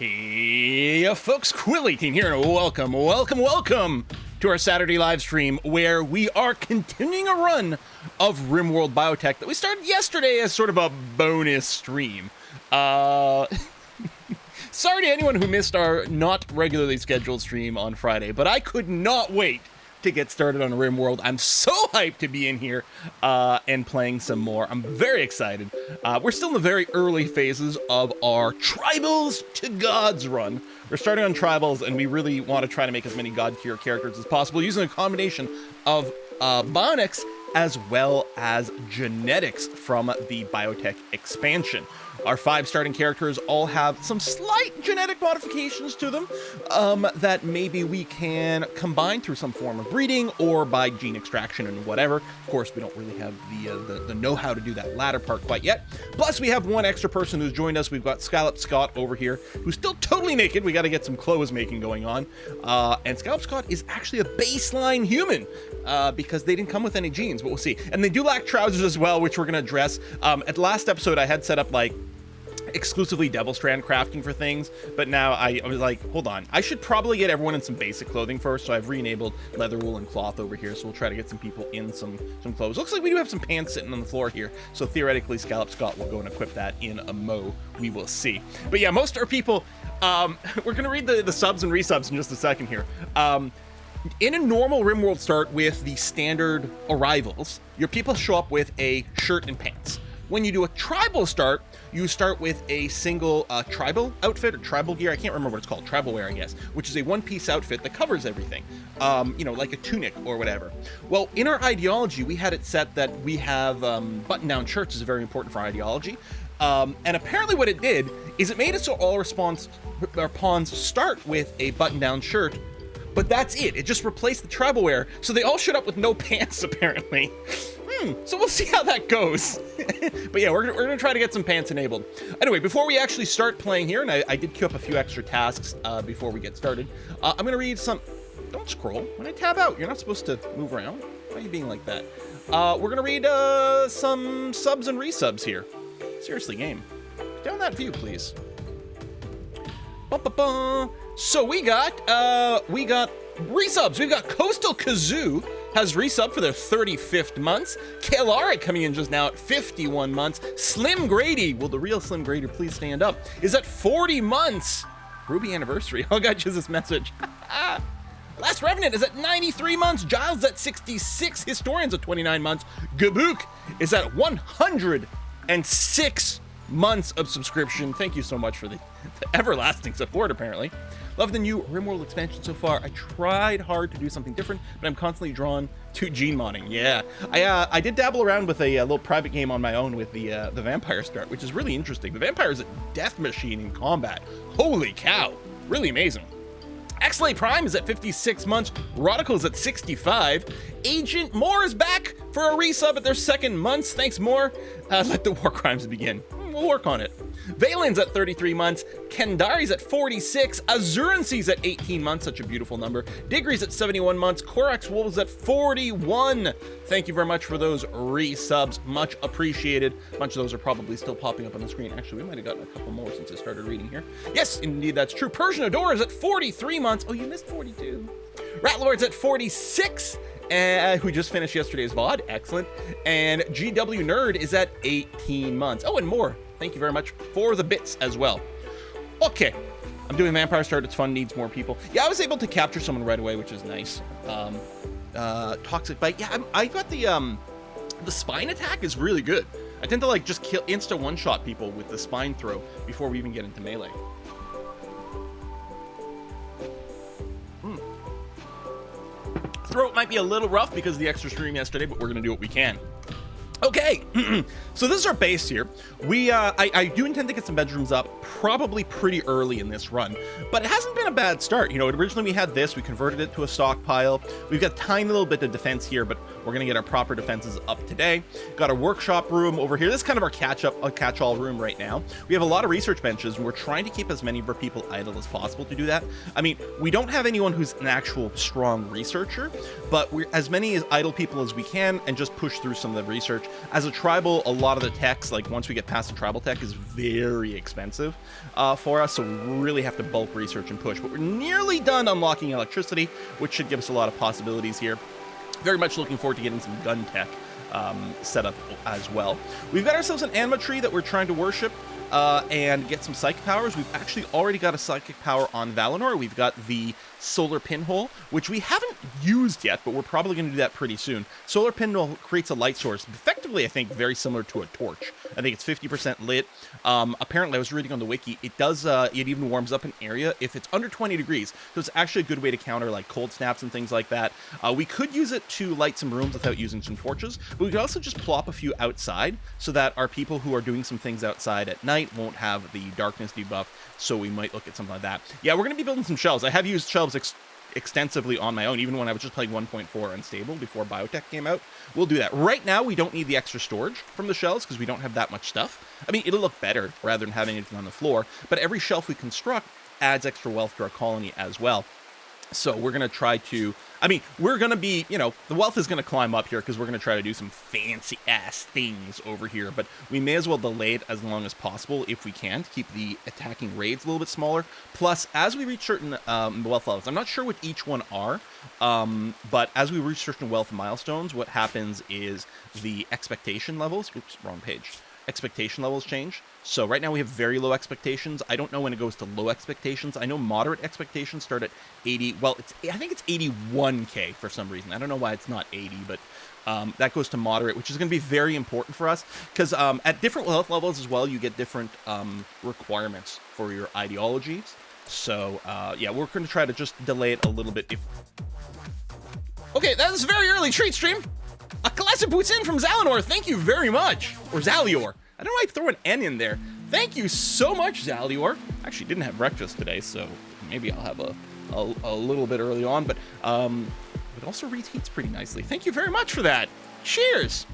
Hey folks, Quilly18 here, and welcome to our Saturday live stream where we are continuing a run of RimWorld BioTech that we started yesterday as sort of a bonus stream. Sorry to anyone who missed our not regularly scheduled stream on Friday, but I could not wait to get started on RimWorld. I'm so hyped to be in here and playing some more. I'm very excited. We're still in the very early phases of our Tribals to Gods run. We're starting on Tribals, and we really want to try to make as many God tier characters as possible using a combination of bionics as well as genetics from the BioTech expansion. Our 5 starting characters all have some slight genetic modifications to them that maybe we can combine through some form of breeding or by gene extraction and whatever. Of course, we don't really have the know-how to do that latter part quite yet. Plus, we have one extra person who's joined us. We've got Scallop Scott over here, who's still totally naked. We got to get some clothes making going on. And Scallop Scott is actually a baseline human because they didn't come with any genes, but we'll see. And they do lack trousers as well, which we're going to address. At the last episode, I had set up like exclusively Devil Strand crafting for things, but now I was like, hold on, I should probably get everyone in some basic clothing first, so I've re-enabled leather, wool, and cloth over here, so we'll try to get some people in some clothes. Looks like we do have some pants sitting on the floor here, so theoretically Scallop Scott will go and equip that in a mo. We will see. But yeah, most of our people, we're gonna read the subs and resubs in just a second here. In a normal RimWorld start with the standard arrivals, your people show up with a shirt and pants. When you do a tribal start, you start with a single tribal outfit or tribal gear. I can't remember what it's called. Tribal wear, I guess, which is a one-piece outfit that covers everything, you know, like a tunic or whatever. Well, in our ideology, we had it set that we have button-down shirts is very important for our ideology. And apparently what it did is it made it so all our pawns start with a button-down shirt, but that's it. It just replaced the tribal wear, so they all showed up with no pants, apparently. So we'll see how that goes. But yeah, we're gonna try to get some pants enabled. Anyway, before we actually start playing here, and I did queue up a few extra tasks before we get started, I'm gonna read some... Don't scroll. When I tab out, you're not supposed to move around. Why are you being like that? We're gonna read some subs and resubs here. Seriously, game. Down that view, please. Ba-ba-ba. So we got resubs. We've got Coastal Kazoo has resub for their 35th months. Kalara coming in just now at 51 months. Slim Grady, will the real Slim Grady please stand up, is at 40 months. Ruby anniversary. Oh, got you this message. Last Revenant is at 93 months. Giles at 66. Historians at 29 months. Gabook is at 106 months of subscription. Thank you so much for the everlasting support, apparently. Love the new RimWorld expansion so far. I tried hard to do something different, but I'm constantly drawn to gene modding. Yeah, I did dabble around with a little private game on my own with the vampire start, which is really interesting. The vampire is a death machine in combat. Holy cow, really amazing. Xlay Prime is at 56 months. Rodical is at 65. Agent Moore is back for a resub at their 2nd month. Thanks, Moore. Let the war crimes begin. We'll work on it. Valen's at 33 months. Kendari's at 46. Azurancy's at 18 months. Such a beautiful number. Digri's at 71 months. Korax Wolves at 41. Thank you very much for those resubs. Much appreciated. A bunch of those are probably still popping up on the screen. Actually, we might have gotten a couple more since I started reading here. Yes, indeed, that's true. Persian Adora is at 43 months. Oh, you missed 42. Ratlord's at 46. Who just finished yesterday's VOD. Excellent. And GW Nerd is at 18 months. Oh, and more. Thank you very much for the bits as well. Okay. I'm doing Vampire Start. It's fun. Needs more people. Yeah, I was able to capture someone right away, which is nice. Toxic Bite. Yeah, I got the spine attack is really good. I tend to like just kill insta one-shot people with the spine throw before we even get into melee. Throat might be a little rough because of the extra stream yesterday, but we're gonna do what we can. Okay, so this is our base here. I do intend to get some bedrooms up probably pretty early in this run, but it hasn't been a bad start. You know, originally we had this, we converted it to a stockpile. We've got a tiny little bit of defense here, but We're going to get our proper defenses up today. Got a workshop room over here. This is kind of our catch-all room right now. We have a lot of research benches, and we're trying to keep as many of our people idle as possible to do that. I mean, we don't have anyone who's an actual strong researcher, but we're as many as idle people as we can and just push through some of the research. As a tribal, a lot of the techs, like once we get past the tribal tech, is very expensive for us, so we really have to bulk research and push. But we're nearly done unlocking electricity, which should give us a lot of possibilities here. Very much looking forward to getting some gun tech set up as well. We've got ourselves an anima tree that we're trying to worship and get some psychic powers. We've actually already got a psychic power on Valinor. We've got the solar pinhole, which we haven't used yet, but we're probably going to do that pretty soon. Solar pinhole creates a light source, effectively, I think, very similar to a torch. I think it's 50% lit. Apparently, I was reading on the wiki, it does, it even warms up an area if it's under 20 degrees. So it's actually a good way to counter, like, cold snaps and things like that. We could use it to light some rooms without using some torches, but we could also just plop a few outside so that our people who are doing some things outside at night won't have the darkness debuff, so we might look at something like that. Yeah, we're going to be building some shelves. I have used shelves extensively on my own, even when I was just playing 1.4 unstable before BioTech came out. We'll do that. Right now, we don't need the extra storage from the shelves because we don't have that much stuff. I mean, it'll look better rather than having anything on the floor, but every shelf we construct adds extra wealth to our colony as well. So we're going to try to, I mean, we're going to be, you know, the wealth is going to climb up here because we're going to try to do some fancy ass things over here, but we may as well delay it as long as possible if we can to keep the attacking raids a little bit smaller. Plus, as we reach certain wealth levels, I'm not sure what each one are, but as we reach certain wealth milestones, what happens is the expectation levels, oops, wrong page, expectation levels change. So right now we have very low expectations. I don't know when it goes to low expectations. I know moderate expectations start at 80. Well, I think it's 81k for some reason. I don't know why it's not 80, but that goes to moderate, which is going to be very important for us because at different wealth levels as well, you get different requirements for your ideologies. So yeah, we're going to try to just delay it a little bit. Okay, that was a very early treat stream. A classic boots in from Zalinor. Thank you very much. Or Zalior. I don't know why I throw an N in there. Thank you so much, Zalior. I actually didn't have breakfast today, so maybe I'll have a little bit early on, but it also reheats pretty nicely. Thank you very much for that. Cheers.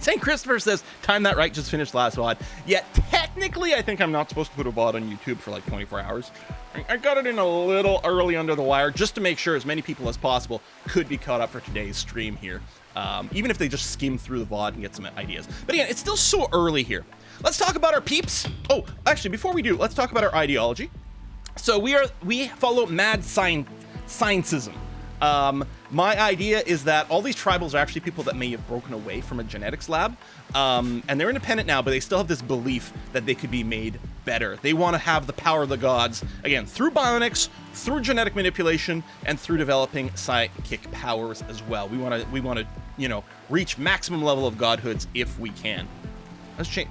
St. Christopher says, time that right, just finished last VOD. Yeah, technically, I think I'm not supposed to put a VOD on YouTube for like 24 hours. I got it in a little early under the wire just to make sure as many people as possible could be caught up for today's stream here. Even if they just skim through the VOD and get some ideas. But again, it's still so early here. Let's talk about our peeps. Oh, actually, before we do, let's talk about our ideology. So we follow mad scientism. My idea is that all these tribals are actually people that may have broken away from a genetics lab, and they're independent now, but they still have this belief that they could be made better. They want to have the power of the gods, again, through bionics, through genetic manipulation, and through developing psychic powers as well. We want to, you know, reach maximum level of godhoods if we can. Let's change.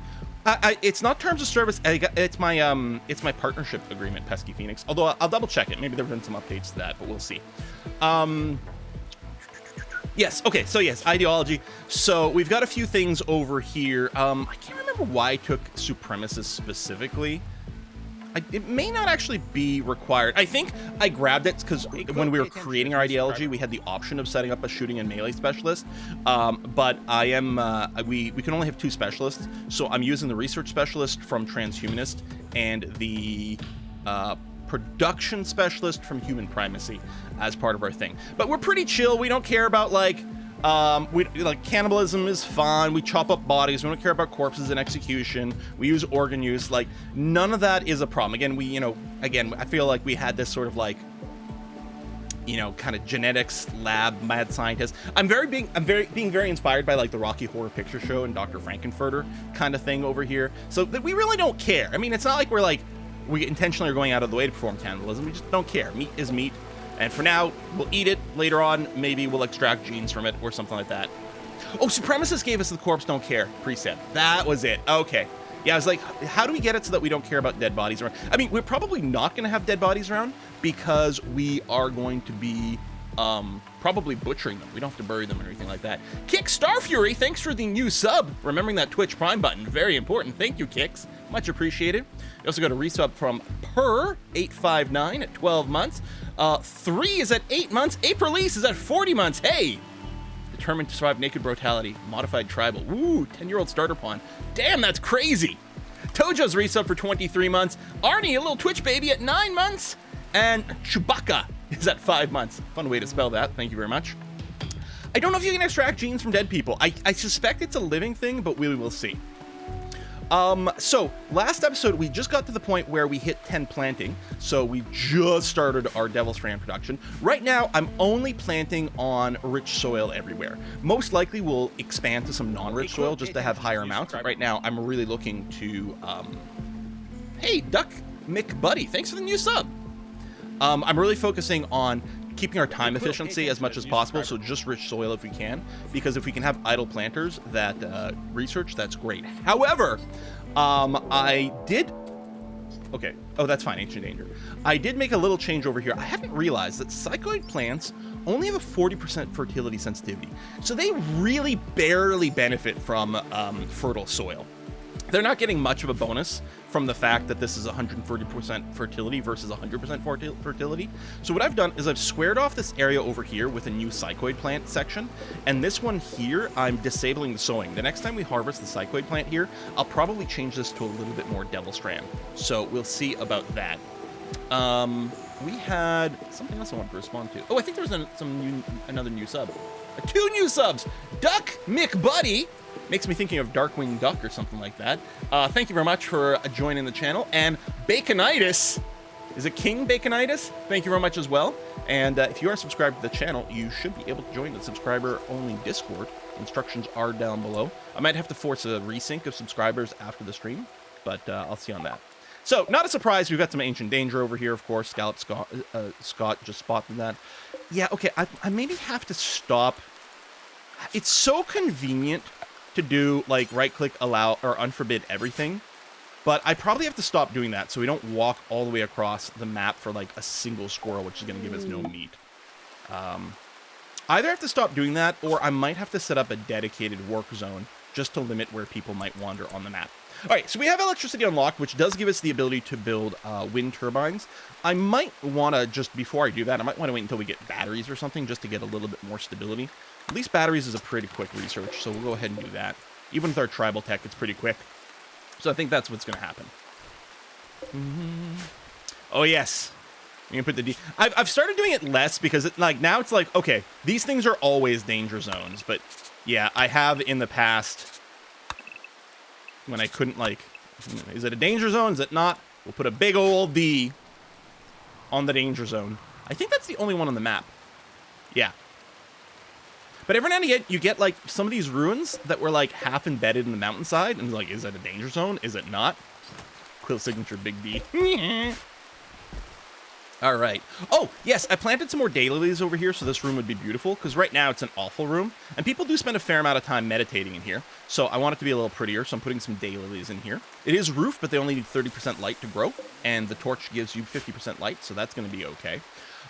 It's not terms of service. It's my partnership agreement, Pesky Phoenix. Although I'll double check it. Maybe there've been some updates to that, but we'll see. Yes. Okay. So yes, ideology. So we've got a few things over here. I can't remember why I took supremacist specifically. It may not actually be required. I think I grabbed it because when we were creating our ideology, we had the option of setting up a shooting and melee specialist. But I am, we can only have 2 specialists. So I'm using the research specialist from Transhumanist and the production specialist from Human Primacy as part of our thing. But we're pretty chill. We don't care about like cannibalism is fun. We chop up bodies. We don't care about corpses and execution. We use organ use. Like none of that is a problem. Again, I feel like we had this sort of like, you know, kind of genetics lab mad scientist. I'm being very inspired by like the Rocky Horror Picture Show and Dr. Frankenfurter kind of thing over here. So that we really don't care. I mean, it's not like we intentionally are going out of the way to perform cannibalism. We just don't care. Meat is meat. And for now, we'll eat it. Later on, maybe we'll extract genes from it or something like that. Oh, Supremacists gave us the corpse don't care preset. That was it. Okay. Yeah, I was like, how do we get it so that we don't care about dead bodies around? I mean, we're probably not going to have dead bodies around because we are going to be probably butchering them. We don't have to bury them or anything like that. Kick Starfury, thanks for the new sub. Remembering that Twitch Prime button. Very important. Thank you, Kicks. Much appreciated. You also got a resub from Per859 at 12 months. 3 is at 8 months. April East is at 40 months. Hey, the determined to survive naked brutality. Modified tribal. Ooh, 10-year-old starter pawn. Damn, that's crazy. Tojo's resub for 23 months. Arnie, a little Twitch baby at 9 months. And Chewbacca is at 5 months. Fun way to spell that. Thank you very much. I don't know if you can extract genes from dead people. I suspect it's a living thing, but we will see. So last episode, we just got to the point where we hit 10 planting. So we just started our Devil Strand production. Right now, I'm only planting on rich soil everywhere. Most likely we'll expand to some non-rich soil just to have higher amounts. Right now, I'm really looking to, hey, Duck McBuddy, thanks for the new sub. I'm really focusing on keeping our time efficiency as much as possible, so just rich soil if we can, because if we can have idle planters that research, that's great. However, I did... Okay, oh, that's fine, Ancient Danger. I did make a little change over here. I hadn't realized that psychoid plants only have a 40% fertility sensitivity, so they really barely benefit from fertile soil. They're not getting much of a bonus from the fact that this is 140% fertility versus 100% fertility. So what I've done is I've squared off this area over here with a new psychoid plant section, and this one here, I'm disabling the sowing. The next time we harvest the psychoid plant here, I'll probably change this to a little bit more Devil Strand. So we'll see about that. We had something else I wanted to respond to. Oh, I think there was another new sub. 2 new subs! Duck McBuddy! Makes me thinking of Darkwing Duck or something like that. Thank you very much for joining the channel. And Baconitis, is it King Baconitis? Thank you very much as well. And if you are subscribed to the channel, you should be able to join the subscriber-only Discord. Instructions are down below. I might have to force a resync of subscribers after the stream, but I'll see on that. So, not a surprise, we've got some Ancient Danger over here, of course. Scallop Scott just spotted that. Yeah, okay, I maybe have to stop. It's so convenient to do like right-click, allow, or unforbid everything, but I probably have to stop doing that so we don't walk all the way across the map for like a single squirrel, which is going to give us no meat. Either have to stop doing that, or I might have to set up a dedicated work zone just to limit where people might wander on the map. All right, so we have electricity unlocked, which does give us the ability to build wind turbines. I might want to, just before I do that, I might want to wait until we get batteries or something just to get a little bit more stability. At least batteries is a pretty quick research, so we'll go ahead and do that. Even with our tribal tech, it's pretty quick. So I think that's what's going to happen. Oh, yes. You can put the D. I've started doing it less because now it's like, okay, these things are always danger zones. But yeah, I have in the past when I couldn't, like, is it a danger zone? Is it not? We'll put a big old D on the danger zone. I think that's the only one on the map. Yeah. But every now and again, you get, like, some of these ruins that were, like, half embedded in the mountainside. And, like, is that a danger zone? Is it not? Quill signature, big D. All right. Oh, yes, I planted some more daylilies over here, so this room would be beautiful. Because right now, it's an awful room. And people do spend a fair amount of time meditating in here. So I want it to be a little prettier, so I'm putting some daylilies in here. It is roofed, but they only need 30% light to grow. And the torch gives you 50% light, so that's going to be okay.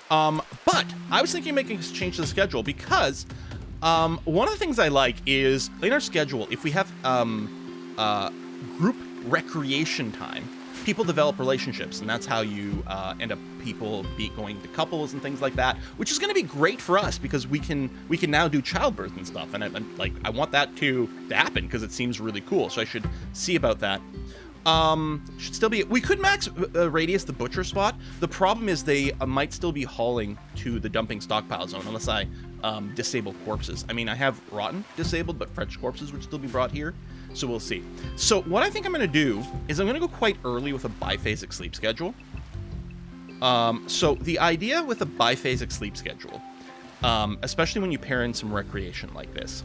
But I was thinking of making a change to the schedule because... one of the things I like is, in our schedule, if we have group recreation time, people develop relationships, and that's how you end up people going to couples and things like that, which is going to be great for us because we can now do childbirth and stuff, and I want that to happen because it seems really cool. So I should see about that. Should still be. We could max radius the butcher spot. The problem is they might still be hauling to the dumping stockpile zone unless I disable corpses. I mean, I have rotten disabled, but fresh corpses would still be brought here. So we'll see. So what I think I'm going to do is I'm going to go quite early with a biphasic sleep schedule. So the idea with a biphasic sleep schedule, especially when you pair in some recreation like this,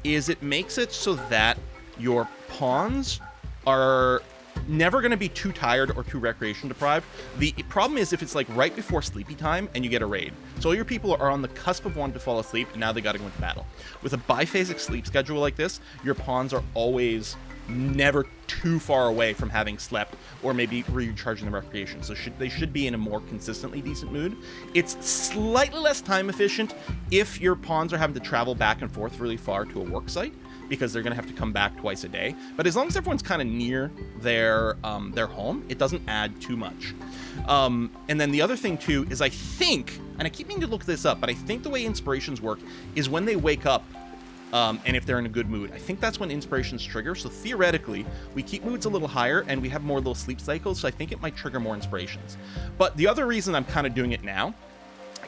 is it makes it so that your pawns are never going to be too tired or too recreation deprived. The problem is if it's like right before sleepy time and you get a raid. So all your people are on the cusp of wanting to fall asleep and now they got to go into battle. With a biphasic sleep schedule like this, your pawns are always never too far away from having slept or maybe recharging the recreation. So they should be in a more consistently decent mood. It's slightly less time efficient if your pawns are having to travel back and forth really far to a work site, because they're going to have to come back twice a day. But as long as everyone's kind of near their home, it doesn't add too much. And then the other thing, too, is I think, and I keep meaning to look this up, but I think the way inspirations work is when they wake up, and if they're in a good mood. I think that's when inspirations trigger. So theoretically, we keep moods a little higher and we have more little sleep cycles. So I think it might trigger more inspirations. But the other reason I'm kind of doing it now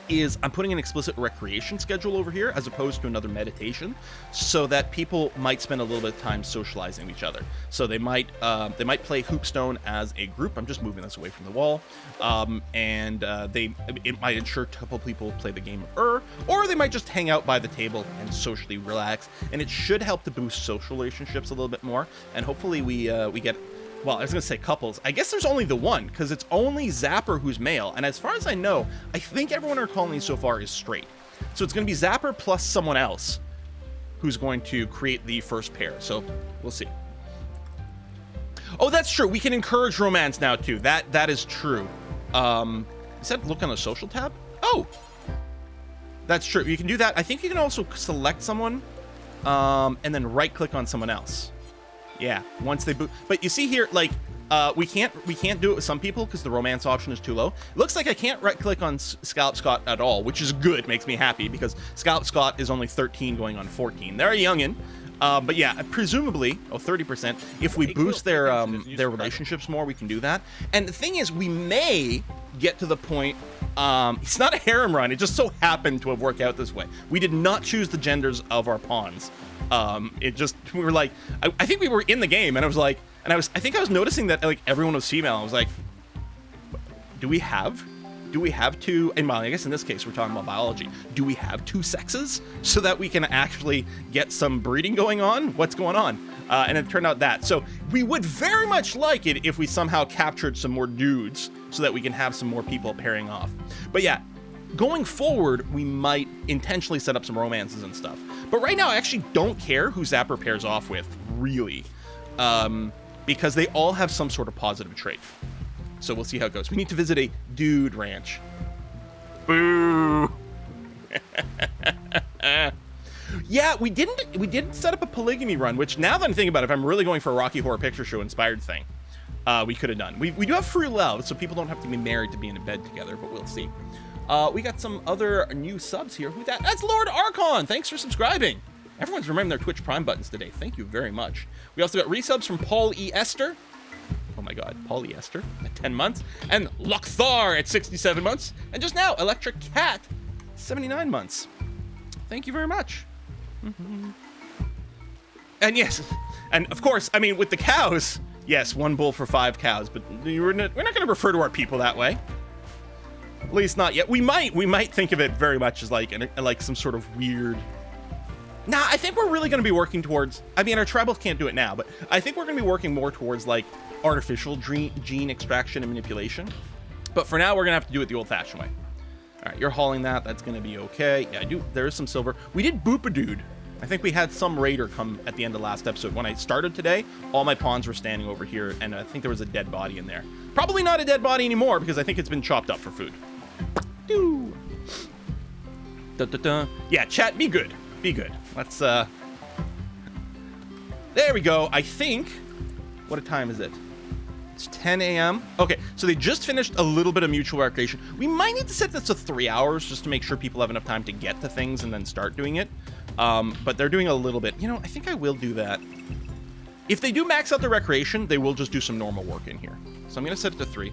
is I'm putting an explicit recreation schedule over here as opposed to another meditation, so that people might spend a little bit of time socializing with each other. So they might play Hoopstone as a group. I'm just moving this away from the wall, it might ensure a couple people play the game of or they might just hang out by the table and socially relax, and it should help to boost social relationships a little bit more. And hopefully we get, well, I was going to say couples. I guess there's only the one, because it's only Zapper who's male. And as far as I know, I think everyone in our colony so far is straight. So it's going to be Zapper plus someone else who's going to create the first pair. So we'll see. Oh, that's true. We can encourage romance now, too. That is true. Is that look on the social tab? Oh, that's true. You can do that. I think you can also select someone and then right-click on someone else. Yeah, once they boot. But you see here, like, we can't do it with some people because the romance option is too low. It looks like I can't right-click on Scallop Scott at all, which is good. Makes me happy because Scallop Scott is only 13 going on 14. They're a youngin'. But yeah, presumably, 30%, if we boost their relationships more, we can do that. And the thing is, we may get to the point, it's not a harem run, it just so happened to have worked out this way. We did not choose the genders of our pawns. We were like, I think we were in the game, and I was like, I think I was noticing that like everyone was female. I was like, do we have two, and well, I guess in this case we're talking about biology, do we have two sexes so that we can actually get some breeding going on? What's going on? And it turned out that. So we would very much like it if we somehow captured some more dudes so that we can have some more people pairing off. But yeah, going forward, we might intentionally set up some romances and stuff. But right now, I actually don't care who Zapper pairs off with, really, because they all have some sort of positive trait. So we'll see how it goes. We need to visit a dude ranch. Boo! Yeah, we didn't set up a polygamy run, which now that I'm thinking about it, if I'm really going for a Rocky Horror Picture Show inspired thing, we could have done. We do have free love, so people don't have to be married to be in a bed together, but we'll see. We got some other new subs here. Who that? That's Lord Archon. Thanks for subscribing. Everyone's remembering their Twitch Prime buttons today. Thank you very much. We also got resubs from Paul E. Esther. Oh my God, Paul E. Esther at 10 months. And Lochthar at 67 months. And just now, Electric Cat, 79 months. Thank you very much. Mm-hmm. And yes, and of course, I mean, with the cows, yes, 1 bull for 5 cows, but we're not going to refer to our people that way. At least not yet. We might think of it very much as like some sort of weird. Nah, I think we're really going to be working towards. I mean, our tribals can't do it now, but I think we're going to be working more towards like artificial gene extraction and manipulation. But for now, we're going to have to do it the old-fashioned way. All right, you're hauling that. That's going to be okay. Yeah, I do. There is some silver. We did boop a dude. I think we had some raider come at the end of last episode. When I started today, all my pawns were standing over here, and I think there was a dead body in there. Probably not a dead body anymore because I think it's been chopped up for food. Doo. Yeah, chat, be good. Be good. Let's, there we go. I think, what time is it? It's 10 a.m. Okay, so they just finished a little bit of mutual recreation. We might need to set this to 3 hours just to make sure people have enough time to get to things and then start doing it. But they're doing a little bit. You know, I think I will do that. If they do max out their recreation, they will just do some normal work in here. So I'm going to set it to 3.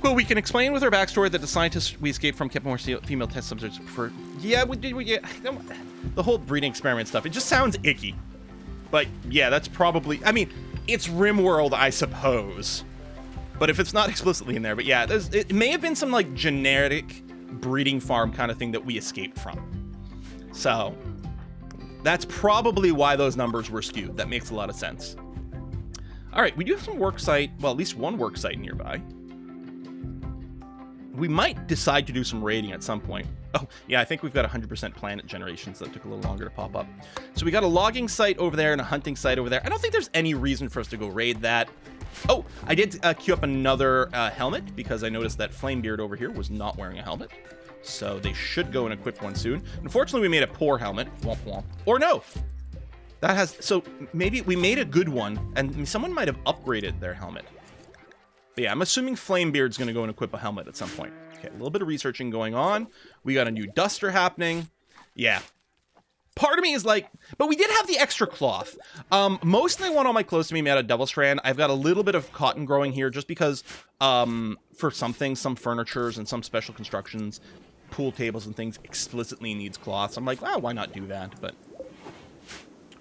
Well, we can explain with our backstory that the scientists we escaped from kept more female test subjects for. Yeah, we did. Yeah, the whole breeding experiment stuff. It just sounds icky. But yeah, that's probably. I mean, it's RimWorld, I suppose. But if it's not explicitly in there, but yeah, it may have been some like generic breeding farm kind of thing that we escaped from. So that's probably why those numbers were skewed. That makes a lot of sense. All right, we do have some work site. Well, at least one work site nearby. We might decide to do some raiding at some point. Oh, yeah, I think we've got 100% planet generations that took a little longer to pop up. So we got a logging site over there and a hunting site over there. I don't think there's any reason for us to go raid that. Oh, I did queue up another helmet because I noticed that Flamebeard over here was not wearing a helmet. So they should go and equip one soon. Unfortunately, we made a poor helmet. Womp womp. Or no. That has... So maybe we made a good one and someone might have upgraded their helmet. But yeah, I'm assuming Flamebeard's going to go and equip a helmet at some point. Okay, a little bit of researching going on. We got a new duster happening. Yeah. part of me is like, but we did have the extra cloth. Mostly I want all my clothes to be made out of double strand. I've got a little bit of cotton growing here just because for some things, some furnitures and some special constructions, pool tables and things explicitly needs cloth. So I'm like, wow, why not do that? But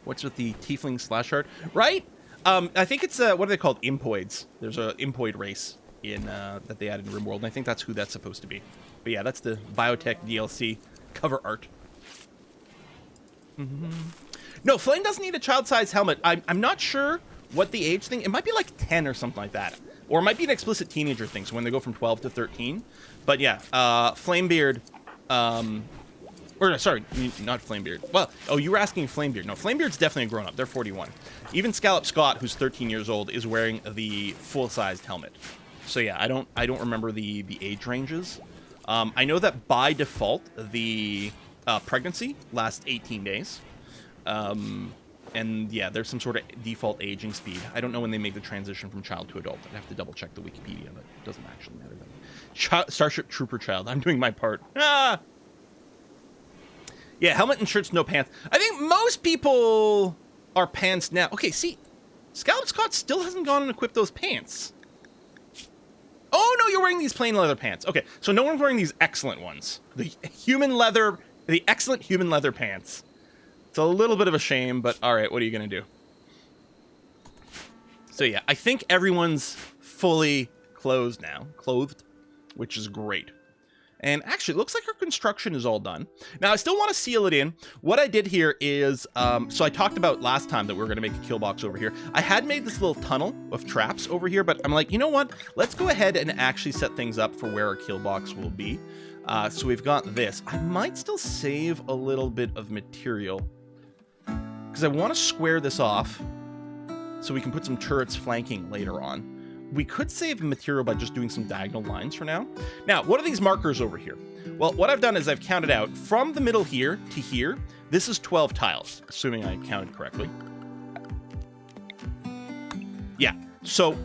what's with the tiefling slash art? Right? I think it's, what are they called? Impoids. There's a impoid race in that they added in RimWorld, and I think that's who that's supposed to be. But yeah, that's the BioTech DLC cover art. No, Flame doesn't need a child-sized helmet. I'm not sure what the age thing... It might be like 10 or something like that. Or it might be an explicit teenager thing, so when they go from 12 to 13. But yeah, Flamebeard... Or no, sorry, not Flamebeard. Well, oh, you were asking Flamebeard. No, Flamebeard's definitely a grown-up. They're 41. Even Scallop Scott, who's 13 years old, is wearing the full-sized helmet. So yeah, I don't remember the age ranges. I know that by default, the pregnancy lasts 18 days. And yeah, there's some sort of default aging speed. I don't know when they make the transition from child to adult. I'd have to double check the Wikipedia, but it doesn't actually matter. Starship Trooper Child. I'm doing my part. Ah! Yeah, helmet and shirts, no pants. I think most people are pants now. Okay, see, Scallop Scott still hasn't gone and equipped those pants. Oh, no, you're wearing these plain leather pants. Okay, so no one's wearing these excellent ones. The excellent human leather pants. It's a little bit of a shame, but all right, what are you going to do? So yeah, I think everyone's fully clothed, which is great. And actually, it looks like our construction is all done. Now, I still want to seal it in. What I did here is, so I talked about last time that we were going to make a kill box over here. I had made this little tunnel of traps over here, but I'm like, you know what? Let's go ahead and actually set things up for where our kill box will be. So we've got this. I might still save a little bit of material because I want to square this off so we can put some turrets flanking later on. We could save material by just doing some diagonal lines for now. Now, what are these markers over here? Well, what I've done is I've counted out from the middle here to here. This is 12 tiles, assuming I counted correctly. Yeah, so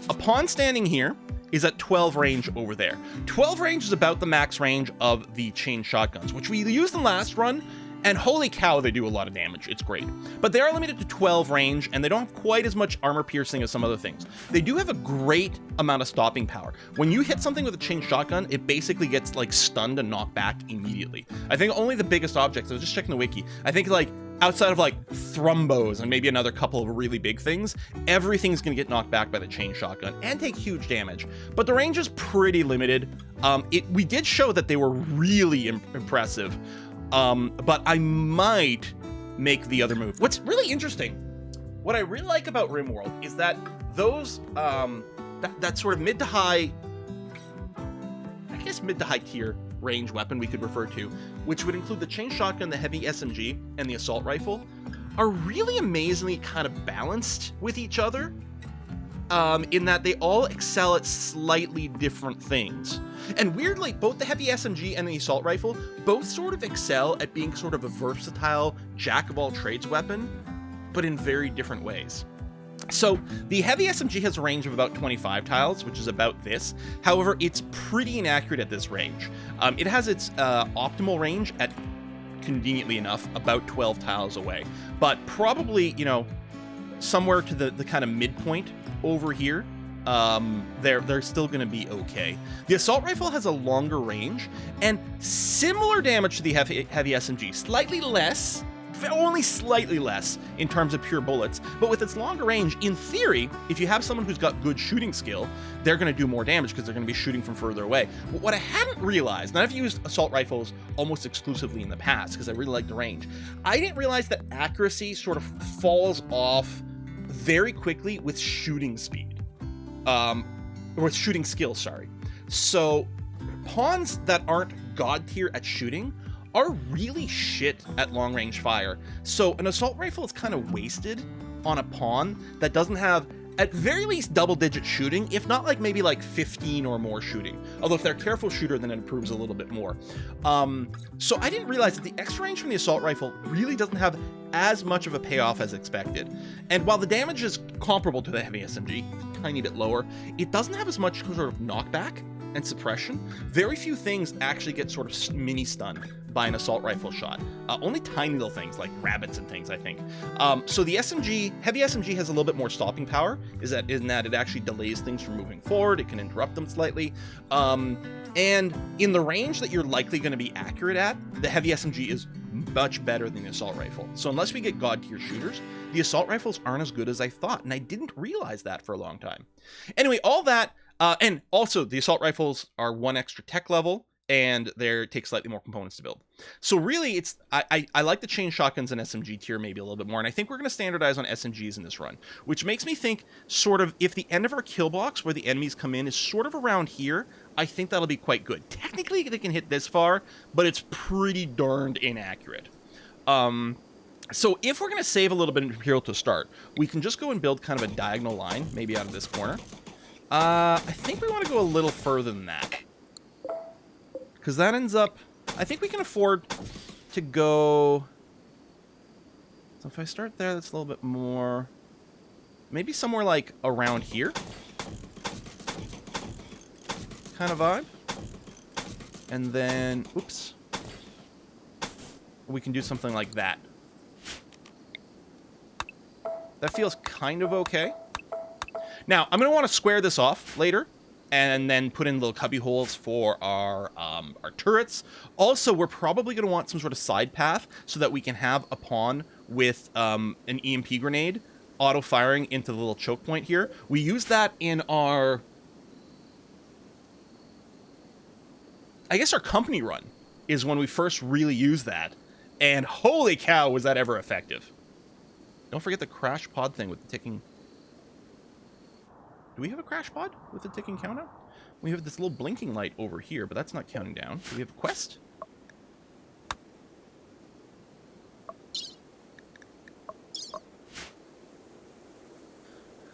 upon standing here is at 12 range over there. 12 range is about the max range of the chain shotguns, which we used in the last run. And holy cow, they do a lot of damage. It's great. But they are limited to 12 range, and they don't have quite as much armor piercing as some other things. They do have a great amount of stopping power. When you hit something with a chain shotgun, it basically gets like stunned and knocked back immediately. I think only the biggest objects, I was just checking the wiki, I think like outside of like thrombos and maybe another couple of really big things, everything's going to get knocked back by the chain shotgun and take huge damage. But the range is pretty limited. We did show that they were really impressive. But I might make the other move. What's really interesting, what I really like about RimWorld is that those, that sort of mid to high tier range weapon we could refer to, which would include the chain shotgun, the heavy SMG, and the assault rifle, are really amazingly kind of balanced with each other, in that they all excel at slightly different things. And weirdly, both the heavy SMG and the assault rifle both sort of excel at being sort of a versatile jack-of-all-trades weapon, but in very different ways. So the heavy SMG has a range of about 25 tiles, which is about this. However, it's pretty inaccurate at this range. It has its optimal range at, conveniently enough, about 12 tiles away. But probably, you know, somewhere to the kind of midpoint over here, they're still going to be okay. The assault rifle has a longer range and similar damage to the heavy SMG, slightly less, only slightly less in terms of pure bullets, but with its longer range, in theory, if you have someone who's got good shooting skill, they're going to do more damage because they're going to be shooting from further away. But what I hadn't realized, and I've used assault rifles almost exclusively in the past because I really like the range, I didn't realize that accuracy sort of falls off very quickly with shooting speed. With shooting skill, sorry. So pawns that aren't god tier at shooting are really shit at long range fire. So an assault rifle is kind of wasted on a pawn that doesn't have at very least double-digit shooting, if not like maybe like 15 or more shooting. Although if they're a careful shooter, then it improves a little bit more. So I didn't realize that the extra range from the assault rifle really doesn't have as much of a payoff as expected. And while the damage is comparable to the heavy SMG, tiny bit lower, it doesn't have as much sort of knockback and suppression. Very few things actually get sort of mini stunned by an assault rifle shot. Only tiny little things like rabbits and things, I think. So the SMG, heavy SMG has a little bit more stopping power, in that it actually delays things from moving forward. It can interrupt them slightly. And in the range that you're likely going to be accurate at, the heavy SMG is much better than the assault rifle. So unless we get god tier shooters, the assault rifles aren't as good as I thought, and I didn't realize that for a long time. Anyway, all that, and also the assault rifles are 1 extra tech level, and they take slightly more components to build. So really, I like the chain shotguns and SMG tier maybe a little bit more, and I think we're going to standardize on SMGs in this run, which makes me think sort of if the end of our kill box where the enemies come in is sort of around here, I think that'll be quite good. Technically, they can hit this far, but it's pretty darned inaccurate. So if we're going to save a little bit of material to start, we can just go and build kind of a diagonal line, maybe out of this corner. I think we want to go a little further than that, because that ends up, I think we can afford to go, so if I start there, that's a little bit more, maybe somewhere like around here, kind of vibe. And then, oops, we can do something like that. That feels kind of okay. Now, I'm going to want to square this off later, and then put in little cubby holes for our turrets. Also, we're probably going to want some sort of side path so that we can have a pawn with an EMP grenade auto-firing into the little choke point here. We use that in our, I guess our company run is when we first really use that. And holy cow, was that ever effective. Don't forget the crash pod thing with the ticking. Do we have a crash pod with a ticking countdown? We have this little blinking light over here, but that's not counting down. Do we have a quest?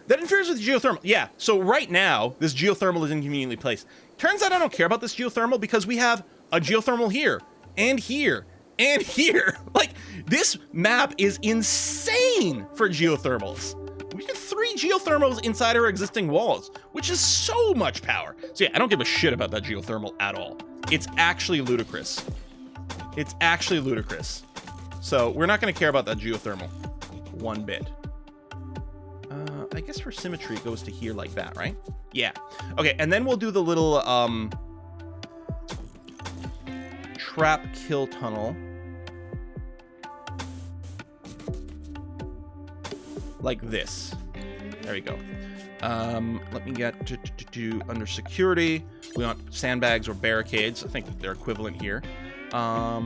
That interferes with geothermal. Yeah, so right now, this geothermal is inconveniently placed. Turns out I don't care about this geothermal because we have a geothermal here, and here, and here. Like, this map is insane for geothermals. We have 3 geothermals inside our existing walls, which is so much power. So yeah, I don't give a shit about that geothermal at all. It's actually ludicrous. It's actually ludicrous. So we're not going to care about that geothermal one bit. I guess for symmetry it goes to here like that, right? Yeah. Okay, and then we'll do the little trap kill tunnel. Like this. There we go. Let me get to under security. We want sandbags or barricades. I think they're equivalent here. I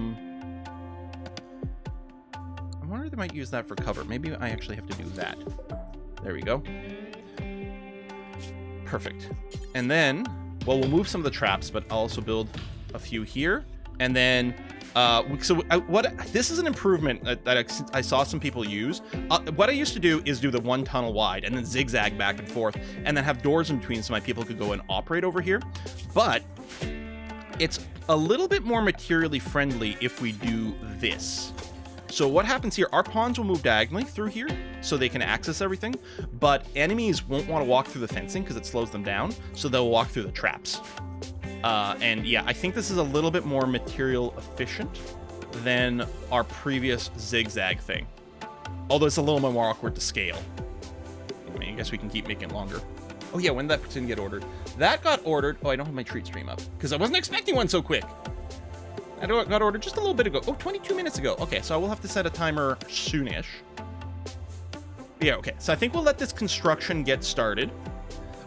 wonder if they might use that for cover. Maybe I actually have to do that. There we go. Perfect. And then, well, we'll move some of the traps, but I'll also build a few here. And then, this is an improvement that I saw some people use. What I used to do is do the 1 tunnel wide and then zigzag back and forth and then have doors in between so my people could go and operate over here. But it's a little bit more materially friendly if we do this. So what happens here, our pawns will move diagonally through here so they can access everything, but enemies won't want to walk through the fencing because it slows them down, so they'll walk through the traps. And yeah, I think this is a little bit more material efficient than our previous zigzag thing. Although it's a little more awkward to scale. I mean, I guess we can keep making it longer. Oh yeah, when did that didn't get ordered? That got ordered. Oh, I don't have my treat stream up because I wasn't expecting one so quick. I got ordered just a little bit ago. Oh, 22 minutes ago. Okay, so I will have to set a timer soonish. Yeah, okay. So I think we'll let this construction get started.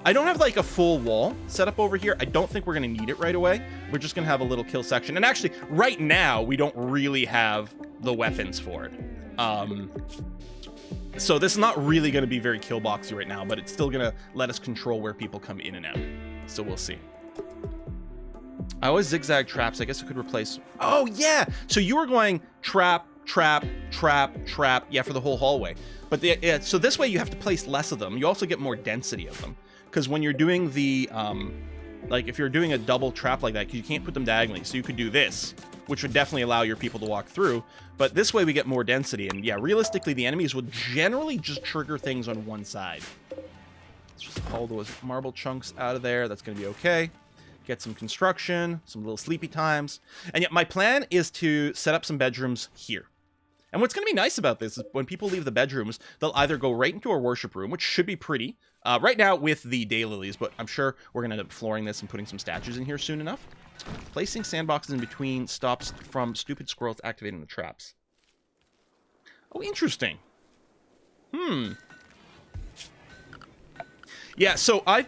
I don't have like a full wall set up over here. I don't think we're going to need it right away. We're just going to have a little kill section. And actually, right now, we don't really have the weapons for it. So this is not really going to be very kill boxy right now, but it's still going to let us control where people come in and out. So we'll see. I always zigzag traps. I guess I could replace... Oh, yeah! So you were going trap, trap, trap, trap. Yeah, for the whole hallway. But so this way you have to place less of them. You also get more density of them. Because when you're doing the... like, if you're doing a double trap like that, you can't put them diagonally. So you could do this, which would definitely allow your people to walk through. But this way we get more density. And yeah, realistically, the enemies will generally just trigger things on one side. Let's just haul those marble chunks out of there. That's going to be okay. get some construction, some little sleepy times. And yet my plan is to set up some bedrooms here. And what's going to be nice about this is when people leave the bedrooms, they'll either go right into our worship room, which should be pretty, right now with the daylilies, but I'm sure we're going to end up flooring this and putting some statues in here soon enough. Placing sandboxes in between stops from stupid squirrels activating the traps. Oh, interesting. Yeah, so I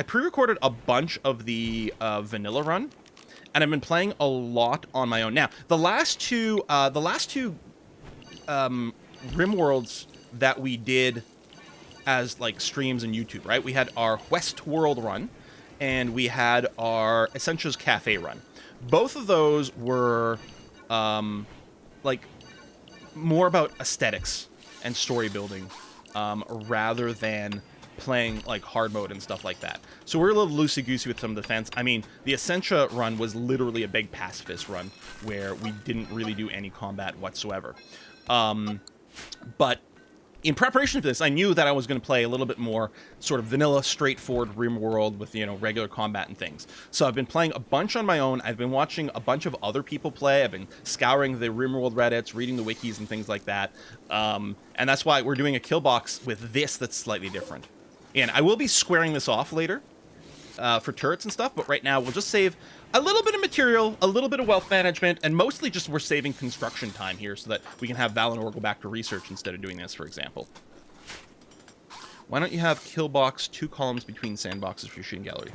pre-recorded a bunch of the vanilla run, and I've been playing a lot on my own. Now, the last two RimWorlds that we did as like streams on YouTube, right? We had our Westworld run, and we had our Essentials Cafe run. Both of those were like more about aesthetics and story building rather than playing like hard mode and stuff like that. So we're a little loosey-goosey with some defense. I mean, the Essentia run was literally a big pacifist run where we didn't really do any combat whatsoever. But in preparation for this, I knew that I was going to play a little bit more sort of vanilla, straightforward RimWorld with, you know, regular combat and things. So I've been playing a bunch on my own. I've been watching a bunch of other people play. I've been scouring the RimWorld Reddits, reading the wikis and things like that. And that's why we're doing a kill box with this that's slightly different. And I will be squaring this off later for turrets and stuff, but right now we'll just save a little bit of material, a little bit of wealth management, and mostly just we're saving construction time here so that we can have Valinor go back to research instead of doing this, for example. Why don't you have kill box 2 columns between sandboxes for your shooting gallery?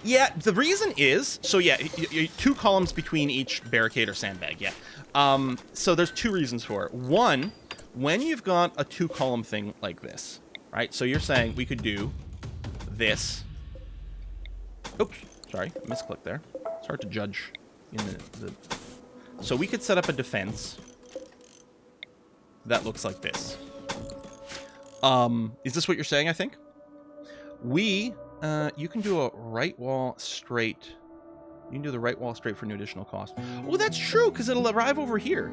Yeah, the reason is, so yeah, 2 columns between each barricade or sandbag, yeah. So there's 2 reasons for it. One, when you've got a 2-column thing like this, right? So you're saying we could do this. Oops, sorry, misclick there. It's hard to judge in the... So we could set up a defense that looks like this. Is this what you're saying, I think? You can do a right wall straight. You can do the right wall straight for no additional cost. Oh, that's true, because it'll arrive over here.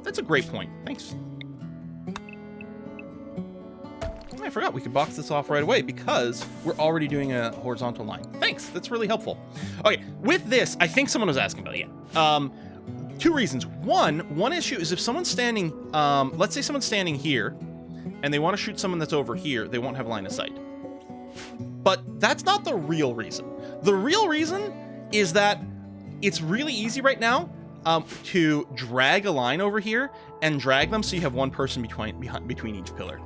That's a great point. Thanks. I forgot we could box this off right away because we're already doing a horizontal line. Thanks, that's really helpful. Okay, with this, I think someone was asking about it, yeah. 2 reasons. One issue is if someone's standing, let's say someone's standing here, and they want to shoot someone that's over here, they won't have line of sight. But that's not the real reason. The real reason is that it's really easy right now to drag a line over here and drag them so you have one person between each pillar.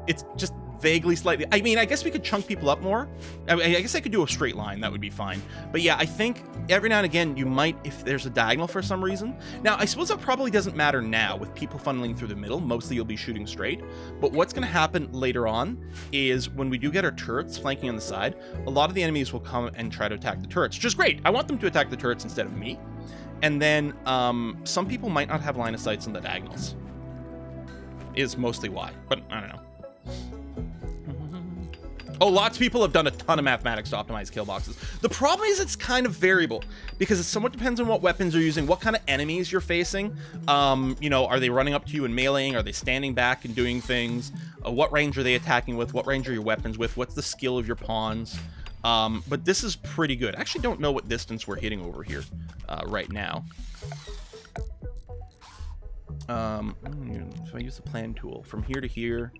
It's just vaguely slightly... I mean, I guess we could chunk people up more. I guess I could do a straight line. That would be fine. But yeah, I think every now and again, you might, if there's a diagonal for some reason. Now, I suppose that probably doesn't matter now with people funneling through the middle. Mostly you'll be shooting straight. But what's going to happen later on is when we do get our turrets flanking on the side, a lot of the enemies will come and try to attack the turrets, which is great. I want them to attack the turrets instead of me. And then some people might not have line of sights on the diagonals. Is mostly why, but I don't know. Oh, lots of people have done a ton of mathematics to optimize kill boxes. The problem is it's kind of variable because it somewhat depends on what weapons you're using, what kind of enemies you're facing. You know, are they running up to you and meleeing? Are they standing back and doing things? What range are they attacking with? What range are your weapons with? What's the skill of your pawns? But this is pretty good. I actually don't know what distance we're hitting over here right now. So I use the plan tool from here to here.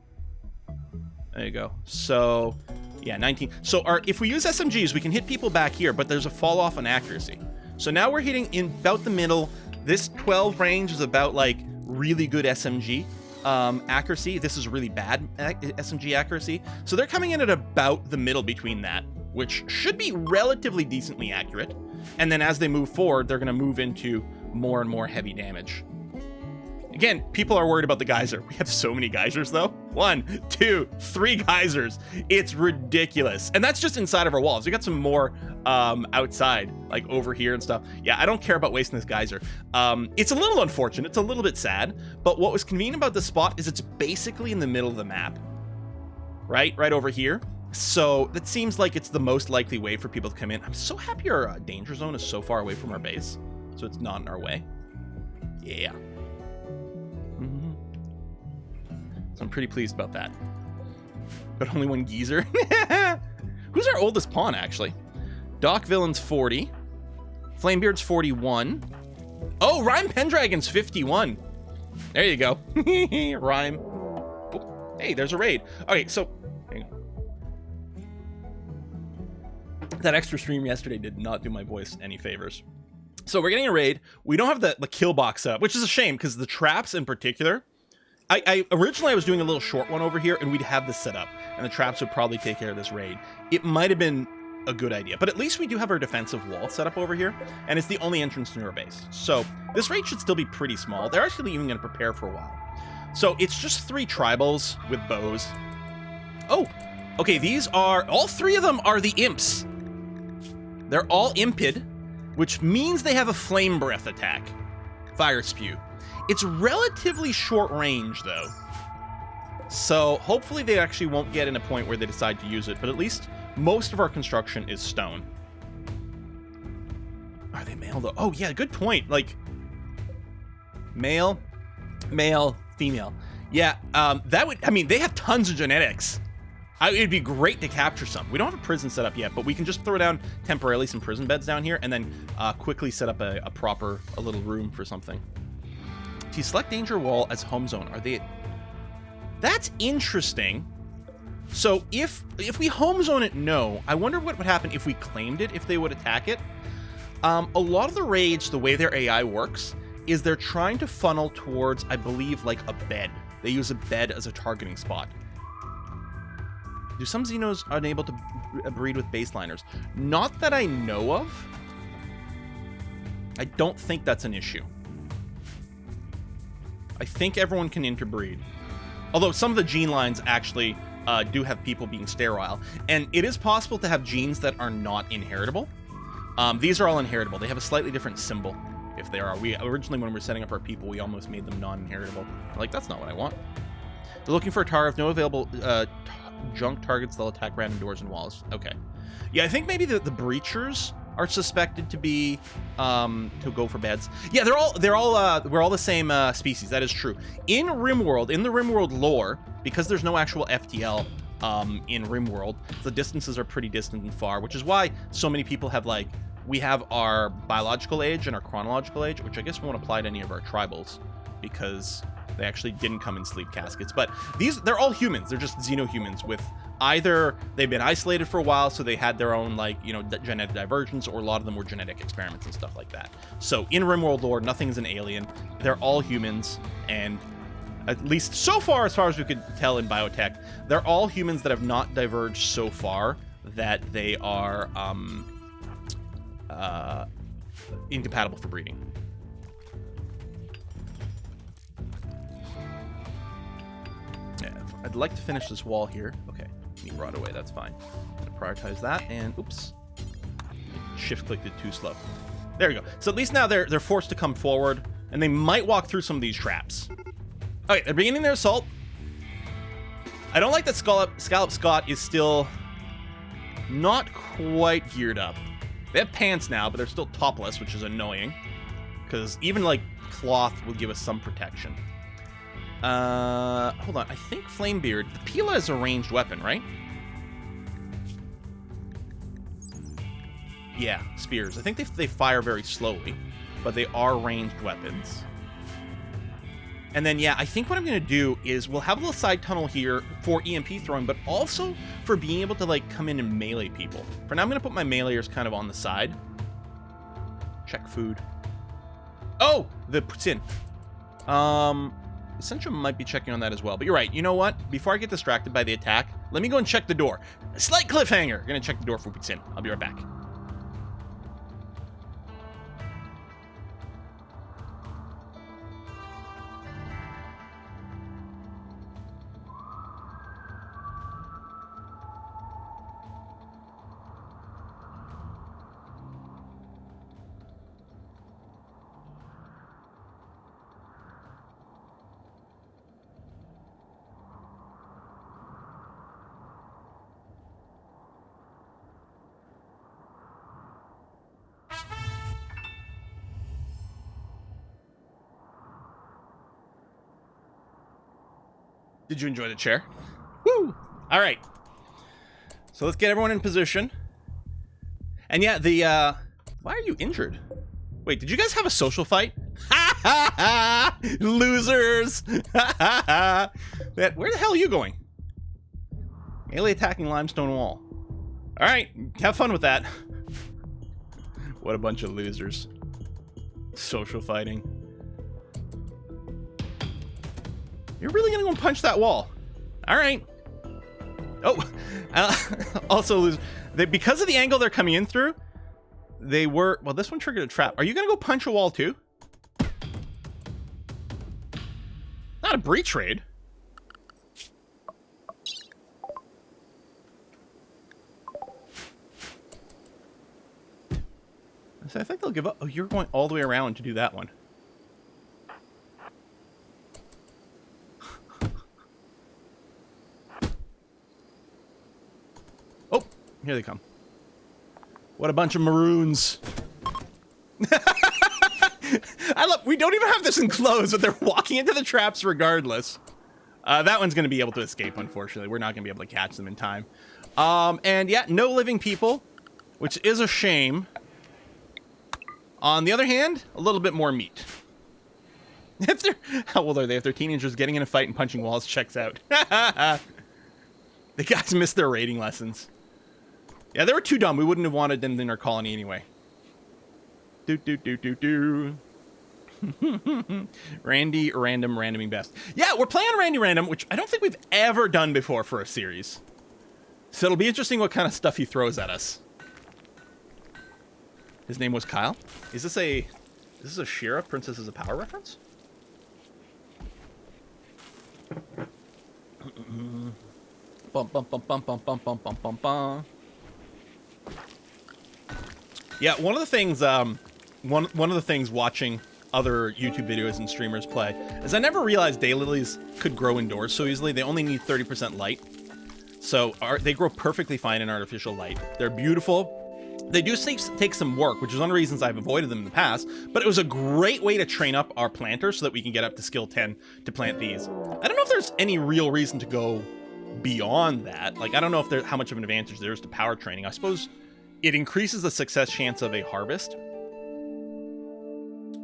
There you go. So, yeah, 19. So if we use SMGs, we can hit people back here, but there's a fall off on accuracy. So now we're hitting in about the middle. This 12 range is about like really good SMG accuracy. This is really bad SMG accuracy. So they're coming in at about the middle between that, which should be relatively decently accurate. And then as they move forward, they're going to move into more and more heavy damage. Again, people are worried about the geyser. We have so many geysers, though. 1, 2, 3 geysers. It's ridiculous. And that's just inside of our walls. We got some more outside, like over here and stuff. Yeah, I don't care about wasting this geyser. It's a little unfortunate. It's a little bit sad. But what was convenient about this spot is it's basically in the middle of the map. Right over here. So that seems like it's the most likely way for people to come in. I'm so happy our danger zone is so far away from our base. So it's not in our way. Yeah. So I'm pretty pleased about that. But only one geezer. Who's our oldest pawn, actually? Doc Villain's 40. Flamebeard's 41. Oh, Rhyme Pendragon's 51. There you go. Rhyme. Oh, hey, there's a raid. Okay, so... That extra stream yesterday did not do my voice any favors. So we're getting a raid. We don't have the kill box set up, which is a shame, because the traps in particular... Originally I was doing a little short one over here, and we'd have this set up, and the traps would probably take care of this raid. It might have been a good idea, but at least we do have our defensive wall set up over here, and it's the only entrance to our base. So this raid should still be pretty small. They're actually even going to prepare for a while. So it's just 3 tribals with bows. Oh, okay, these are... All 3 of them are the imps. They're all imped, which means they have a flame breath attack. Fire spew. It's relatively short range, though. So hopefully they actually won't get in a point where they decide to use it, but at least most of our construction is stone. Are they male, though? Oh, yeah, good point. Like, male, female. Yeah, that would... I mean, they have tons of genetics. It'd be great to capture some. We don't have a prison set up yet, but we can just throw down temporarily some prison beds down here and then quickly set up a little room for something. Do you select danger wall as home zone? Are they... That's interesting. So if we home zone it, no. I wonder what would happen if we claimed it, if they would attack it. A lot of the raids, the way their AI works, is they're trying to funnel towards, I believe, like a bed. They use a bed as a targeting spot. Do some Xenos unable to breed with baseliners? Not that I know of. I don't think that's an issue. I think everyone can interbreed. Although some of the gene lines actually do have people being sterile. And it is possible to have genes that are not inheritable. These are all inheritable. They have a slightly different symbol, if they are. We originally, when we were setting up our people, we almost made them non-inheritable. Like, that's not what I want. They're looking for a tar. If no available junk targets, they'll attack random doors and walls. Okay. Yeah, I think maybe the breachers are suspected to be to go for beds. Yeah, we're all the same species. That is true. In RimWorld, in the RimWorld lore, because there's no actual FTL in RimWorld, the distances are pretty distant and far, which is why so many people have, like, we have our biological age and our chronological age, which I guess won't apply to any of our tribals because they actually didn't come in sleep caskets. But they're all humans. They're just xeno-humans with either they've been isolated for a while, so they had their own, like, you know, genetic divergence, or a lot of them were genetic experiments and stuff like that. So in RimWorld lore, nothing's an alien. They're all humans, and at least so far as we could tell in BIOTECH, they're all humans that have not diverged so far that they are incompatible for breeding. Yeah, I'd like to finish this wall here. Okay, you brought away, that's fine. I'm gonna prioritize that, and oops, shift clicked it too slow. There we go. So at least now they're forced to come forward, and they might walk through some of these traps. Okay, they're beginning their assault. I don't like that Scallop Scott is still not quite geared up. They have pants now, but they're still topless, which is annoying, because even, like, cloth will give us some protection. Hold on. I think Flamebeard... The Pila is a ranged weapon, right? Yeah, spears. I think they fire very slowly, but they are ranged weapons. And then, yeah, I think what I'm going to do is we'll have a little side tunnel here for EMP throwing, but also for being able to, like, come in and melee people. For now, I'm going to put my meleeers kind of on the side. Check food. Oh! The Putin. Essential might be checking on that as well. But you're right. You know what? Before I get distracted by the attack, let me go and check the door. A slight cliffhanger. Going to check the door for Putin. I'll be right back. Did you enjoy the chair? Woo! All right. So let's get everyone in position. And yeah, why are you injured? Wait, did you guys have a social fight? Ha ha ha! Losers! Ha ha ha! Where the hell are you going? Melee attacking limestone wall. All right, have fun with that. What a bunch of losers. Social fighting. You're really gonna go and punch that wall? All right. Oh, also lose. Because of the angle they're coming in through, they were. Well, this one triggered a trap. Are you gonna go punch a wall too? Not a breach raid. So I think they'll give up. Oh, you're going all the way around to do that one. Oh, here they come. What a bunch of maroons. I love, we don't even have this enclosed, but they're walking into the traps regardless. That one's going to be able to escape, unfortunately. We're not going to be able to catch them in time. And yeah, no living people, which is a shame. On the other hand, a little bit more meat. If they're, how old are they? If they're teenagers, getting in a fight and punching walls checks out. The guys missed their raiding lessons. Yeah, they were too dumb. We wouldn't have wanted them in our colony anyway. Randy Random randoming best. Yeah, we're playing Randy Random, which I don't think we've ever done before for a series. So it'll be interesting what kind of stuff he throws at us. His name was Kyle. Is this a Shira Princess is a Power reference? Bum bum bum bum bum bum bum bum bum bum. Yeah, one of the things one of the things watching other YouTube videos and streamers play is I never realized daylilies could grow indoors so easily. They only need 30% light. So they grow perfectly fine in artificial light. They're beautiful. They do take some work, which is one of the reasons I've avoided them in the past, but it was a great way to train up our planters so that we can get up to skill 10 to plant these. I don't know if there's any real reason to go beyond that. Like, I don't know if there's how much of an advantage there is to power training. I suppose it increases the success chance of a harvest.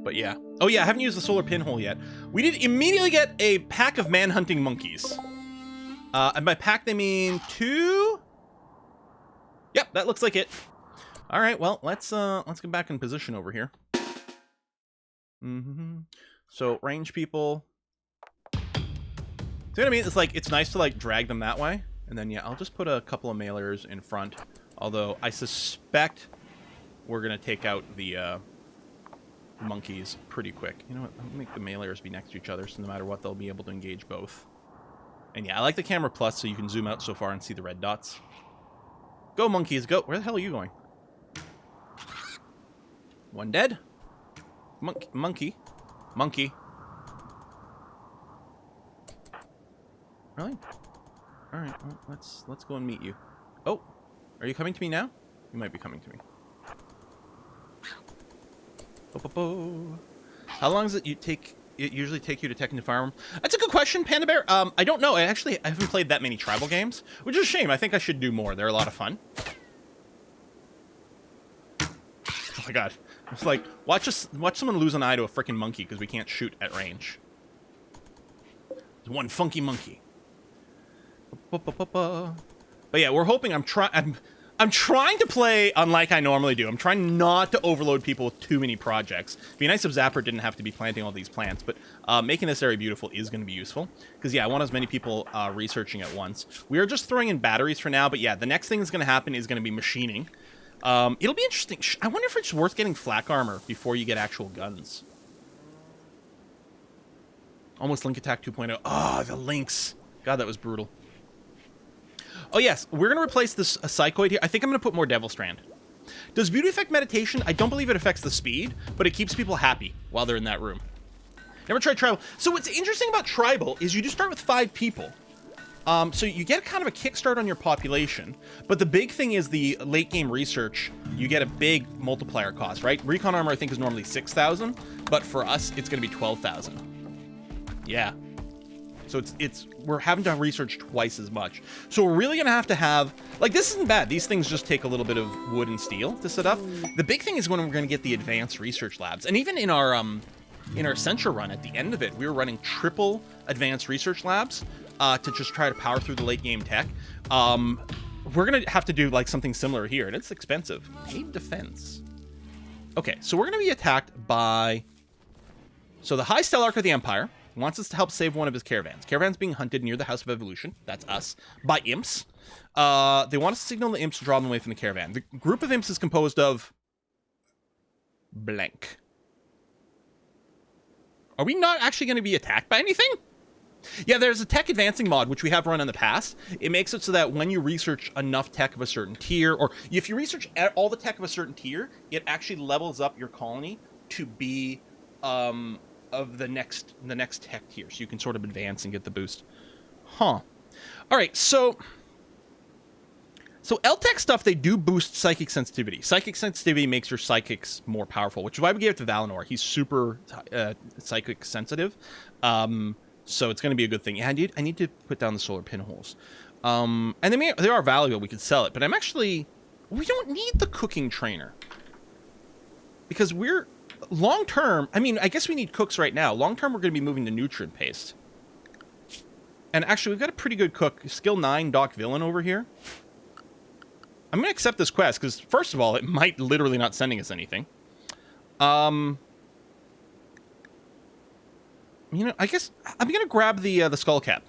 But yeah. Oh yeah, I haven't used the solar pinhole yet. We did immediately get a pack of man-hunting monkeys. And by pack, they mean 2? Yep, that looks like it. All right, well, let's get back in position over here. So range people. See what I mean? It's like it's nice to like drag them that way, and then yeah, I'll just put a couple of mailers in front. Although I suspect we're gonna take out the monkeys pretty quick. You know what? I'll make the mailers be next to each other, so no matter what, they'll be able to engage both. And yeah, I like the camera plus, so you can zoom out so far and see the red dots. Go monkeys, go! Where the hell are you going? One dead. Monkey. Really? All right. Well, let's go and meet you. Oh, are you coming to me now? You might be coming to me. How long does it usually take you to technically farm? That's a good question, Panda Bear. I don't know. I haven't played that many tribal games, which is a shame. I think I should do more. They're a lot of fun. Oh my god. It's like, watch someone lose an eye to a freaking monkey because we can't shoot at range. There's one funky monkey. But yeah, we're hoping I'm trying to play unlike I normally do. I'm trying not to overload people with too many projects. It'd be nice if Zapper didn't have to be planting all these plants, but making this area beautiful is going to be useful. Because yeah, I want as many people researching at once. We are just throwing in batteries for now, but yeah, the next thing that's going to happen is going to be machining. It'll be interesting. I wonder if it's worth getting flak armor before you get actual guns. Almost Link Attack 2.0. Oh, the links. God, that was brutal. Oh, yes. We're going to replace this Psychoid here. I think I'm going to put more Devil Strand. Does Beauty affect meditation? I don't believe it affects the speed, but it keeps people happy while they're in that room. Never tried Tribal. So what's interesting about Tribal is you do start with 5 people. So you get kind of a kickstart on your population, but the big thing is the late game research. You get a big multiplier cost, right? Recon armor I think is normally 6,000, but for us it's going to be 12,000. Yeah. So we're having to research twice as much. So we're really gonna have to have, like, this isn't bad. These things just take a little bit of wood and steel to set up. The big thing is when we're gonna get the advanced research labs. And even in our Centra run, at the end of it, we were running triple advanced research labs to just try to power through the late game tech. We're gonna have to do like something similar here, and it's expensive. Paid defense. Okay, so we're gonna be attacked by, so the High Stellarch of the Empire wants us to help save one of his caravans. Caravans being hunted near the House of Evolution, that's us, by imps. They want us to signal the imps to draw them away from the caravan. The group of imps is composed of blank. Are we not actually going to be attacked by anything? Yeah, there's a tech advancing mod, which we have run in the past. It makes it so that when you research enough tech of a certain tier, or if you research all the tech of a certain tier, it actually levels up your colony to be of the next tech tier, so you can sort of advance and get the boost. Huh. All right, so LTech stuff, they do boost psychic sensitivity. Psychic sensitivity makes your psychics more powerful, which is why we gave it to Valinor. He's super psychic sensitive, so it's going to be a good thing. Yeah, I need to put down the solar pinholes, and they are valuable. We could sell it, but we don't need the cooking trainer because we're long term. I mean, I guess we need cooks right now. Long term, we're going to be moving to nutrient paste. And actually, we've got a pretty good cook. Skill 9 Doc Villain over here. I'm going to accept this quest because, first of all, it might literally not sending us anything. You know, I guess I'm going to grab the skull cap.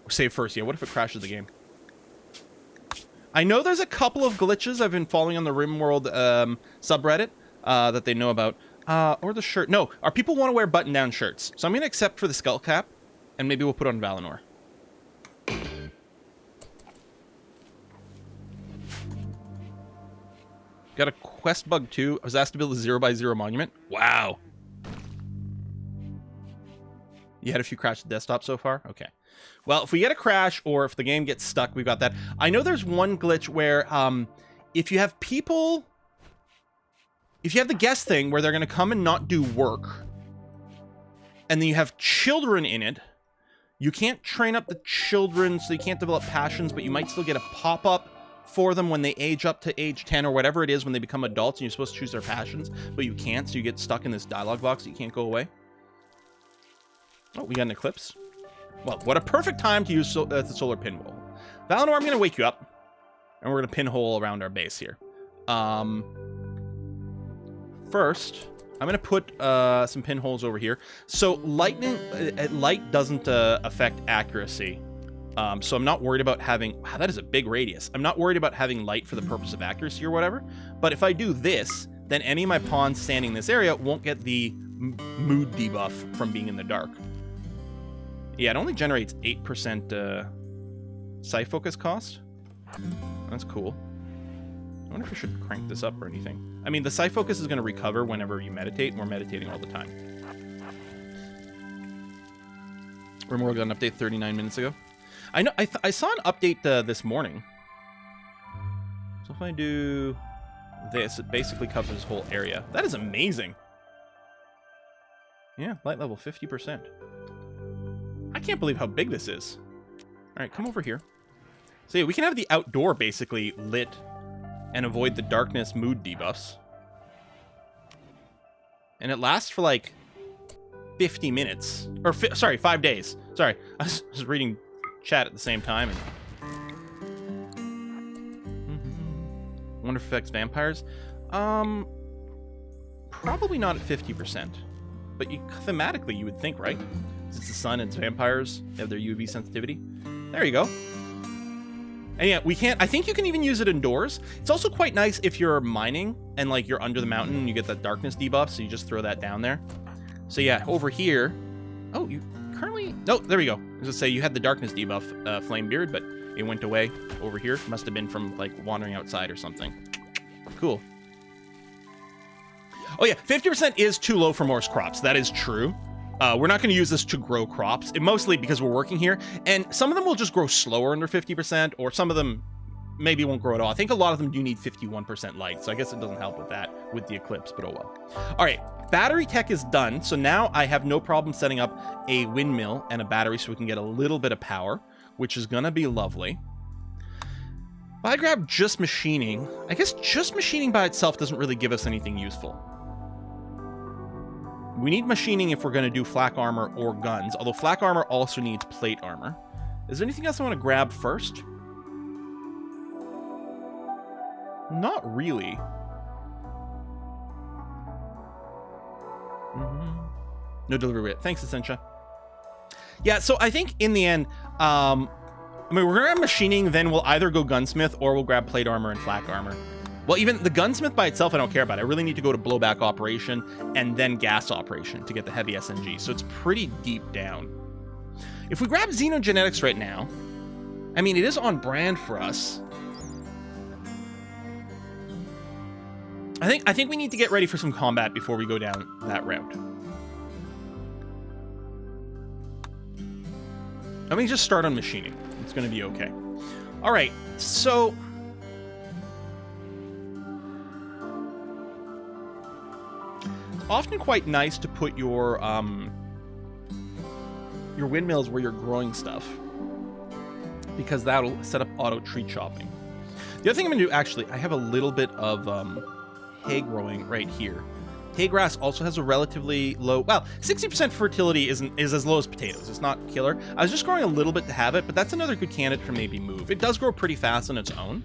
Save first. Yeah, what if it crashes the game? I know there's a couple of glitches I've been following on the RimWorld subreddit that they know about. Or the shirt. No, our people want to wear button-down shirts. So I'm going to accept for the skull cap, and maybe we'll put on Valinor. Got a quest bug too. I was asked to build a 0x0 monument. Wow. You had a few crashed desktop so far? Okay. Well, if we get a crash or if the game gets stuck, we've got that. I know there's one glitch where if you have people... If you have the guest thing where they're going to come and not do work, and then you have children in it, you can't train up the children, so you can't develop passions, but you might still get a pop-up for them when they age up to age 10 or whatever it is when they become adults, and you're supposed to choose their passions, but you can't, so you get stuck in this dialogue box that you can't go away. Oh, we got an eclipse. Well, what a perfect time to use the solar pinhole. Valinor, I'm going to wake you up, and we're going to pinhole around our base here. First, I'm going to put some pinholes over here. So light doesn't affect accuracy. So I'm not worried about having... Wow, that is a big radius. I'm not worried about having light for the purpose of accuracy or whatever. But if I do this, then any of my pawns standing in this area won't get the mood debuff from being in the dark. Yeah, it only generates 8% sight focus cost. That's cool. I wonder if we should crank this up or anything. I mean, the sight focus is going to recover whenever you meditate, and we're meditating all the time. RimWorld got an update 39 minutes ago. I know. I saw an update this morning. So if I do this, it basically covers this whole area. That is amazing. Yeah, light level 50%. I can't believe how big this is. All right, come over here. So yeah, we can have the outdoor basically lit and avoid the darkness mood debuffs. And it lasts for like 50 minutes. Or, sorry, 5 days. Sorry, I was reading chat at the same time. And... Wonder if it affects vampires. Probably not at 50%. But thematically, you would think, right? It's the sun, it's vampires. They have their UV sensitivity. There you go. And yeah, we can't... I think you can even use it indoors. It's also quite nice if you're mining and, like, you're under the mountain and you get that darkness debuff, so you just throw that down there. So yeah, over here... Oh, you currently... Oh, there we go. I was gonna say, you had the darkness debuff, Flamebeard, but it went away over here. Must have been from, like, wandering outside or something. Cool. Oh yeah, 50% is too low for most crops. That is true. We're not going to use this to grow crops, mostly because we're working here. And some of them will just grow slower under 50%, or some of them maybe it won't grow at all. I think a lot of them do need 51% light, so I guess it doesn't help with that with the eclipse, but oh well. All right, battery tech is done, so now I have no problem setting up a windmill and a battery so we can get a little bit of power, which is gonna be lovely. If I grab just machining, I guess just machining by itself doesn't really give us anything useful. We need machining if we're going to do flak armor or guns, although flak armor also needs plate armor. Is there anything else I want to grab first? Not really. No delivery rate. Thanks, Essentia. Yeah, so I think in the end, I mean, we're going to grab machining, then we'll either go gunsmith or we'll grab plate armor and flak armor. Well, even the gunsmith by itself, I don't care about. I really need to go to blowback operation and then gas operation to get the heavy SMG. So it's pretty deep down. If we grab xenogenetics right now, I mean, it is on brand for us. I think we need to get ready for some combat before we go down that route. Let me just start on machining. It's going to be okay. All right, so it's often quite nice to put your windmills where you're growing stuff, because that'll set up auto tree chopping. The other thing I'm going to do, actually, I have a little bit of hay growing right here. Hay grass also has a relatively low, well, 60% fertility is as low as potatoes. It's not killer. I was just growing a little bit to have it, but that's another good candidate for maybe move. It does grow pretty fast on its own.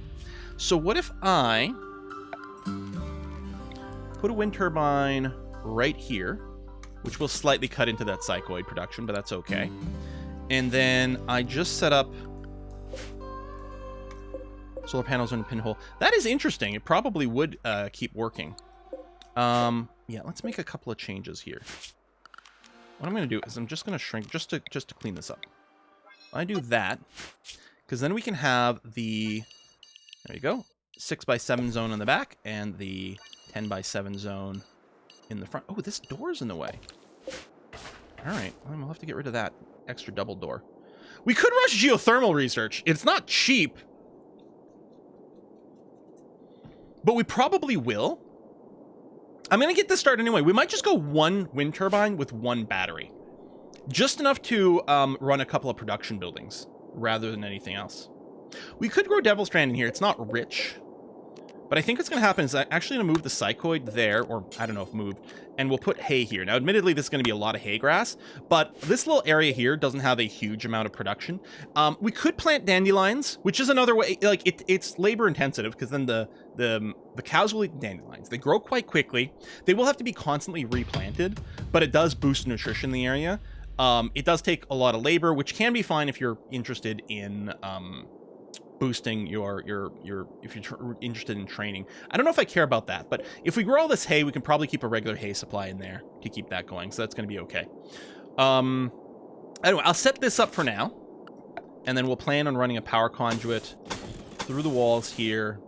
So what if I put a wind turbine right here, which will slightly cut into that psychoid production, but that's okay. And then I just set up solar panels on a pinhole. That is interesting. It probably would keep working. Yeah, let's make a couple of changes here. What I'm going to do is I'm just going to shrink just to clean this up. I do that because then we can have the, there you go, 6x7 zone on the back and the 10x7 zone in the front. Oh, this door's in the way. All right, well, we'll have to get rid of that extra double door. We could rush geothermal research. It's not cheap, but we probably will. I'm going to get this started anyway. We might just go one wind turbine with one battery. Just enough to run a couple of production buildings rather than anything else. We could grow Devil Strand in here. It's not rich. But I think what's going to happen is I'm actually going to move the psychoid there, or I don't know if moved, and we'll put hay here. Now, admittedly, this is going to be a lot of hay grass, but this little area here doesn't have a huge amount of production. We could plant dandelions, which is another way. Like it's labor intensive because then the cows will eat dandelions. They grow quite quickly. They will have to be constantly replanted, but it does boost nutrition in the area. It does take a lot of labor, which can be fine if you're interested in boosting if you're interested in training. I don't know if I care about that, but if we grow all this hay, we can probably keep a regular hay supply in there to keep that going, so that's going to be okay. Anyway, I'll set this up for now, and then we'll plan on running a power conduit through the walls here,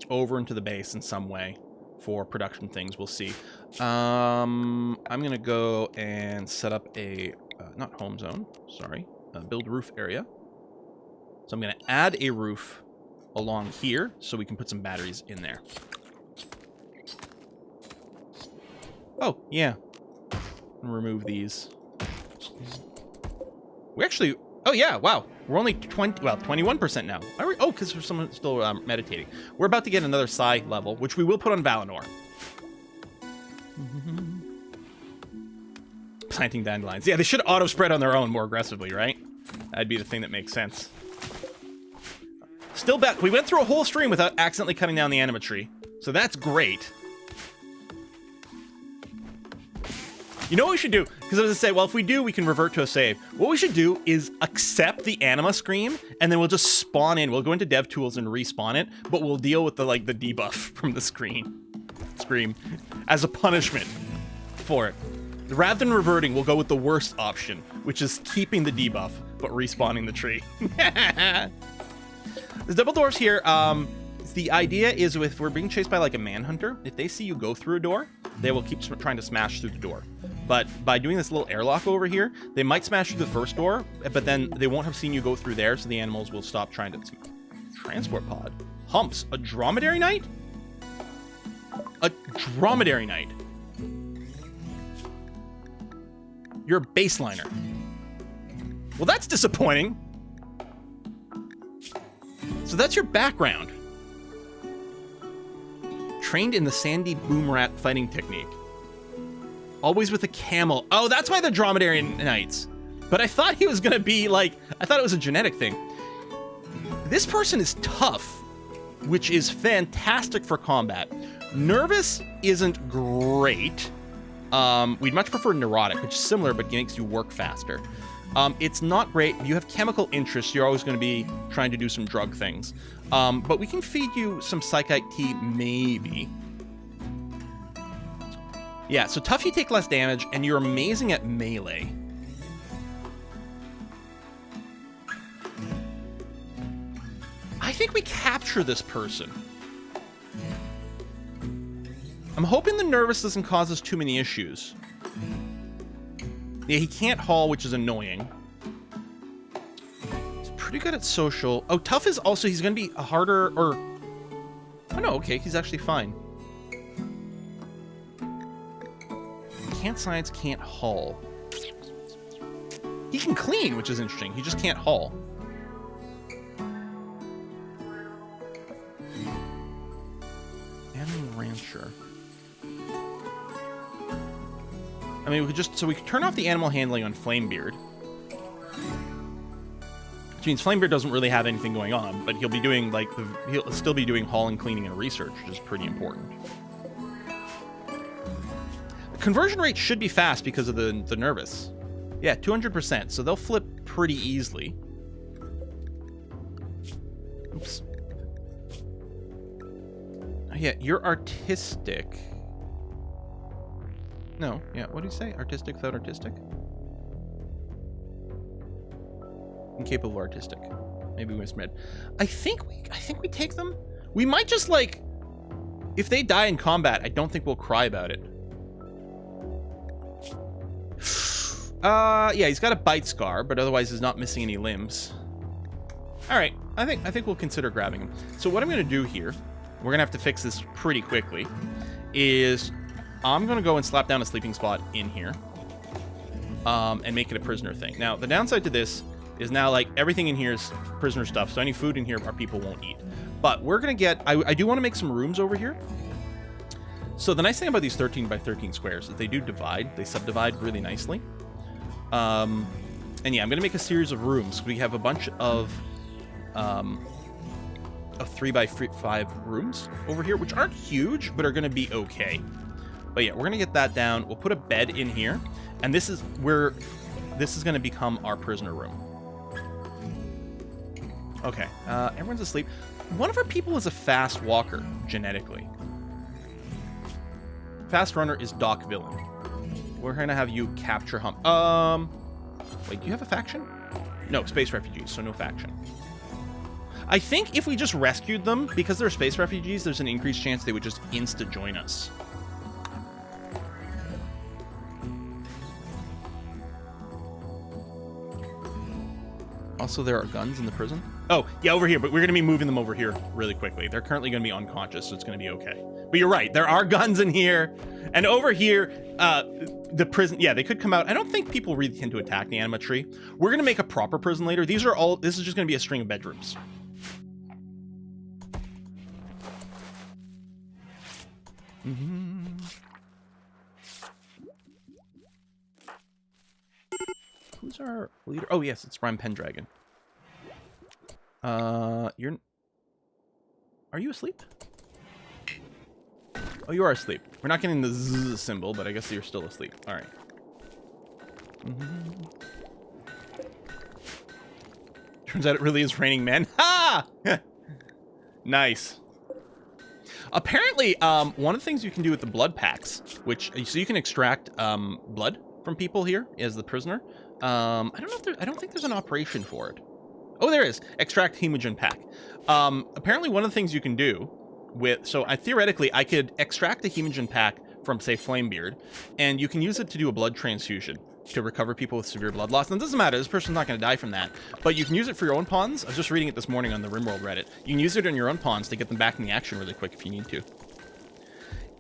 over into the base in some way for production things. We'll see. I'm going to go and set up a, not home zone, sorry, build roof area. So I'm going to add a roof along here so we can put some batteries in there. Oh, yeah. Remove these. We actually, oh yeah, wow. We're only 21% now. Oh, because there's someone still meditating. We're about to get another psi level, which we will put on Valinor. Planting dandelions. Yeah, they should auto-spread on their own more aggressively, right? That'd be the thing that makes sense. Still back. We went through a whole stream without accidentally cutting down the anima tree. So that's great. You know what we should do? Because I was going to say, well, if we do, we can revert to a save. What we should do is accept the anima scream, and then we'll just spawn in. We'll go into DevTools and respawn it, but we'll deal with the debuff from the scream as a punishment for it. Rather than reverting, we'll go with the worst option, which is keeping the debuff, but respawning the tree. There's double doors here. The idea is if we're being chased by like a manhunter, if they see you go through a door, they will keep trying to smash through the door. But by doing this little airlock over here, they might smash through the first door, but then they won't have seen you go through there, so the animals will stop trying transport pod. Humps. A dromedary knight? A dromedary knight. You're a baseliner. Well, that's disappointing. So that's your background. Trained in the sandy boom rat fighting technique. Always with a camel. Oh, that's why the dromedary knights. But I thought he was gonna be like, I thought it was a genetic thing. This person is tough, which is fantastic for combat. Nervous isn't great. We'd much prefer neurotic, which is similar, but makes you work faster. It's not great. You have chemical interests. You're always going to be trying to do some drug things. But we can feed you some psychite tea, maybe. Yeah, so tough, you take less damage, and you're amazing at melee. I think we capture this person. I'm hoping the nervous doesn't cause us too many issues. Yeah, he can't haul, which is annoying. He's pretty good at social. Oh, tough is also, he's going to be a harder, or... Oh, no, okay, he's actually fine. Can't science, can't haul. He can clean, which is interesting. He just can't haul. Animal rancher. I mean, we could just, so we could turn off the animal handling on Flamebeard. Which means Flamebeard doesn't really have anything going on, but he'll be doing, like, he'll still be doing hauling, cleaning, and research, which is pretty important. The conversion rate should be fast because of the nervous. Yeah, 200%, so they'll flip pretty easily. Oops. Oh, yeah, you're artistic. No, yeah, what do you say? Artistic without artistic? Incapable of artistic. Maybe we misread. I think we take them. We might just, like, if they die in combat, I don't think we'll cry about it. Yeah, he's got a bite scar, but otherwise he's not missing any limbs. All right, I think we'll consider grabbing him. So what I'm gonna do here, we're gonna have to fix this pretty quickly, is I'm gonna go and slap down a sleeping spot in here, and make it a prisoner thing. Now, the downside to this is now, like, everything in here is prisoner stuff, so any food in here our people won't eat. But we're gonna get, I do want to make some rooms over here. So the nice thing about these 13 by 13 squares is they do divide, they subdivide really nicely. And yeah, I'm gonna make a series of rooms. We have a bunch of 3 by 5 rooms over here, which aren't huge, but are gonna be okay. But yeah, we're gonna get that down. We'll put a bed in here, and this is gonna become our prisoner room. Okay, everyone's asleep. One of our people is a fast walker, genetically. Fast runner is Doc Villain. We're gonna have you capture Hump. Wait, do you have a faction? No, space refugees, so no faction. I think if we just rescued them, because they're space refugees, there's an increased chance they would just insta-join us. Also, there are guns in the prison. Oh, yeah, over here, but we're going to be moving them over here really quickly. They're currently going to be unconscious, so it's going to be okay. But you're right, there are guns in here. And over here, the prison, yeah, they could come out. I don't think people really tend to attack the anima tree. We're going to make a proper prison later. This is just going to be a string of bedrooms. Who's our leader? Oh, yes, it's Prime Pendragon. Are you asleep? Oh, you are asleep. We're not getting the zzz symbol, but I guess you're still asleep. All right. Turns out it really is raining men. Ha! Nice. Apparently, one of the things you can do with the blood packs, so you can extract blood from people here as the prisoner. I don't think there's an operation for it. Oh, there is. Extract hemogen pack. Apparently, one of the things you can do theoretically, I could extract the hemogen pack from, say, Flamebeard, and you can use it to do a blood transfusion. to recover people with severe blood loss. And it doesn't matter, this person's not going to die from that. But you can use it for your own pawns. I was just reading it this morning on the RimWorld Reddit. You can use it on your own pawns to get them back in the action really quick if you need to.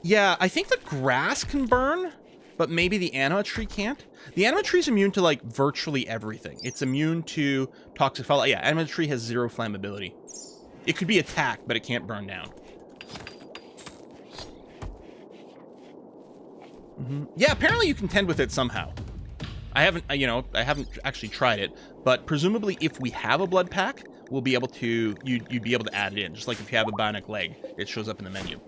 Yeah, I think the grass can burn, but maybe the anima tree can't. The anima tree is immune to, like, virtually everything. It's immune to toxic fallout. Yeah, anima tree has 0 flammability. It could be attacked, but it can't burn down. Yeah, apparently you can tend with it somehow. I haven't actually tried it, but presumably if we have a blood pack, we'll be able to, you'd be able to add it in, just like if you have a bionic leg, it shows up in the menu.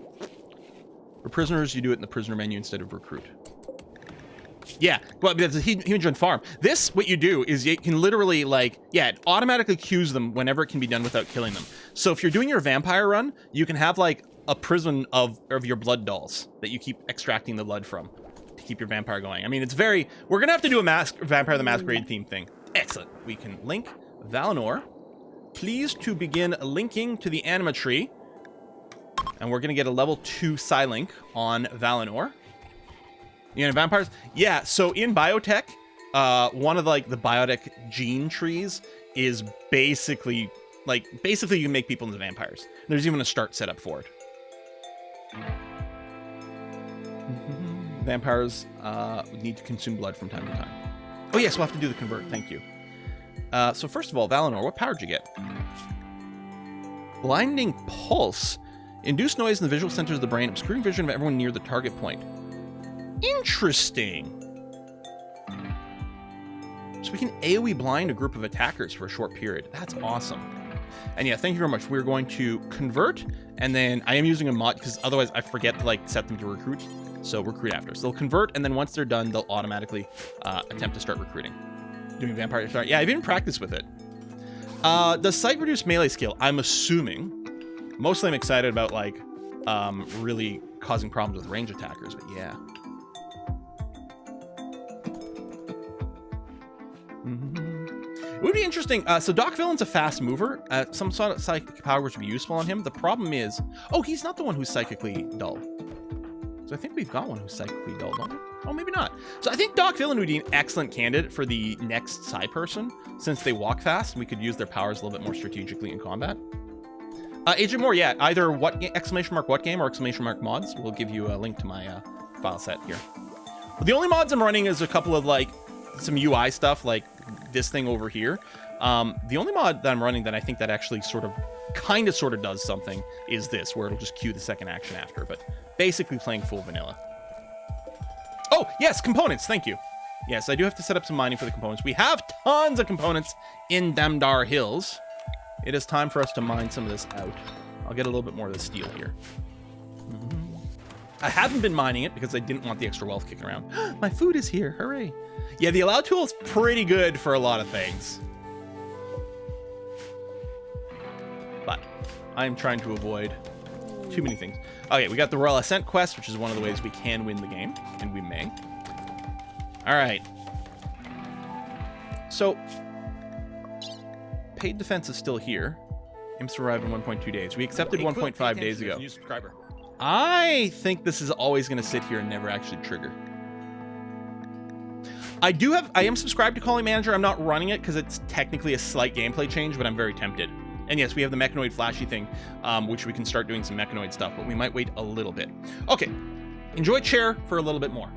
For prisoners, you do it in the prisoner menu instead of recruit. Yeah, well, that's a human joint farm. This, what you do is you can literally, like, yeah, it automatically queues them whenever it can be done without killing them. So if you're doing your vampire run, you can have, like, a prison of your blood dolls that you keep extracting the blood from to keep your vampire going. I mean, it's very... We're going to have to do a Vampire the Masquerade theme thing. Excellent. We can link Valinor. Please to begin linking to the anima tree. And we're going to get a level 2 Psylink on Valinor. You know, vampires? Yeah, so in BIOTECH, one of, like, the BIOTECH gene trees is basically you can make people into vampires. There's even a start setup for it. Vampires need to consume blood from time to time. Oh yes, we'll have to do the convert, thank you. So first of all, Valinor, what power did you get? Blinding Pulse. Induce noise in the visual centers of the brain, obscuring vision of everyone near the target point. Interesting. So we can AoE blind a group of attackers for a short period. That's awesome. And yeah, thank you very much. We're going to convert, and then I am using a mod because otherwise I forget to, like, set them to recruit. So recruit after. So they'll convert, and then once they're done, they'll automatically attempt to start recruiting. Doing vampire start. Yeah, I've even practiced with it. Does sight reduce melee skill? I'm assuming. Mostly I'm excited about, like, really causing problems with range attackers, but yeah. It would be interesting. So Doc Villain's a fast mover. Some sort of psychic powers would be useful on him. The problem is... Oh, he's not the one who's psychically dull. So I think we've got one who's psychically dull, don't we? Oh, maybe not. So I think Doc Villain would be an excellent candidate for the next Psy person, since they walk fast and we could use their powers a little bit more strategically in combat. Agent Moore, yeah, either what game or mods. We'll give you a link to my file set here. But the only mods I'm running is a couple of, like, some UI stuff, like this thing over here. The only mod that I'm running that I think that actually kind of does something is this, where it'll just queue the second action after, but basically playing full vanilla. Oh, yes, components, thank you. Yes, I do have to set up some mining for the components. We have tons of components in Damdar Hills. It is time for us to mine some of this out. I'll get a little bit more of the steel here. I haven't been mining it because I didn't want the extra wealth kicking around. My food is here, hooray. Yeah, the allow tool is pretty good for a lot of things. But I'm trying to avoid too many things. Okay, we got the Royal Ascent quest, which is one of the ways we can win the game, and we may. All right. So, paid defense is still here. Aims to arrive in 1.2 days. We accepted 1.5 days ago. New subscriber. I think this is always going to sit here and never actually trigger. I am subscribed to Calling Manager. I'm not running it because it's technically a slight gameplay change, but I'm very tempted. And yes, we have the Mechanoid flashy thing, which we can start doing some Mechanoid stuff, but we might wait a little bit. Okay, enjoy chair for a little bit more.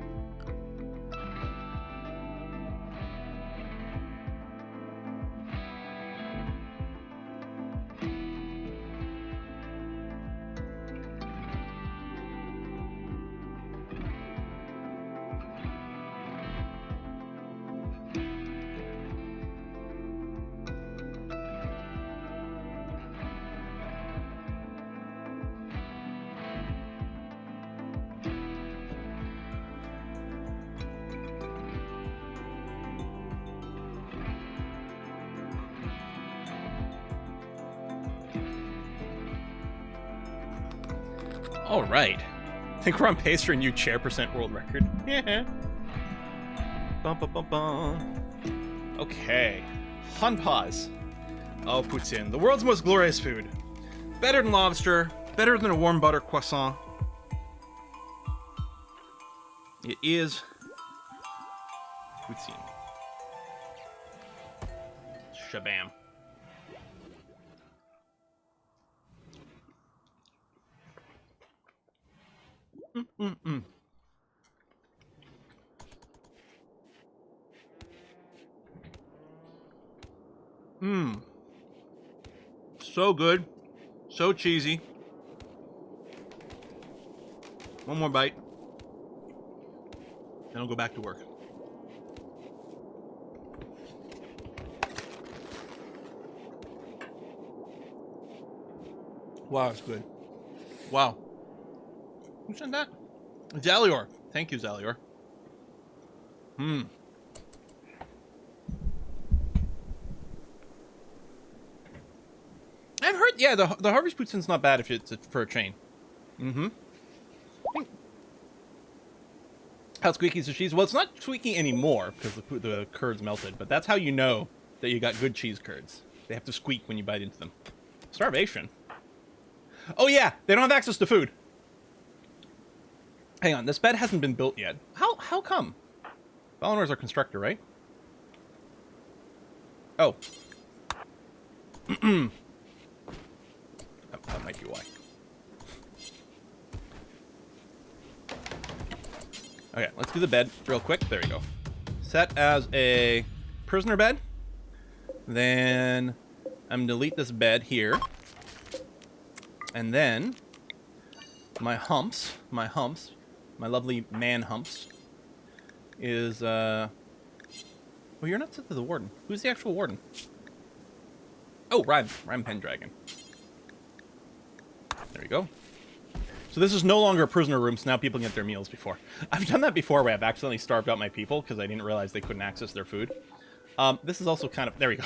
All right. I think we're on pace for a new chair% world record. Yeah. Bum, bum, bum, bum. Okay. Han pause. Oh, poutine. The world's most glorious food. Better than lobster. Better than a warm butter croissant. It is Cuisine. Shabam. So good. So cheesy. One more bite. Then I'll go back to work. Wow, it's good. Wow. Who sent that? Zalior. Thank you, Zalior. I've heard, yeah, the Harvey's Poutine not bad if it's for a chain. How squeaky is the cheese? Well, it's not squeaky anymore because the curds melted, but that's how you know that you got good cheese curds. They have to squeak when you bite into them. Starvation. Oh yeah, they don't have access to food. Hang on, this bed hasn't been built yet. How come? Valinor's our constructor, right? Oh. That might be why. Okay, let's do the bed real quick. There we go. Set as a prisoner bed. Then I'm gonna delete this bed here. And then my lovely man humps, is, well, you're not set to the warden. Who's the actual warden? Oh, Rhyme Pendragon. There we go. So this is no longer a prisoner room, so now people can get their meals before. I've done that before where I've accidentally starved out my people because I didn't realize they couldn't access their food. This is also kind of, there we go.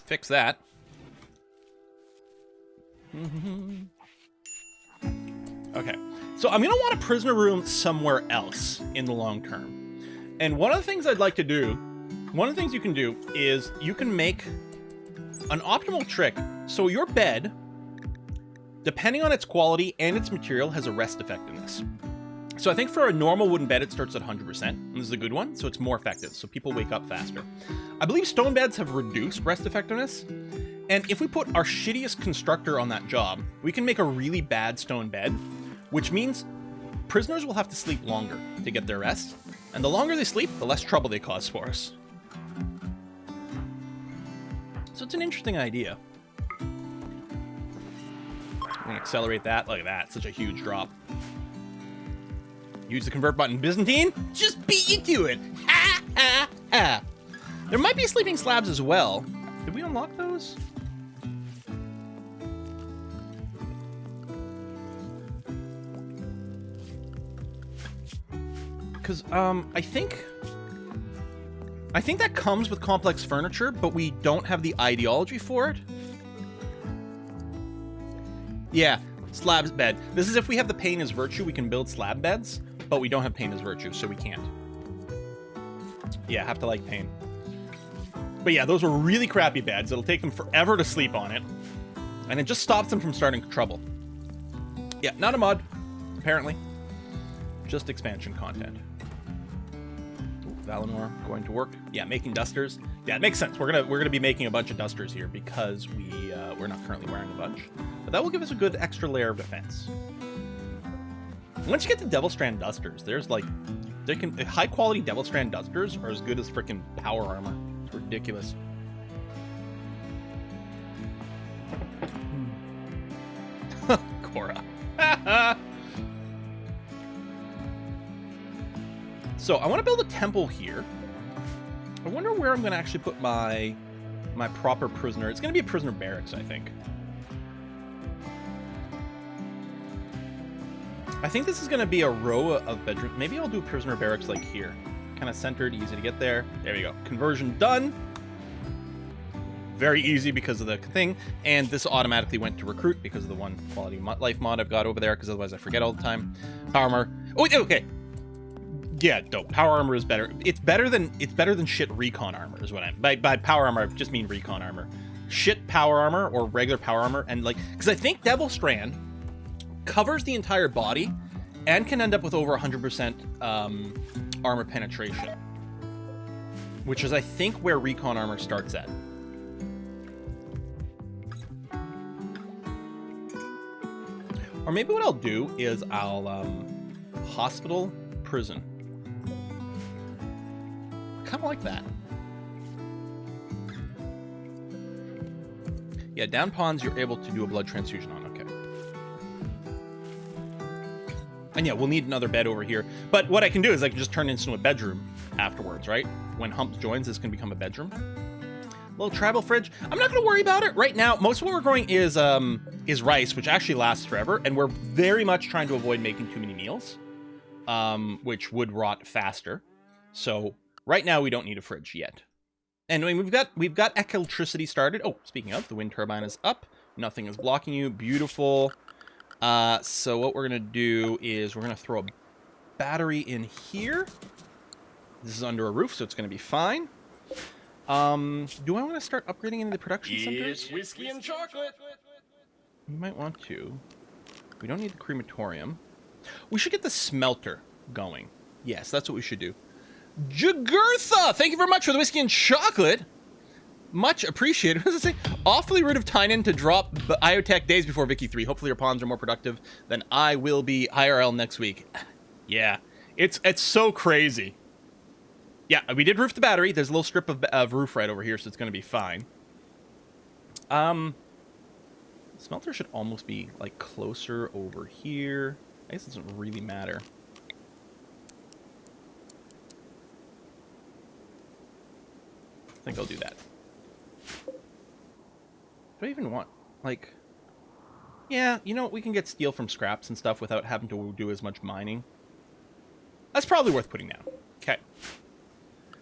Fix that. Okay, so I'm gonna want a prisoner room somewhere else in the long term. And one of the things I'd like to do, one of the things you can do is you can make an optimal trick. So your bed, depending on its quality and its material, has a rest effectiveness. So I think for a normal wooden bed, it starts at 100%. And this is a good one, so it's more effective, so people wake up faster. I believe stone beds have reduced rest effectiveness. And if we put our shittiest constructor on that job, we can make a really bad stone bed, which means prisoners will have to sleep longer to get their rest. And the longer they sleep, the less trouble they cause for us. So it's an interesting idea. I'm gonna accelerate that. Look at that, such a huge drop. Use the convert button. Byzantine, just beat you to it. Ha ha ha. There might be sleeping slabs as well. Did we unlock those? Because I think that comes with complex furniture, but we don't have the ideology for it. Yeah, slabs bed. This is if we have the pain as virtue, we can build slab beds, but we don't have pain as virtue, so we can't. Yeah, have to like pain. But yeah, those are really crappy beds. It'll take them forever to sleep on it, and it just stops them from starting trouble. Yeah, not a mod, apparently. Just expansion content. Valinor going to work. Yeah, making dusters. Yeah, it makes sense. We're gonna be making a bunch of dusters here because we're not currently wearing a bunch, but that will give us a good extra layer of defense. Once you get to Devil Strand dusters, there's like, high quality Devil Strand dusters are as good as freaking power armor. It's ridiculous. Cora. So I want to build a temple here. I wonder where I'm going to actually put my proper prisoner. It's going to be a prisoner barracks, I think. I think this is going to be a row of bedrooms. Maybe I'll do prisoner barracks like here. Kind of centered, easy to get there. There we go. Conversion done. Very easy because of the thing. And this automatically went to recruit because of the one quality life mod I've got over there, because otherwise I forget all the time. Power armor. Oh, okay. Yeah, dope. Power armor is better. It's better than shit recon armor is what by power armor I just mean recon armor. Shit power armor or regular power armor, and like, because I think Devil Strand covers the entire body and can end up with over 100% armor penetration, which is, I think, where recon armor starts at. Or maybe what I'll do is I'll hospital, prison. Kind of like that. Yeah, down pawns you're able to do a blood transfusion on. Okay. And yeah, we'll need another bed over here. But what I can do is I can just turn it into a bedroom afterwards, right? When Hump joins, this can become a bedroom. Little tribal fridge. I'm not going to worry about it right now. Most of what we're growing is rice, which actually lasts forever, and we're very much trying to avoid making too many meals, which would rot faster. So right now we don't need a fridge yet. And I mean, we've got electricity started. Oh, speaking of, the wind turbine is up. Nothing is blocking you. Beautiful. So what we're gonna do is we're gonna throw a battery in here. This is under a roof, so it's gonna be fine. Do I want to start upgrading into the production centers? It's whiskey and chocolate. We might want to. We don't need the crematorium. We should get the smelter going. Yes, that's what we should do. Jagurtha, thank you very much for the whiskey and chocolate. Much appreciated. What does it say? Awfully rude of Tynan to drop BIOTECH days before Vicky 3. Hopefully your pawns are more productive than I will be IRL next week. Yeah, it's so crazy. Yeah, we did roof the battery. There's a little strip of roof right over here, so it's going to be fine. Smelter should almost be, like, closer over here. I guess it doesn't really matter. I think I'll do that. Do I even want, like... Yeah, you know, we can get steel from scraps and stuff without having to do as much mining. That's probably worth putting down. Okay.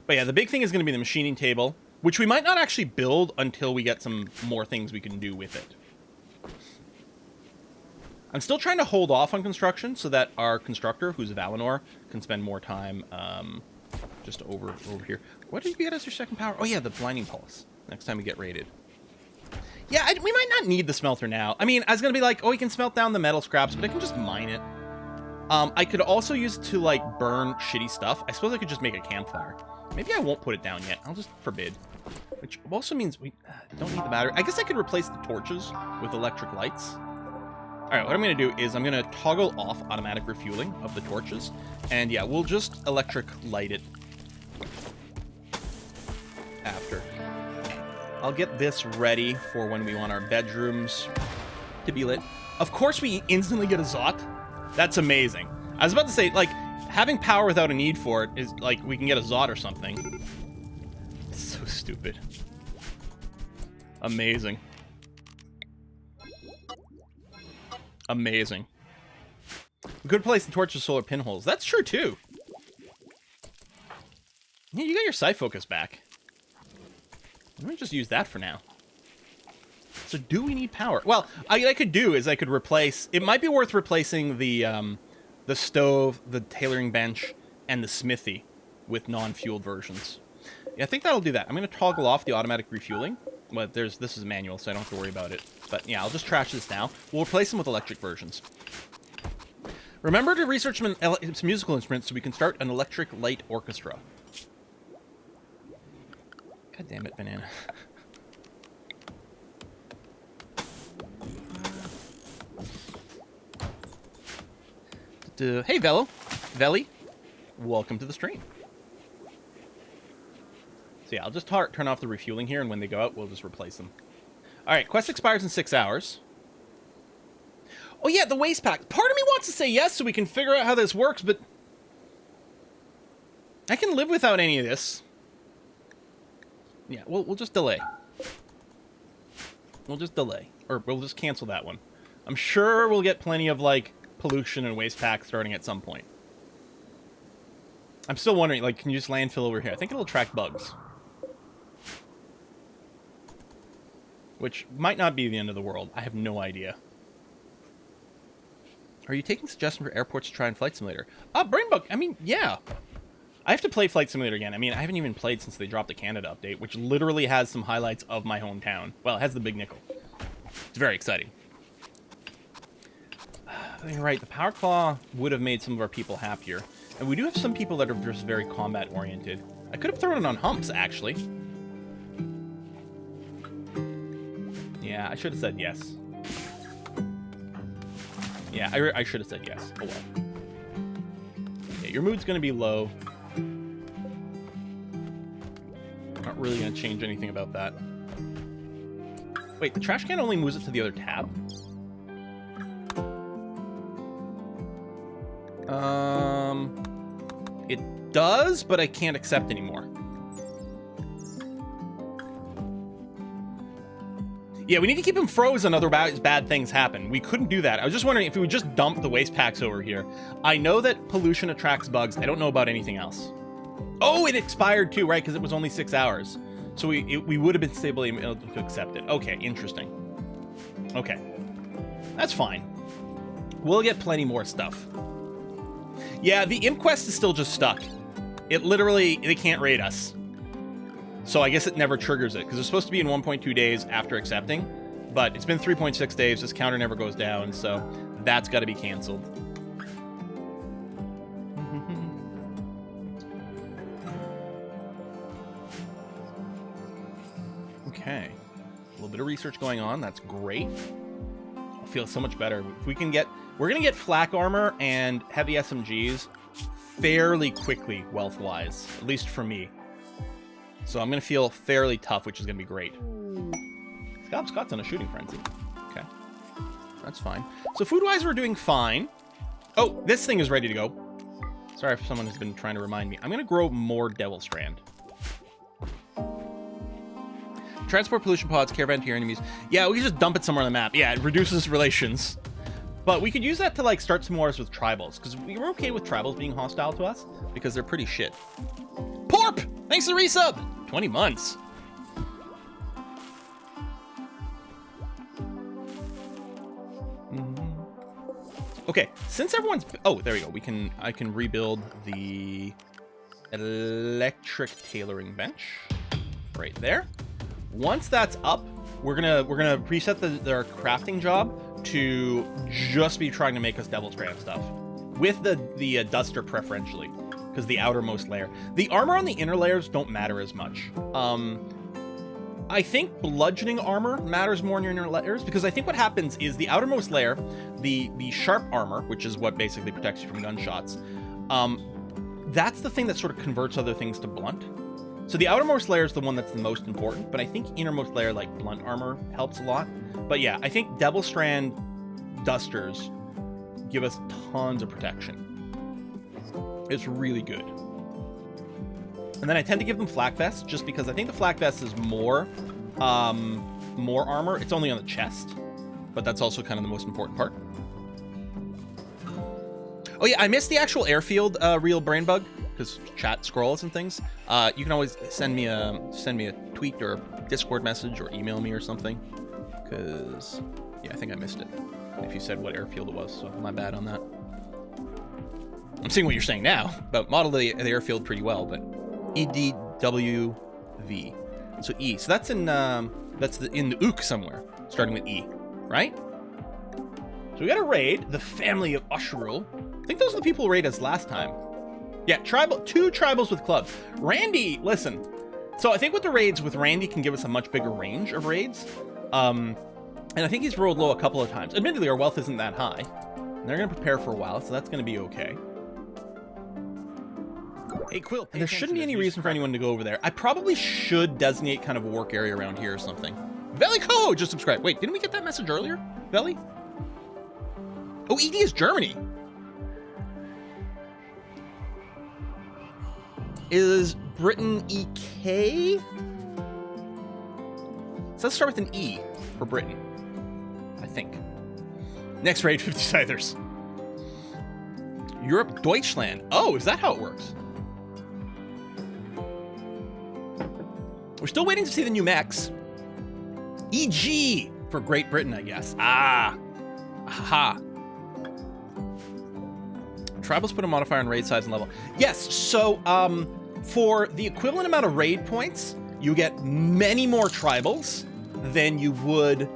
But yeah, the big thing is going to be the machining table, which we might not actually build until we get some more things we can do with it. I'm still trying to hold off on construction so that our constructor, who's Valinor, can spend more time just over here. What did you get as your second power? Oh yeah, the blinding pulse. Next time we get raided. Yeah, we might not need the smelter now. I mean, I was going to be like, oh, we can smelt down the metal scraps, but I can just mine it. I could also use it to, like, burn shitty stuff. I suppose I could just make a campfire. Maybe I won't put it down yet. I'll just forbid. Which also means we don't need the battery. I guess I could replace the torches with electric lights. Alright, what I'm going to do is I'm going to toggle off automatic refueling of the torches. And yeah, we'll just electric light it after. I'll get this ready for when we want our bedrooms to be lit. Of course we instantly get a Zot. That's amazing. I was about to say, like, having power without a need for it is, like, we can get a Zot or something. It's so stupid. Amazing. Amazing. We could place the torch with solar pinholes. That's true, too. Yeah, you got your sight focus back. Let me just use that for now. So do we need power? Well, I could do is I could replace... It might be worth replacing the stove, the tailoring bench, and the smithy with non-fueled versions. Yeah, I think that'll do that. I'm going to toggle off the automatic refueling. But this is manual, so I don't have to worry about it. But yeah, I'll just trash this now. We'll replace them with electric versions. Remember to research some musical instruments so we can start an electric light orchestra. God damn it, banana. Hey, Veli. Welcome to the stream. So yeah, I'll just turn off the refueling here, and when they go out, we'll just replace them. Alright, quest expires in 6 hours. Oh yeah, the waste pack. Part of me wants to say yes so we can figure out how this works, but... I can live without any of this. Yeah, we'll just delay. We'll just delay. Or we'll just cancel that one. I'm sure we'll get plenty of, like, pollution and waste pack starting at some point. I'm still wondering, like, can you just landfill over here? I think it'll attract bugs. Which might not be the end of the world. I have no idea. Are you taking suggestions for airports to try and Flight Simulator? Brainbug, I mean, yeah. I have to play Flight Simulator again. I mean, I haven't even played since they dropped the Canada update, which literally has some highlights of my hometown. Well, it has the Big Nickel. It's very exciting. You're right, the Power Claw would have made some of our people happier. And we do have some people that are just very combat oriented. I could have thrown it on humps, actually. Yeah, I should have said yes. Yeah, I should have said yes. Oh well. Yeah, your mood's going to be low. Not really going to change anything about that. Wait, the trash can only moves it to the other tab? It does, but I can't accept anymore. Yeah, we need to keep him frozen, otherwise bad things happen. We couldn't do that. I was just wondering if we would just dump the waste packs over here. I know that pollution attracts bugs. I don't know about anything else. Oh, it expired too, right? Because it was only 6 hours. So we would have been stable able to accept it. Okay, interesting. Okay. That's fine. We'll get plenty more stuff. Yeah, the imp quest is still just stuck. It literally, they can't raid us. So I guess it never triggers it, because it's supposed to be in 1.2 days after accepting, but it's been 3.6 days, this counter never goes down, so that's got to be canceled. Okay. A little bit of research going on, that's great. I feel so much better. If we can get, we're going to get flak armor and heavy SMGs fairly quickly, wealth-wise, at least for me. So I'm going to feel fairly tough, which is going to be great. Scott's on a shooting frenzy. Okay. That's fine. So food-wise, we're doing fine. Oh, this thing is ready to go. Sorry if someone has been trying to remind me. I'm going to grow more Devil Strand. Transport pollution pods, caravan to your enemies. Yeah, we can just dump it somewhere on the map. Yeah, it reduces relations. But we could use that to, like, start some wars with tribals. Because we were okay with tribals being hostile to us. Because they're pretty shit. Porp! Thanks for the resub! 20 months. Okay, since everyone's... Oh, there we go. I can rebuild the electric tailoring bench. Right there. Once that's up, we're gonna reset their crafting job to just be trying to make us Devil Strand stuff. With the duster preferentially. Because the outermost layer. The armor on the inner layers don't matter as much. I think bludgeoning armor matters more in your inner layers, because I think what happens is the outermost layer, the sharp armor, which is what basically protects you from gunshots, that's the thing that sort of converts other things to blunt. So the outermost layer is the one that's the most important, but I think innermost layer, like blunt armor, helps a lot. But yeah, I think Devil Strand dusters give us tons of protection. It's really good. And then I tend to give them flak vests, just because I think the flak vest is more armor. It's only on the chest, but that's also kind of the most important part. Oh yeah, I missed the actual airfield real brain bug, because chat scrolls and things. You can always send me a tweet or a Discord message or email me or something, because yeah, I think I missed it if you said what airfield it was, so my bad on that. I'm seeing what you're saying now, but model the airfield pretty well, but EDWV. So E. So that's in the Ook somewhere, starting with E, right? So we got a raid, the family of Usherul. I think those are the people who raided us last time. Yeah, two tribals with clubs. Randy, listen. So I think with the raids with Randy can give us a much bigger range of raids. And I think he's rolled low a couple of times. Admittedly, our wealth isn't that high. And they're going to prepare for a while, so that's going to be okay. Hey, Quill, there shouldn't be any reason for anyone to go over there. I probably should designate kind of a work area around here or something. Veli Coho just subscribed. Wait, didn't we get that message earlier? Veli? Oh, ED is Germany. Is Britain EK? So let's start with an E for Britain. I think. Next raid, 50 Scythers. Europe, Deutschland. Oh, is that how it works? We're still waiting to see the new mechs. EG for Great Britain, I guess. Ah. Aha. Tribals put a modifier on raid size and level. Yes, so for the equivalent amount of raid points, you get many more tribals than you would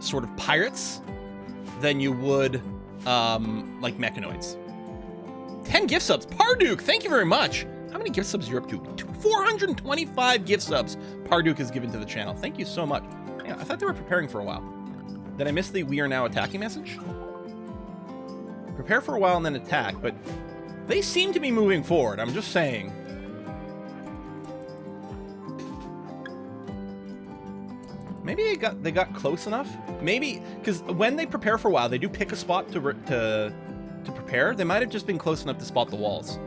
sort of pirates, than you would like mechanoids. 10 gift subs. Parduke, thank you very much. How many gift subs are you up to? 425 gift subs Parduke has given to the channel. Thank you so much. Yeah, I thought they were preparing for a while. Did I miss the "we are now attacking" message? Prepare for a while and then attack, but they seem to be moving forward. I'm just saying. Maybe they got close enough. Maybe because when they prepare for a while, they do pick a spot to prepare. They might have just been close enough to spot the walls.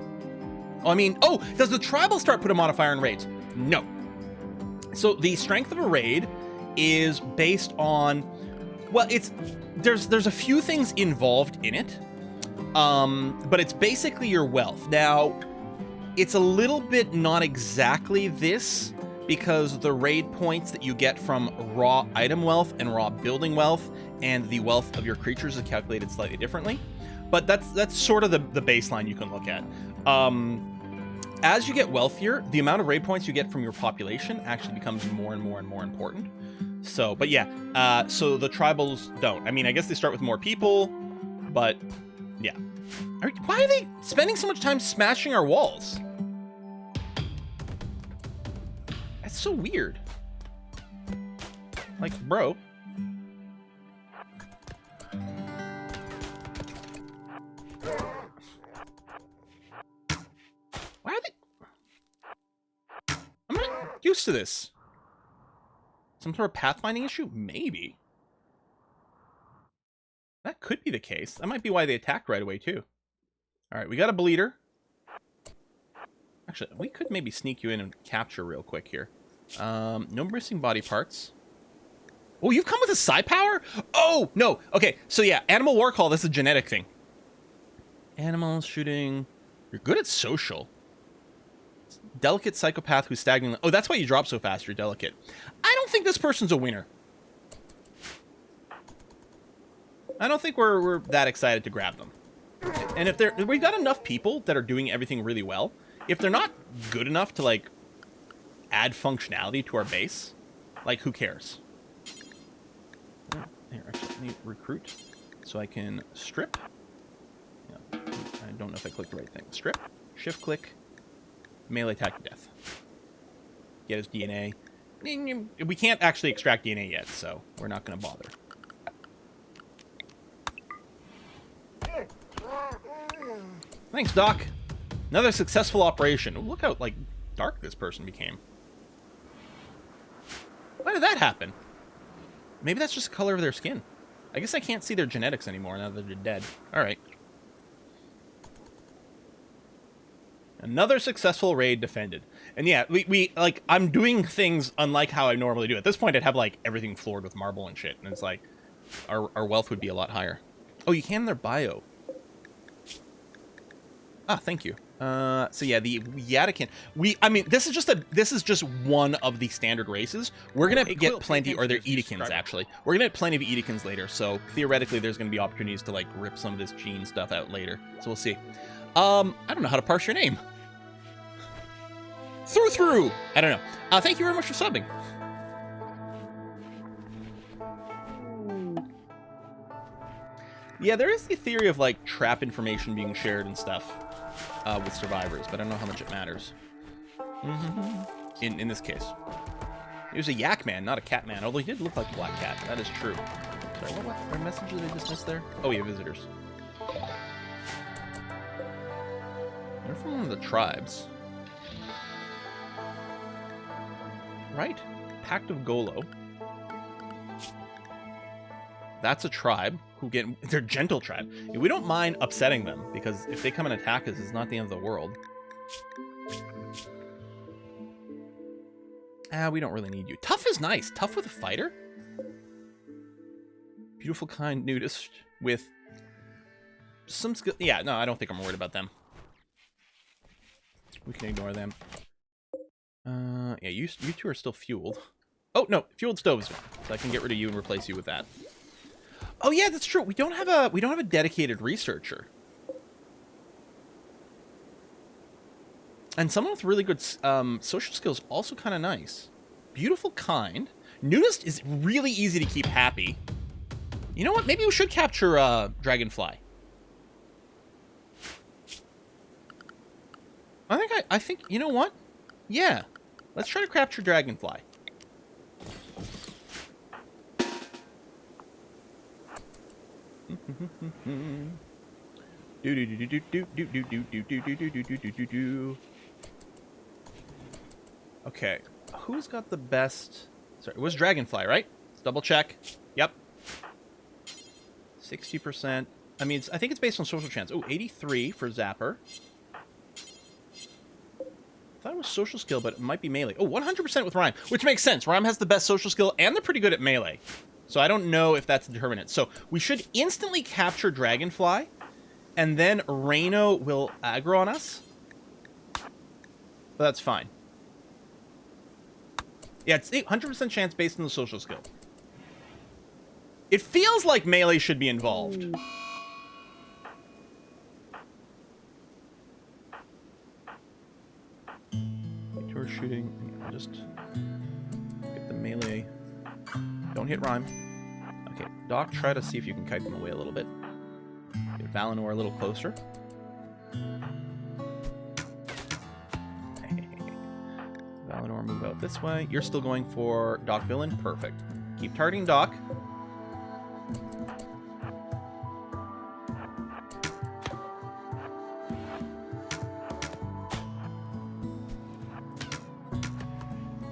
Oh, I mean, oh, does the tribal start put a modifier in raids? No. So the strength of a raid is based on, well, there's a few things involved in it, but it's basically your wealth. Now, it's a little bit not exactly this, because the raid points that you get from raw item wealth and raw building wealth and the wealth of your creatures is calculated slightly differently. But that's sort of the baseline you can look at. As you get wealthier, the amount of raid points you get from your population actually becomes more and more and more important. So, but yeah, so the tribals don't. I mean, I guess they start with more people, but yeah. Why are they spending so much time smashing our walls? That's so weird. Like, bro. Why are they... I'm not used to this. Some sort of pathfinding issue? Maybe. That could be the case. That might be why they attacked right away, too. Alright, we got a bleeder. Actually, we could maybe sneak you in and capture real quick here. No missing body parts. Oh, you've come with a psi power? Oh, no. Okay, so yeah, animal war call, this is a genetic thing. Animals shooting. You're good at social. Delicate psychopath who's stagnant. Oh, that's why you drop so fast. You're delicate. I don't think this person's a winner. I don't think we're that excited to grab them. And if we've got enough people that are doing everything really well. If they're not good enough to, like, add functionality to our base, like, who cares? Here, actually, let me recruit so I can strip. Yeah, I don't know if I clicked the right thing. Strip, shift click, melee attack to death. Get his DNA. We can't actually extract DNA yet, so we're not going to bother. Thanks, Doc. Another successful operation. Oh, look how, like, dark this person became. Why did that happen? Maybe that's just the color of their skin. I guess I can't see their genetics anymore now that they're dead. Alright. Another successful raid defended. And yeah, we like, I'm doing things unlike how I normally do. At this point, I'd have, like, everything floored with marble and shit. And it's like, our wealth would be a lot higher. Oh, you can in their bio. Ah, thank you. So yeah, the Yatakin. I mean, this is just one of the standard races. We're gonna get plenty, or they're Edikins actually. We're gonna get plenty of Edikins later. So theoretically, there's gonna be opportunities to, like, rip some of this gene stuff out later. So we'll see. I don't know how to parse your name. Through. I don't know. Thank you very much for subbing. Yeah, there is the theory of, like, trap information being shared and stuff. With survivors, but I don't know how much it matters. In this case. He was a yak man, not a cat man, although he did look like a black cat. That is true. Sorry, what message did I just miss there? Oh, yeah, visitors. They're from one of the tribes. Right. Pact of Golo. That's a tribe who they're gentle tribe. We don't mind upsetting them, because if they come and attack us, it's not the end of the world. We don't really need you. Tough is nice. Tough with a fighter? Beautiful, kind nudist with some skill. Yeah, no, I don't think I'm worried about them. We can ignore them. Yeah, you two are still fueled. Oh, no, fueled stoves. So I can get rid of you and replace you with that. Oh yeah, that's true. We don't have a dedicated researcher. And someone with really good social skills, also kind of nice. Beautiful, kind. Nudist is really easy to keep happy. You know what? Maybe we should capture Dragonfly. I think, you know what? Yeah. Let's try to capture Dragonfly. Okay. Who's got the best... Sorry, it was Dragonfly, right? Let's double check. Yep. 60%. I mean, I think it's based on social chance. Oh, 83 for Zapper. I thought it was social skill, but it might be melee. Oh, 100% with Rhyme, which makes sense. Rhyme has the best social skill, and they're pretty good at melee. So I don't know if that's a determinant. So we should instantly capture Dragonfly, and then Reno will aggro on us. But that's fine. Yeah, it's 100% chance based on the social skill. It feels like melee should be involved. Tour shooting. I'll just get the melee. Don't hit Rhyme. Okay, Doc, try to see if you can kite them away a little bit. Get Valinor a little closer. Valinor, move out this way. You're still going for Doc Villain? Perfect. Keep targeting Doc.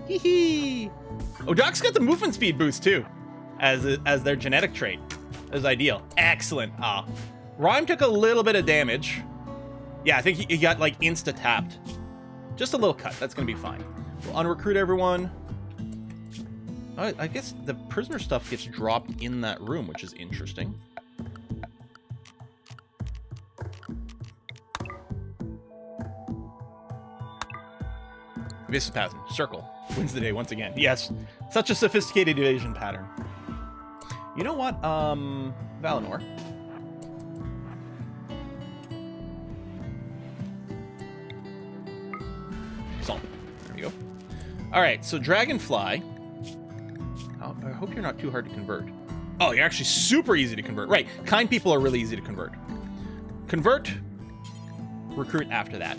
Hee hee! Oh, Doc's got the movement speed boost too, as their genetic trait. That is ideal. Excellent. Rhyme took a little bit of damage. Yeah, I think he got like insta-tapped. Just a little cut. That's gonna be fine. We'll unrecruit everyone. I guess the prisoner stuff gets dropped in that room, which is interesting. Evasive pattern. Circle. Wins the day once again. Yes. Such a sophisticated evasion pattern. You know what? Valinor. Salt. There we go. Alright, so Dragonfly. Oh, I hope you're not too hard to convert. Oh, you're actually super easy to convert. Right. Kind people are really easy to convert. Convert. Recruit after that.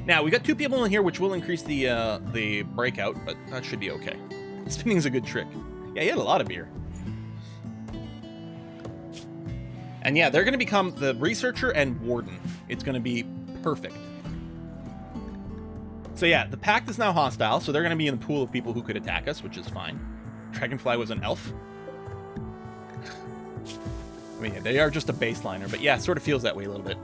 Now, we got 2 people in here, which will increase the breakout, but that should be okay. Spinning's a good trick. Yeah, he had a lot of beer. And yeah, they're going to become the researcher and warden. It's going to be perfect. So yeah, the pact is now hostile, so they're going to be in the pool of people who could attack us, which is fine. Dragonfly was an elf. I mean, yeah, they are just a baseliner, but yeah, it sort of feels that way a little bit.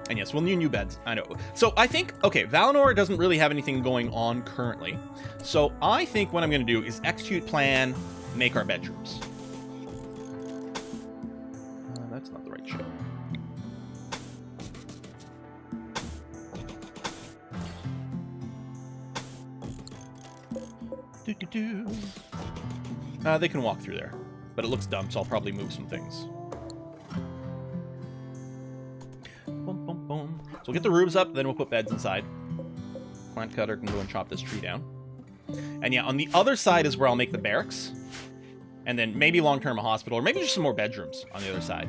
And yes, we'll need new beds. I know. So I think, okay, Valinor doesn't really have anything going on currently. So I think what I'm going to do is execute plan, make our bedrooms. That's not the right show. They can walk through there, but it looks dumb, so I'll probably move some things. Boom, boom, boom. So we'll get the roofs up, then we'll put beds inside. Plant cutter can go and chop this tree down. And yeah, on the other side is where I'll make the barracks. And then maybe long-term a hospital, or maybe just some more bedrooms on the other side.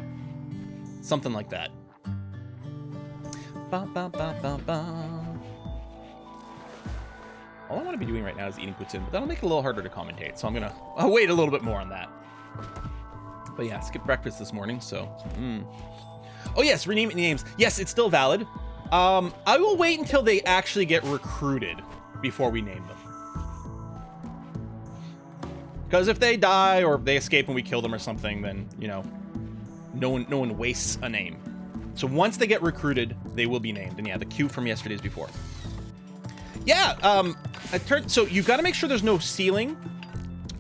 Something like that. Ba, ba, ba, ba, ba. All I want to be doing right now is eating poutine, but that'll make it a little harder to commentate, so I'll wait a little bit more on that. But yeah, skipped breakfast this morning, so... Oh yes, rename names. Yes, it's still valid. I will wait until they actually get recruited before we name them. Because if they die or they escape and we kill them or something, then, you know, no one wastes a name. So once they get recruited, they will be named. And yeah, the queue from yesterday's before. Yeah, so you've got to make sure there's no ceiling.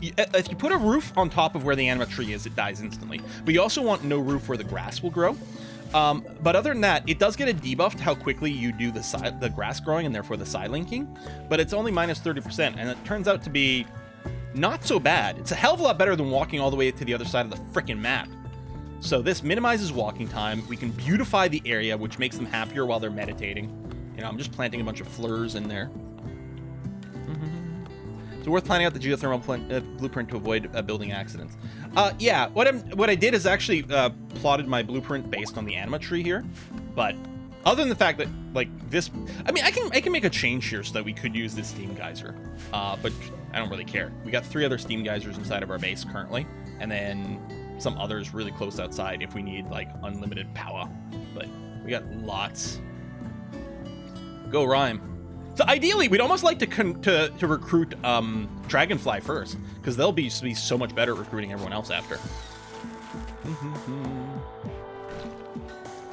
If you put a roof on top of where the anima tree is, it dies instantly. But you also want no roof where the grass will grow. But other than that, it does get a debuff to how quickly you do the grass growing and therefore the side linking. But it's only minus 30%, and it turns out to be not so bad. It's a hell of a lot better than walking all the way to the other side of the frickin' map. So this minimizes walking time. We can beautify the area, which makes them happier while they're meditating. You know, I'm just planting a bunch of fleurs in there. It's worth planning out the geothermal blueprint to avoid building accidents. Yeah, what I did is actually plotted my blueprint based on the anima tree here, but Other than the fact that, like, this... I mean, I can make a change here so that we could use this steam geyser. But I don't really care. We got 3 other steam geysers inside of our base currently. And then some others really close outside if we need, like, unlimited power. But we got lots. Go Rhyme. So ideally, we'd almost like to recruit Dragonfly first. Because they'll be so much better at recruiting everyone else after.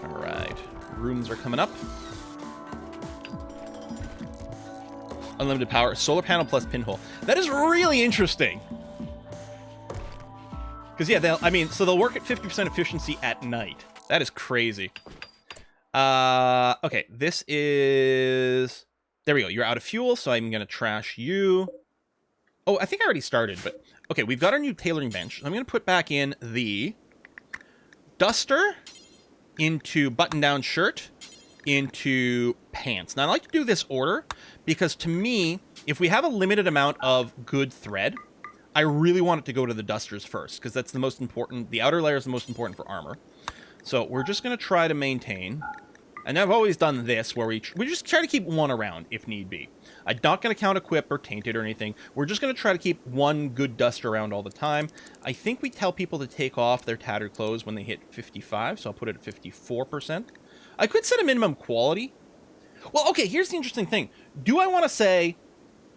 Alright. Rooms are coming up. Unlimited power. Solar panel plus pinhole. That is really interesting. Because, yeah, they'll work at 50% efficiency at night. That is crazy. Okay, this is... There we go. You're out of fuel, so I'm going to trash you. Oh, I think I already started, but... Okay, we've got our new tailoring bench. I'm going to put back in the duster into button-down shirt into pants. Now, I like to do this order because, to me, if we have a limited amount of good thread, I really want it to go to the dusters first because that's the most important. The outer layer is the most important for armor. So we're just going to try to maintain... And I've always done this, where we just try to keep one around, if need be. I'm not going to count equip or tainted or anything. We're just going to try to keep one good duster around all the time. I think we tell people to take off their tattered clothes when they hit 55, so I'll put it at 54%. I could set a minimum quality. Well, okay, here's the interesting thing. Do I want to say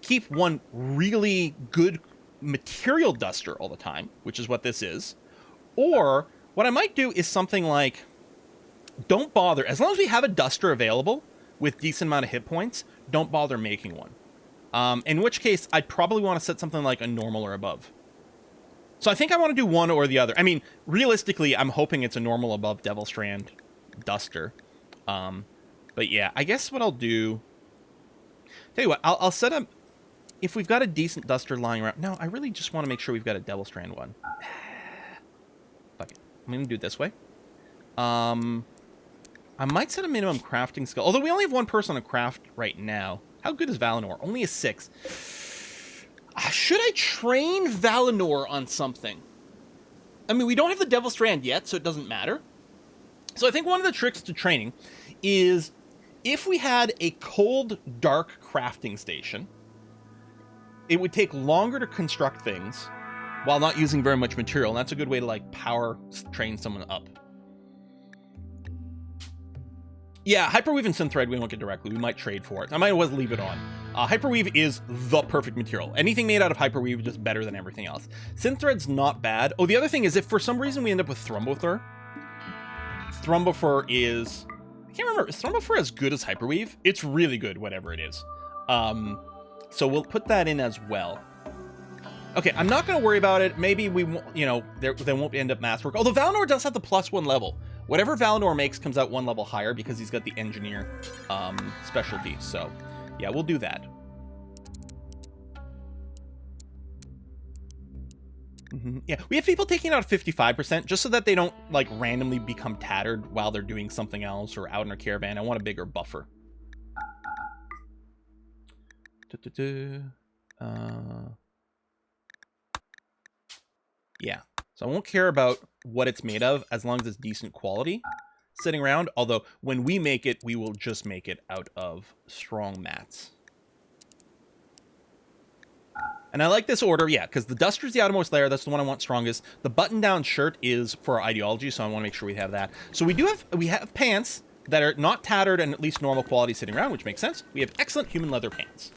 keep one really good material duster all the time, which is what this is? Or what I might do is something like... Don't bother. As long as we have a duster available with decent amount of hit points, don't bother making one. In which case, I'd probably want to set something like a normal or above. So I think I want to do one or the other. I mean, realistically, I'm hoping it's a normal above Devil Strand duster. But yeah, I guess what I'll do... Tell you what, I'll set up... If we've got a decent duster lying around... No, I really just want to make sure we've got a Devil Strand one. Fuck it. I'm going to do it this way. I might set a minimum crafting skill. Although we only have one person on craft right now. How good is Valinor? Only a 6. Should I train Valinor on something? I mean, we don't have the Devil Strand yet, so it doesn't matter. So I think one of the tricks to training is if we had a cold, dark crafting station, it would take longer to construct things while not using very much material. And that's a good way to, like, power train someone up. Yeah, Hyperweave and Synthread we won't get directly. We might trade for it. I might as well leave it on. Hyperweave is the perfect material. Anything made out of Hyperweave is just better than everything else. Synthread's not bad. Oh, the other thing is if for some reason we end up with Thrumbofur, Thrumbofur is... I can't remember. Is Thrumbofur as good as Hyperweave? It's really good, whatever it is. So we'll put that in as well. Okay, I'm not going to worry about it. Maybe we won't, you know, there won't end up mass work. Although Valinor does have the +1 level. Whatever Valinor makes comes out 1 level higher because he's got the engineer specialty. So, yeah, we'll do that. Yeah, we have people taking out 55% just so that they don't, like, randomly become tattered while they're doing something else or out in a caravan. I want a bigger buffer. Yeah, so I won't care about what it's made of as long as it's decent quality sitting around. Although when we make it, we will just make it out of strong mats. And I like this order, yeah, because the duster is the outermost layer. That's the one I want strongest. The button-down shirt is for our ideology, so I want to make sure we have that. So we have pants that are not tattered and at least normal quality sitting around, which makes sense. We have excellent human leather pants.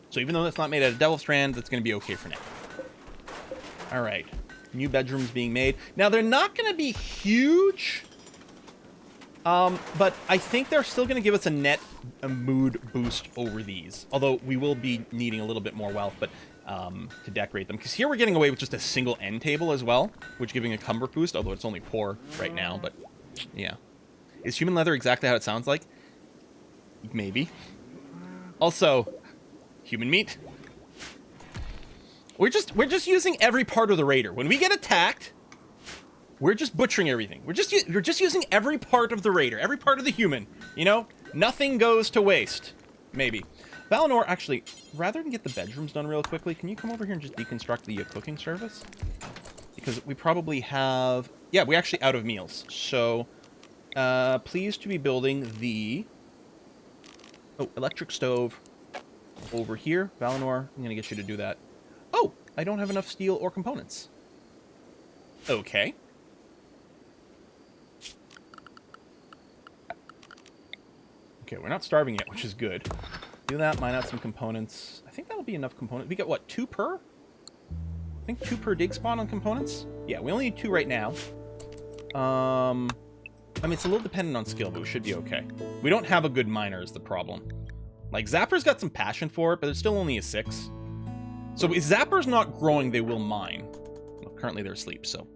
So even though that's not made out of Devil Strand, that's going to be okay for now. All right. New bedrooms being made. Now, they're not going to be huge, but I think they're still going to give us a mood boost over these. Although we will be needing a little bit more wealth, but to decorate them. Because here we're getting away with just a single end table as well, which giving a comfort boost, although it's only poor right now, but yeah. Is human leather exactly how it sounds like? Maybe. Also, human meat. We're just using every part of the raider. When we get attacked, we're just butchering everything. We're just using every part of the raider, every part of the human. You know, nothing goes to waste. Maybe. Valinor, actually, rather than get the bedrooms done real quickly, can you come over here and just deconstruct the cooking service? Because we probably have... Yeah, we're actually out of meals. So Pleased to be building the electric stove over here. Valinor, I'm going to get you to do that. Oh, I don't have enough steel or components. Okay. Okay, we're not starving yet, which is good. Do that, mine out some components. I think that'll be enough components. We got, what, 2 per? I think 2 per dig spawn on components? Yeah, we only need 2 right now. I mean, it's a little dependent on skill, but we should be okay. We don't have a good miner is the problem. Like, Zapper's got some passion for it, but it's still only a 6. So if Zapper's not growing, they will mine. Well, currently they're asleep, so...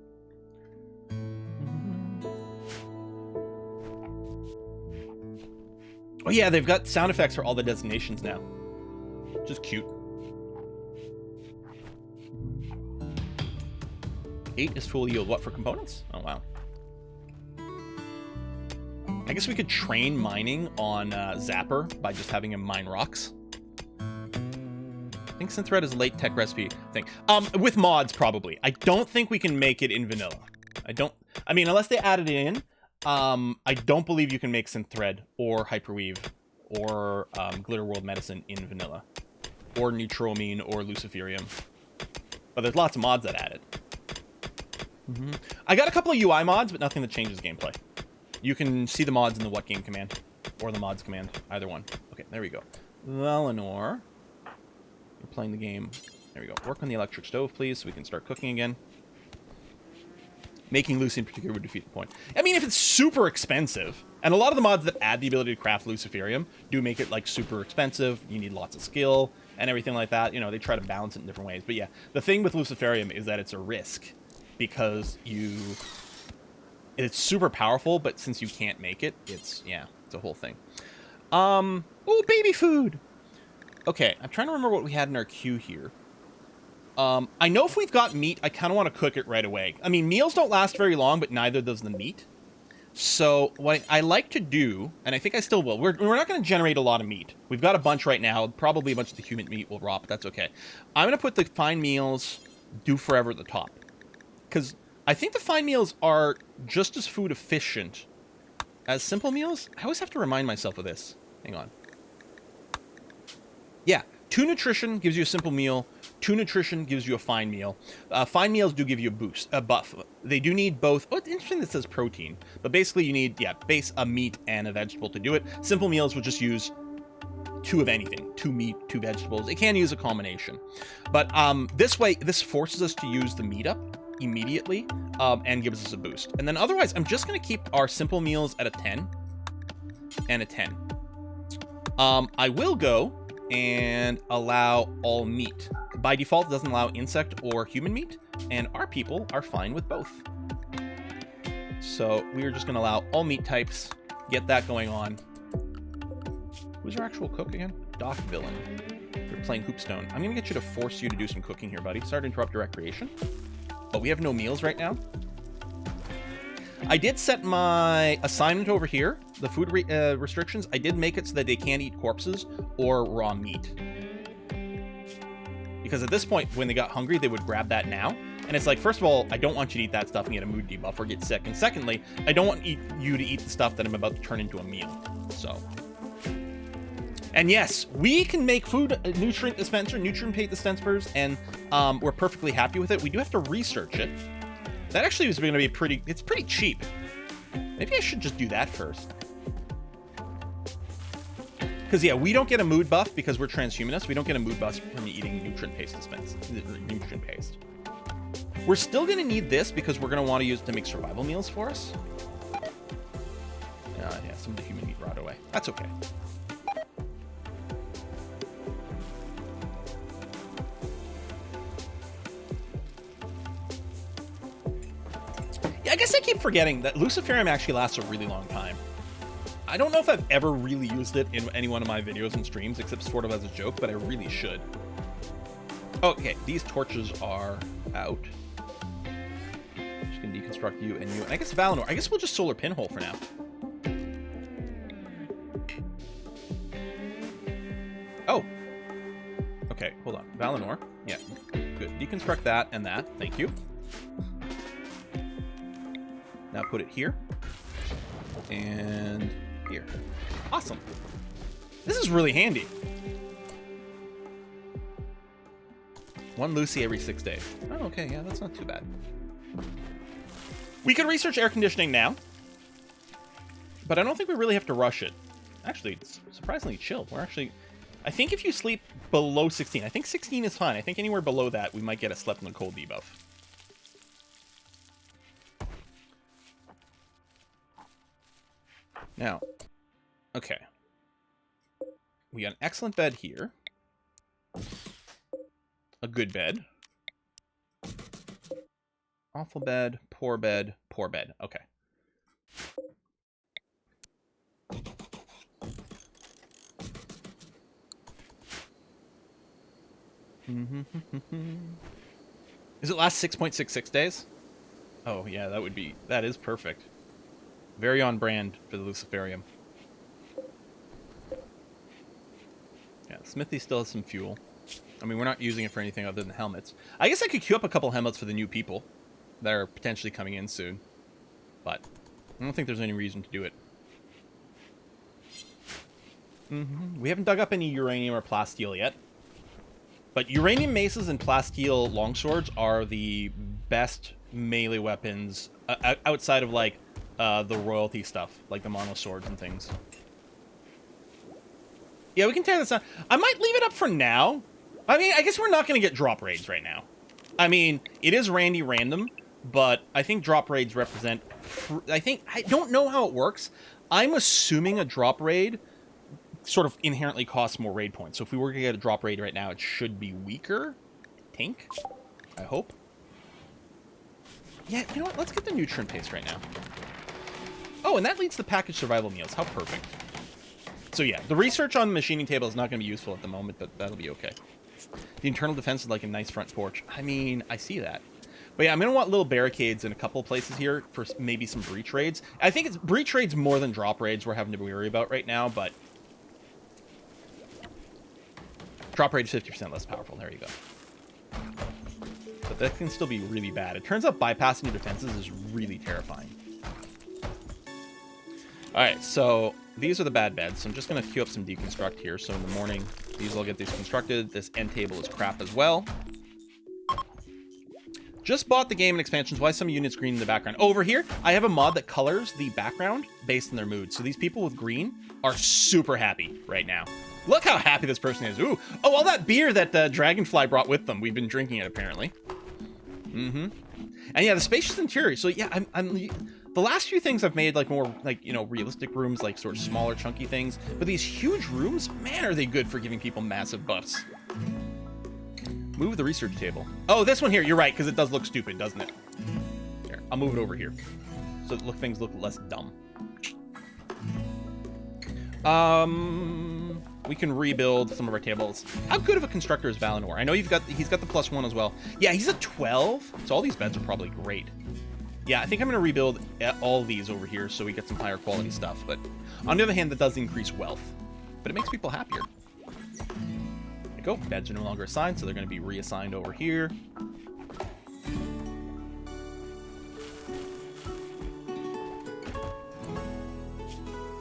Oh yeah, they've got sound effects for all the designations now. Just cute. 8 is full yield. What, for components? Oh, wow. I guess we could train mining on Zapper by just having him mine rocks. I think Synthread is a late tech recipe thing. With mods, probably. I don't think we can make it in vanilla. I mean, unless they added it in, I don't believe you can make Synthread or Hyperweave or Glitter World Medicine in vanilla. Or Neutroamine or Luciferium. But there's lots of mods that add it. I got a couple of UI mods, but nothing that changes gameplay. You can see the mods in the what game command. Or the mods command. Either one. Okay, there we go. Valinor. You're playing the game. There we go. Work on the electric stove, please, so we can start cooking again. Making Lucy in particular would defeat the point. I mean, if it's super expensive, and a lot of the mods that add the ability to craft Luciferium do make it, like, super expensive. You need lots of skill and everything like that. You know, they try to balance it in different ways. But yeah, the thing with Luciferium is that it's a risk. Because it's super powerful, but since you can't make it, it's a whole thing. Oh, baby food! Okay, I'm trying to remember what we had in our queue here. I know if we've got meat, I kind of want to cook it right away. I mean, meals don't last very long, but neither does the meat. So what I like to do, and I think I still will, we're not going to generate a lot of meat. We've got a bunch right now. Probably a bunch of the human meat will rot, but that's okay. I'm going to put the fine meals, do forever at the top. Because I think the fine meals are just as food efficient as simple meals. I always have to remind myself of this. Hang on. Yeah, 2 nutrition gives you a simple meal. 2 nutrition gives you a fine meal. Fine meals do give you a buff. They do need both. Oh, it's interesting that it says protein. But basically you need, base, a meat, and a vegetable to do it. Simple meals will just use 2 of anything. 2 meat, 2 vegetables. It can use a combination. But this way, this forces us to use the meat up immediately and gives us a boost. And then otherwise, I'm just going to keep our simple meals at a 10 and a 10. I will go and allow all meat. By default, it doesn't allow insect or human meat, and our people are fine with both. So we're just going to allow all meat types, get that going on. Who's our actual cook again? Doc Villain. You're playing Hoopstone. I'm going to get you to force you to do some cooking here, buddy. Sorry to interrupt your recreation. But we have no meals right now. I did set my assignment over here, the food restrictions. I did make it so that they can't eat corpses or raw meat. Because at this point, when they got hungry, they would grab that now. And it's like, first of all, I don't want you to eat that stuff and get a mood debuff or get sick. And secondly, I don't want you to eat the stuff that I'm about to turn into a meal. So... And yes, we can make food nutrient dispensers, and we're perfectly happy with it. We do have to research it. That actually is going to be it's pretty cheap. Maybe I should just do that first. Because, yeah, we don't get a mood buff because we're transhumanists. We don't get a mood buff from eating nutrient paste. We're still going to need this because we're going to want to use it to make survival meals for us. Yeah, some of the human meat rot away. That's okay. I guess I keep forgetting that Luciferium actually lasts a really long time. I don't know if I've ever really used it in any one of my videos and streams, except sort of as a joke, but I really should. Okay, these torches are out. Just gonna deconstruct you and you. And I guess Valinor. I guess we'll just solar pinhole for now. Oh. Okay, hold on. Valinor. Yeah, good. Deconstruct that and that. Thank you. Now put it here. And here. Awesome. This is really handy. 1 Lucy every 6 days. Oh, okay, yeah, that's not too bad. We could research air conditioning now, but I don't think we really have to rush it. Actually, it's surprisingly chill. We're actually... I think if you sleep below 16, I think 16 is fine. I think anywhere below that, we might get a slept in the cold debuff. Now, okay. We got an excellent bed here. A good bed. Awful bed, poor bed, poor bed. Okay. Does it last 6.66 days? Oh, yeah, that is perfect. Very on brand for the Luciferium. Yeah, Smithy still has some fuel. I mean, we're not using it for anything other than helmets. I guess I could queue up a couple helmets for the new people that are potentially coming in soon. But I don't think there's any reason to do it. We haven't dug up any uranium or plasteel yet. But uranium maces and plasteel longswords are the best melee weapons outside of, like, the royalty stuff, like the mono swords and things. Yeah, we can tear this down. I might leave it up for now. I mean, I guess we're not going to get drop raids right now. I mean, it is Randy random, but I think drop raids represent... I don't know how it works. I'm assuming a drop raid sort of inherently costs more raid points. So if we were to get a drop raid right now, it should be weaker. I think. I hope. Yeah, you know what? Let's get the nutrient paste right now. Oh, and that leads to packaged survival meals. How perfect. So yeah, the research on the machining table is not going to be useful at the moment, but that'll be okay. The internal defense is like a nice front porch. I mean, I see that. But yeah, I'm going to want little barricades in a couple places here for maybe some breach raids. I think it's breach raids more than drop raids we're having to worry about right now, but... Drop raid is 50% less powerful. There you go. But that can still be really bad. It turns out bypassing your defenses is really terrifying. Alright, so these are the bad beds. So I'm just going to queue up some deconstruct here. So in the morning, these will get these constructed. This end table is crap as well. Just bought the game and expansions. Why some units green in the background? Over here, I have a mod that colors the background based on their mood. So these people with green are super happy right now. Look how happy this person is. Ooh. Oh, all that beer that Dragonfly brought with them. We've been drinking it, apparently. And yeah, the spacious interior. So yeah, I'm the last few things I've made like more like, you know, realistic rooms, like sort of smaller chunky things. But these huge rooms, man, are they good for giving people massive buffs. Move the research table. Oh, this one here. You're right, because it does look stupid, doesn't it? Here, I'll move it over here. So things look less dumb. We can rebuild some of our tables. How good of a constructor is Valinor? I know he's got the +1 as well. Yeah, he's a 12, so all these beds are probably great. Yeah, I think I'm going to rebuild all these over here so we get some higher quality stuff. But on the other hand, that does increase wealth. But it makes people happier. There you go. Beds are no longer assigned, so they're going to be reassigned over here.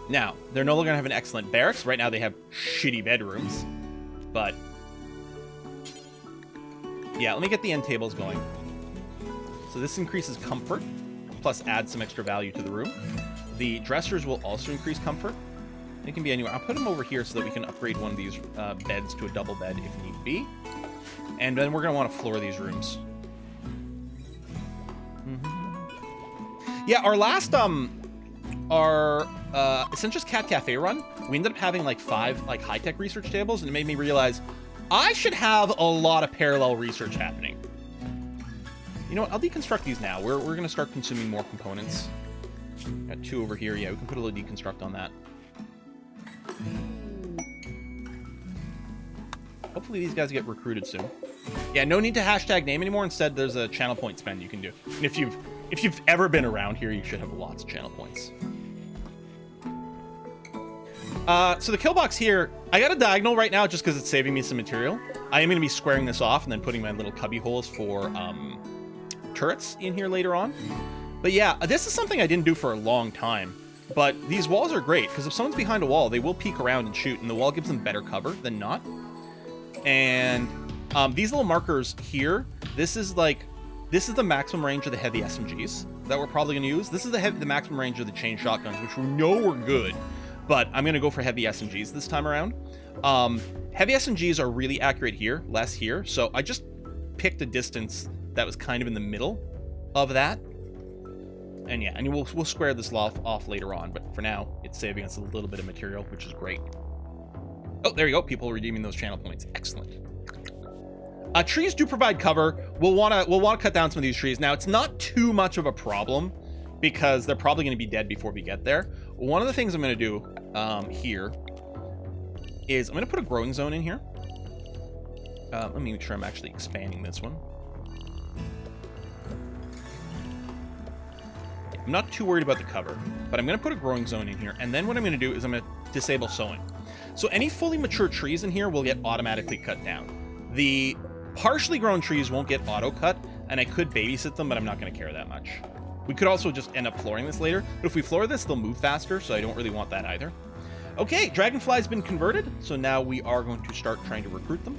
Now, they're no longer going to have an excellent barracks. Right now, they have shitty bedrooms. But yeah, let me get the end tables going. So this increases comfort, plus adds some extra value to the room. The dressers will also increase comfort. It can be anywhere. I'll put them over here so that we can upgrade one of these beds to a double bed if need be. And then we're going to want to floor these rooms. Yeah, our last Essentials Cat Cafe run, we ended up having like 5 like high-tech research tables, and it made me realize I should have a lot of parallel research happening. You know what? I'll deconstruct these now. We're going to start consuming more components. Got 2 over here. Yeah, we can put a little deconstruct on that. Hopefully these guys get recruited soon. Yeah, no need to hashtag name anymore. Instead, there's a channel point spend you can do. And if you've ever been around here, you should have lots of channel points. So the kill box here, I got a diagonal right now just because it's saving me some material. I am going to be squaring this off and then putting my little cubby holes for turrets in here later on. But yeah, this is something I didn't do for a long time. But these walls are great, because if someone's behind a wall, they will peek around and shoot, and the wall gives them better cover than not. And these little markers here, this is the maximum range of the heavy SMGs that we're probably going to use. This is the maximum range of the chain shotguns, which we know were good, but I'm going to go for heavy SMGs this time around. Heavy SMGs are really accurate here, less here, so I just picked a distance that was kind of in the middle of that. And yeah, and we'll square this off later on, but for now, it's saving us a little bit of material, which is great. Oh, there you go. People redeeming those channel points. Excellent. Trees do provide cover. We'll want to cut down some of these trees. Now, it's not too much of a problem because they're probably going to be dead before we get there. One of the things I'm going to do here is I'm going to put a growing zone in here. Let me make sure I'm actually expanding this one. I'm not too worried about the cover, but I'm going to put a growing zone in here. And then what I'm going to do is I'm going to disable sowing. So any fully mature trees in here will get automatically cut down. The partially grown trees won't get auto cut, and I could babysit them, but I'm not going to care that much. We could also just end up flooring this later, but if we floor this, they'll move faster, so I don't really want that either. Okay, Dragonfly's been converted, so now we are going to start trying to recruit them.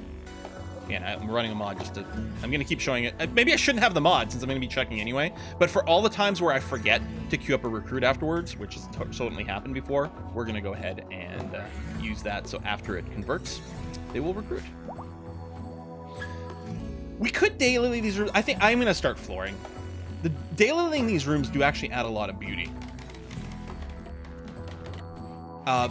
And I'm running a mod just to... I'm going to keep showing it. Maybe I shouldn't have the mod since I'm going to be checking anyway. But for all the times where I forget to queue up a recruit afterwards, which has certainly happened before, we're going to go ahead and use that. So after it converts, they will recruit. We could daylily these rooms. I think I'm going to start flooring. The daylilying these rooms do actually add a lot of beauty.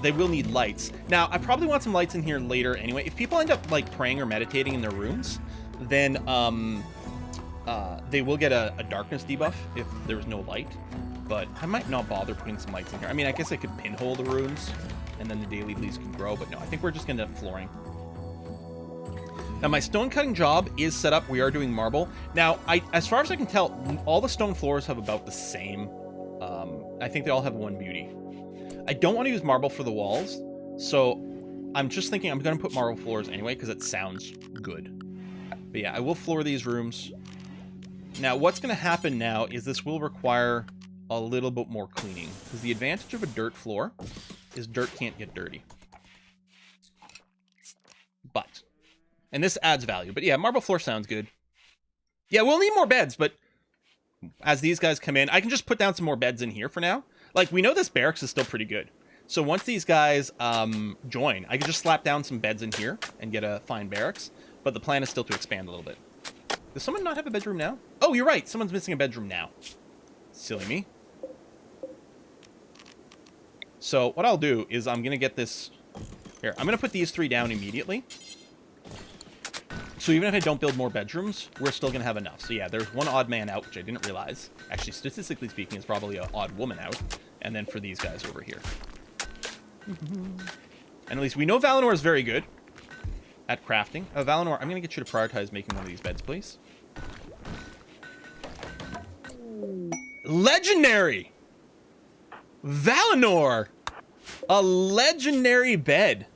They will need lights. Now, I probably want some lights in here later anyway. If people end up, like, praying or meditating in their rooms, then they will get a darkness debuff if there's no light. But I might not bother putting some lights in here. I mean, I guess I could pinhole the runes, and then the daily leaves can grow. But no, I think we're just going to end up flooring. Now, my stone cutting job is set up. We are doing marble. Now, as far as I can tell, all the stone floors have about the same. I think they all have one beauty. I don't want to use marble for the walls, so I'm just thinking I'm going to put marble floors anyway because it sounds good. But yeah, I will floor these rooms. Now, what's going to happen now is this will require a little bit more cleaning because the advantage of a dirt floor is dirt can't get dirty. And this adds value. But yeah, marble floor sounds good. Yeah, we'll need more beds, but as these guys come in, I can just put down some more beds in here for now. Like, we know this barracks is still pretty good. So once these guys join, I can just slap down some beds in here and get a fine barracks. But the plan is still to expand a little bit. Does someone not have a bedroom now? Oh, you're right. Someone's missing a bedroom now. Silly me. So what I'll do is I'm going to get this... Here, I'm going to put these 3 down immediately. So even if I don't build more bedrooms, we're still going to have enough. So yeah, there's one odd man out, which I didn't realize. Actually, statistically speaking, it's probably an odd woman out. And then for these guys over here. And at least we know Valinor is very good at crafting. Valinor, I'm going to get you to prioritize making one of these beds, please. Legendary! Valinor! A legendary bed.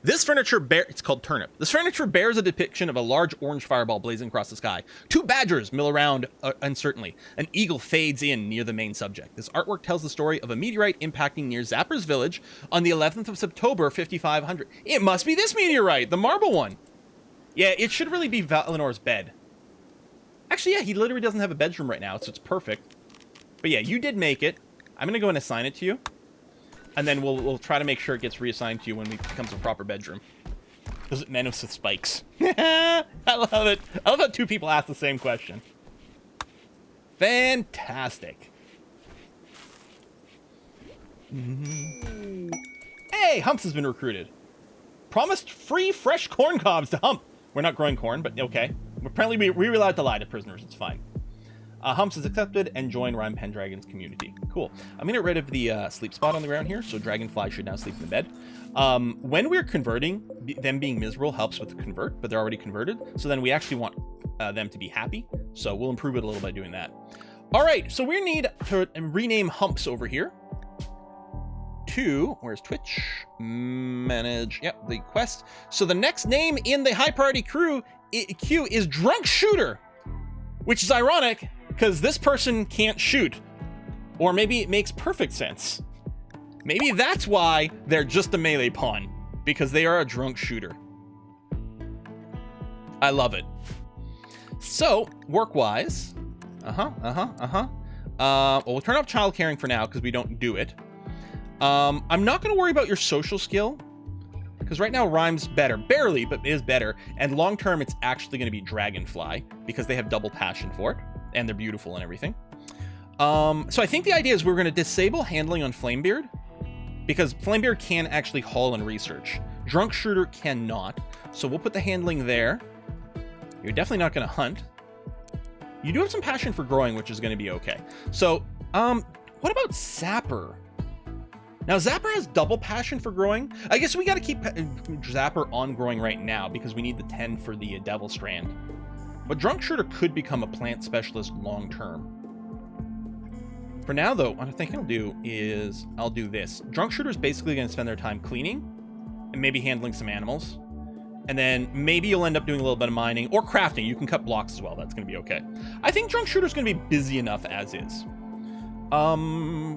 This furniture it's called Turnip. This furniture bears a depiction of a large orange fireball blazing across the sky. 2 badgers mill around uncertainly. An eagle fades in near the main subject. This artwork tells the story of a meteorite impacting near Zapper's village on the 11th of October, 5500. It must be this meteorite, the marble one. Yeah, it should really be Valinor's bed. Actually, yeah, he literally doesn't have a bedroom right now, so it's perfect. But yeah, you did make it. I'm going to go and assign it to you. And then we'll try to make sure it gets reassigned to you when it becomes a proper bedroom. Those Menos with spikes. I love it. I love how 2 people ask the same question. Fantastic. Hey, Humps has been recruited. Promised free fresh corn cobs to Hump. We're not growing corn, but okay. Apparently we're allowed to lie to prisoners. It's fine. Humps is accepted and joined Rhyme Pendragon's community. Cool. I'm going to get rid of the sleep spot on the ground here, so Dragonfly should now sleep in the bed. When we're converting, them being miserable helps with the convert, but they're already converted, so then we actually want them to be happy, so we'll improve it a little by doing that. All right, so we need to rename Humps over here to, where's Twitch? Manage, yep, the quest. So the next name in the high priority queue is Drunk Shooter, which is ironic, because this person can't shoot. Or maybe it makes perfect sense. Maybe that's why they're just a melee pawn, because they are a drunk shooter. I love it. So, work-wise, well, we'll turn off child caring for now because we don't do it. I'm not going to worry about your social skill because right now rhyme's better, barely, but is better. And long-term, it's actually going to be dragonfly because they have double passion for it and they're beautiful and everything. So I think the idea is we're going to disable handling on Flamebeard because Flamebeard can actually haul and research. Drunk shooter cannot. So we'll put the handling there. You're definitely not going to hunt. You do have some passion for growing, which is going to be okay. So, what about Zapper? Now, Zapper has double passion for growing. I guess we got to keep Zapper on growing right now because we need the 10 for the Devil Strand. But Drunk Shooter could become a plant specialist long term. For now, though, what I think I'll do is I'll do this. Drunk Shooter is basically going to spend their time cleaning and maybe handling some animals. And then maybe you'll end up doing a little bit of mining or crafting. You can cut blocks as well. That's going to be okay. I think Drunk Shooter's going to be busy enough as is.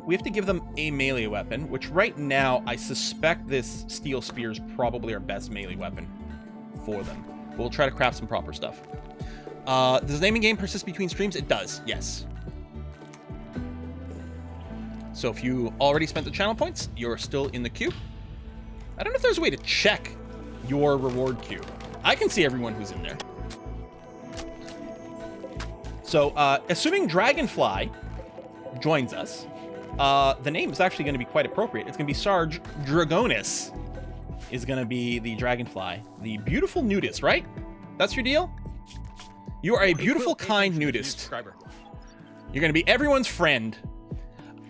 We have to give them a melee weapon, which right now I suspect this Steel Spear is probably our best melee weapon for them. We'll try to craft some proper stuff. Does naming game persist between streams? It does, yes. So if you already spent the channel points, you're still in the queue. I don't know if there's a way to check your reward queue. I can see everyone who's in there. So, assuming Dragonfly joins us, the name is actually going to be quite appropriate. It's going to be Sarge Dragonis is going to be the Dragonfly. The beautiful nudist, right? That's your deal? You are a beautiful, kind nudist. You're going to be everyone's friend.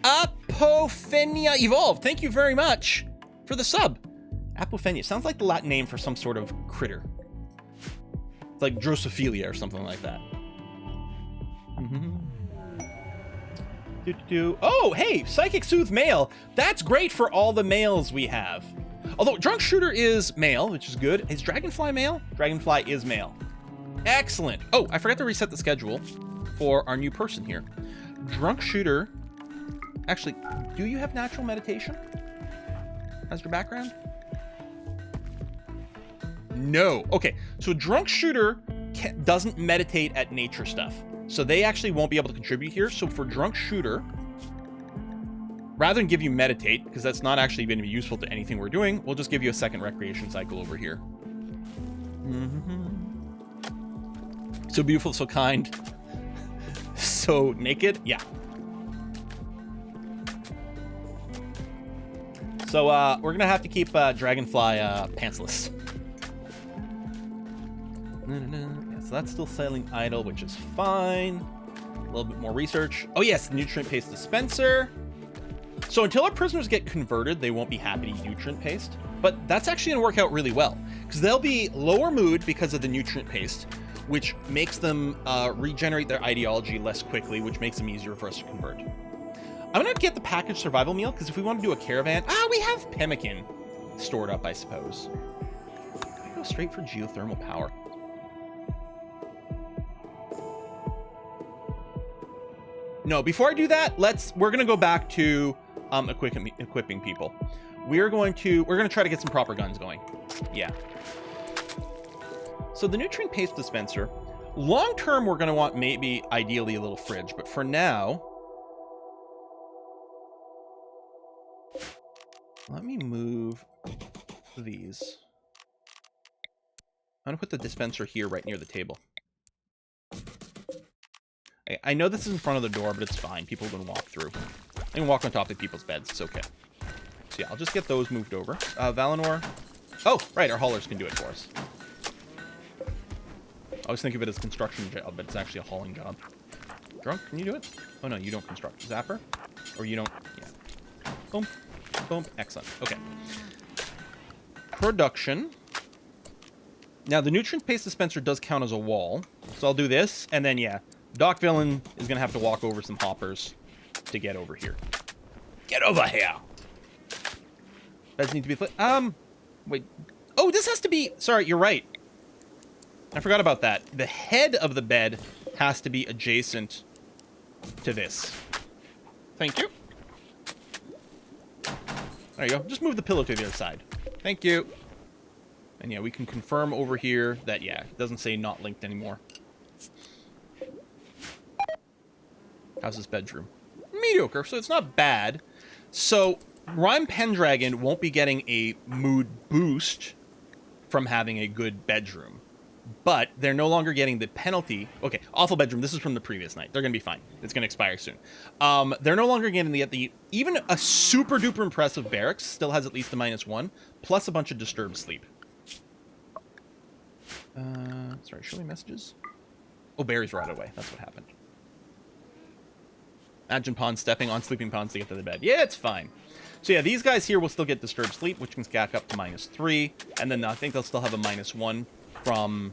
Apophenia Evolved. Thank you very much for the sub. Apophenia sounds like the Latin name for some sort of critter. It's like Drosophila or something like that. Oh, hey, Psychic Soothe male. That's great for all the males we have. Although Drunk Shooter is male, which is good. Is Dragonfly male? Dragonfly is male. Excellent. Oh, I forgot to reset the schedule for our new person here. Drunk Shooter. Actually, do you have natural meditation as your background? No. Okay, so Drunk Shooter doesn't meditate at nature stuff. So they actually won't be able to contribute here. So for Drunk Shooter, rather than give you meditate, because that's not actually going to be useful to anything we're doing, we'll just give you a second recreation cycle over here. So beautiful, so kind, so naked. Yeah. So we're going to have to keep Dragonfly pantsless. Yeah, so that's still sailing idle, which is fine. A little bit more research. Oh yes, nutrient paste dispenser. So until our prisoners get converted, they won't be happy to eat nutrient paste. But that's actually going to work out really well because they'll be lower mood because of the nutrient paste, which makes them regenerate their ideology less quickly, which makes them easier for us to convert. I'm going to get the packaged survival meal because if we want to do a caravan, we have pemmican stored up, I suppose. Can I go straight for geothermal power? No, before I do that, we're going to go back to equipping people. We're going to try to get some proper guns going. Yeah. So the nutrient paste dispenser, long term, we're going to want maybe ideally a little fridge, but for now, let me move these. I'm going to put the dispenser here right near the table. I know this is in front of the door, but it's fine. People can walk through. They can walk on top of people's beds. It's okay. So yeah, I'll just get those moved over. Valinor. Oh, right. Our haulers can do it for us. I always think of it as a construction job, but it's actually a hauling job. Drunk, can you do it? Oh, no, you don't construct. Zapper? Or you don't... Yeah. Boom. Boom. Excellent. Okay. Production. Now, the nutrient paste dispenser does count as a wall. So I'll do this, and then, yeah. Doc Villain is going to have to walk over some hoppers to get over here. Get over here! Beds need to be... Wait. Oh, this has to be... Sorry, you're right. I forgot about that. The head of the bed has to be adjacent to this. Thank you. There you go. Just move the pillow to the other side. Thank you. And yeah, we can confirm over here that, yeah, it doesn't say not linked anymore. How's this bedroom? Mediocre, so it's not bad. So, Rhyme Pendragon won't be getting a mood boost from having a good bedroom. But they're no longer getting the penalty. Okay, awful bedroom. This is from the previous night. They're going to be fine. It's going to expire soon. They're no longer getting the even a super duper impressive barracks still has at least a -1, plus a bunch of disturbed sleep. Sorry, show me messages. Oh, Barry's right away. That's what happened. Imagine Pawn stepping on sleeping pawns to get to the bed. Yeah, it's fine. So yeah, these guys here will still get disturbed sleep, which can stack up to -3. And then I think they'll still have a -1 from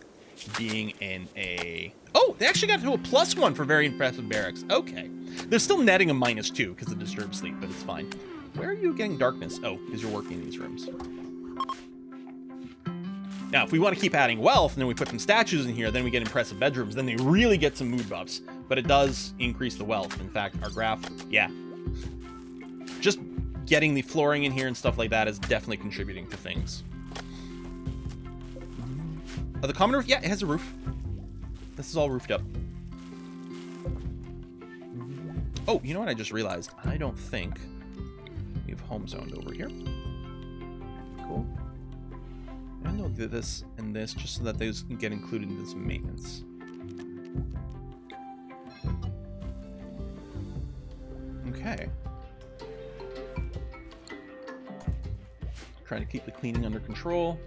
being in a... Oh, they actually got to a +1 for very impressive barracks. Okay. They're still netting a -2 because of disturbed sleep, but it's fine. Where are you getting darkness? Oh, because you're working in these rooms. Now, if we want to keep adding wealth, and then we put some statues in here, then we get impressive bedrooms, then they really get some mood buffs. But it does increase the wealth. In fact, our graph, yeah. Just getting the flooring in here and stuff like that is definitely contributing to things. Oh, the common roof? Yeah, it has a roof. This is all roofed up. Oh, you know what I just realized? I don't think we have home zoned over here. Cool. I'm going to do this and this just so that those can get included in this maintenance. Okay. Trying to keep the cleaning under control.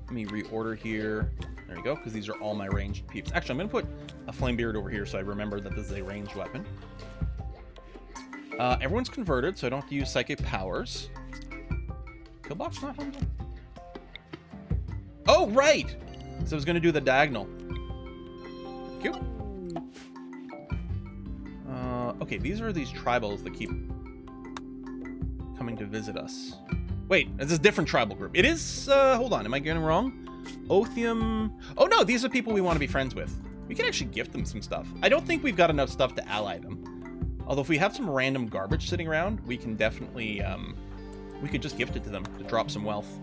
Let me reorder here. There you go, because these are all my ranged peeps. Actually, I'm going to put a flame beard over here so I remember that this is a ranged weapon. Everyone's converted, so I don't have to use psychic powers. Killbox not home zone. Oh, right! So I was going to do the diagonal. Cute. Okay, these are these tribals that keep coming to visit us. Wait, is this a different tribal group? It is, hold on, am I getting it wrong? Oathium. Oh no, these are people we want to be friends with. We can actually gift them some stuff. I don't think we've got enough stuff to ally them. Although if we have some random garbage sitting around, we can definitely, we could just gift it to them to drop some wealth.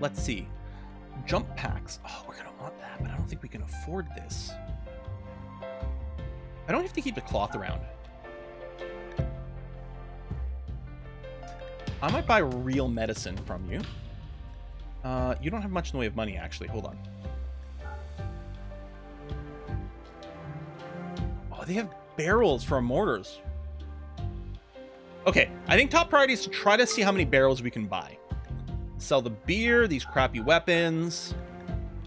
Let's see. Jump packs. Oh, we're going to want that, but I don't think we can afford this. I don't have to keep the cloth around. I might buy real medicine from you. You don't have much in the way of money, actually. Hold on. Oh, they have barrels for mortars. Okay, I think top priority is to try to see how many barrels we can buy. Sell the beer, these crappy weapons.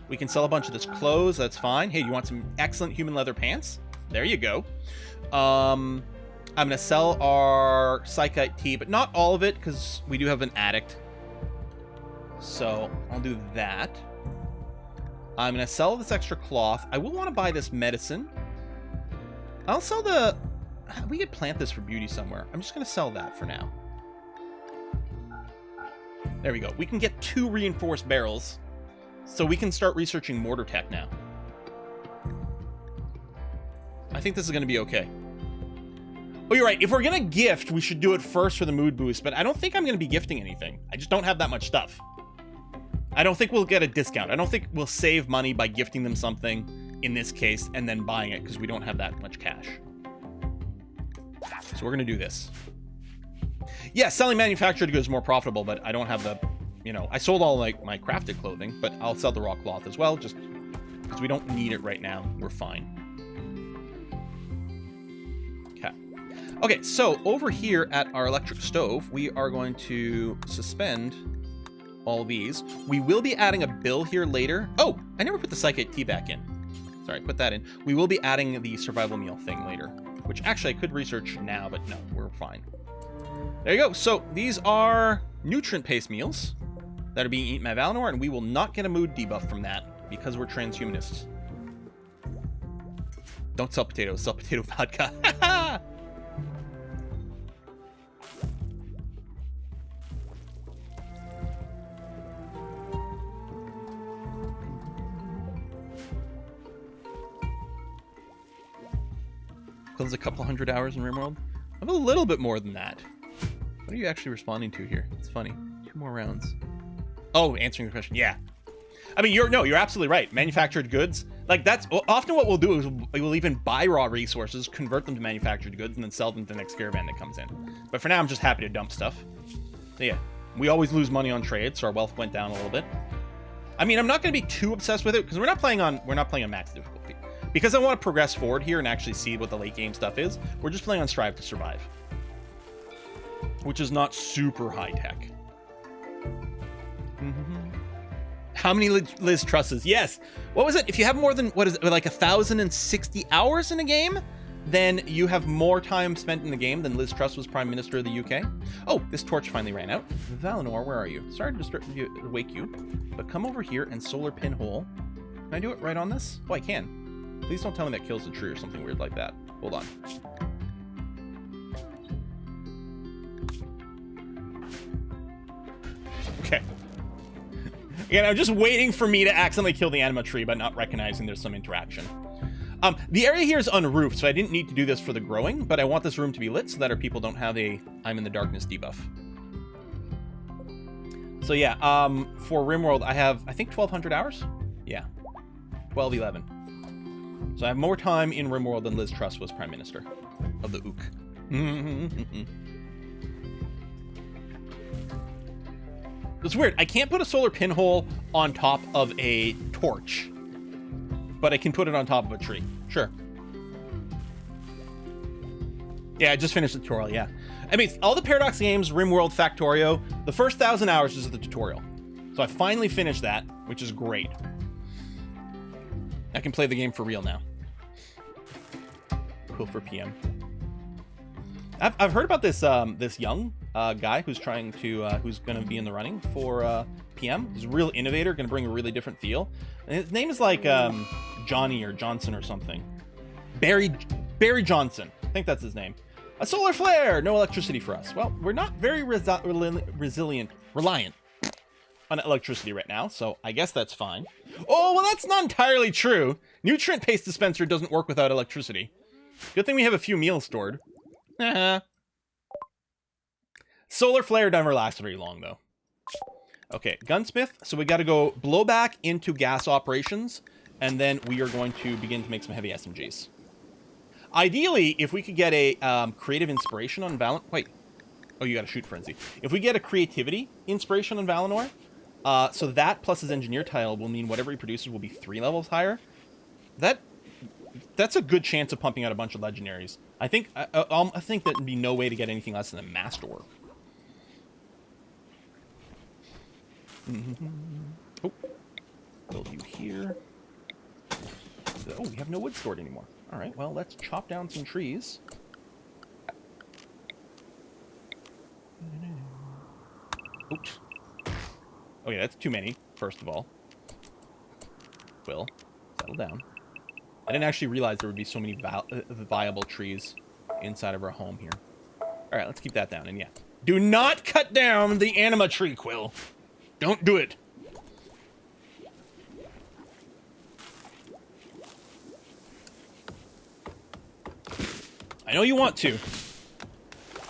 We can sell a bunch of this clothes, that's fine. Hey, you want some excellent human leather pants? There you go. I'm going to sell our Psychite tea, but not all of it, because we do have an addict. So, I'll do that. I'm going to sell this extra cloth. I will want to buy this medicine. I'll sell the... We could plant this for beauty somewhere. I'm just going to sell that for now. There we go. We can get 2 reinforced barrels, so we can start researching mortar tech now. I think this is going to be okay. Oh, you're right. If we're going to gift, we should do it first for the mood boost, but I don't think I'm going to be gifting anything. I just don't have that much stuff. I don't think we'll get a discount. I don't think we'll save money by gifting them something in this case and then buying it because we don't have that much cash. So we're going to do this. Yeah, selling manufactured goods is more profitable, but I don't have the, you know, I sold all like my crafted clothing, but I'll sell the raw cloth as well, just because we don't need it right now. We're fine. Okay, so over here at our electric stove, we are going to suspend all these. We will be adding a bill here later. Oh, I never put the Psychic tea back in. Sorry, put that in. We will be adding the survival meal thing later, which actually I could research now, but no, we're fine. There you go. So these are nutrient-based meals that are being eaten by Valinor, and we will not get a mood debuff from that because we're transhumanists. Don't sell potatoes, sell potato vodka. Close a couple 100 hours in RimWorld. I have a little bit more than that. What are you actually responding to here? It's funny. 2 more rounds. Oh, answering the question. Yeah. I mean, you're absolutely right. Manufactured goods, like that's often what we'll do is we'll even buy raw resources, convert them to manufactured goods, and then sell them to the next caravan that comes in. But for now, I'm just happy to dump stuff. So yeah, we always lose money on trade, so our wealth went down a little bit. I mean, I'm not going to be too obsessed with it because we're not playing on max difficulty. Because I want to progress forward here and actually see what the late game stuff is. We're just playing on Strive to Survive, which is not super high tech. How many Liz Trusses? Yes. What was it? If you have more than, what is it, like 1,060 hours in a game, then you have more time spent in the game than Liz Truss was Prime Minister of the UK. Oh, this torch finally ran out. Valinor, where are you? Sorry to wake you, but come over here and solar pinhole. Can I do it right on this? Oh, I can. Please don't tell me that kills the tree or something weird like that. Hold on. Okay. Again, I'm just waiting for me to accidentally kill the anima tree, but not recognizing there's some interaction. The area here is unroofed, so I didn't need to do this for the growing, but I want this room to be lit so that our people don't have a I'm in the darkness debuff. So yeah, for RimWorld, I have, I think, 1,200 hours? Yeah, 11. So I have more time in RimWorld than Liz Truss was Prime Minister of the Ook. It's weird. I can't put a solar pinhole on top of a torch, but I can put it on top of a tree. Sure. Yeah, I just finished the tutorial, yeah. I mean, all the Paradox games, RimWorld, Factorio, the first 1,000 hours is the tutorial. So I finally finished that, which is great. I can play the game for real now. Cool for PM. I've heard about this this young guy who's trying to who's going to be in the running for PM. He's a real innovator, going to bring a really different feel. And his name is like Johnny or Johnson or something. Barry Johnson. I think that's his name. A solar flare, no electricity for us. Well, we're not very reliant on electricity right now, so I guess that's fine. Oh, well, that's not entirely true. Nutrient paste dispenser doesn't work without electricity. Good thing we have a few meals stored. Solar flare never lasts very long, though. Okay, gunsmith. So we got to go blowback into gas operations, and then we are going to begin to make some heavy SMGs. Ideally, if we could get a creative inspiration on Valinor. Wait. Oh, you got to shoot frenzy. If we get a creativity inspiration on Valinor, so that plus his engineer tile will mean whatever he produces will be 3 levels higher. That's a good chance of pumping out a bunch of legendaries. I think there'd be no way to get anything less than a masterwork. Oh, build you here. Oh, we have no wood stored anymore. All right, well, let's chop down some trees. Oops. Okay, that's too many, first of all. Will, settle down. I didn't actually realize there would be so many viable trees inside of our home here. All right, let's keep that down. And yeah, do not cut down the anima tree, Quill. Don't do it. I know you want to.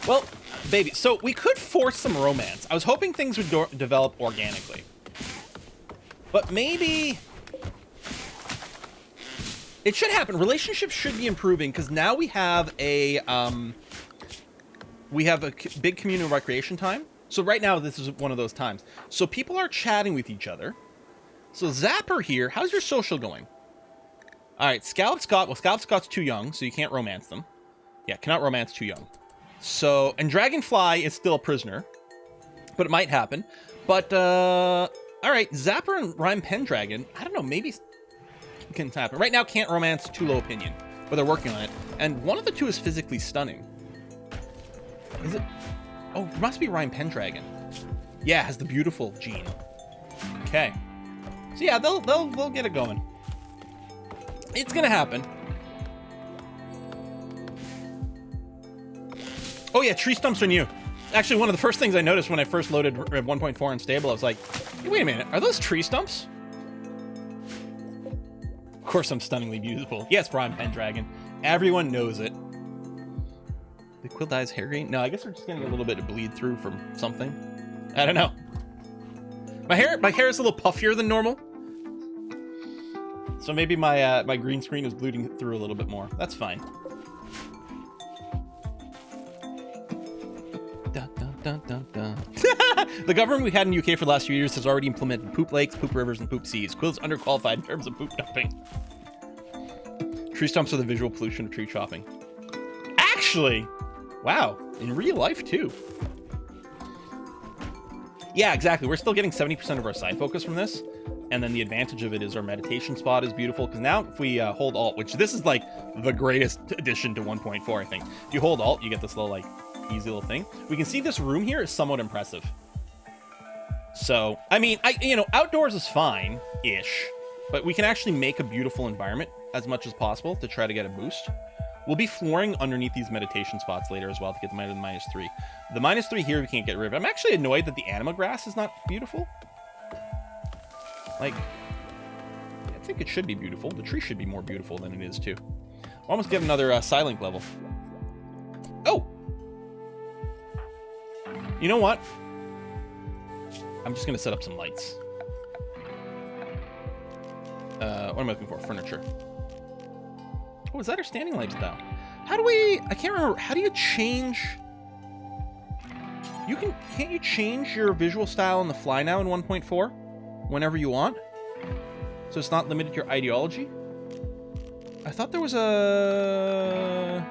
Well, baby, so we could force some romance. I was hoping things would develop organically. But maybe it should happen. Relationships should be improving because now we have a big communal recreation time. So right now, this is one of those times. So people are chatting with each other. So Zapper here, how's your social going? All right, Scallop Scott. Well, Scallop Scott's too young, so you can't romance them. Yeah, cannot romance too young. So, and Dragonfly is still a prisoner, but it might happen. But, all right, Zapper and Rhyme Pendragon, I don't know, maybe it can happen. Right now, can't romance, too low opinion, but they're working on it. And one of the two is physically stunning. Is it? Oh, it must be Rhyme Pendragon. Yeah, it has the beautiful gene. Okay. So yeah, they'll get it going. It's gonna happen. Oh yeah, tree stumps are new. Actually, one of the first things I noticed when I first loaded 1.4 Unstable, I was like, hey, wait a minute, are those tree stumps? Of course I'm stunningly beautiful. Yes, Rhyme Pendragon. Everyone knows it. The quill dyes hair green? No, I guess we're just getting a little bit of bleed through from something. I don't know. My hair is a little puffier than normal. So maybe my green screen is bleeding through a little bit more. That's fine. Dun, dun, dun, dun, dun. The government we had in the UK for the last few years has already implemented poop lakes, poop rivers, and poop seas. Quill's underqualified in terms of poop dumping. Tree stumps are the visual pollution of tree chopping. Actually, wow, in real life too. Yeah, exactly. We're still getting 70% of our side focus from this. And then the advantage of it is our meditation spot is beautiful. Because now if we hold Alt, which this is like the greatest addition to 1.4, I think. If you hold Alt, you get this little like easy little thing. We can see this room here is somewhat impressive. So, I mean, outdoors is fine-ish. But we can actually make a beautiful environment as much as possible to try to get a boost. We'll be flooring underneath these meditation spots later as well to get the -3. The -3 here we can't get rid of. I'm actually annoyed that the anima grass is not beautiful. Like, I think it should be beautiful. The tree should be more beautiful than it is too. We'll almost get another Silink level. Oh! You know what? I'm just going to set up some lights. What am I looking for? Furniture. Oh, is that our standing light style? How do we... I can't remember. How do you change... Can't you change your visual style on the fly now in 1.4? Whenever you want? So it's not limited to your ideology? I thought there was a...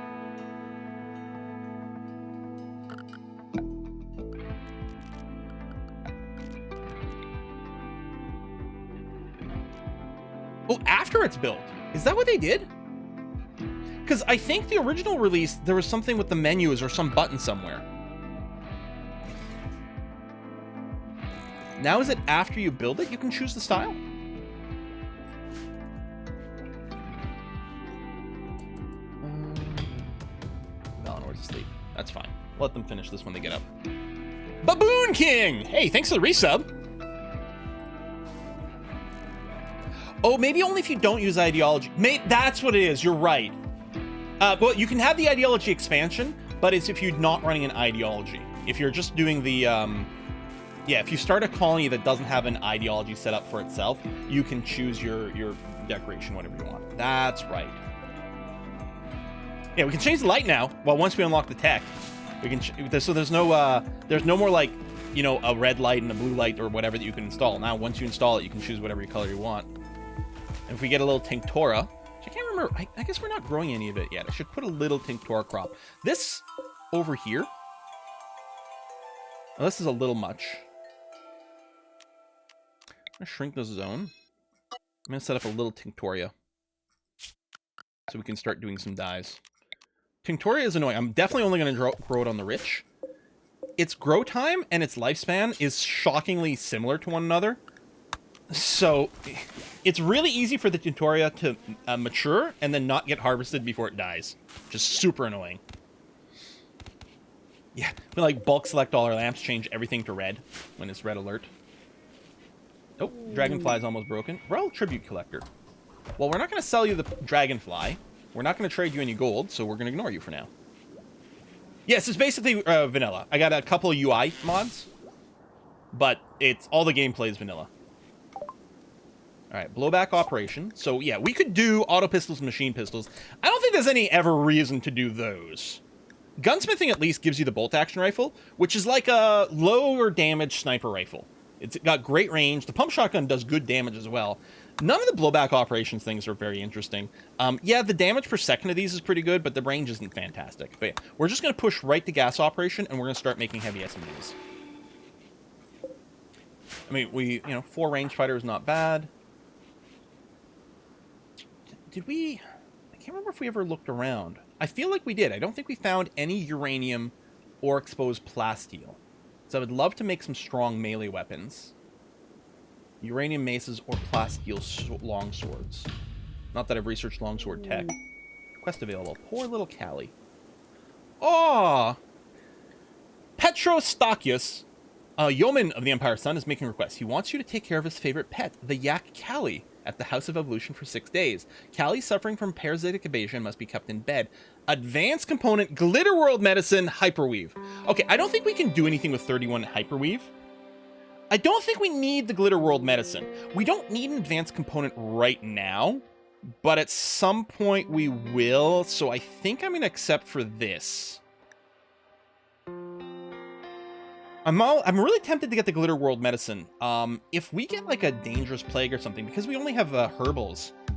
Oh, after it's built. Is that what they did? Because I think the original release, there was something with the menus or some button somewhere. Now is it after you build it, you can choose the style? Valinor to sleep. That's fine. Let them finish this when they get up. Baboon King! Hey, thanks for the resub. Oh, maybe only if you don't use ideology. That's what it is. You're right. Well, you can have the ideology expansion, but it's if you're not running an ideology. If you're just doing the... yeah, if you start a colony that doesn't have an ideology set up for itself, you can choose your decoration, whatever you want. That's right. Yeah, we can change the light now. Well, once we unlock the tech, we can. So there's no more like, you know, a red light and a blue light or whatever that you can install. Now, once you install it, you can choose whatever color you want. And if we get a little Tinctora, which I can't remember, I guess we're not growing any of it yet. I should put a little Tinctora crop. This over here. Well, this is a little much. I'm going to shrink this zone. I'm going to set up a little Tinctoria. So we can start doing some dyes. Tinctoria is annoying. I'm definitely only going to grow it on the rich. Its grow time and its lifespan is shockingly similar to one another. So it's really easy for the Tinctoria to mature and then not get harvested before it dies. Just super annoying. Yeah, we like bulk select all our lamps, change everything to red when it's red alert. Oh, dragonfly is almost broken. Rel tribute collector. Well, we're not going to sell you the dragonfly. We're not going to trade you any gold, so we're going to ignore you for now. Yes, it's basically vanilla. I got a couple of UI mods, but it's all the gameplay is vanilla. All right, blowback operation. So yeah, we could do auto pistols and machine pistols. I don't think there's any ever reason to do those. Gunsmithing at least gives you the bolt action rifle, which is like a lower damage sniper rifle. It's got great range. The pump shotgun does good damage as well. None of the blowback operations things are very interesting. Yeah, the damage per second of these is pretty good, but the range isn't fantastic. But yeah, we're just going to push right to gas operation, and we're going to start making heavy SMGs. I mean, 4 rangefighter is not bad. Did we... I can't remember if we ever looked around. I feel like we did. I don't think we found any uranium or exposed plasteel. So I would love to make some strong melee weapons. Uranium maces or plasteel longswords. Not that I've researched longsword tech. Quest available. Poor little Callie. Aww! Petrostachius, a yeoman of the Empire Sun, is making requests. He wants you to take care of his favorite pet, the yak Callie. at the House of Evolution for 6 days. Callie suffering from parasitic evasion must be kept in bed. Advanced component, Glitter World Medicine, Hyperweave. Okay, I don't think we can do anything with 31 Hyperweave. I don't think we need the Glitter World Medicine. We don't need an advanced component right now, but at some point we will, so I think I'm going to accept for this. I'm really tempted to get the Glitter World Medicine. If we get like a dangerous plague or something, because we only have herbals, and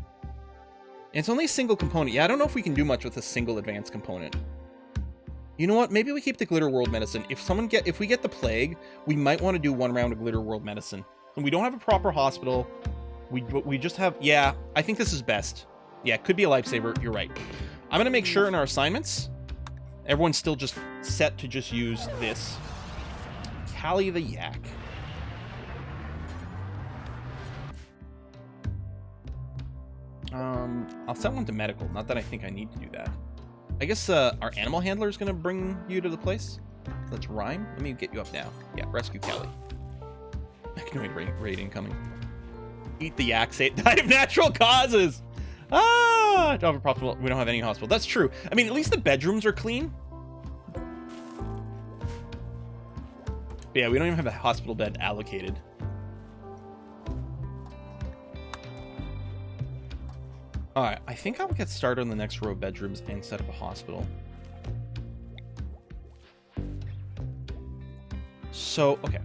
it's only a single component. Yeah, I don't know if we can do much with a single advanced component. You know what? Maybe we keep the Glitter World Medicine. If we get the plague, we might want to do 1 round of Glitter World Medicine. And we don't have a proper hospital. We just have, yeah, I think this is best. Yeah, it could be a lifesaver. You're right. I'm going to make sure in our assignments, everyone's still just set to just use this. Callie the Yak. I'll set one to medical. Not that I think I need to do that. I guess our animal handler is going to bring you to the place. Let's rhyme. Let me get you up now. Yeah, rescue Callie. Raid incoming. Eat the yak. Say it died of natural causes. Ah! Don't have a hospital. We don't have any hospital. That's true. I mean, at least the bedrooms are clean. But yeah, we don't even have a hospital bed allocated. Alright, I think I'll get started on the next row of bedrooms and set up a hospital. So, okay.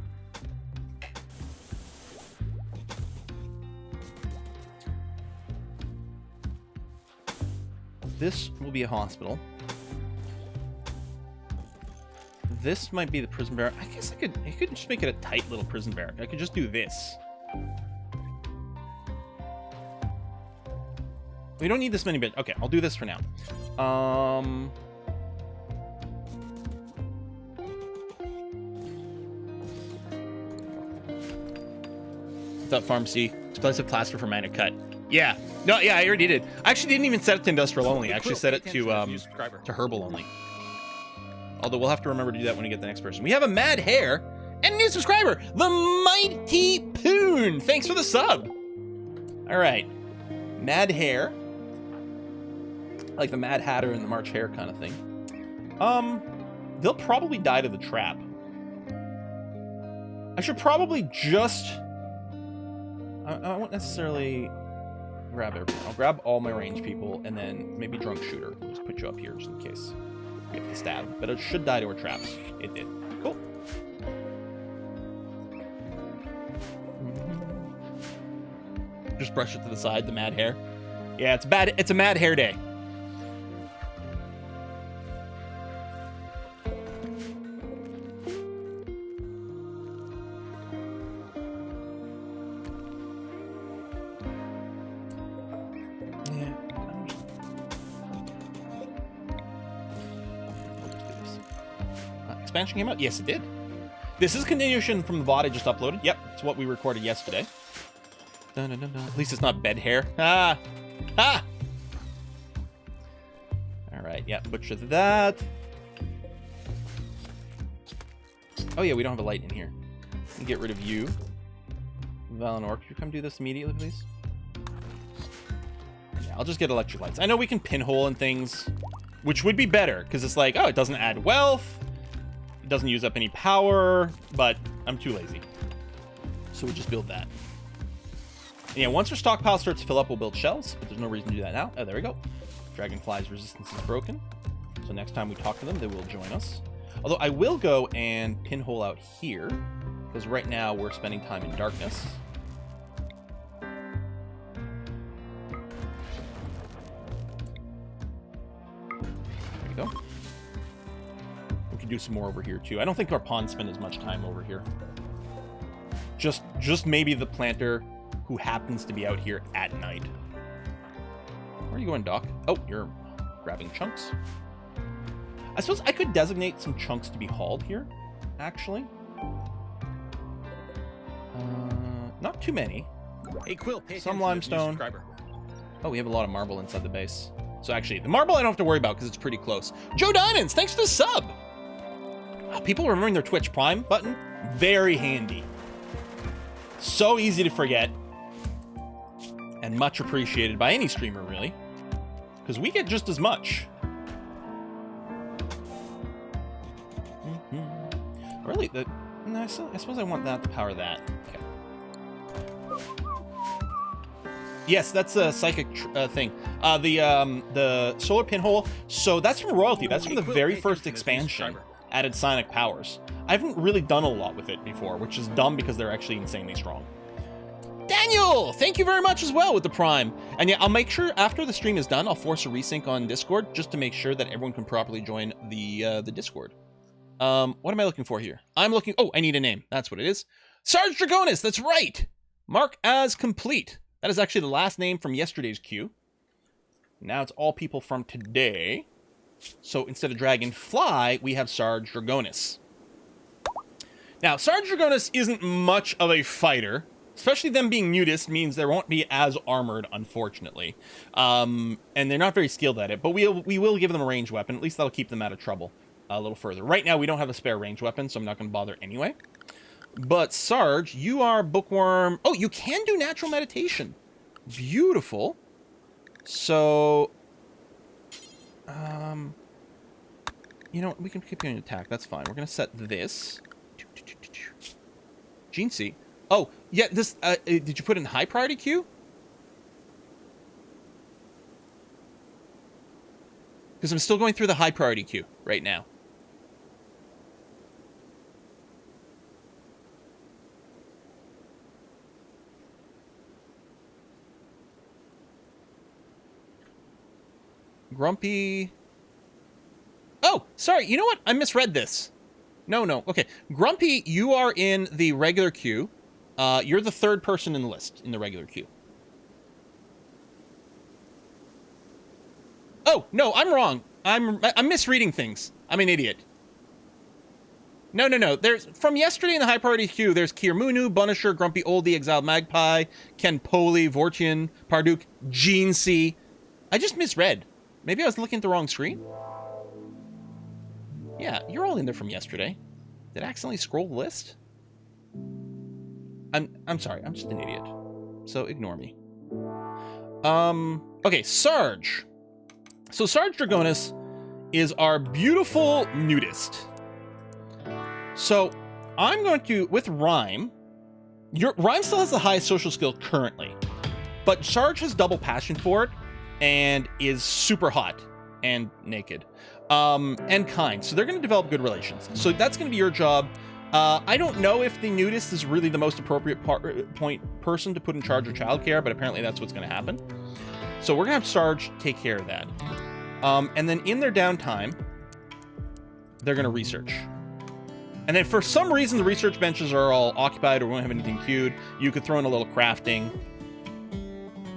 This will be a hospital. This might be the prison barrack. I guess I could just make it a tight little prison barrack. I could just do this. We don't need this many beds. Okay, I'll do this for now. What's up, pharmacy? Explosive plaster for minor cut. Yeah. No, yeah, I already did. I actually didn't even set it to industrial only. I actually set it to herbal only. Although we'll have to remember to do that when we get the next person. We have a Mad Hare and a new subscriber, the Mighty Poon. Thanks for the sub. All right. Mad Hare. Like the Mad Hatter and the March Hare kind of thing. They'll probably die to the trap. I should probably just... I won't necessarily grab everyone. I'll grab all my range people and then maybe Drunk Shooter. I'll just put you up here just in case. Get the stab. But it should die to our traps. It did. Cool. Just brush it to the side, the Mad Hare. Yeah, it's bad. It's a Mad Hare day. Expansion came out? Yes, it did. This is a continuation from the VOD I just uploaded. Yep, it's what we recorded yesterday. Dun, dun, dun, dun. At least it's not bed hair. Ah! Ah! Alright, yeah, butcher that. Oh yeah, we don't have a light in here. Get rid of you. Valinor, could you come do this immediately, please? Yeah, I'll just get electric lights. I know we can pinhole and things, which would be better, because it's like, oh, it doesn't add wealth. It doesn't use up any power, but I'm too lazy. So we'll just build that. And yeah, once our stockpile starts to fill up, we'll build shells, but there's no reason to do that now. Oh, there we go. Dragonfly's resistance is broken. So next time we talk to them, they will join us. Although I will go and pinhole out here, because right now we're spending time in darkness. There we go. We can do some more over here too. I don't think our pawns spend as much time over here. Just maybe the planter who happens to be out here at night. Where are you going, Doc? Oh, you're grabbing chunks. I suppose I could designate some chunks to be hauled here, actually. Not too many. Hey, Quill, some limestone. Oh, we have a lot of marble inside the base. So actually, the marble I don't have to worry about because it's pretty close. Joe Diamonds, thanks for the sub. Oh, people remembering their Twitch Prime button, very handy. So easy to forget. and much appreciated by any streamer, really, because we get just as much. Really, no, I suppose I want that to power that. Okay. Yes, that's a psychic thing. The solar pinhole. So that's from royalty. That's from the very first expansion. Added sonic powers. I haven't really done a lot with it before, which is dumb because they're actually insanely strong. Daniel, thank you very much as well with the Prime. And yeah, I'll make sure after the stream is done, I'll force a resync on Discord just to make sure that everyone can properly join the Discord. What am I looking for here? Oh, I need a name. That's what it is. Sarge Dragonis, that's right. Mark as complete. That is actually the last name from yesterday's queue. Now it's all people from today. So instead of Dragonfly, we have Sarge Dragonis. Now, Sarge Dragonis isn't much of a fighter. Especially them being nudist means they won't be as armored, unfortunately. And they're not very skilled at it, but we will give them a ranged weapon. At least that'll keep them out of trouble a little further. Right now, we don't have a spare ranged weapon, so I'm not going to bother anyway. But Sarge, you are bookworm. Oh, you can do natural meditation. Beautiful. So, you know, we can keep you in attack. That's fine. We're going to set this. Gene C. Oh, yeah, this, did you put in high priority queue? Because I'm still going through the high priority queue right now. Grumpy. Oh, sorry. You know what? I misread this. No. Okay. Grumpy, you are in the regular queue. You're the third person in the list in the regular queue. Oh, no, I'm wrong. I'm misreading things. I'm an idiot. No. There's from yesterday in the high priority queue, there's Kirmunu, Bunisher, Grumpy Oldie, Exiled Magpie, Ken Poli, Vortian, Parduk, Gene C. I just misread. Maybe I was looking at the wrong screen. Yeah, you're all in there from yesterday. Did I accidentally scroll the list? I'm sorry, I'm just an idiot. So ignore me. Okay, Sarge. So Sarge Dragonis is our beautiful nudist. So I'm going to, with Rhyme, Rhyme still has the highest social skill currently, but Sarge has double passion for it and is super hot and naked. And kind. So they're going to develop good relations. So that's going to be your job. I don't know if the nudist is really the most appropriate person to put in charge of childcare, but apparently that's what's going to happen. So we're going to have Sarge take care of that. And then in their downtime, they're going to research. And then for some reason, the research benches are all occupied or won't have anything queued. You could throw in a little crafting.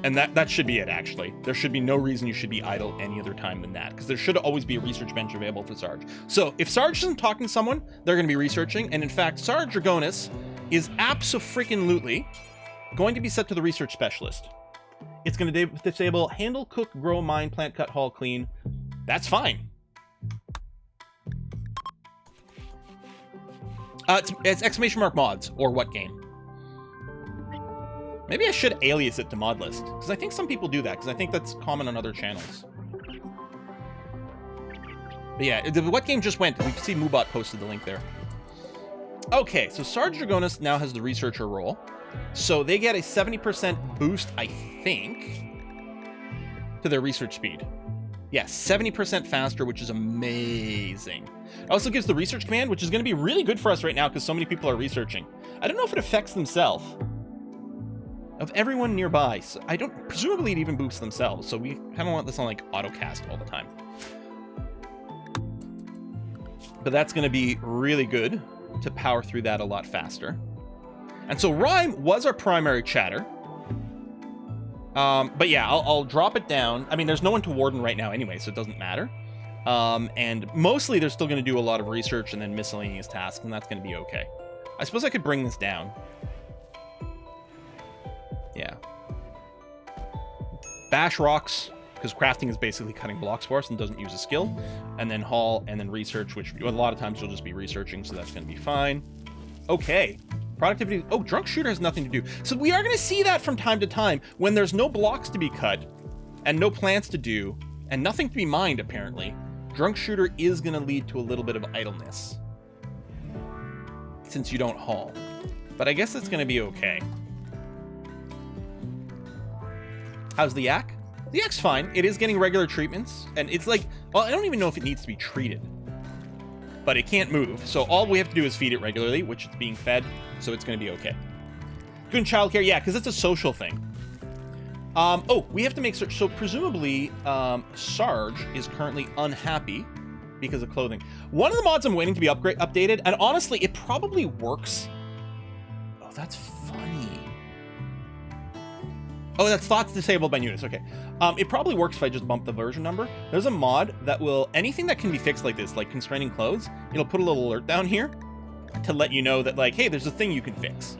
And that should be it, actually. There should be no reason you should be idle any other time than that, because there should always be a research bench available for Sarge. So if Sarge isn't talking to someone, they're going to be researching. And in fact, Sarge Dragonis is abso-freaking-lutely going to be set to the research specialist. It's going to disable handle, cook, grow, mine, plant, cut, haul, clean. That's fine. It's exclamation mark mods, or what game? Maybe I should alias it to mod list, because I think some people do that, because I think that's common on other channels. But yeah, what game just went? We can see Moobot posted the link there. Okay, so Sarge Dragonis now has the researcher role. So they get a 70% boost, I think, to their research speed. Yeah, 70% faster, which is amazing. It also gives the research command, which is going to be really good for us right now because so many people are researching. I don't know if it affects themselves. Of everyone nearby. So I don't, presumably it even boosts themselves, so we kind of want this on like autocast all the time. But that's going to be really good to power through that a lot faster. And so Rhyme was our primary chatter. But yeah, I'll drop it down. I mean, there's no one to warden right now anyway, so it doesn't matter. And mostly they're still going to do a lot of research and then miscellaneous tasks, and that's going to be okay. I suppose I could bring this down. Yeah. Bash rocks, because crafting is basically cutting blocks for us and doesn't use a skill. And then haul, and then research, which a lot of times you'll just be researching, so that's going to be fine. Okay. Productivity. Oh, drunk shooter has nothing to do. So we are going to see that from time to time when there's no blocks to be cut and no plants to do and nothing to be mined, apparently. Drunk shooter is going to lead to a little bit of idleness since you don't haul. But I guess it's going to be okay. How's the yak? The yak's fine. It is getting regular treatments. And it's like, well, I don't even know if it needs to be treated. But it can't move. So all we have to do is feed it regularly, which it's being fed. So it's going to be okay. Good in childcare. Yeah, because it's a social thing. Oh, we have to make sure. So presumably, Sarge is currently unhappy because of clothing. One of the mods I'm waiting to be updated. And honestly, it probably works. Oh, that's funny. Oh, that's thoughts disabled by Nunis. Okay. It probably works if I just bump the version number. There's a mod that will, anything that can be fixed like this, like constraining clothes, it'll put a little alert down here to let you know that, like, hey, there's a thing you can fix.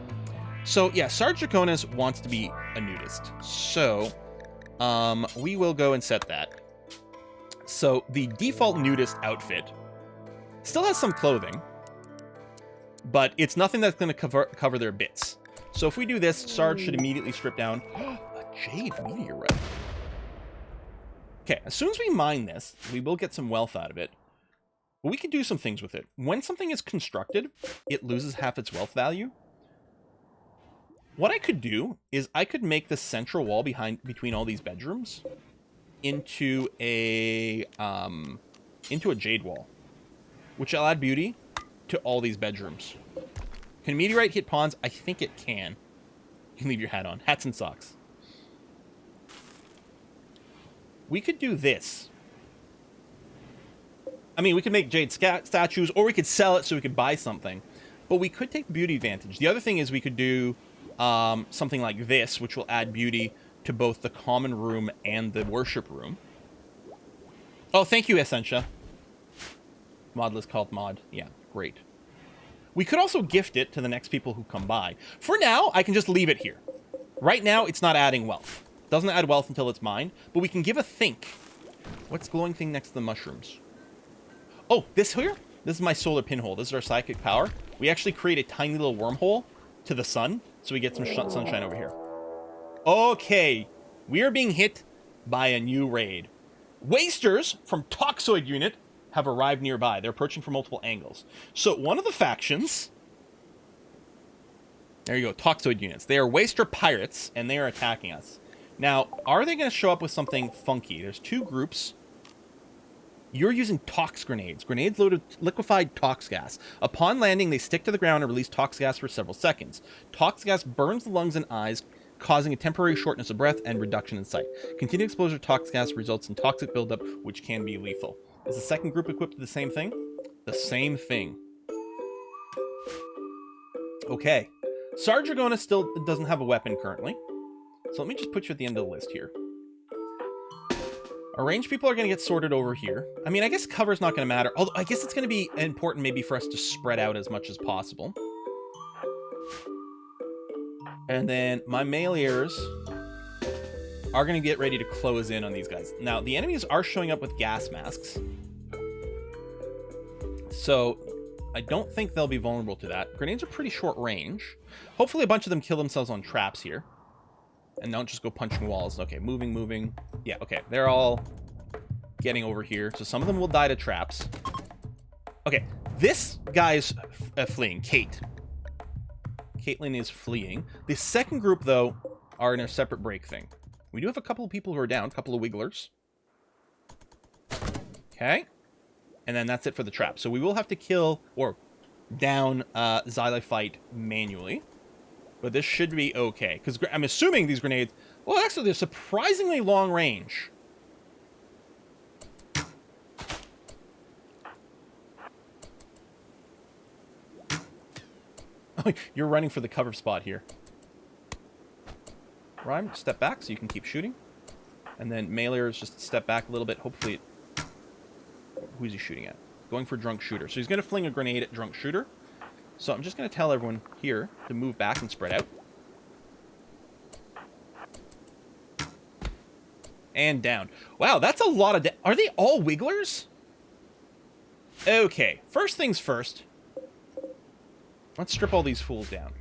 So, yeah, Sarge Draconis wants to be a nudist. So, we will go and set that. So, the default nudist outfit still has some clothing, but it's nothing that's going to cover their bits. So, if we do this, Sarge should immediately strip down a jade meteorite. Okay, as soon as we mine this, we will get some wealth out of it. But we can do some things with it. When something is constructed, it loses half its wealth value. What I could do is I could make the central wall between all these bedrooms into a jade wall, which will add beauty to all these bedrooms. Can meteorite hit pawns? I think it can. You can leave your hat on. Hats and socks. We could do this. I mean, we could make jade statues, or we could sell it so we could buy something. But we could take beauty advantage. The other thing is we could do something like this, which will add beauty to both the common room and the worship room. Oh, thank you, Essentia. Modless called mod. Yeah, great. We could also gift it to the next people who come by. For now, I can just leave it here. Right now, it's not adding wealth. Doesn't add wealth until it's mined, but we can give a think. What's glowing thing next to the mushrooms? Oh, this here? This is my solar pinhole. This is our psychic power. We actually create a tiny little wormhole to the sun, so we get some sunshine over here. Okay, we are being hit by a new raid. Wasters from Toxoid Unit have arrived nearby. They're approaching from multiple angles. So one of the factions... There you go, Toxoid Units. They are Waster pirates, and they are attacking us. Now, are they going to show up with something funky? There's two groups. You're using tox grenades. Grenades loaded with liquefied tox gas. Upon landing, they stick to the ground and release tox gas for several seconds. Tox gas burns the lungs and eyes, causing a temporary shortness of breath and reduction in sight. Continued exposure to tox gas results in toxic buildup, which can be lethal. Is the second group equipped with the same thing? The same thing. Okay. Sarge Draconis still doesn't have a weapon currently. So let me just put you at the end of the list here. Our ranged people are going to get sorted over here. I mean, I guess cover's not going to matter. Although I guess it's going to be important maybe for us to spread out as much as possible. And then my meleers are going to get ready to close in on these guys. Now, the enemies are showing up with gas masks. So I don't think they'll be vulnerable to that. Grenades are pretty short range. Hopefully a bunch of them kill themselves on traps here. And don't just go punching walls. Okay, moving. Yeah, okay. They're all getting over here. So some of them will die to traps. Okay, this guy's fleeing. Caitlin is fleeing. The second group, though, are in a separate break thing. We do have a couple of people who are down. A couple of wigglers. Okay. And then that's it for the trap. So we will have to kill or down Xylophyte manually. But this should be okay. Because I'm assuming these grenades... Well, actually, they're surprisingly long range. Oh, you're running for the cover spot here. Rhyme, step back so you can keep shooting. And then Meleers just step back a little bit. Hopefully... Who's he shooting at? Going for Drunk Shooter. So he's going to fling a grenade at Drunk Shooter. So I'm just going to tell everyone here to move back and spread out. And down. Wow, that's a lot of... Are they all wigglers? Okay, first things first. Let's strip all these fools down.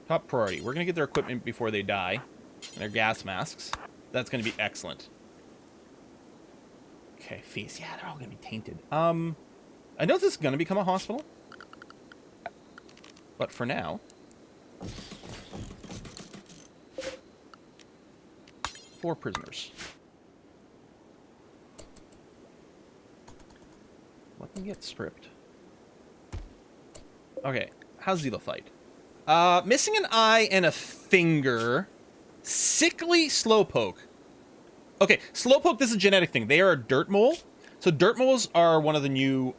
Top priority. We're going to get their equipment before they die. And their gas masks. That's going to be excellent. Okay, feast. Yeah, they're all going to be tainted. I know this is going to become a hospital. But for now... 4 prisoners. Let them get stripped. Okay, how's Xelophyte? Missing an eye and a finger. Sickly Slowpoke. Okay, Slowpoke, this is a genetic thing. They are a dirt mole. So dirt moles are one of the new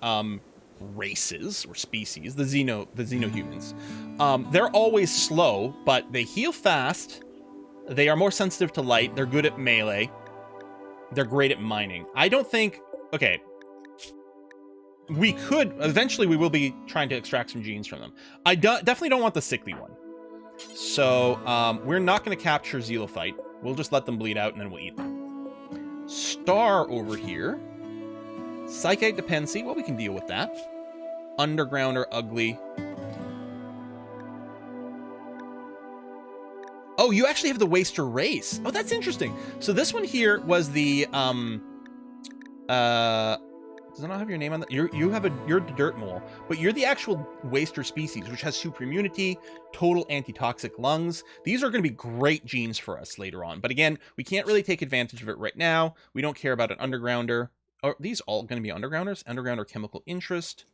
races or species, the xenohumans. They're always slow, but they heal fast. They are more sensitive to light. They're good at melee. They're great at mining. I don't think... Okay. We could... Eventually, we will be trying to extract some genes from them. I definitely don't want the sickly one. So, we're not going to capture Xelophyte. We'll just let them bleed out, and then we'll eat them. Star over here. Psychite Dependency. Well, we can deal with that. Underground or ugly. Oh, you actually have the Waster race. Oh, that's interesting. So this one here was the does it not have your name on that? You're the dirt mole, but you're the actual Waster species, which has super immunity, total antitoxic lungs. These are going to be great genes for us later on. But again, we can't really take advantage of it right now. We don't care about an undergrounder. Are these all going to be undergrounders? Undergrounder chemical interest.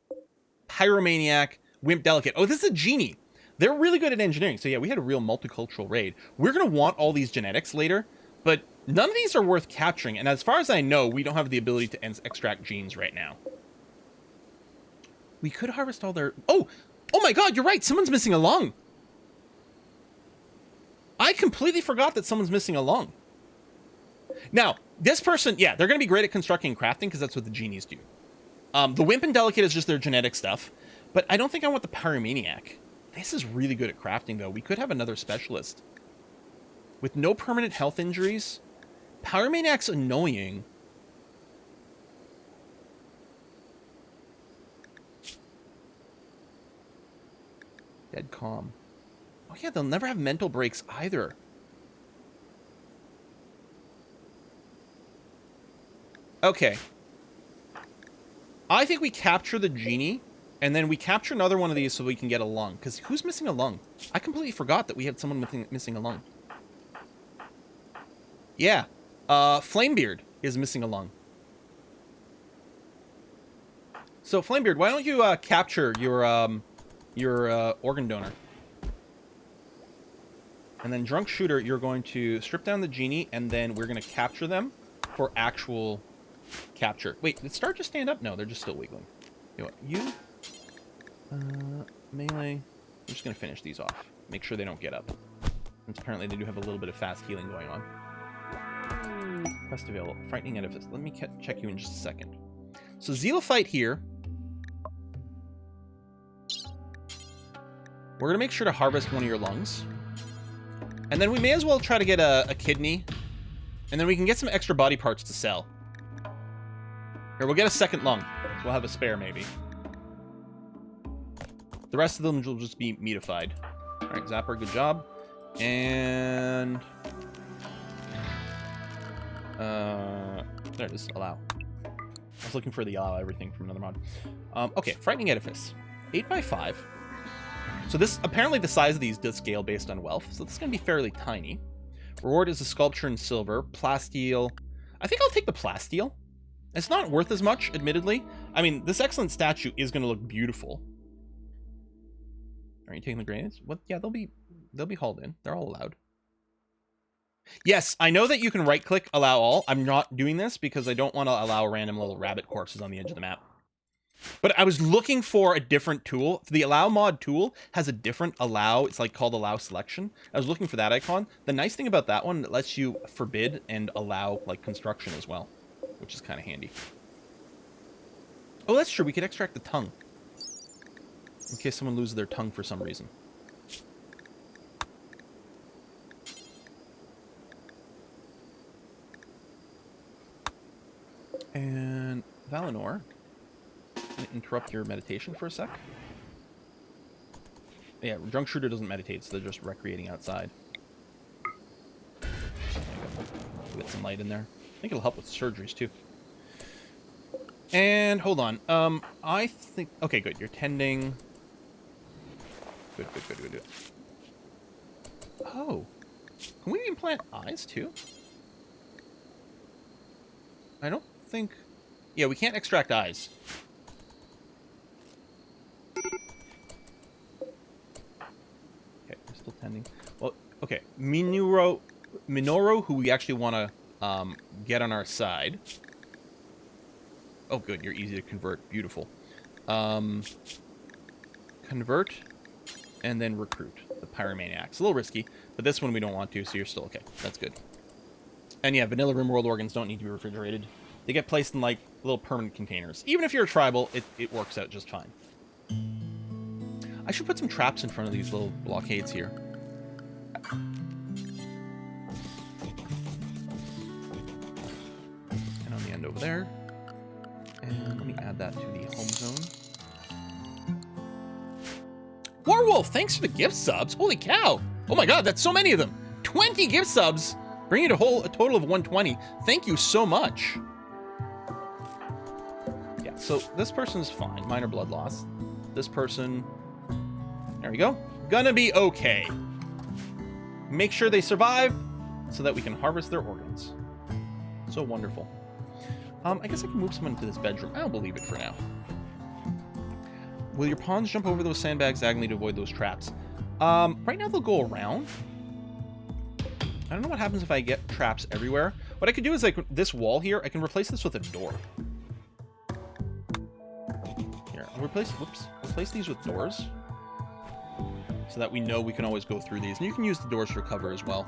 Pyromaniac. Wimp delicate. Oh, this is a genie. They're really good at engineering. So yeah, we had a real multicultural raid. We're going to want all these genetics later, but none of these are worth capturing. And as far as I know, we don't have the ability to extract genes right now. We could harvest all their... Oh my God, you're right. Someone's missing a lung. I completely forgot that someone's missing a lung. Now, this person, yeah, they're going to be great at constructing and crafting because that's what the genies do. The Wimp and Delicate is just their genetic stuff, but I don't think I want the Pyromaniac. This is really good at crafting, though. We could have another specialist. With no permanent health injuries, Pyromaniac's annoying. Dead calm. Oh, yeah, they'll never have mental breaks either. Okay. I think we capture the genie, and then we capture another one of these so we can get a lung. Because who's missing a lung? I completely forgot that we had someone missing a lung. Yeah. Flamebeard is missing a lung. So, Flamebeard, why don't you capture your organ donor? And then Drunk Shooter, you're going to strip down the genie, and then we're going to capture them for actual capture. Wait, did Star just stand up? No, they're just still wiggling. You melee. I'm just going to finish these off. Make sure they don't get up. Since apparently they do have a little bit of fast healing going on. Quest available. Frightening Edifice. Let me check you in just a second. So Xelophyte here. We're going to make sure to harvest one of your lungs. And then we may as well try to get a kidney. And then we can get some extra body parts to sell. Here, we'll get a second lung. So we'll have a spare, maybe. The rest of them will just be meatified. All right, Zapper, good job. And... there it is. Allow. I was looking for the allow everything from another mod. Okay, Frightening Edifice. 8x5. So this, apparently the size of these does scale based on wealth. So this is going to be fairly tiny. Reward is a sculpture in silver. Plasteel. I think I'll take the Plasteel. It's not worth as much, admittedly. I mean, this excellent statue is going to look beautiful. Are you taking the grenades? What? Yeah, they'll be hauled in. They're all allowed. Yes, I know that you can right-click allow all. I'm not doing this because I don't want to allow random little rabbit corpses on the edge of the map. But I was looking for a different tool. The allow mod tool has a different allow. It's like called allow selection. I was looking for that icon. The nice thing about that one, it lets you forbid and allow like construction as well, which is kind of handy. Oh, that's true. We could extract the tongue in case someone loses their tongue for some reason. And Valinor, I'm gonna interrupt your meditation for a sec. Yeah, Drunk Shooter doesn't meditate, so they're just recreating outside. Get some light in there. I think it'll help with surgeries, too. And, hold on. I think... Okay, good. You're tending... Good. Oh. Can we implant eyes, too? I don't think... Yeah, we can't extract eyes. Okay, we're still tending. Well, okay. Minoru, who we actually want to get on our side. Oh, good. You're easy to convert. Beautiful. Convert, and then recruit the Pyromaniac. It's a little risky, but this one we don't want to, so you're still okay. That's good. And yeah, vanilla RimWorld organs don't need to be refrigerated. They get placed in, like, little permanent containers. Even if you're a tribal, it works out just fine. I should put some traps in front of these little blockades here. And on the end over there. And let me add that to the home zone. Warwolf, thanks for the gift subs. Holy cow. Oh my god, that's so many of them. 20 gift subs, bringing it a total of 120. Thank you so much. Yeah, so this person's fine. Minor blood loss. This person, there we go. Gonna be okay. Make sure they survive so that we can harvest their organs. So wonderful. I guess I can move someone into this bedroom. I don't believe it for now. Will your pawns jump over those sandbags diagonally to avoid those traps? Right now they'll go around. I don't know what happens if I get traps everywhere. What I could do is, like, this wall here, I can replace this with a door. Here, I'll replace these with doors. So that we know we can always go through these. And you can use the doors for cover as well.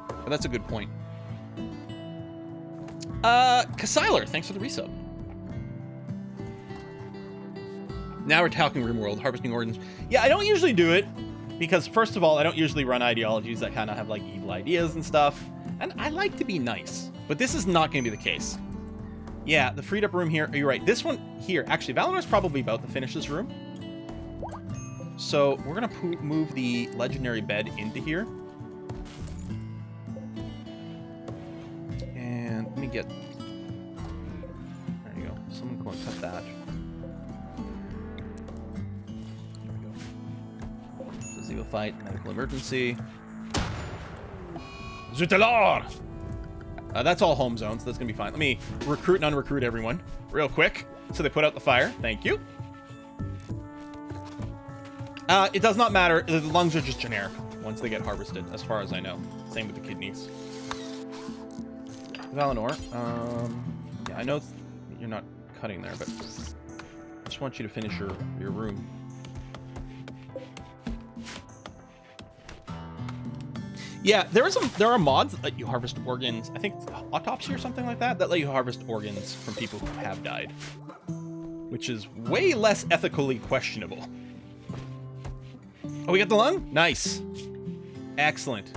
But that's a good point. Cassiler, thanks for the resub. Now we're talking RimWorld, harvesting organs. Yeah, I don't usually do it, because first of all, I don't usually run ideologies that kind of have, like, evil ideas and stuff. And I like to be nice, but this is not going to be the case. Yeah, the freed up room here, you're right. This one here, actually, Valinor's probably about to finish this room. So we're going to move the legendary bed into here. And let me get... There you go. Someone go and cut that. Zero fight, medical emergency. Zutalor! That's all home zones, so that's going to be fine. Let me recruit and unrecruit everyone real quick. So they put out the fire. Thank you. It does not matter. The lungs are just generic once they get harvested, as far as I know. Same with the kidneys. Valinor. Yeah, I know you're not cutting there, but I just want you to finish your room. Yeah, there are mods that let you harvest organs. I think autopsy or something like that let you harvest organs from people who have died, which is way less ethically questionable. Oh, we got the lung? Nice. Excellent.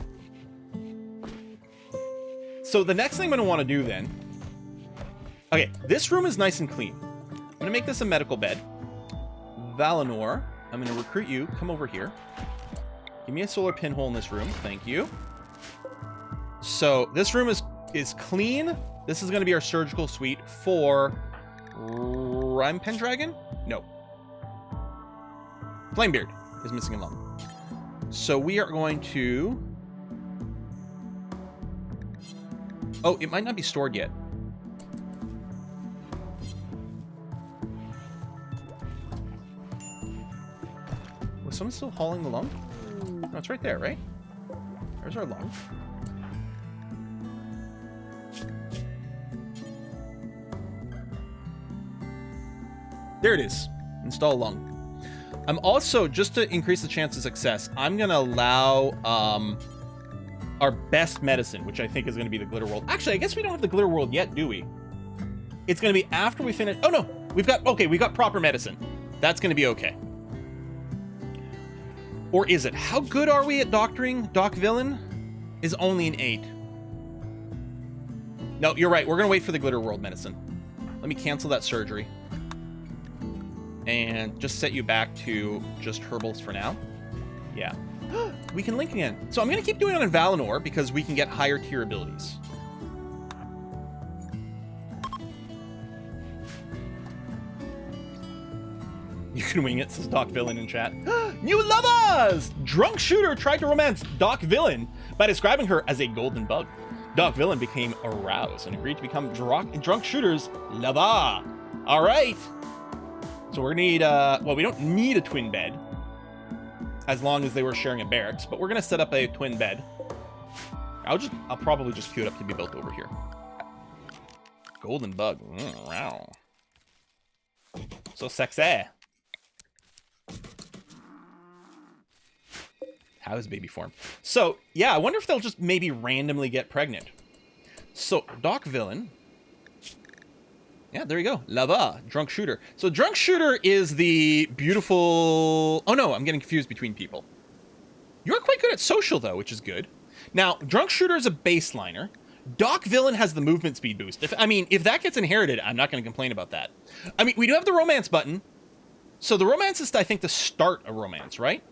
So the next thing I'm going to want to do then... Okay, this room is nice and clean. I'm going to make this a medical bed. Valinor, I'm going to recruit you. Come over here. Give me a solar pinhole in this room. Thank you. So this room is clean. This is going to be our surgical suite for Rime Pendragon? No. Flamebeard is missing a lung. So we are going to... Oh, it might not be stored yet. Was someone still hauling the lung? No, it's right there, right? There's our lung. There it is. Install lung. I'm also, just to increase the chance of success, I'm going to allow our best medicine, which I think is going to be the Glitter World. Actually, I guess we don't have the Glitter World yet, do we? It's going to be after we finish... Oh, no. We've got proper medicine. That's going to be okay. Or is it? How good are we at doctoring? Doc Villain is only an 8. No, you're right. We're going to wait for the Glitter World medicine. Let me cancel that surgery. And just set you back to just herbals for now. Yeah. We can link again. So I'm going to keep doing it on Valinor because we can get higher tier abilities. You can wing it, says Doc Villain in chat. New lovers! Drunk Shooter tried to romance Doc Villain by describing her as a golden bug. Doc Villain became aroused and agreed to become Drunk Shooter's lover. All right. So we're gonna need, well, we don't need a twin bed as long as they were sharing a barracks, but we're gonna set up a twin bed. I'll probably just queue it up to be built over here. Golden bug. Wow. So sexy. How is baby form? So, yeah, I wonder if they'll just maybe randomly get pregnant. So, Doc Villain. Yeah, there you go. Lava, Drunk Shooter. So, Drunk Shooter is the beautiful... Oh, no, I'm getting confused between people. You're quite good at social, though, which is good. Now, Drunk Shooter is a baseliner. Doc Villain has the movement speed boost. If that gets inherited, I'm not going to complain about that. I mean, we do have the romance button. So, the romance is, I think, to start a romance, right?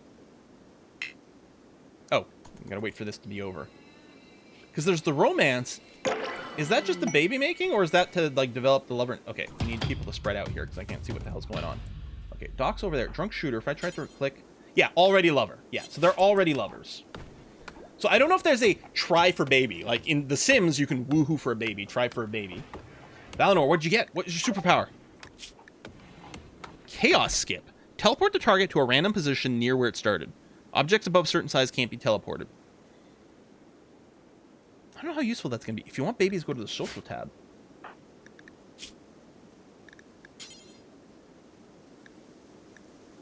Oh, I'm gonna wait for this to be over. Because there's the romance. Is that just the baby making, or is that to, like, develop the lover? Okay, we need people to spread out here, because I can't see what the hell's going on. Okay, Doc's over there. Drunk Shooter. If I try to click... Yeah, already lover. Yeah, so they're already lovers. So I don't know if there's a try for baby. Like, in The Sims, you can woohoo for a baby, try for a baby. Valinor, what'd you get? What is your superpower? Chaos Skip. Teleport the target to a random position near where it started. Objects above certain size can't be teleported. I don't know how useful that's going to be. If you want babies, go to the social tab.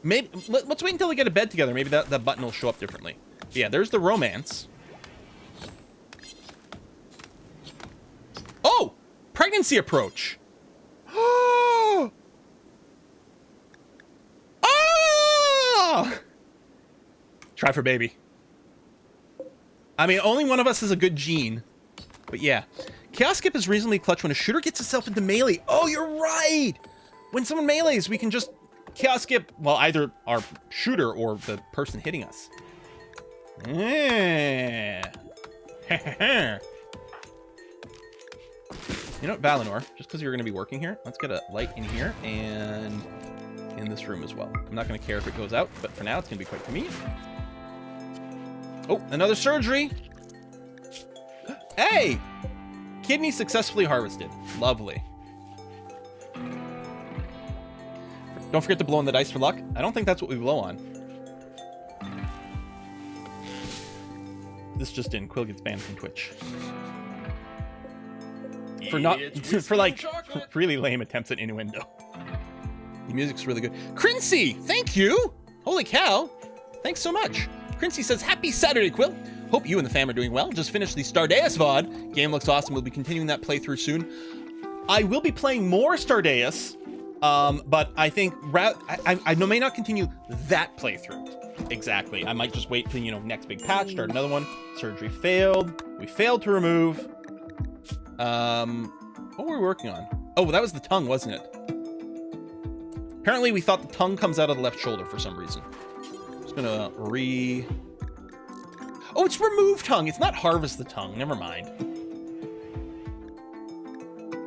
Maybe let's wait until they get a bed together. Maybe that button will show up differently. But yeah, there's the romance. Oh! Pregnancy approach. Oh! Try for baby. I mean, only one of us is a good gene. But yeah. Chaos Skip is reasonably clutch when a shooter gets himself into melee. Oh, you're right! When someone melees, we can just Chaos Skip, well, either our shooter or the person hitting us. Yeah. You know what, Valinor, just because you're going to be working here, let's get a light in here and in this room as well. I'm not going to care if it goes out, but for now, it's going to be quite convenient. Oh, another surgery. Hey! Kidney successfully harvested. Lovely. Don't forget to blow on the dice for luck. I don't think that's what we blow on. This just in. Quill gets banned from Twitch. For not... for, like, really lame attempts at innuendo. The music's really good. Crincy! Thank you! Holy cow! Thanks so much. Crincy says, Happy Saturday, Quill. Hope you and the fam are doing well. Just finished the Stardeus VOD. Game looks awesome. We'll be continuing that playthrough soon. I will be playing more Stardeus, but I think I may not continue that playthrough. Exactly. I might just wait till, you know, next big patch, start another one. Surgery failed. We failed to remove. What were we working on? Oh, that was the tongue, wasn't it? Apparently, we thought the tongue comes out of the left shoulder for some reason. Just gonna Oh, it's remove tongue. It's not harvest the tongue. Never mind.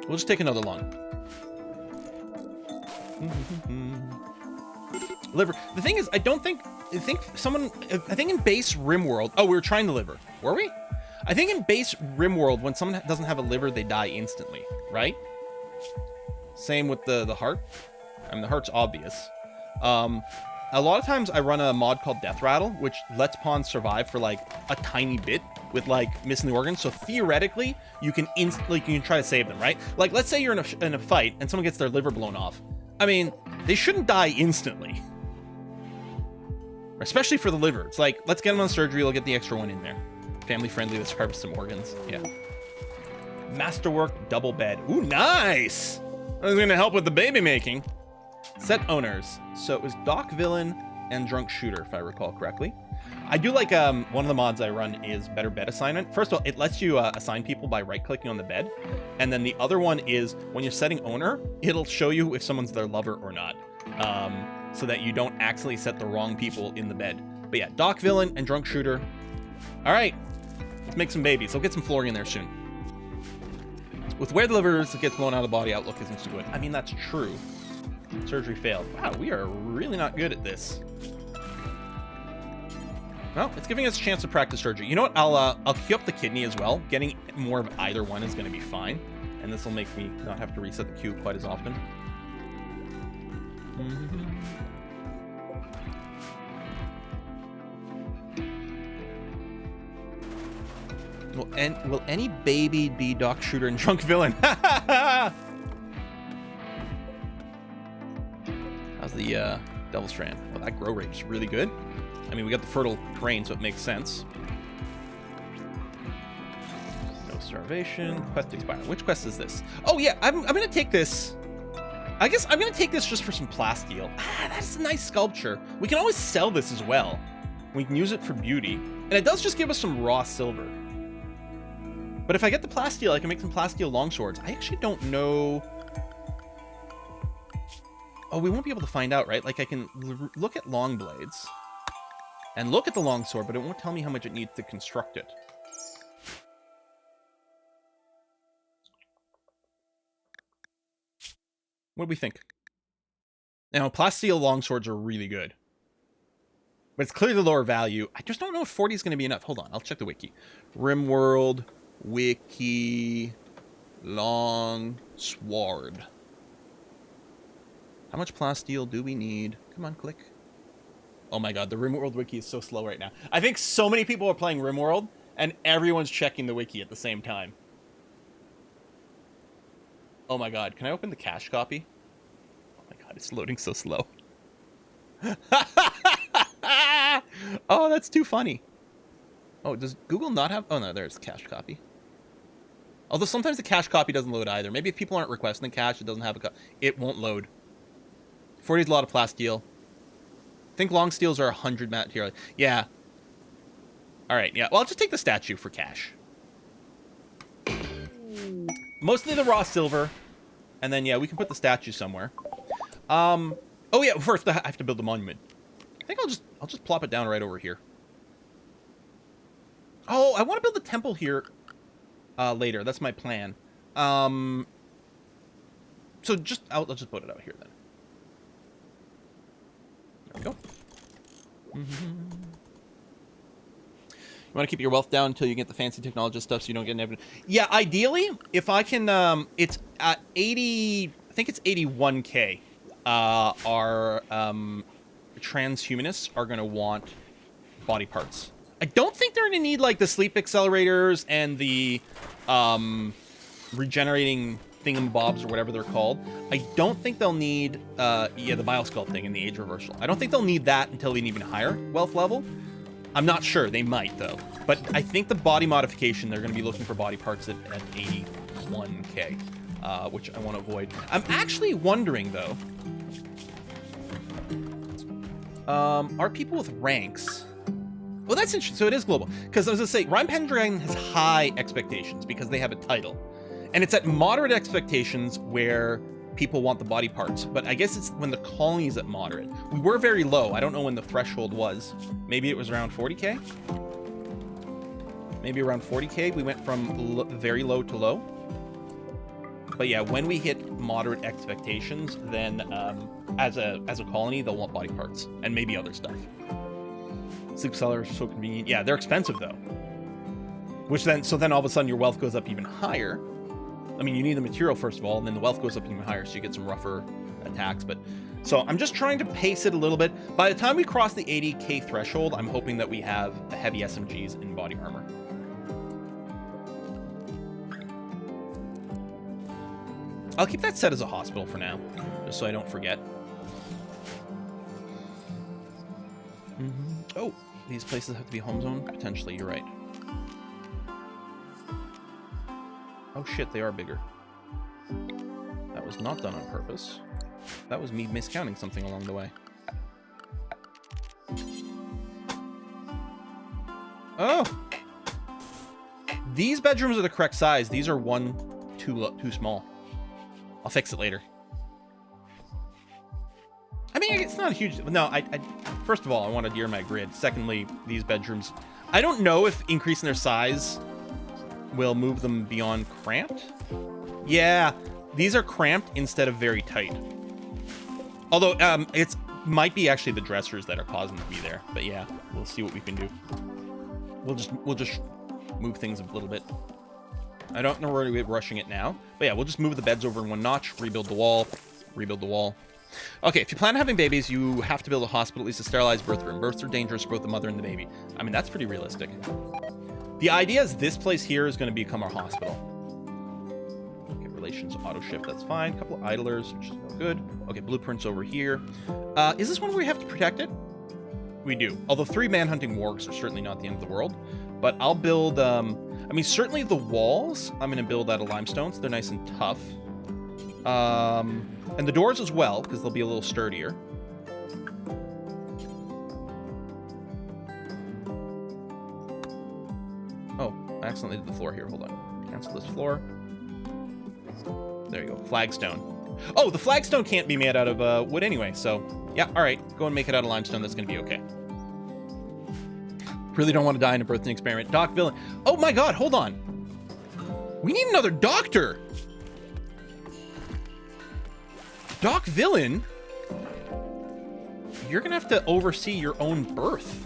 We'll just take another lung. Liver. The thing is, I think in base RimWorld... Oh, we were trying the liver. Were we? I think in base RimWorld, when someone doesn't have a liver, they die instantly, right? Same with the heart. I mean, the heart's obvious. A lot of times I run a mod called Death Rattle, which lets pawns survive for like a tiny bit with like missing the organs. So theoretically, you can try to save them, right? Like, let's say you're in a fight and someone gets their liver blown off. I mean, they shouldn't die instantly, especially for the liver. It's like, let's get them on surgery. We'll get the extra one in there. Family friendly. Let's harvest some organs. Yeah. Masterwork double bed. Ooh, nice. I was going to help with the baby making. Set owners. So it was Doc Villain and Drunk Shooter, if I recall correctly. I do like one of the mods I run is better bed assignment. First of all, it lets you assign people by right-clicking on the bed. And then the other one is when you're setting owner, it'll show you if someone's their lover or not. So that you don't accidentally set the wrong people in the bed. But yeah, Doc Villain and Drunk Shooter. All right, let's make some babies. I'll get some flooring in there soon. With where the livers that gets blown out of the body, outlook isn't so good. I mean, that's true. Surgery failed. Wow, we are really not good at this. Well, it's giving us a chance to practice surgery. You know what? I'll queue up the kidney as well. Getting more of either one is going to be fine. And this will make me not have to reset the queue quite as often. Will any baby be Doc Shooter and Drunk Villain? How's the Devil Strand? Well, that grow rate's really good. I mean, we got the fertile terrain, so it makes sense. No starvation. Quest expired. Which quest is this? Oh yeah, I'm gonna take this. I guess I'm gonna take this just for some plasteel. Ah, that's a nice sculpture. We can always sell this as well. We can use it for beauty, and it does just give us some raw silver. But if I get the plasteel, I can make some plasteel longswords. I actually don't know. Oh, we won't be able to find out, right? Like I can look at long blades and look at the longsword, but it won't tell me how much it needs to construct it. What do we think? Now, plasteel longswords are really good. But it's clearly lower value. I just don't know if 40 is going to be enough. Hold on, I'll check the wiki. Rimworld, wiki, long sword. How much plasteel do we need? Come on, click. Oh my god, the Rimworld wiki is so slow right now. I think so many people are playing Rimworld, and everyone's checking the wiki at the same time. Oh my god, can I open the cache copy? Oh my god, it's loading so slow. Oh, that's too funny. Oh, does Google not have... Oh no, there's the cache copy. Although sometimes the cache copy doesn't load either. Maybe if people aren't requesting the cache, it doesn't have a... It won't load. 40 is a lot of plasteel. I think long steels are 100 material. Yeah. All right. Yeah. Well, I'll just take the statue for cash. Mostly the raw silver, and then yeah, we can put the statue somewhere. Oh yeah. First, I have to build the monument. I think I'll just plop it down right over here. Oh, I want to build the temple here later. That's my plan. So I'll just put it out here then. There we go. You want to keep your wealth down until you get the fancy technology stuff so you don't get an evidence. Yeah, ideally, if I can, it's at 80, I think it's 81k. Our transhumanists are going to want body parts. I don't think they're going to need like the sleep accelerators and the regenerating thingamabobs or whatever they're called. I don't think they'll need the biosculpting and the age reversal. I don't think they'll need that until an even higher wealth level. I'm not sure. They might, though. But I think the body modification, they're going to be looking for body parts at 81k, which I want to avoid. I'm actually wondering, though, are people with ranks... Well, that's interesting. So it is global. Because I was going to say, Rhyme Pendragon has high expectations because they have a title. And it's at moderate expectations where people want the body parts. But I guess it's when the colony is at moderate. We were very low. I don't know when the threshold was. Maybe it was around 40k? Maybe around 40k. We went from very low to low. But yeah, when we hit moderate expectations, then as a colony, they'll want body parts. And maybe other stuff. Sleep sellers are so convenient. Yeah, they're expensive though. Which then, so then all of a sudden your wealth goes up even higher. I mean, you need the material first of all, and then the wealth goes up even higher, so you get some rougher attacks. But so I'm just trying to pace it a little bit. By the time we cross the 80k threshold, I'm hoping that we have heavy SMGs and body armor. I'll keep that set as a hospital for now, just so I don't forget. Oh, these places have to be home zone? Potentially, you're right. Oh shit, they are bigger. That was not done on purpose. That was me miscounting something along the way. Oh! These bedrooms are the correct size. These are too small. I'll fix it later. I mean, it's not a huge... No, first of all, I want to adhere my grid. Secondly, these bedrooms... I don't know if increasing their size will move them beyond cramped. Yeah, these are cramped instead of very tight. Although, it's might be actually the dressers that are causing them to be there. But yeah, we'll see what we can do. We'll just move things a little bit. I don't know where we're rushing it now. But yeah, we'll just move the beds over in one notch, rebuild the wall, rebuild the wall. Okay, if you plan on having babies, you have to build a hospital, at least a sterilized birth room. Births are dangerous for both the mother and the baby. I mean, that's pretty realistic. The idea is this place here is going to become our hospital. Okay, relations auto shift, that's fine. A couple of idlers, which is good. Okay, blueprints over here. Is this one where we have to protect it? We do. Although 3 manhunting wargs are certainly not the end of the world. But I'll build, I mean, certainly the walls, I'm going to build out of limestone, so they're nice and tough. And the doors as well, because they'll be a little sturdier. Oh, I accidentally did the floor here. Hold on. Cancel this floor. There you go. Flagstone. Oh, the flagstone can't be made out of wood anyway, so... Yeah, alright. Go and make it out of limestone. That's going to be okay. Really don't want to die in a birthing experiment. Doc Villain. Oh my god, hold on. We need another doctor! Doc Villain? You're going to have to oversee your own birth.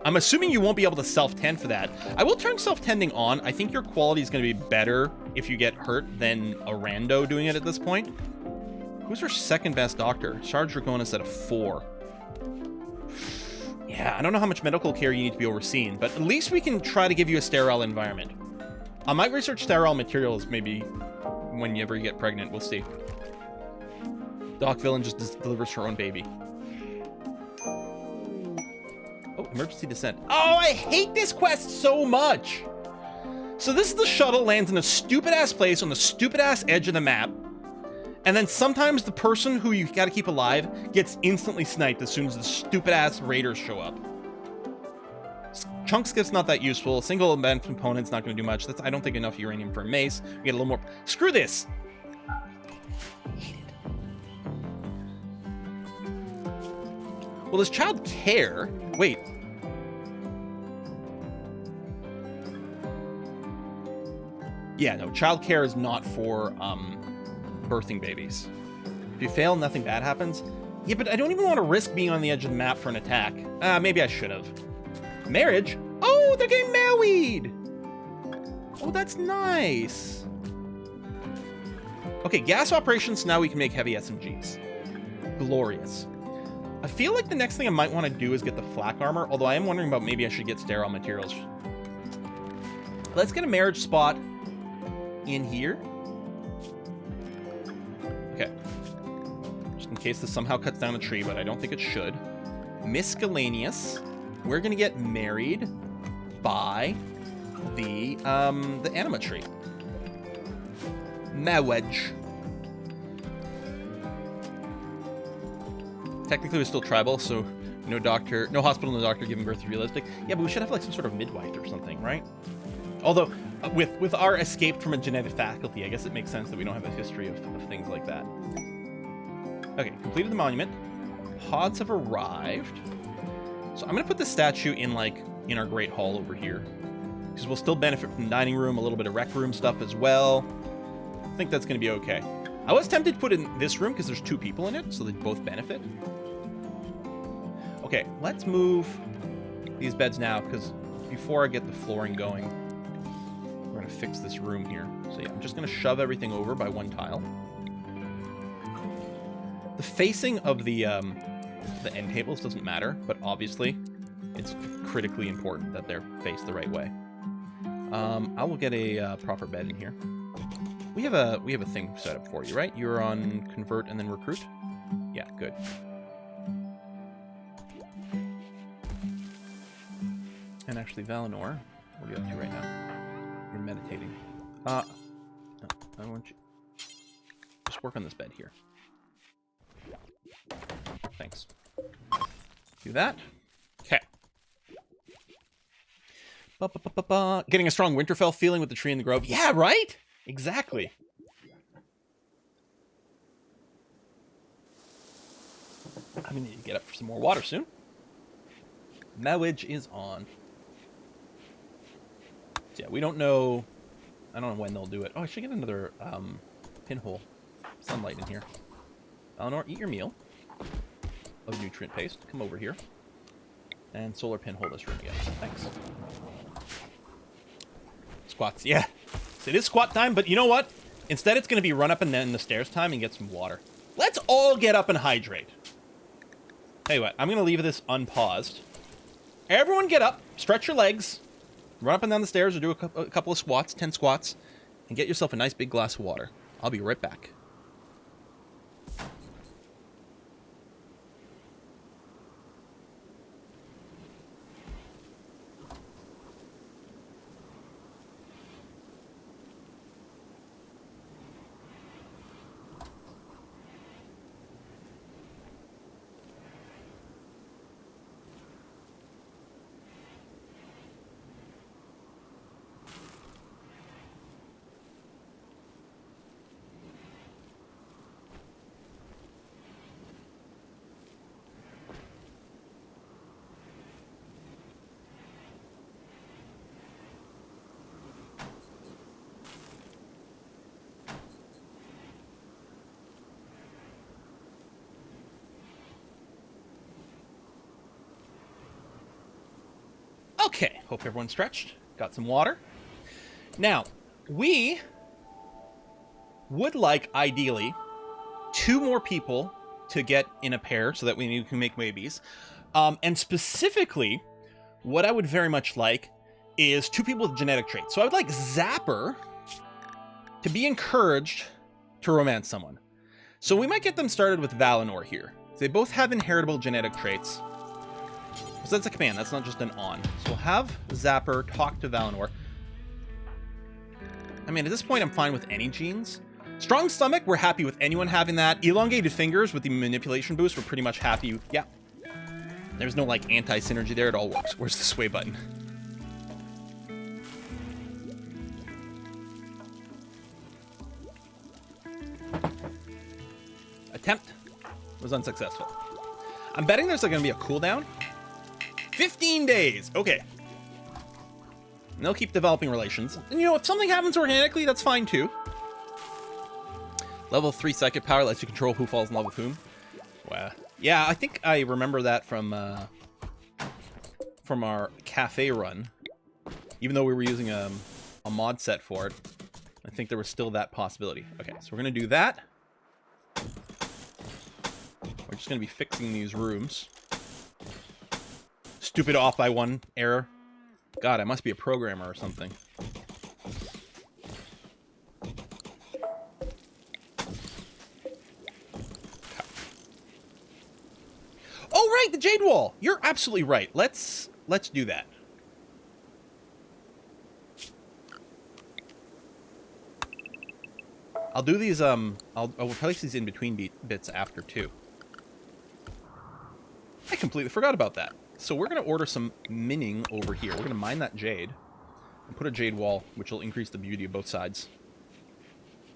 I'm assuming you won't be able to self-tend for that. I will turn self-tending on. I think your quality is going to be better if you get hurt than a rando doing it at this point. Who's our second best doctor? Sarge Dragonis at a 4. Yeah, I don't know how much medical care you need to be overseen, but at least we can try to give you a sterile environment. I might research sterile materials maybe whenever you get pregnant. We'll see. Doc Villain just delivers her own baby. Oh, emergency descent. Oh, I hate this quest so much. So this is the shuttle lands in a stupid-ass place on the stupid-ass edge of the map. And then sometimes the person who you gotta keep alive gets instantly sniped as soon as the stupid-ass raiders show up. Chunk skip's not that useful. Single event component's not gonna do much. That's, I don't think, enough uranium for a mace. We get a little more... Screw this! I hate it. Well, does child care? Wait. Yeah, no, child care is not for, birthing babies. If you fail, nothing bad happens. Yeah, but I don't even want to risk being on the edge of the map for an attack. Maybe I should have. Marriage? Oh, they're getting married! Oh, that's nice. Okay, gas operations, now we can make heavy SMGs. Glorious. I feel like the next thing I might want to do is get the flak armor, although I am wondering about maybe I should get sterile materials. Let's get a marriage spot in here. Okay. Just in case this somehow cuts down a tree, but I don't think it should. Miscellaneous. We're gonna get married by the anima tree. Marriage. Technically we're still tribal, so no doctor, no hospital, no doctor giving birth is realistic. Yeah, but we should have like some sort of midwife or something, right? Although, with our escaped from a genetic faculty, I guess it makes sense that we don't have a history of things like that. Okay, completed the monument. Pods have arrived. So I'm going to put the statue in, like, in our Great Hall over here. Because we'll still benefit from the dining room, a little bit of rec room stuff as well. I think that's going to be okay. I was tempted to put it in this room because there's 2 people in it, so they both benefit. Okay, let's move these beds now, because before I get the flooring going, we're going to fix this room here. So yeah, I'm just going to shove everything over by 1 tile. The facing of the end tables doesn't matter, but obviously it's critically important that they're faced the right way. I will get a proper bed in here. We have a thing set up for you, right? You're on convert and then recruit? Yeah, good. And actually, Valinor, what are you up to right now? You're meditating. No, I want you... Just work on this bed here. Thanks. Do that. Okay. Getting a strong Winterfell feeling with the tree in the grove. Yeah, right? Exactly. I'm gonna need to get up for some more water soon. Mowage is on. So yeah, we don't know. I don't know when they'll do it. Oh, I should get another pinhole sunlight in here. Eleanor, eat your meal of nutrient paste. Come over here. And solar pinhole this room again. Thanks. Squats. Yeah. So it is squat time, but you know what? Instead, it's going to be run up and down the stairs time and get some water. Let's all get up and hydrate. Tell you what, I'm going to leave this unpaused. Everyone get up, stretch your legs, run up and down the stairs or do a couple of squats, 10 squats, and get yourself a nice big glass of water. I'll be right back. Okay, hope everyone's stretched. Got some water. Now, we would like, ideally, 2 more people to get in a pair so that we can make babies. And specifically, what I would very much like is 2 people with genetic traits. So I would like Zapper to be encouraged to romance someone. So we might get them started with Valinor here. They both have inheritable genetic traits. So that's a command, that's not just an on. So we'll have Zapper talk to Valinor. I mean, at this point, I'm fine with any genes. Strong stomach, we're happy with anyone having that. Elongated fingers with the manipulation boost, we're pretty much happy. Yeah. There's no, like, anti-synergy there, it all works. Where's the sway button? Attempt was unsuccessful. I'm betting there's going to be a cooldown. 15 days. Okay. And they'll keep developing relations. And you know, if something happens organically, that's fine too. Level 3 psychic power lets you control who falls in love with whom. Wow. Yeah, I think I remember that from our cafe run. Even though we were using a mod set for it, I think there was still that possibility. Okay, so we're going to do that. We're just going to be fixing these rooms. Stupid off by 1 error. God, I must be a programmer or something. Oh, right, the Jade Wall. You're absolutely right. Let's do that. I'll do these, I'll place these in between bits after, too. I completely forgot about that. So we're going to order some mining over here. We're going to mine that jade and put a jade wall, which will increase the beauty of both sides.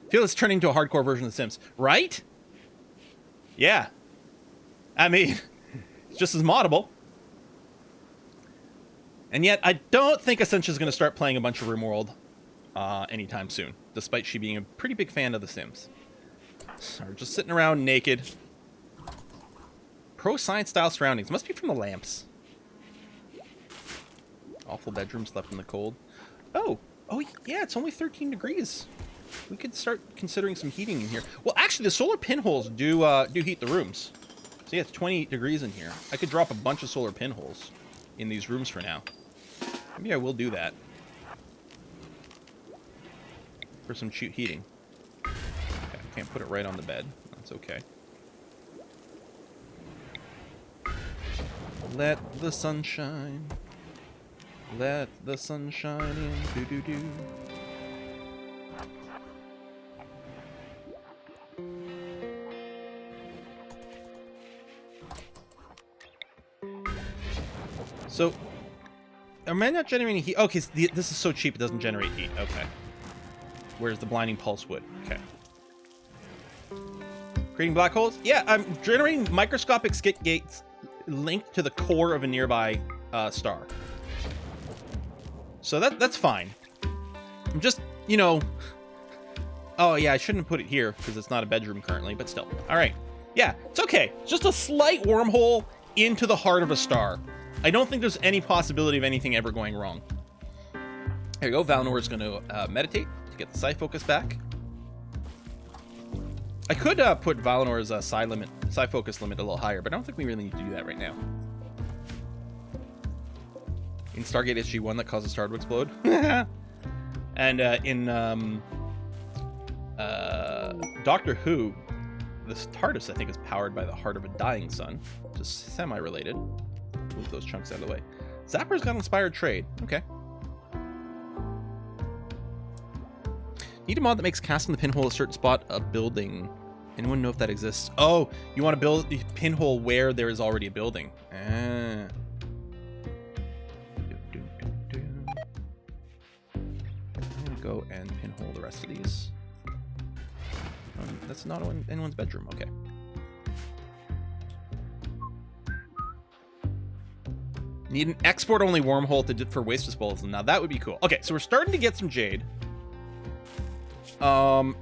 I feel it's turning into a hardcore version of The Sims, right? Yeah. I mean, it's just as moddable. And yet, I don't think Essentia's going to start playing a bunch of RimWorld anytime soon, despite she being a pretty big fan of The Sims. So we're just sitting around naked. Pro science style surroundings. Must be from the lamps. Awful bedrooms left in the cold. Oh, yeah, it's only 13 degrees. We could start considering some heating in here. Well, actually, the solar pinholes do heat the rooms. So yeah, it's 28 degrees in here. I could drop a bunch of solar pinholes in these rooms for now. Maybe I will do that. For some cheap heating. Okay, I can't put it right on the bed. That's okay. Let the sun shine. Let the sun shine in. Do-do-do. So, am I not generating heat? Okay, so this is so cheap it doesn't generate heat. Okay. Whereas the blinding pulse would. Okay. Creating black holes? Yeah, I'm generating microscopic skit gates linked to the core of a nearby star. So that's fine. I'm just, you know... Oh, yeah, I shouldn't put it here because it's not a bedroom currently, but still. All right. Yeah, it's okay. It's just a slight wormhole into the heart of a star. I don't think there's any possibility of anything ever going wrong. There you go. Valinor is going to meditate to get the psi focus back. I could put Valinor's psi focus limit a little higher, but I don't think we really need to do that right now. In Stargate SG-1 that caused the star to explode. And in Doctor Who, this TARDIS, I think, is powered by the heart of a dying sun. Just semi-related. Move those chunks out of the way. Zapper's got inspired trade. Okay. Need a mod that makes casting the pinhole a certain spot a building. Anyone know if that exists? Oh, you want to build a pinhole where there is already a building. Ah. I'm gonna go and pinhole the rest of these. That's not anyone's bedroom. Okay. Need an export-only wormhole for waste disposal. Now that would be cool. Okay, so we're starting to get some jade. Now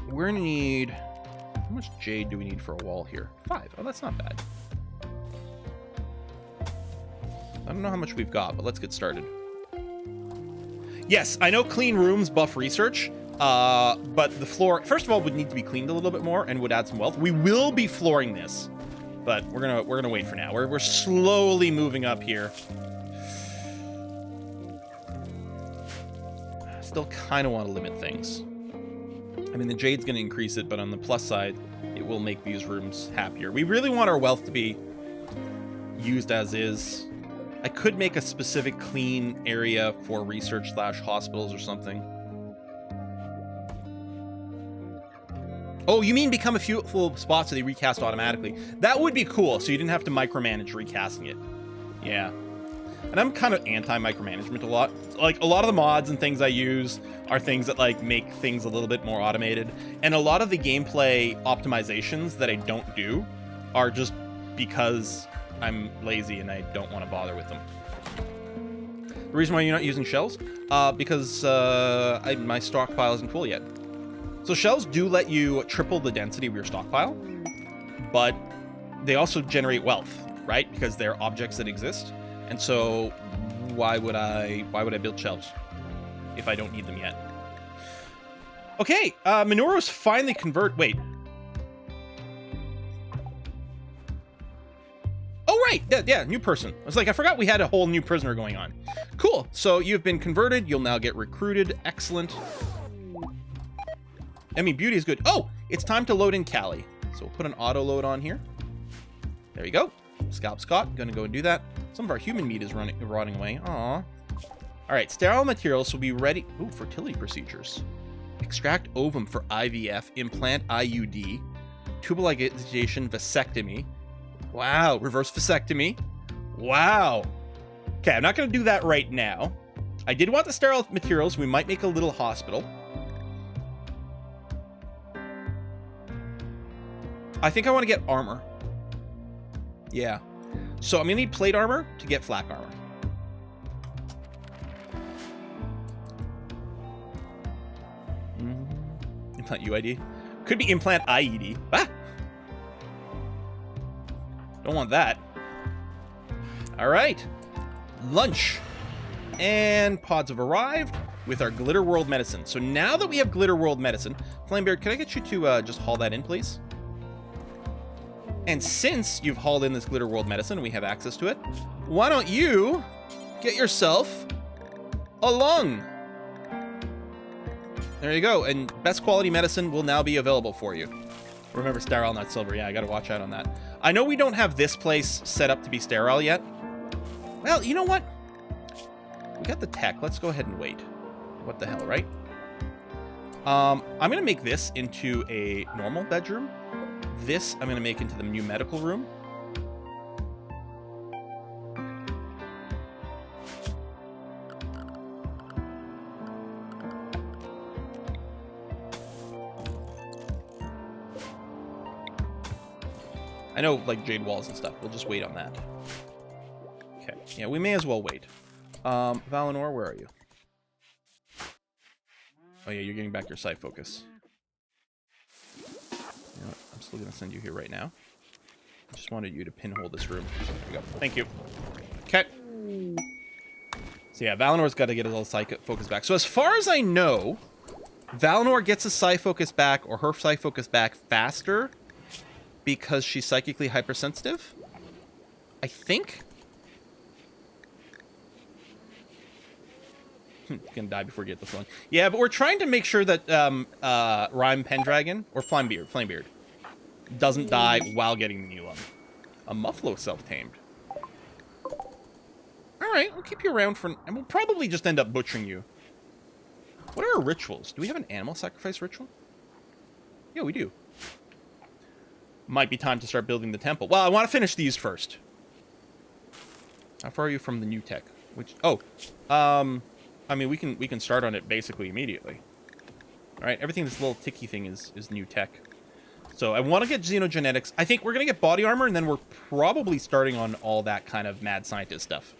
we're gonna need. How much jade do we need for a wall here? 5. Oh, that's not bad. I don't know how much we've got, but let's get started. Yes, I know clean rooms buff research, but the floor, first of all, would need to be cleaned a little bit more and would add some wealth. We will be flooring this, but we're gonna wait for now. We're slowly moving up here. Still kind of want to limit things. I mean, the jade's going to increase it, but on the plus side, it will make these rooms happier. We really want our wealth to be used as is. I could make a specific clean area for research / hospitals or something. Oh, you mean become a few full spots so they recast automatically? That would be cool, so you didn't have to micromanage recasting it. Yeah. And I'm kind of anti-micromanagement a lot. Like, a lot of the mods and things I use are things that, like, make things a little bit more automated. And a lot of the gameplay optimizations that I don't do are just because I'm lazy and I don't want to bother with them. The reason why you're not using shells? Because my stockpile isn't full yet. So shells do let you triple the density of your stockpile, but they also generate wealth, right? Because they're objects that exist. And so why would I build shelves if I don't need them yet? Okay, Minoru's finally wait. Oh, right, yeah, new person. I was like, I forgot we had a whole new prisoner going on. Cool, so you've been converted. You'll now get recruited. Excellent. I mean, beauty is good. Oh, it's time to load in Callie. So we'll put an auto load on here. There you go. Scalp Scott, gonna go and do that. Some of our human meat is rotting away. Aw. All right, sterile materials will be ready. Ooh, fertility procedures. Extract ovum for IVF, implant IUD, tubal ligation vasectomy. Wow, reverse vasectomy. Wow. Okay, I'm not gonna do that right now. I did want the sterile materials. We might make a little hospital. I think I want to get armor. Yeah. So I'm going to need plate armor to get flak armor. Implant UID. Could be implant IED. Ah! Don't want that. All right. Lunch. And pods have arrived with our Glitter World medicine. So now that we have Glitter World medicine, Flamebeard, can I get you to just haul that in, please? And since you've hauled in this Glitter World medicine and we have access to it, why don't you get yourself a lung? There you go. And best quality medicine will now be available for you. Remember, sterile, not silver. Yeah, I got to watch out on that. I know we don't have this place set up to be sterile yet. Well, you know what? We got the tech. Let's go ahead and wait. What the hell, right? I'm going to make this into a normal bedroom. This I'm going to make into the new medical room. I know, like, jade walls and stuff. We'll just wait on that. Okay. Yeah, we may as well wait. Valinor, where are you? Oh, yeah, you're getting back your sight focus. You know what? I'm still going to send you here right now. I just wanted you to pinhole this room. There we go. Thank you. Okay. So, yeah, Valinor's got to get his little sight focus back. So, as far as I know, Valinor gets his sight focus back, or her sight focus back, faster because she's psychically hypersensitive. I think. You can die before you get the phone. Yeah, but we're trying to make sure that Rhyme Pendragon, or Flamebeard, doesn't die while getting the Nulum. A Muffalo self-tamed. Alright, we'll keep you around for... And we'll probably just end up butchering you. What are our rituals? Do we have an animal sacrifice ritual? Yeah, we do. Might be time to start building the temple. Well, I want to finish these first. How far are you from the new tech? Which... Oh, I mean, we can start on it basically immediately. All right, everything, this little ticky thing is new tech. So I want to get xenogenetics. I think we're going to get body armor, and then we're probably starting on all that kind of mad scientist stuff.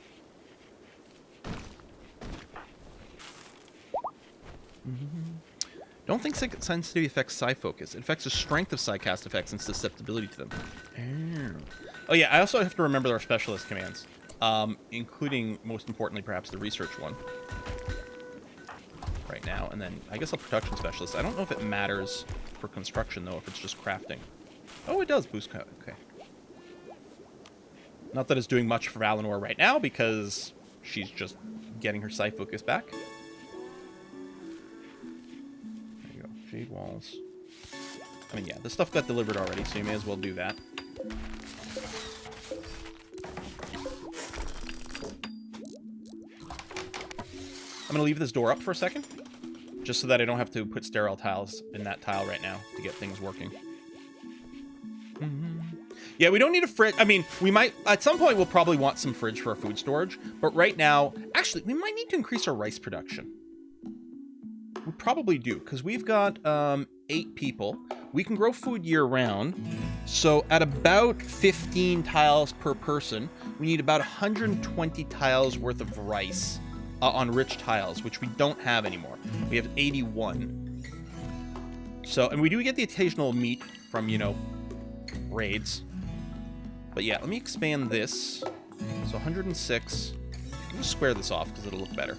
Don't think sensitivity affects psi focus. It affects the strength of psi cast effects and susceptibility to them. Oh yeah, I also have to remember our specialist commands. Including, most importantly, perhaps the research one. Right now, and then I guess a production specialist. I don't know if it matters for construction, though, if it's just crafting. Oh, it does boost... Okay. Not that it's doing much for Valinor right now, because she's just getting her sight focus back. There you go. Jade walls. I mean, yeah, this stuff got delivered already, so you may as well do that. I'm going to leave this door up for a second, just so that I don't have to put sterile tiles in that tile right now to get things working. Yeah, we don't need a fridge. I mean, we might, at some point, we'll probably want some fridge for our food storage, but right now, actually, we might need to increase our rice production. We probably do, because we've got 8 people. We can grow food year-round, so at about 15 tiles per person, we need about 120 tiles worth of rice. On rich tiles, which we don't have anymore. We have 81. So, and we do get the occasional meat from, you know, raids. But yeah, let me expand this. So 106. I'll just square this off because it'll look better.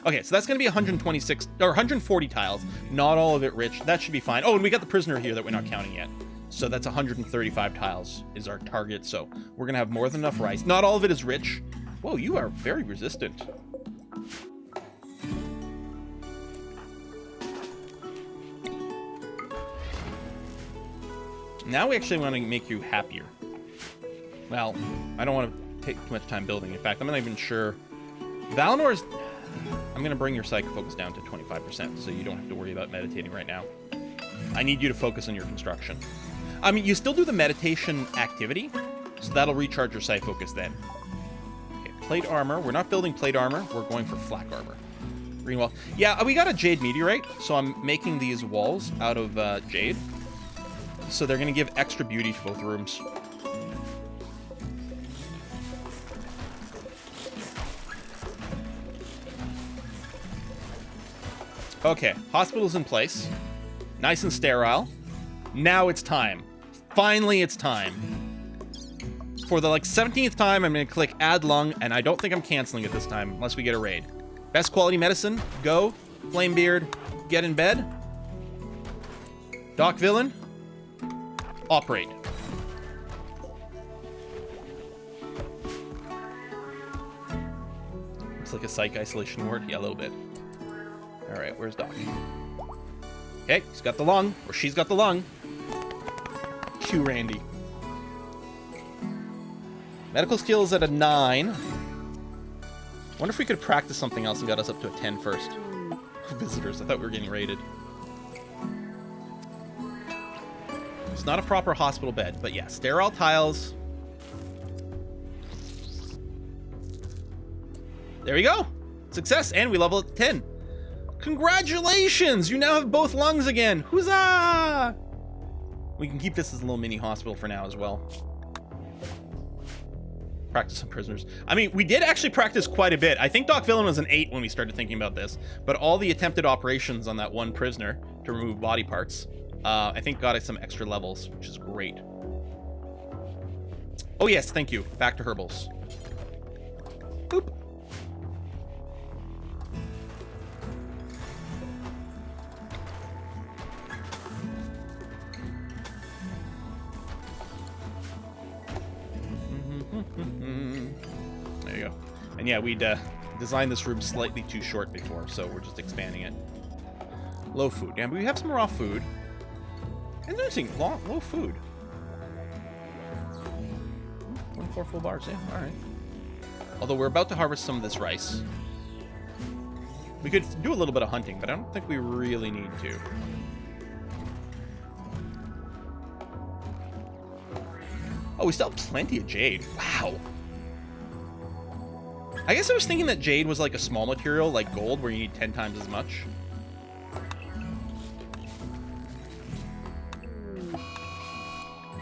Okay, so that's going to be 126, or 140 tiles. Not all of it rich. That should be fine. Oh, and we got the prisoner here that we're not counting yet. So that's 135 tiles is our target. So we're going to have more than enough rice. Not all of it is rich. Whoa, you are very resistant. Now we actually want to make you happier. Well, I don't want to take too much time building. In fact, I'm not even sure. Valinor's... I'm going to bring your psychic focus down to 25%, so you don't have to worry about meditating right now. I need you to focus on your construction. I mean, you still do the meditation activity, so that'll recharge your sight focus then. Okay, plate armor. We're not building plate armor. We're going for flak armor. Green wall. Yeah, we got a jade meteorite, so I'm making these walls out of jade. So they're going to give extra beauty to both rooms. Okay, hospital's in place. Nice and sterile. Now it's time. Finally, it's time. For the, 17th time, I'm going to click add lung, and I don't think I'm canceling it this time, unless we get a raid. Best quality medicine, go. Flamebeard, get in bed. Doc Villain, operate. Looks like a psych isolation ward. Yeah, a little bit. All right, where's Doc? Okay, he's got the lung, or she's got the lung. Cue Randy. Medical skills at a 9. Wonder if we could practice something else and got us up to a 10 first. Visitors, I thought we were getting raided. It's not a proper hospital bed, but yeah, sterile tiles. There we go. Success, and we level at 10. Congratulations! You now have both lungs again. Huzzah! We can keep this as a little mini hospital for now as well. Practice on prisoners. I mean, we did actually practice quite a bit. I think Doc Villain was an 8 when we started thinking about this, but all the attempted operations on that one prisoner to remove body parts, I think got us some extra levels, which is great. Oh yes, thank you. Back to herbals. Boop. There you go. And yeah, we'd designed this room slightly too short before, so we're just expanding it. Low food. Yeah, but we have some raw food. Interesting. Low food. 24 full bars. Yeah, all right. Although we're about to harvest some of this rice. We could do a little bit of hunting, but I don't think we really need to. Oh, we still have plenty of jade. Wow. I guess I was thinking that jade was like a small material, like gold, where you need 10 times as much.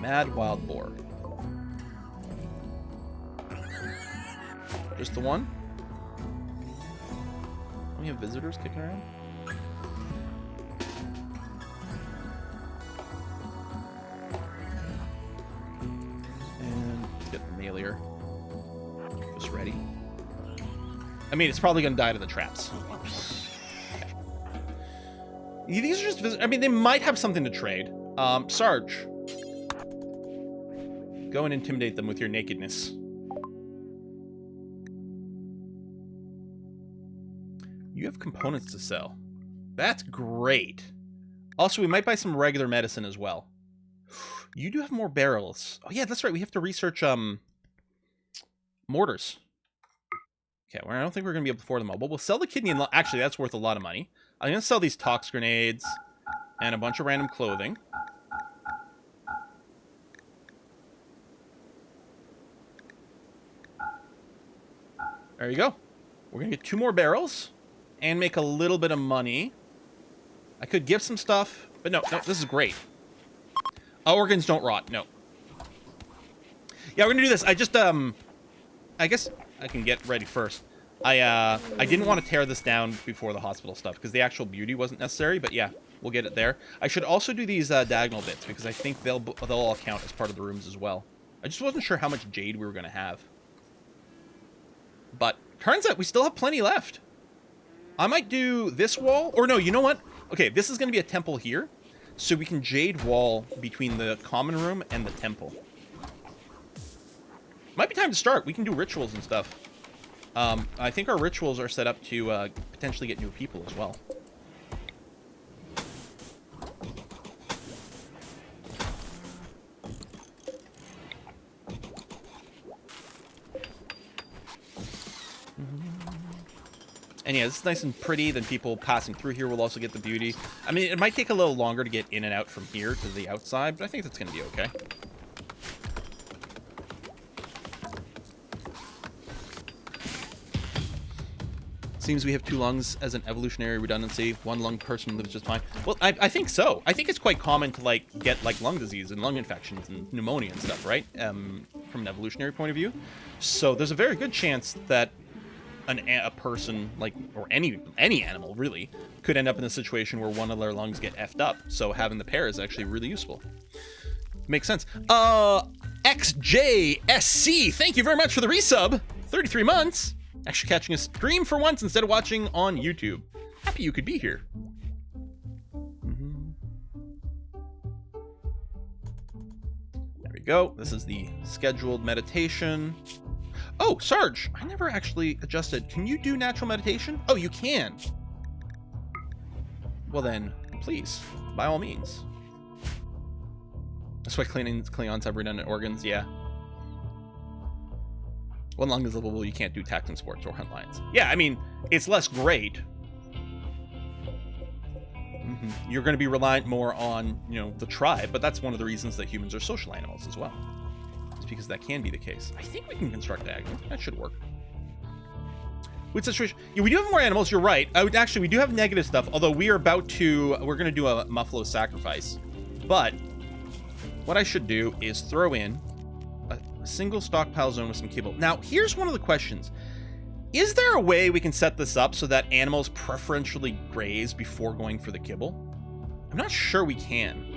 Mad wild boar. Just the one? We have visitors kicking around? And let's get the mailer just ready. I mean, it's probably going to die to the traps. Okay. These are just visitors. I mean, they might have something to trade. Sarge. Go and intimidate them with your nakedness. You have components to sell. That's great. Also, we might buy some regular medicine as well. You do have more barrels. Oh, yeah, that's right. We have to research mortars. Okay, well, I don't think we're going to be able to afford them all. But we'll sell the kidney. And actually, that's worth a lot of money. I'm going to sell these tox grenades and a bunch of random clothing. There you go. We're going to get 2 more barrels and make a little bit of money. I could give some stuff, but no, this is great. Organs don't rot, no. Yeah, we're going to do this. I just, I guess I can get ready first. I didn't want to tear this down before the hospital stuff because the actual beauty wasn't necessary, but yeah, we'll get it there. I should also do these diagonal bits because I think they'll all count as part of the rooms as well. I just wasn't sure how much jade we were going to have. But turns out we still have plenty left. I might do this wall. Or no, you know what? Okay, this is going to be a temple here. So we can jade wall between the common room and the temple. Might be time to start. We can do rituals and stuff. I think our rituals are set up to potentially get new people as well. And yeah, this is nice and pretty. Then people passing through here will also get the beauty. I mean, it might take a little longer to get in and out from here to the outside, but I think that's going to be okay. Seems we have 2 lungs as an evolutionary redundancy. 1 lung person lives just fine. Well, I think so. I think it's quite common to like get like lung disease and lung infections and pneumonia and stuff, right? From an evolutionary point of view. So there's a very good chance that a person, like, or any animal really, could end up in a situation where one of their lungs get effed up. So having the pair is actually really useful. Makes sense. XJSC, thank you very much for the resub. 33 months. Actually catching a stream for once instead of watching on YouTube. Happy you could be here. There we go. This is the scheduled meditation. Oh, Sarge, I never actually adjusted. Can you do natural meditation? Oh, you can. Well then, please, by all means. That's why Klingons have redundant organs, yeah. 1 lung is livable, you can't do tacting sports or hunt lions. Yeah, I mean, it's less great. You're going to be reliant more on, you know, the tribe, but that's one of the reasons that humans are social animals as well. It's because that can be the case. I think we can construct diagonal. That should work. With situation, yeah, we do have more animals. You're right. Actually, we do have negative stuff. Although we're going to do a Muffalo sacrifice, but what I should do is throw in a single stockpile zone with some kibble. Now, here's one of the questions. Is there a way we can set this up so that animals preferentially graze before going for the kibble? I'm not sure we can.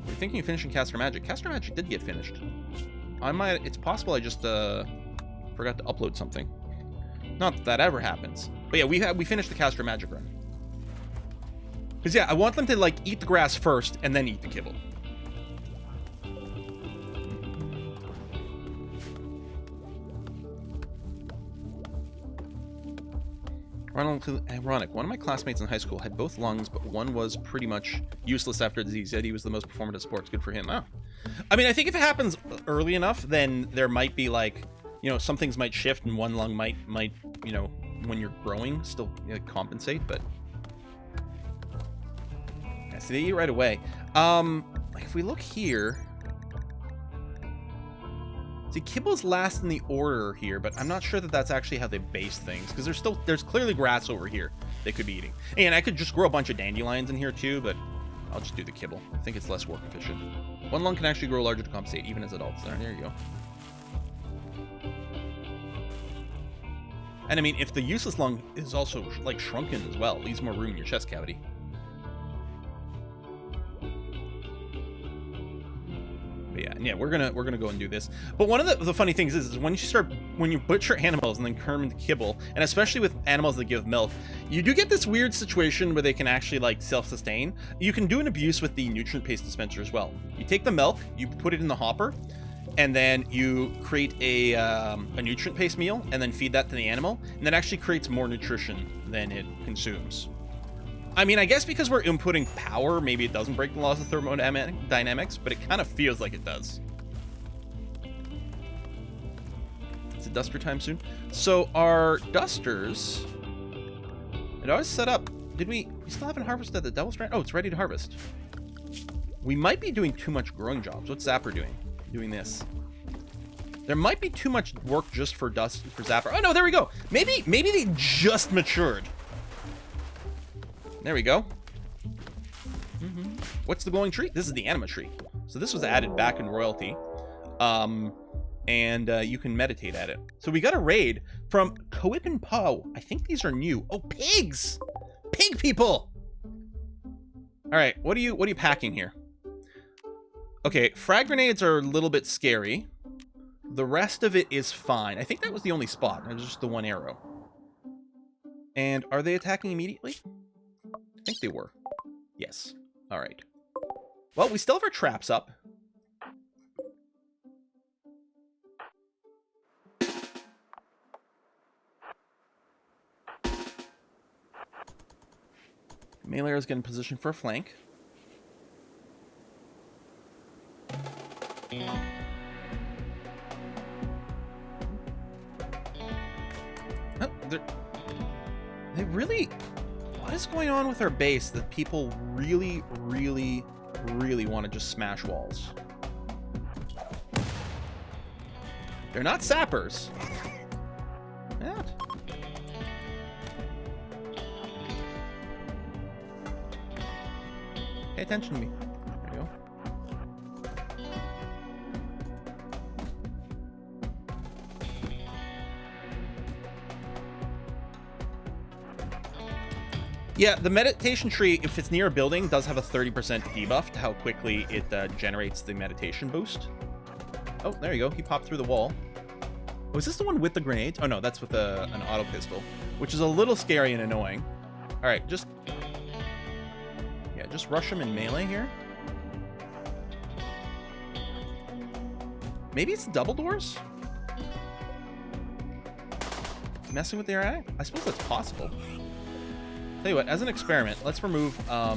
You're thinking of finishing Caster Magic. Caster Magic did get finished. It's possible I just forgot to upload something. Not that that ever happens. But yeah, we finished the Caster Magic run. Because yeah, I want them to like eat the grass first and then eat the kibble. Ironic. One of my classmates in high school had both lungs, but one was pretty much useless after the disease. He said he was the most performant at sports. Good for him. Oh. I mean, I think if it happens early enough, then there might be like, you know, some things might shift and one lung might, you know, when you're growing, still, you know, compensate, but yeah, see, they eat right away. Like if we look here, see, kibbles last in the order here, but I'm not sure that that's actually how they base things, because there's clearly grass over here they could be eating. And I could just grow a bunch of dandelions in here too, but I'll just do the kibble. I think it's less work efficient. One lung can actually grow larger to compensate, even as adults. There you go. And I mean, if the useless lung is also like shrunken as well, it leaves more room in your chest cavity. But yeah, we're gonna go and do this. But one of the funny things is when you butcher animals and then turn them into kibble, and especially with animals that give milk, you do get this weird situation where they can actually like self-sustain. You can do an abuse with the nutrient paste dispenser as well. You take the milk, you put it in the hopper, and then you create a nutrient paste meal, and then feed that to the animal, and that actually creates more nutrition than it consumes. I mean, I guess because we're inputting power, maybe it doesn't break the laws of thermodynamics, but it kind of feels like it does. Is it duster time soon? So our dusters, it always set up. We still haven't harvested the Devil's Strand? Oh, it's ready to harvest. We might be doing too much growing jobs. What's Zapper doing? Doing this. There might be too much work just for Zapper. Oh no, there we go. Maybe they just matured. There we go. What's the glowing tree? This is the anima tree. So this was added back in royalty. And you can meditate at it. So we got a raid from Coip and Poe. I think these are new. Oh, pigs! Pig people! Alright, what are you packing here? Okay, frag grenades are a little bit scary. The rest of it is fine. I think that was the only spot. It was just the one arrow. And are they attacking immediately? I think they were. Yes. All right. Well, we still have our traps up. Melee is getting positioned for a flank. Oh, they really... What is going on with our base that people really, really, really want to just smash walls? They're not sappers. Yeah. Pay attention to me. There we go. Yeah, the meditation tree, if it's near a building, does have a 30% debuff to how quickly it generates the meditation boost. Oh, there you go. He popped through the wall. Oh, is this the one with the grenades? Oh, no, that's with an auto pistol, which is a little scary and annoying. All right, just rush him in melee here. Maybe it's double doors? Messing with the AI? I suppose that's possible. Tell you what, as an experiment, let's remove, I'll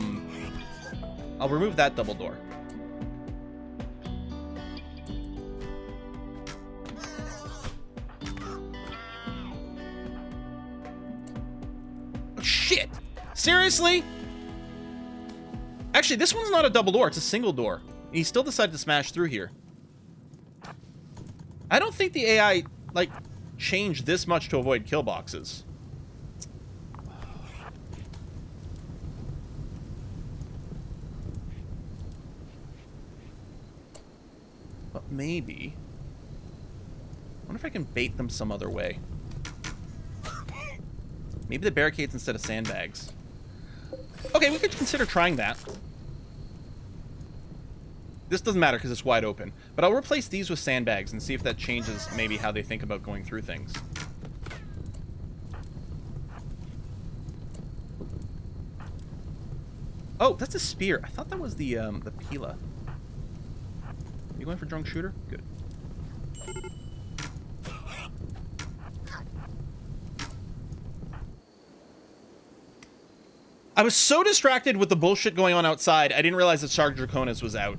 remove that double door. Oh, shit! Seriously? Actually, this one's not a double door, it's a single door. He still decided to smash through here. I don't think the AI, like, changed this much to avoid kill boxes. maybe... I wonder if I can bait them some other way. Maybe the barricades instead of sandbags. Okay, we could consider trying that. This doesn't matter because it's wide open. But I'll replace these with sandbags and see if that changes maybe how they think about going through things. Oh, that's a spear. I thought that was the Pila. You going for drunk shooter? Good. I was so distracted with the bullshit going on outside, I didn't realize that Sergeant Draconis was out.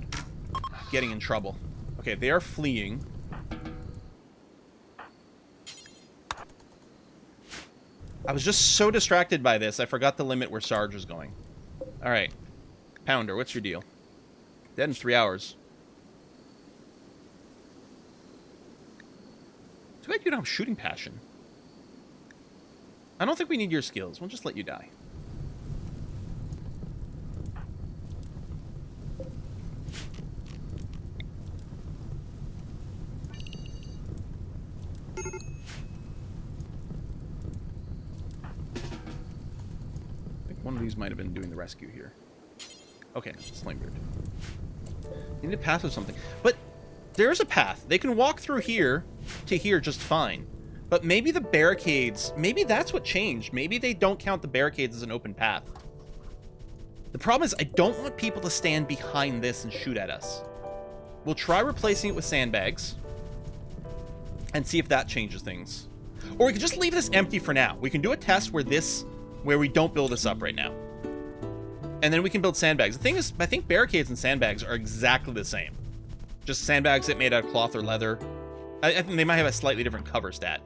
Getting in trouble. Okay, they are fleeing. I was just so distracted by this, I forgot the limit where Sarge was going. Alright. Pounder, what's your deal? Dead in 3 hours. Too bad you don't have shooting passion. I don't think we need your skills. We'll just let you die. One of these might have been doing the rescue here. Okay, Slingbeard. You need a path or something. But there's a path. They can walk through here to here just fine. But maybe the barricades, maybe that's what changed. Maybe they don't count the barricades as an open path. The problem is I don't want people to stand behind this and shoot at us. We'll try replacing it with sandbags and see if that changes things. Or we can just leave this empty for now. We can do a test where we don't build this up right now. And then we can build sandbags. The thing is, I think barricades and sandbags are exactly the same. Just sandbags that made out of cloth or leather. I think they might have a slightly different cover stat.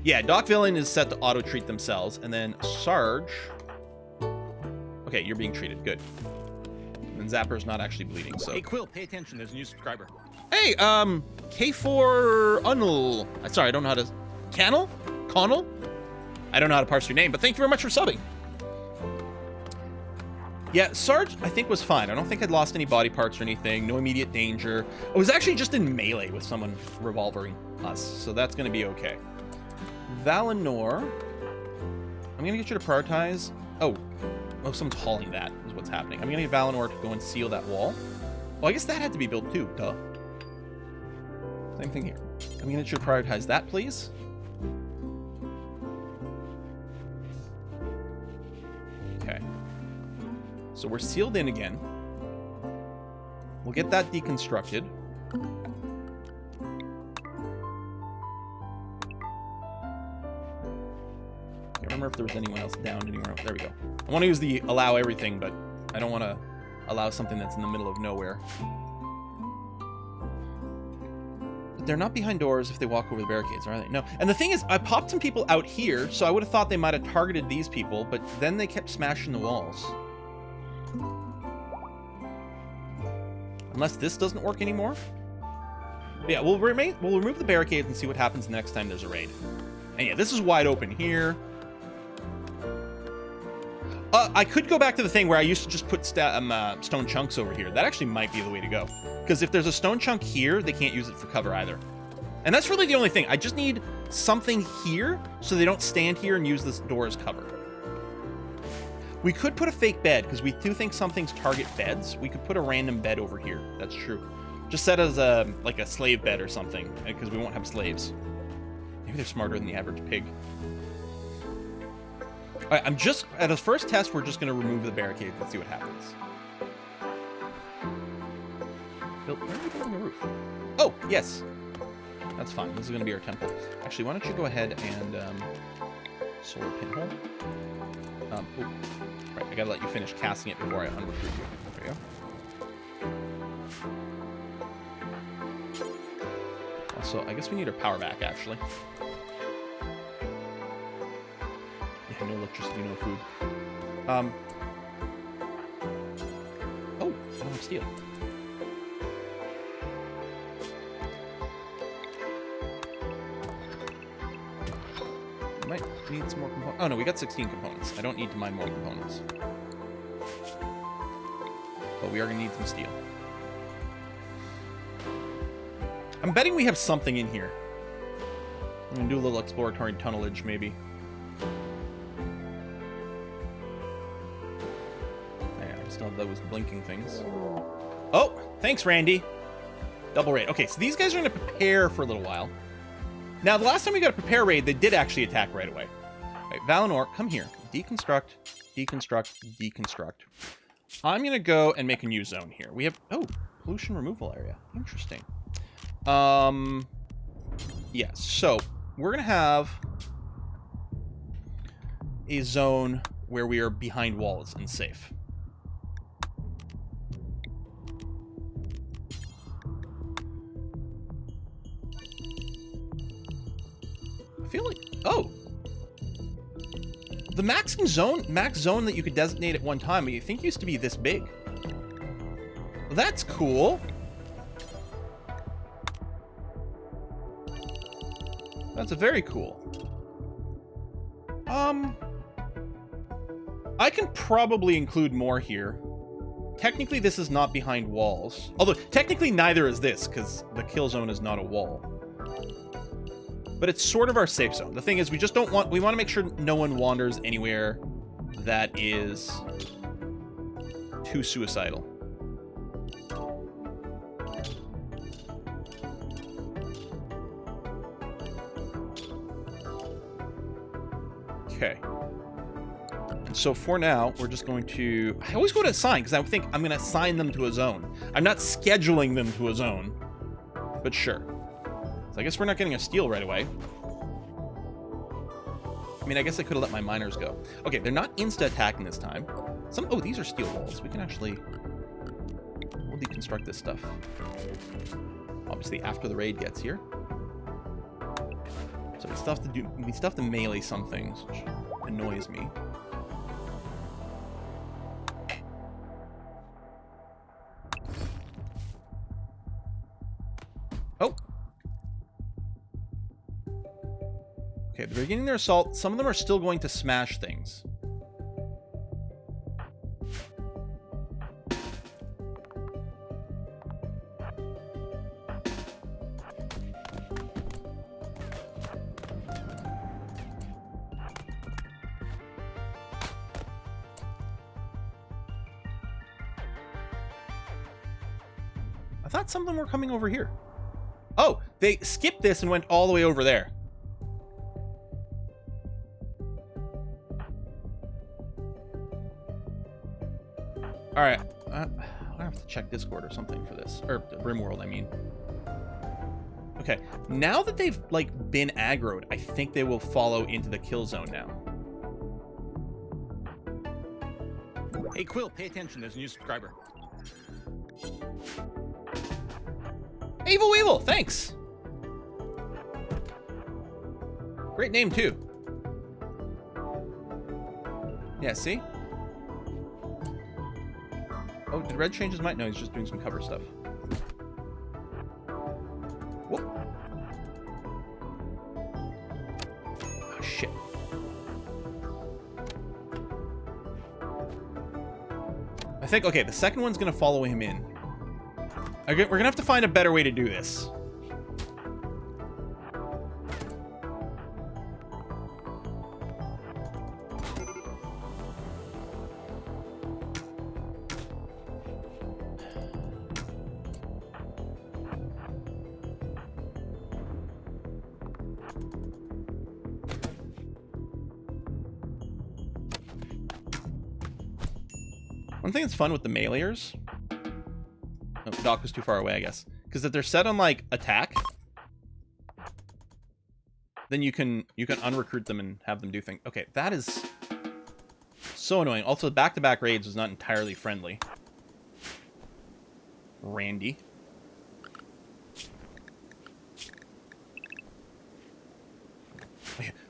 Yeah, Doc Villain is set to auto-treat themselves. And then Sarge... Okay, you're being treated. Good. And Zapper's not actually bleeding, so... Hey, Quill, pay attention. There's a new subscriber. Hey, K4 Unnel. Sorry, I don't know how to... Connell? I don't know how to parse your name, but thank you very much for subbing. Yeah, Sarge, I think, was fine. I don't think I'd lost any body parts or anything. No immediate danger. I was actually just in melee with someone revolvering us, so that's going to be okay. Valinor. I'm going to get you to prioritize... Oh, someone's hauling that is what's happening. I'm going to get Valinor to go and seal that wall. Well, I guess that had to be built too, duh. Same thing here. I'm going to get you to prioritize that, please. Okay. So we're sealed in again. We'll get that deconstructed. Can't remember if there was anyone else downed anywhere else. There we go. I want to use the allow everything, but I don't want to allow something that's in the middle of nowhere. But they're not behind doors if they walk over the barricades, are they? No. And the thing is, I popped some people out here, so I would have thought they might have targeted these people, but then they kept smashing the walls. Unless this doesn't work anymore. But yeah, we'll remove the barricades and see what happens the next time there's a raid. And yeah, this is wide open here. I could go back to the thing where I used to just put stone chunks over here. That actually might be the way to go. Because if there's a stone chunk here, they can't use it for cover either. And that's really the only thing. I just need something here so they don't stand here and use this door as cover. We could put a fake bed, because we do think some things target beds. We could put a random bed over here. That's true. Just set as like a slave bed or something, because we won't have slaves. Maybe they're smarter than the average pig. All right, at the first test, we're just going to remove the barricades and see what happens. Where are we building the roof? Oh, yes. That's fine. This is going to be our temple. Actually, why don't you go ahead and solar pinhole? Oh, right, I gotta let you finish casting it before I unrecruit you. There you go. Also, I guess we need our power back, actually. Yeah, no electricity, no food. Oh, I don't have steel. Might need some more components. Oh no, we got 16 components. I don't need to mine more components. But we are going to need some steel. I'm betting we have something in here. I'm gonna do a little exploratory tunnelage, maybe. Yeah, I still have those blinking things. Oh, thanks, Randy. Double raid. Okay, so these guys are gonna prepare for a little while. Now, the last time we got a prepare raid, they did actually attack right away. All right, Valinor, come here. Deconstruct, deconstruct, deconstruct. I'm gonna go and make a new zone here. We have, oh, pollution removal area. Interesting. Yeah, so we're gonna have a zone where we are behind walls and safe. I feel like, oh, the max zone that you could designate at one time, I think used to be this big. That's cool. That's very cool. I can probably include more here. Technically, this is not behind walls. Although, technically, neither is this, because the kill zone is not a wall. But it's sort of our safe zone. The thing is, we just don't want... We want to make sure no one wanders anywhere that is too suicidal. Okay. And so for now, we're just going to... I always go to assign, because I think I'm going to assign them to a zone. I'm not scheduling them to a zone, but sure. So I guess we're not getting a steal right away. I mean, I guess I could have let my miners go. Okay, they're not insta-attacking this time. Oh, these are steel walls. We can actually... We'll deconstruct this stuff. Obviously, after the raid gets here. So we still have to melee some things, which annoys me. Oh! Okay, they're beginning their assault. Some of them are still going to smash things. I thought some of them were coming over here. Oh, they skipped this and went all the way over there. All right, I have to check Discord or something for this, or RimWorld, I mean. Okay, now that they've like been aggroed, I think they will follow into the kill zone now. Hey, Quill, pay attention. There's a new subscriber. Evil Weevil, thanks. Great name too. Yeah, see? Oh, did Red change his mind? No, he's just doing some cover stuff. Whoop. Oh, shit. I think, okay, the second one's gonna follow him in. Okay, we're gonna have to find a better way to do this. One thing that's fun with the meleeers... Oh, the dock was too far away, I guess. Because if they're set on, like, attack, then you can unrecruit them and have them do things. Okay, that is so annoying. Also, the back-to-back raids was not entirely friendly. Randy.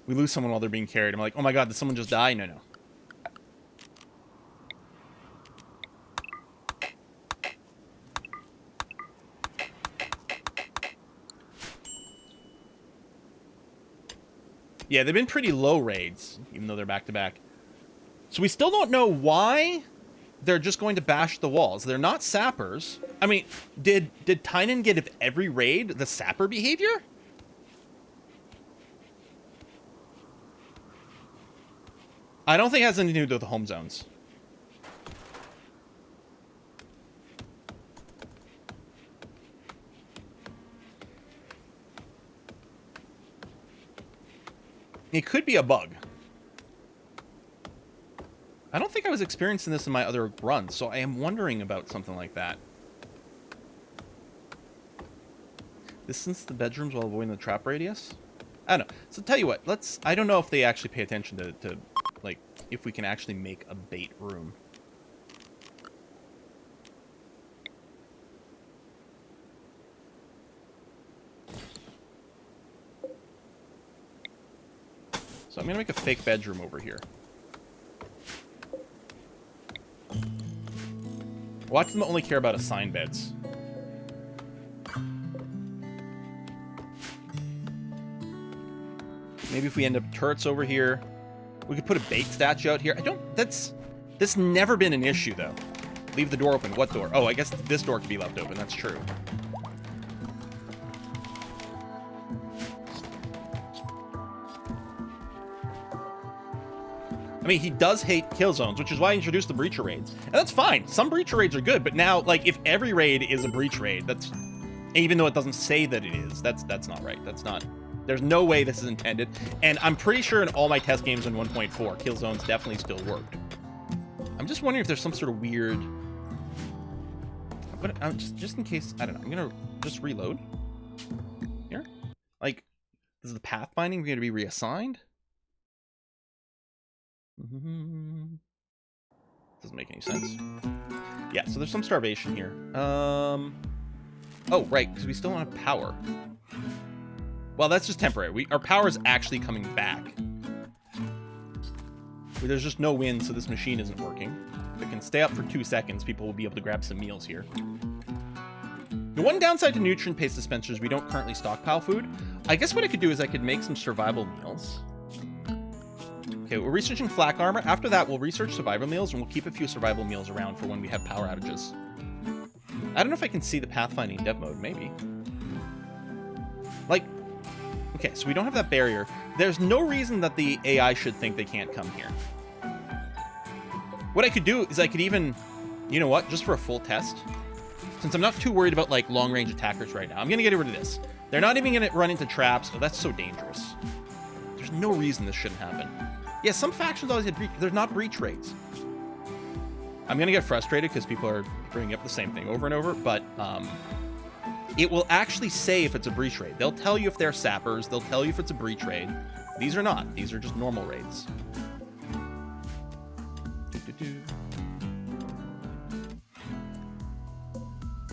We lose someone while they're being carried. I'm like, oh my god, did someone just die? No, no. Yeah, they've been pretty low raids, even though they're back-to-back. So we still don't know why they're just going to bash the walls. They're not sappers. I mean, did Tynan give every raid the sapper behavior? I don't think it has anything to do with the home zones. It could be a bug. I don't think I was experiencing this in my other runs, so I am wondering about something like that. Distance the bedrooms while avoiding the trap radius? I don't know. So tell you what, I don't know if they actually pay attention to like, if we can actually make a bait room. So I'm going to make a fake bedroom over here. Watch them only care about assigned beds. Maybe if we end up turrets over here, we could put a bait statue out here. That's never been an issue though. Leave the door open. What door? Oh, I guess this door could be left open. That's true. I mean, he does hate kill zones, which is why I introduced the breacher raids. And that's fine. Some breacher raids are good, but now, like, if every raid is a breach raid, that's... Even though it doesn't say that it is, that's not right. That's not... There's no way this is intended. And I'm pretty sure in all my test games in 1.4, kill zones definitely still worked. I'm just wondering if there's some sort of weird... But just in case, I don't know. I'm going to just reload. Here. Like, is the pathfinding going to be reassigned? Doesn't make any sense. Yeah, so there's some starvation here. Oh, right, because we still don't have power. Well, that's just temporary. Our power is actually coming back. There's just no wind, so this machine isn't working. If it can stay up for 2 seconds, people will be able to grab some meals here. The one downside to nutrient paste dispensers, we don't currently stockpile food. I guess what I could do is I could make some survival meals. Okay, we're researching flak armor. After that, we'll research survival meals, and we'll keep a few survival meals around for when we have power outages. I don't know if I can see the pathfinding dev mode. Maybe. Like, okay, so we don't have that barrier. There's no reason that the AI should think they can't come here. What I could do is I could even, you know what, just for a full test, since I'm not too worried about, like, long-range attackers right now, I'm going to get rid of this. They're not even going to run into traps. Oh, that's so dangerous. There's no reason this shouldn't happen. Yeah, some factions always had breach. They're not breach raids. I'm going to get frustrated because people are bringing up the same thing over and over, but it will actually say if it's a breach raid. They'll tell you if they're sappers. They'll tell you if it's a breach raid. These are not. These are just normal raids.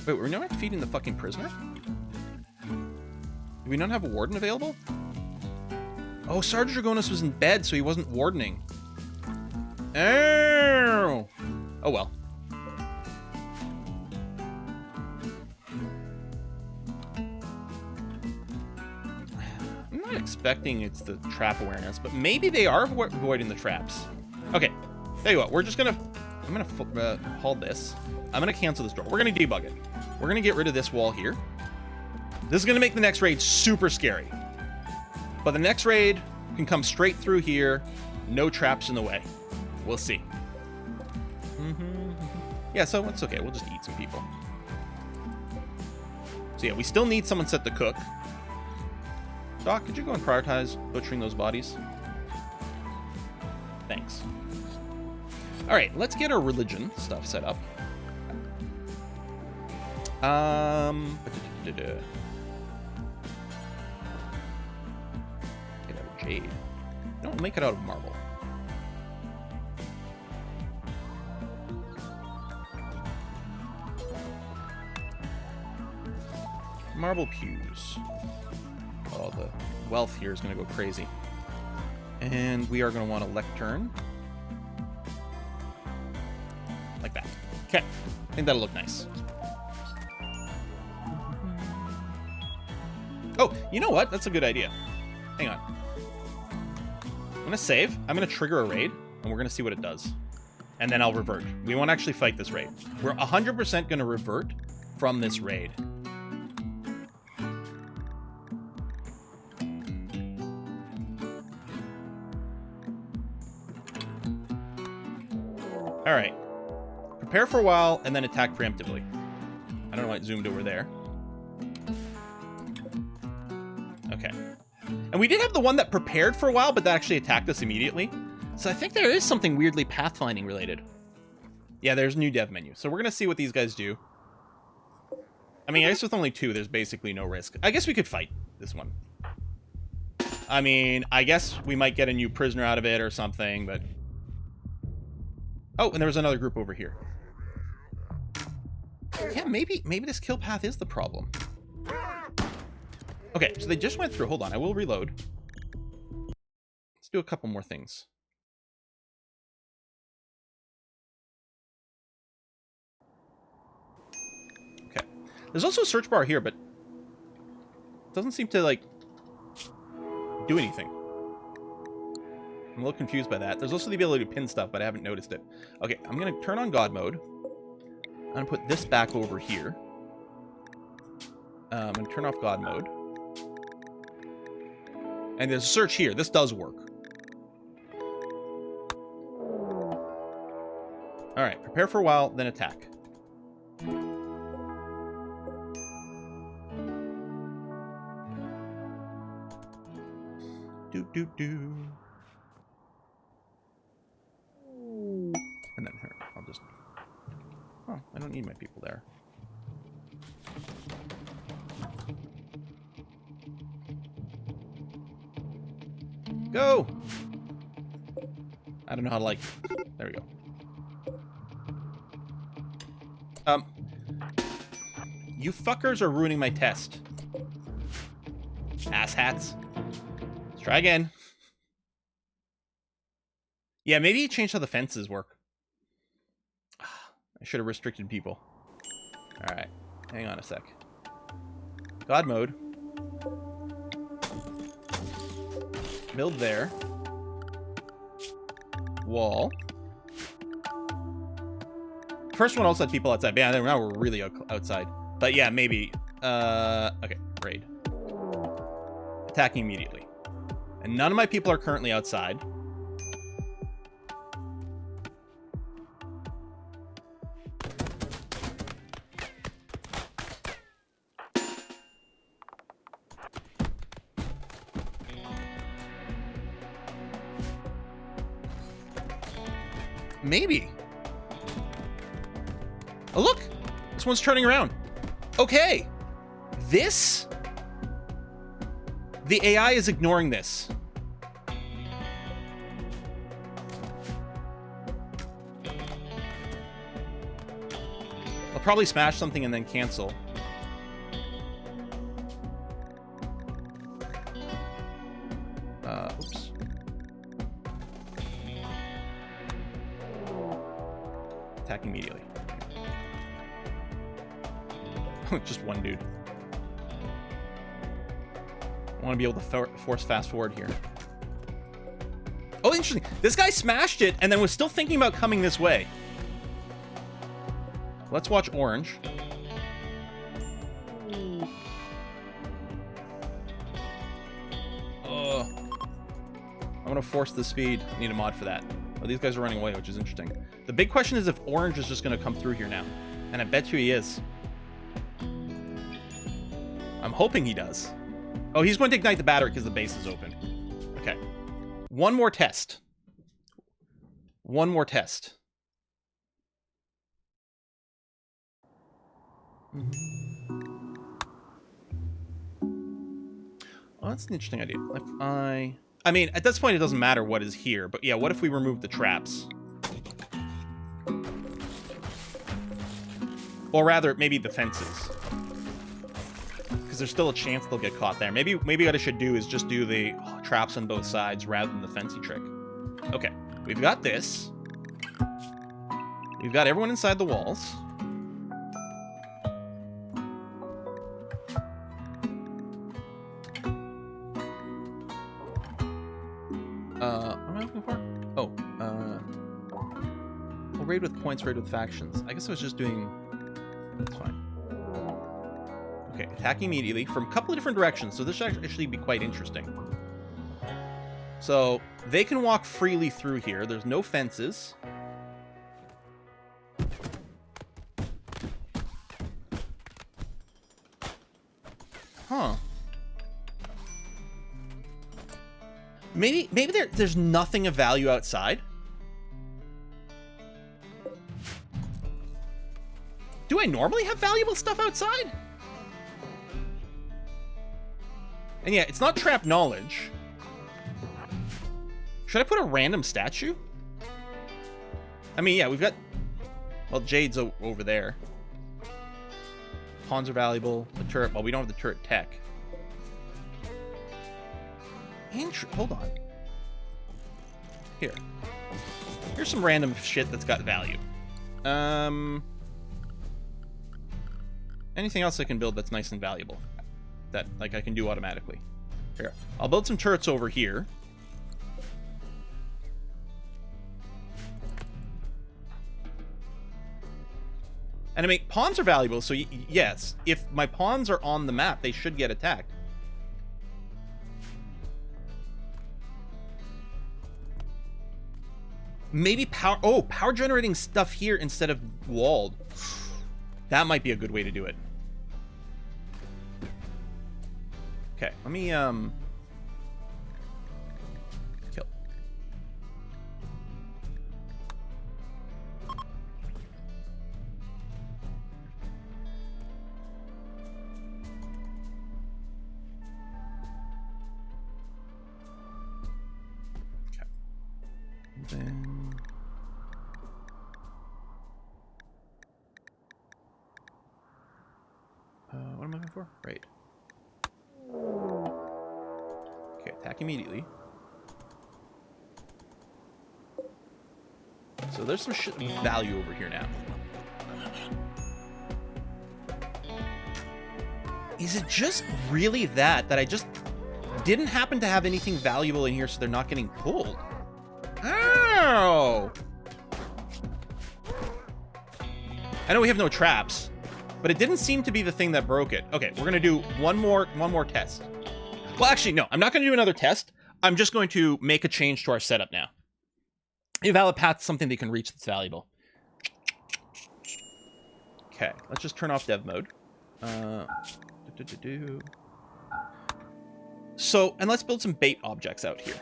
Wait, were we not feeding the fucking prisoner? Do we not have a warden available? Oh, Sergeant Dragonis was in bed, so he wasn't wardening. Oh! Oh, well. I'm not expecting it's the trap awareness, but maybe they are avoiding the traps. Okay, tell you what, we're just gonna... I'm gonna hold this. I'm gonna cancel this door. We're gonna debug it. We're gonna get rid of this wall here. This is gonna make the next raid super scary. But the next raid can come straight through here. No traps in the way. We'll see. Yeah, so it's okay. We'll just eat some people. So yeah, we still need someone set to cook. Doc, could you go and prioritize butchering those bodies? Thanks. All right, let's get our religion stuff set up. Jade. No, we'll make it out of marble. Marble pews. Oh, the wealth here is going to go crazy. And we are going to want a lectern. Like that. Okay. I think that'll look nice. Oh, you know what? That's a good idea. Hang on. I'm going to save. I'm going to trigger a raid, and we're going to see what it does. and then I'll revert. We won't actually fight this raid. We're 100% going to revert from this raid. All right. Prepare for a while and then attack preemptively. I don't know why it zoomed over there. Okay. And we did have the one that prepared for a while, but that actually attacked us immediately. So I think there is something weirdly pathfinding related. Yeah, there's a new dev menu. So we're going to see what these guys do. I mean, I guess with only 2, there's basically no risk. I guess we could fight this one. I mean, I guess we might get a new prisoner out of it or something, but... Oh, and there was another group over here. Yeah, maybe this kill path is the problem. Okay, so they just went through. Hold on, I will reload. Let's do a couple more things. Okay. There's also a search bar here, but it doesn't seem to, like, do anything. I'm a little confused by that. There's also the ability to pin stuff, but I haven't noticed it. Okay, I'm going to turn on God mode. I'm going to put this back over here. I'm going to turn off God mode. And there's a search here. This does work. Alright, prepare for a while, then attack. Do. And then here, I'll just... Oh, I don't need my people there. Go! I don't know how to, like... There we go. You fuckers are ruining my test. Asshats. Let's try again. Yeah, maybe he changed how the fences work. I should have restricted people. Alright. Hang on a sec. God mode. Build there. Wall. First one also had people outside. Yeah, now we're really outside. But yeah, maybe. Okay, raid. Attacking immediately. And none of my people are currently outside. Maybe. Oh, look! This one's turning around. Okay. This... The AI is ignoring this. I'll probably smash something and then cancel. Oops. Attack immediately. Just one dude. I want to be able to force fast forward here. Oh, interesting. This guy smashed it and then was still thinking about coming this way. Let's watch orange. I'm going to force the speed. I need a mod for that. Oh, these guys are running away, which is interesting. The big question is if orange is just going to come through here now. And I bet you he is. I'm hoping he does. Oh, he's going to ignite the battery because the base is open. Okay. One more test. One more test. Oh, that's an interesting idea. If I mean, at this point, it doesn't matter what is here. But yeah, what if we remove the traps? Or rather, maybe the fences. Because there's still a chance they'll get caught there. Maybe what I should do is just do the traps on both sides rather than the fancy trick. Okay, we've got this. We've got everyone inside the walls. What am I looking for? Oh, raid with points, raid with factions. I guess I was just doing... That's fine. Okay, attacking immediately from a couple of different directions, so this should actually be quite interesting. So, they can walk freely through here. There's no fences. Huh. Maybe there's nothing of value outside. Do I normally have valuable stuff outside? And yeah, it's not trap knowledge. Should I put a random statue? I mean, yeah, we've got... Well, Jade's over there. Pawns are valuable. The turret... Well, we don't have the turret tech. Hold on. Here. Here's some random shit that's got value. Anything else I can build that's nice and valuable? That, like, I can do automatically. Here. I'll build some turrets over here. And I mean, pawns are valuable, so yes, if my pawns are on the map, they should get attacked. Maybe power... Oh, power generating stuff here instead of walled. That might be a good way to do it. Okay, let me, kill. Okay. Then... what am I looking for? Right. Okay, attack immediately. So there's some shit value over here now. Is it just really that I just didn't happen to have anything valuable in here, so they're not getting pulled? Ow! I know we have no traps, but it didn't seem to be the thing that broke it. Okay, we're gonna do one more test. Well, actually, no, I'm not gonna do another test. I'm just going to make a change to our setup now. A valid path is something they can reach that's valuable. Okay, let's just turn off dev mode. So, and let's build some bait objects out here.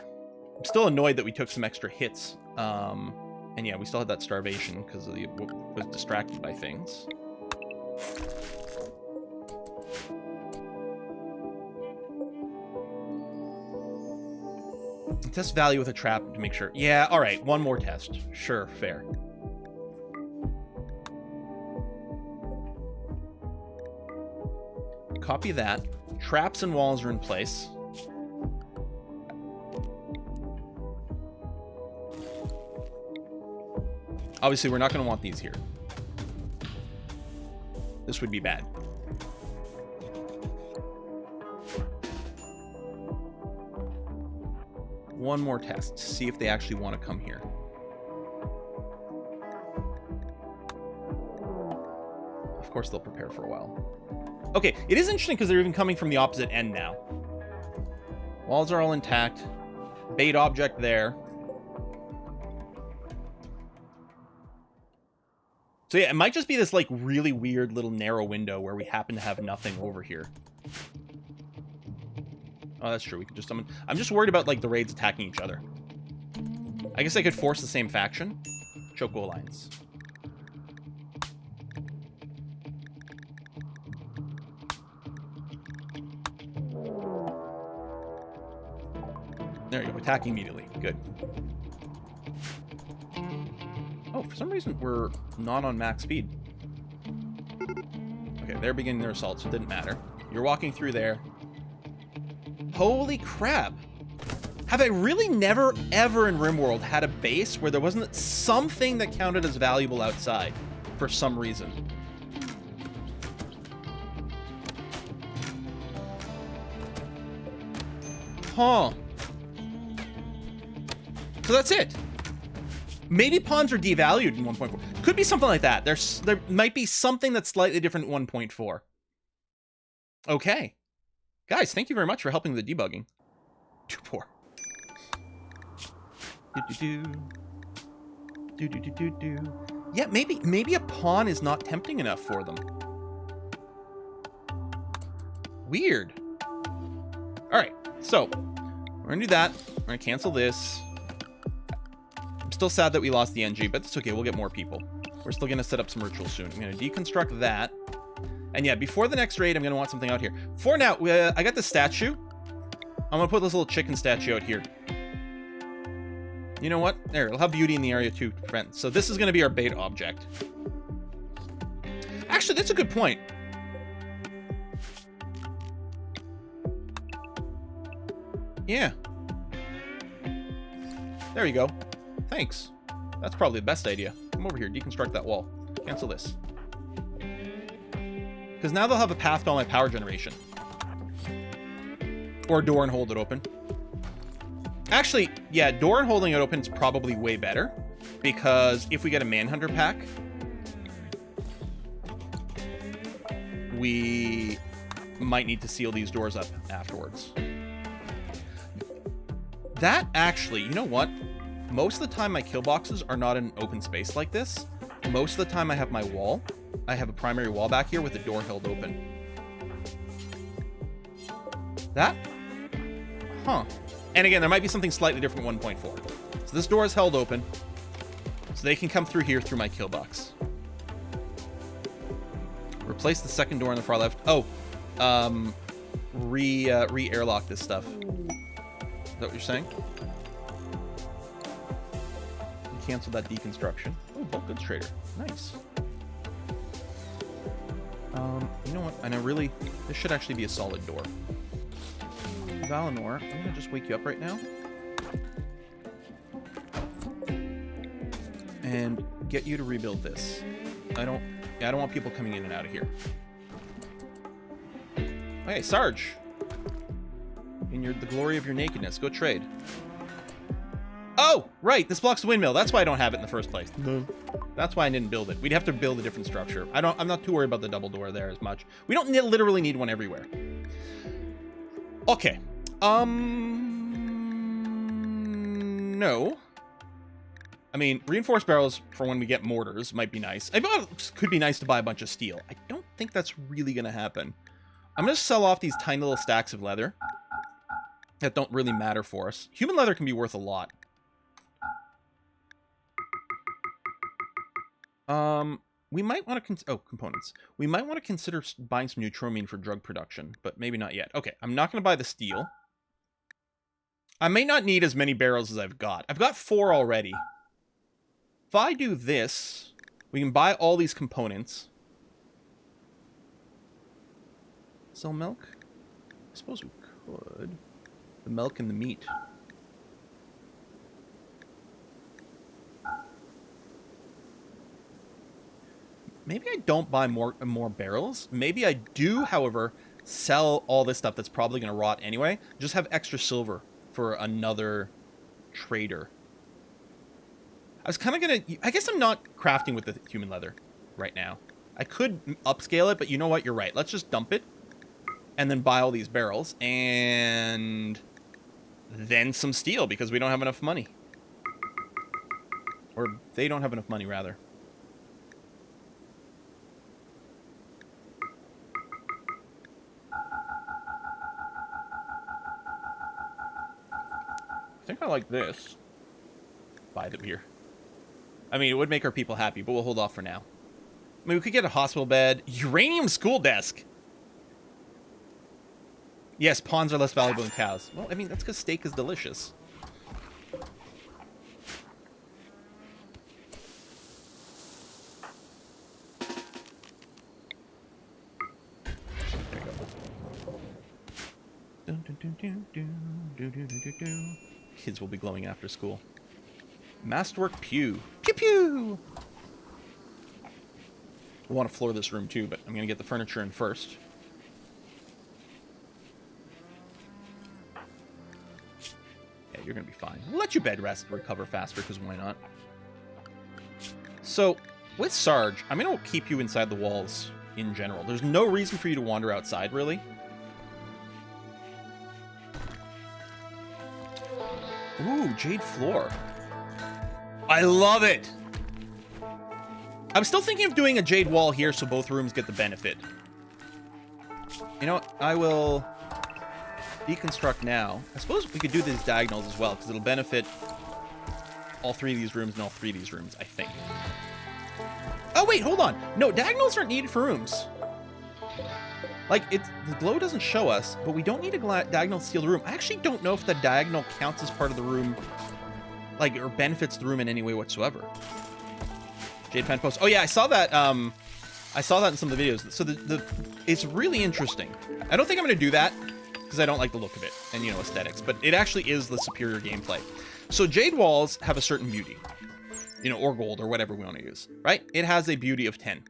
I'm still annoyed that we took some extra hits. And yeah, we still had that starvation because of was distracted by things. Test value with a trap to make sure. Yeah, all right, one more test. Sure, fair. Copy that. Traps and walls are in place. Obviously, we're not going to want these here. This would be bad. One more test to see if they actually want to come here. Of course, they'll prepare for a while. Okay, it is interesting because they're even coming from the opposite end now. Walls are all intact. Bait object there. So yeah, it might just be this like really weird little narrow window where we happen to have nothing over here. Oh, that's true. We could just summon. I'm just worried about like the raids attacking each other. I guess I could force the same faction. Choco Alliance. There you go. Attacking immediately. Good. Oh, for some reason we're not on max speed. Okay, they're beginning their assault, so it didn't matter. You're walking through there. Holy crap! Have I really never, ever in RimWorld had a base where there wasn't something that counted as valuable outside for some reason? Huh. So that's it. Maybe pawns are devalued in 1.4. Could be something like that. There might be something that's slightly different in 1.4. Okay. Guys, thank you very much for helping with the debugging. Too poor. Yeah, maybe a pawn is not tempting enough for them. Weird. All right, so we're gonna do that. We're gonna cancel this. I'm still sad that we lost the NG, but it's okay. We'll get more people. We're still gonna set up some rituals soon. I'm gonna deconstruct that. And yeah, before the next raid, I'm gonna want something out here. For now, I got the statue. I'm gonna put this little chicken statue out here. You know what? There, it'll have beauty in the area too, friends. So this is gonna be our bait object. Actually, that's a good point. Yeah. There you go. Thanks. That's probably the best idea. Come over here, deconstruct that wall. Cancel this. Because now they'll have a path to all my power generation. Or door and hold it open. Actually, yeah, door and holding it open is probably way better. Because if we get a Manhunter pack, we might need to seal these doors up afterwards. That actually, you know what? Most of the time my kill boxes are not in an open space like this. Most of the time I have my wall. I have a primary wall back here with the door held open. That? Huh. And again, there might be something slightly different 1.4. So this door is held open. So they can come through here through my kill box. Replace the second door on the far left. Oh. Re-airlock this stuff. Is that what you're saying? Cancel that deconstruction. Oh, bulk goods trader. Nice. You know what? And I really... This should actually be a solid door. Valinor, I'm gonna just wake you up right now. And get you to rebuild this. I don't want people coming in and out of here. Okay, Sarge. In the glory of your nakedness, go trade. Oh, right, this blocks the windmill. That's why I don't have it in the first place. No. That's why I didn't build it. We'd have to build a different structure. I'm not too worried about the double door there as much. We don't literally need one everywhere. Okay. No. I mean, reinforced barrels for when we get mortars might be nice. I thought it could be nice to buy a bunch of steel. I don't think that's really going to happen. I'm going to sell off these tiny little stacks of leather that don't really matter for us. Human leather can be worth a lot. We might want to components. We might want to consider buying some neutromine for drug production, but maybe not yet. Okay, I'm not going to buy the steel. I may not need as many barrels as I've got. I've got 4 already. If I do this, we can buy all these components. Sell milk? I suppose we could. The milk and the meat. Maybe I don't buy more barrels. Maybe I do, however, sell all this stuff that's probably going to rot anyway. Just have extra silver for another trader. I was kind of going to... I guess I'm not crafting with the human leather right now. I could upscale it, but you know what? You're right. Let's just dump it and then buy all these barrels and then some steel because we don't have enough money. Or they don't have enough money, rather. I think I like this. Buy the beer. I mean, it would make our people happy, but we'll hold off for now. I mean, we could get a hospital bed. Uranium school desk. Yes, pawns are less valuable than cows. Well, I mean, that's because steak is delicious. There you go. Kids will be glowing after school. Masterwork pew. Pew pew! We want to floor this room too, but I'm going to get the furniture in first. Yeah, you're going to be fine. We'll let you bed rest and recover faster, because why not? So, with Sarge, I'm going to keep you inside the walls in general. There's no reason for you to wander outside, really. Ooh, jade floor. I love it! I'm still thinking of doing a jade wall here so both rooms get the benefit. You know what? I will deconstruct now. I suppose we could do these diagonals as well, because it'll benefit all three of these rooms and all three of these rooms, I think. Oh, wait, hold on. No, diagonals aren't needed for rooms. Like, the glow doesn't show us, but we don't need a diagonal to steal the room. I actually don't know if the diagonal counts as part of the room, like, or benefits the room in any way whatsoever. Jade fan post. Oh, yeah, I saw that in some of the videos. So it's really interesting. I don't think I'm going to do that, because I don't like the look of it, and, you know, aesthetics, but it actually is the superior gameplay. So jade walls have a certain beauty, you know, or gold, or whatever we want to use, right? It has a beauty of 10.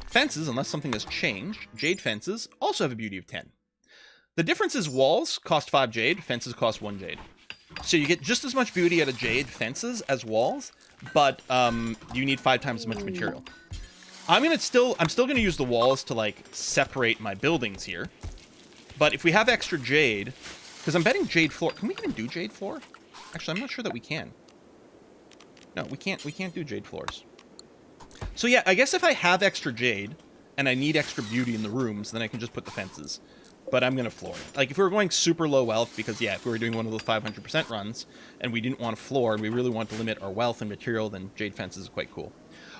Fences, unless something has changed, jade fences also have a beauty of 10. The difference is walls cost 5 jade, fences cost 1 jade. So you get just as much beauty out of jade fences as walls, but you need 5 times as much material. I'm still gonna use the walls to like separate my buildings here. But if we have extra jade, because I'm betting jade floor. Can we even do jade floor? Actually, I'm not sure that we can. No, we can't do jade floors. So yeah, I guess if I have extra jade and I need extra beauty in the rooms, then I can just put the fences. But I'm gonna floor it. Like if we were going super low wealth, because yeah, if we were doing one of those 500% runs and we didn't want to floor and we really want to limit our wealth and material, then jade fences is quite cool.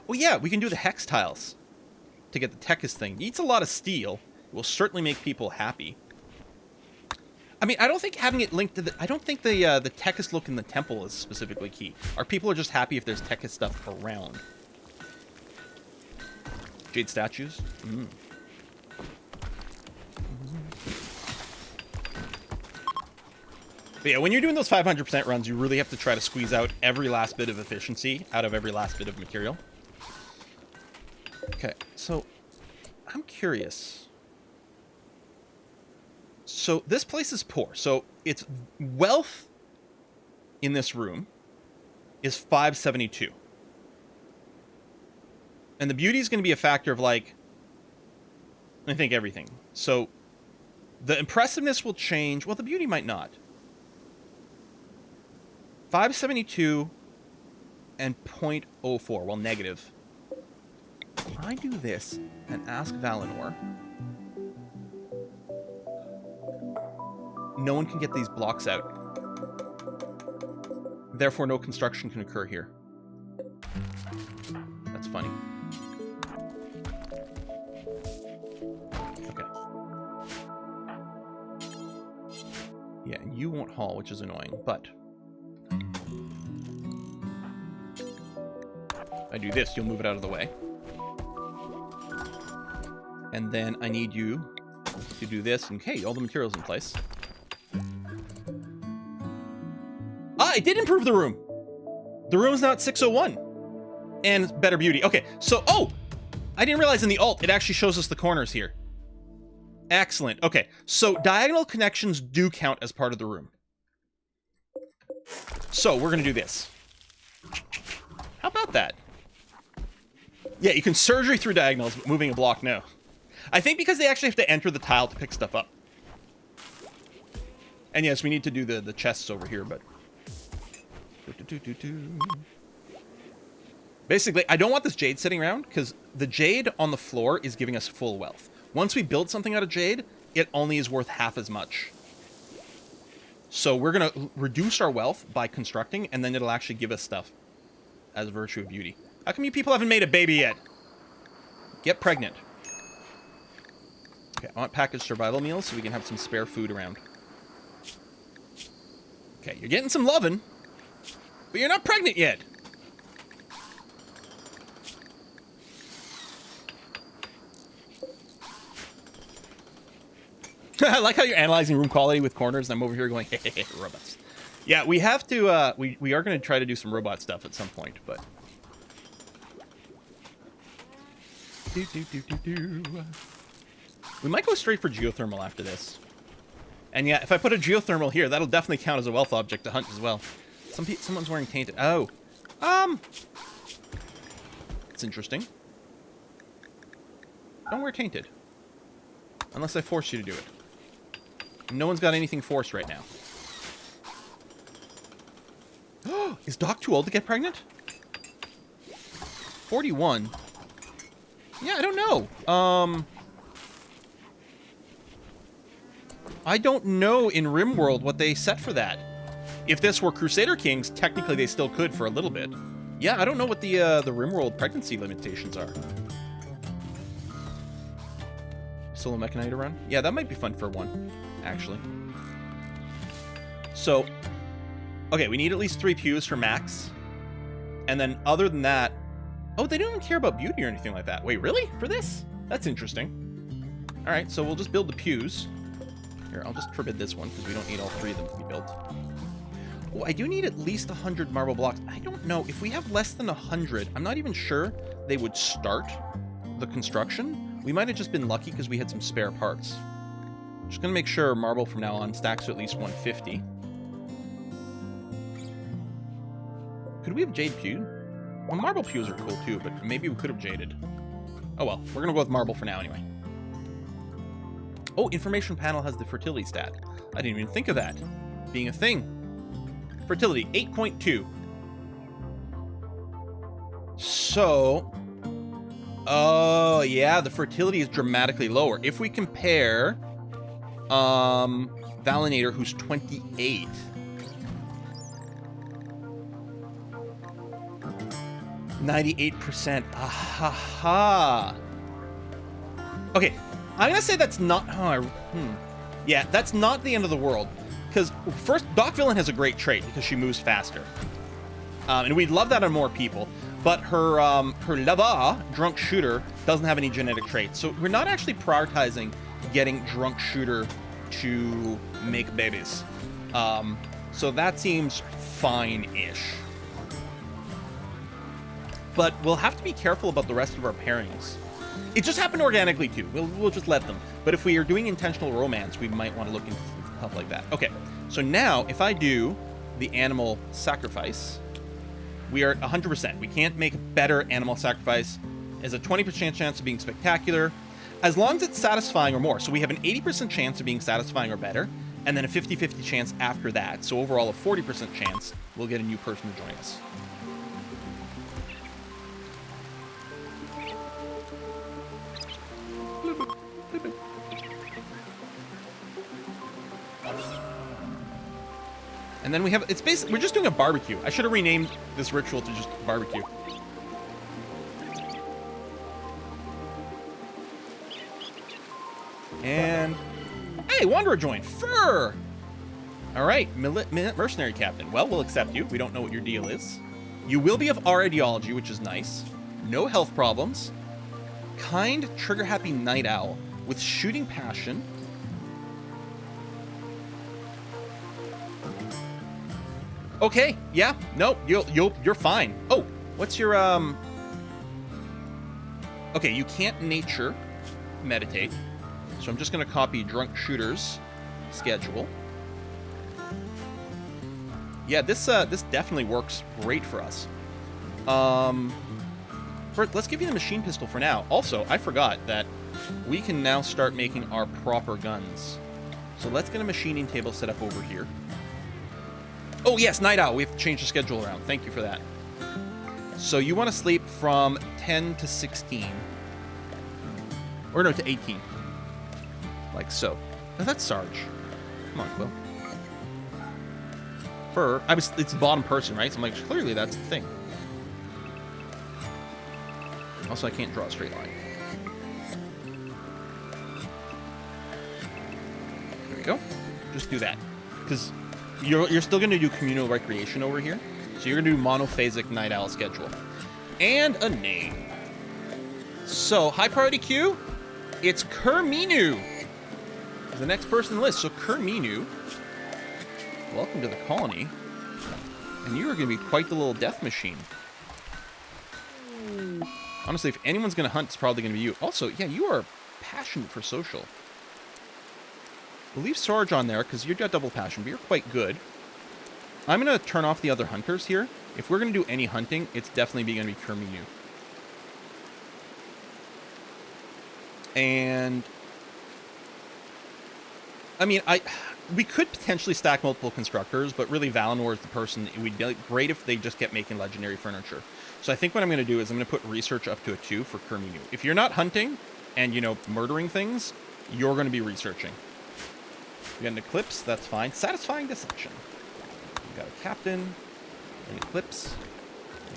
Oh yeah, we can do the hex tiles to get the Techist thing. It needs a lot of steel. It will certainly make people happy. I mean, I don't think having it linked to the... I don't think the Techist look in the temple is specifically key. Our people are just happy if there's Techist stuff around. Jade statues? Mm. But yeah, when you're doing those 500% runs, you really have to try to squeeze out every last bit of efficiency out of every last bit of material. Okay, so I'm curious. So this place is poor. So its wealth in this room is 572. And the beauty is going to be a factor of like, I think everything. So the impressiveness will change. Well, the beauty might not. 572 and 0.04. Well, negative. If I do this and ask Valinor, no one can get these blocks out. Therefore, no construction can occur here. That's funny. Okay. Yeah, and you won't haul, which is annoying, but... if I do this, you'll move it out of the way. And then I need you to do this, and okay, all the materials in place. Ah, it did improve the room. The room's now at 601. And better beauty. Okay, so, oh! I didn't realize in the alt, it actually shows us the corners here. Excellent. Okay, so diagonal connections do count as part of the room. So, we're going to do this. How about that? Yeah, you can surgery through diagonals, but moving a block, no. I think because they actually have to enter the tile to pick stuff up. And yes, we need to do the chests over here, but... basically, I don't want this jade sitting around, because the jade on the floor is giving us full wealth. Once we build something out of jade, it only is worth half as much. So we're going to reduce our wealth by constructing, and then it'll actually give us stuff as a virtue of beauty. How come you people haven't made a baby yet? Get pregnant. Okay, I want packaged survival meals so we can have some spare food around. Okay, you're getting some lovin', but you're not pregnant yet. I like how you're analyzing room quality with corners, and I'm over here going, hey, robots. Yeah, we have to, we are going to try to do some robot stuff at some point, but... we might go straight for geothermal after this. And yeah, if I put a geothermal here, that'll definitely count as a wealth object to hunt as well. Someone's wearing tainted... oh. That's interesting. Don't wear tainted. Unless I force you to do it. No one's got anything forced right now. Is Doc too old to get pregnant? 41. Yeah, I don't know. I don't know in RimWorld what they set for that. If this were Crusader Kings, technically they still could for a little bit. Yeah, I don't know what the RimWorld pregnancy limitations are. Solo Mecha Knight run? Yeah, that might be fun for one, actually. So, okay, we need at least 3 pews for max. And then other than that... Oh, they don't even care about beauty or anything like that. Wait, really? For this? That's interesting. Alright, so we'll just build the pews. Here, I'll just forbid this one, because we don't need all 3 of them to be built. Oh, I do need at least 100 marble blocks. I don't know. If we have less than 100, I'm not even sure they would start the construction. We might have just been lucky because we had some spare parts. Just going to make sure marble from now on stacks to at least 150. Could we have jade pew? Well, marble pews are cool too, but maybe we could have jaded. Oh well, we're going to go with marble for now anyway. Oh, information panel has the fertility stat. I didn't even think of that being a thing. Fertility, 8.2. So, oh yeah, the fertility is dramatically lower. If we compare, Valinator, who's 28. %. Aha. Okay, I'm gonna say that's not. Yeah, that's not the end of the world. Because first, Doc Villain has a great trait because she moves faster, and we'd love that on more people. But her Lava Drunk Shooter doesn't have any genetic traits, so we're not actually prioritizing getting Drunk Shooter to make babies. So that seems fine-ish. But we'll have to be careful about the rest of our pairings. It just happened organically too. We'll just let them. But if we are doing intentional romance, we might want to look into stuff like that. Okay, so now if I do the animal sacrifice, we are 100%. We can't make a better animal sacrifice. There's a 20% chance of being spectacular, as long as it's satisfying or more. So we have an 80% chance of being satisfying or better, and then a 50-50 chance after that. So overall, a 40% chance we'll get a new person to join us. And then we have, it's basically, we're just doing a barbecue. I should have renamed this ritual to just barbecue. And, hey, Wanderer joined. Fur! All right, mercenary captain. Well, we'll accept you. We don't know what your deal is. You will be of our ideology, which is nice. No health problems. Kind, trigger-happy night owl with shooting passion. Okay, yeah, no, you're fine. Oh, what's your okay, you can't nature meditate, so I'm just gonna copy Drunk Shooter's schedule. Yeah, this definitely works great for us. Let's give you the machine pistol for now. Also, I forgot that we can now start making our proper guns. So let's get a machining table set up over here. Oh, yes, Night Owl. We have to change the schedule around. Thank you for that. So you want to sleep from 10 to 16. Or no, to 18. Like so. No, that's Sarge. Come on, Quill. Fur. It's the bottom person, right? So I'm like, clearly that's the thing. Also, I can't draw a straight line. There we go. Just do that. Because you're still going to do communal recreation over here. So you're going to do monophasic Night Owl schedule. And a name. So, high priority queue, it's Kerminu. The next person on the list. So, Kerminu, welcome to the colony. And you are going to be quite the little death machine. Honestly, if anyone's going to hunt, it's probably going to be you. Also, yeah, you are passionate for social. We'll leave Sarge on there because you've got double passion, but you're quite good. I'm going to turn off the other hunters here. If we're going to do any hunting, it's definitely going to be Kerminu. And I mean, we could potentially stack multiple constructors, but really Valinor is the person. It would be great if they just kept making legendary furniture. So I think what I'm going to do is I'm going to put research up to a 2 for Kerminu. If you're not hunting and, you know, murdering things, you're going to be researching. We got an eclipse, that's fine. Satisfying deception. We got a captain, an eclipse.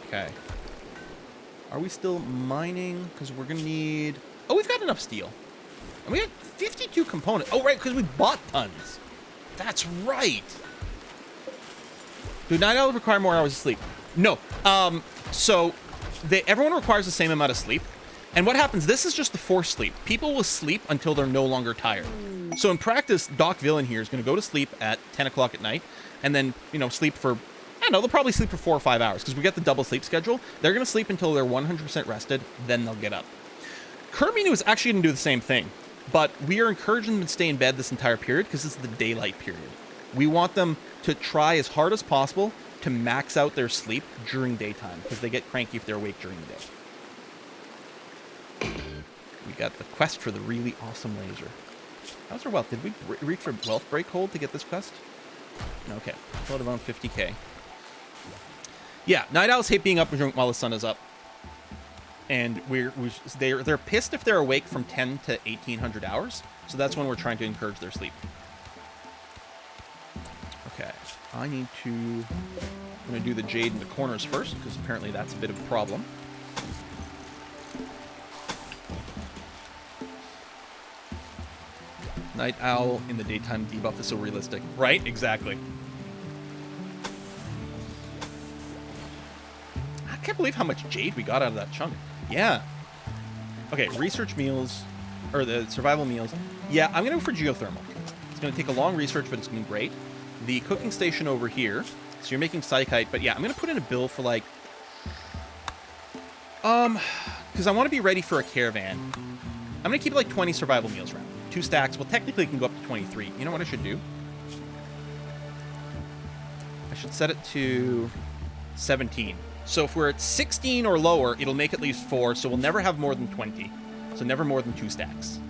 Okay. Are we still mining? Because we're going to need... Oh, we've got enough steel. And we got 52 components. Oh, right, because we bought tons. That's right. Do night owls require more hours of sleep? No. So everyone requires the same amount of sleep. And what happens, this is just the forced sleep. People will sleep until they're no longer tired. So in practice, Doc Villain here is going to go to sleep at 10 o'clock at night and then, you know, sleep for, I don't know, they'll probably sleep for 4 or 5 hours because we got the double sleep schedule. They're going to sleep until they're 100% rested, then they'll get up. Kerminu is actually going to do the same thing, but we are encouraging them to stay in bed this entire period because this is the daylight period. We want them to try as hard as possible to max out their sleep during daytime because they get cranky if they're awake during the day. We got the quest for the really awesome laser. How's our wealth? Did we reach for wealth break hold to get this quest? Okay, about 50k. Yeah, night owls hate being up while the sun is up, and they're pissed if they're awake from 10 to 1800 hours. So that's when we're trying to encourage their sleep. Okay, I'm gonna do the jade in the corners first because apparently that's a bit of a problem. Night owl in the daytime debuff is so realistic. Right? Exactly. I can't believe how much jade we got out of that chunk. Yeah. Okay, research meals, or the survival meals. Yeah, I'm going to go for geothermal. It's going to take a long research, but it's going to be great. The cooking station over here. So you're making psychite, but yeah, I'm going to put in a bill for like... because I want to be ready for a caravan. I'm going to keep like 20 survival meals around. 2 stacks. Well, technically it can go up to 23. You know what I should do? I should set it to 17. So if we're at 16 or lower, it'll make at least 4, so we'll never have more than 20. So never more than 2 stacks.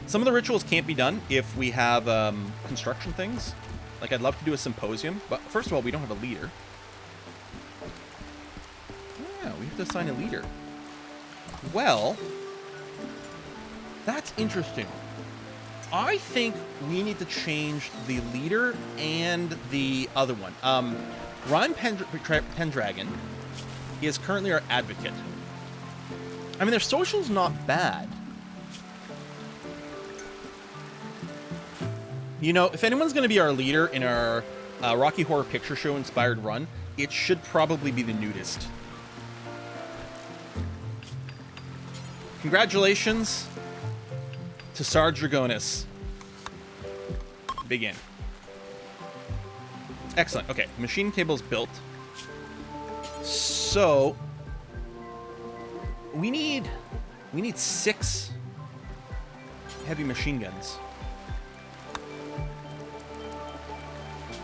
Some of the rituals can't be done if we have construction things. Like, I'd love to do a symposium, but first of all, we don't have a leader. Yeah, we have to assign a leader. Well, that's interesting. I think we need to change the leader and the other one. Ryan Pendragon is currently our advocate. I mean, their social's not bad. You know, if anyone's going to be our leader in our Rocky Horror Picture Show inspired run, it should probably be the nudist. Congratulations to Sarge Dragonis. Begin. Excellent. Okay, machine table's built. So we need 6 heavy machine guns.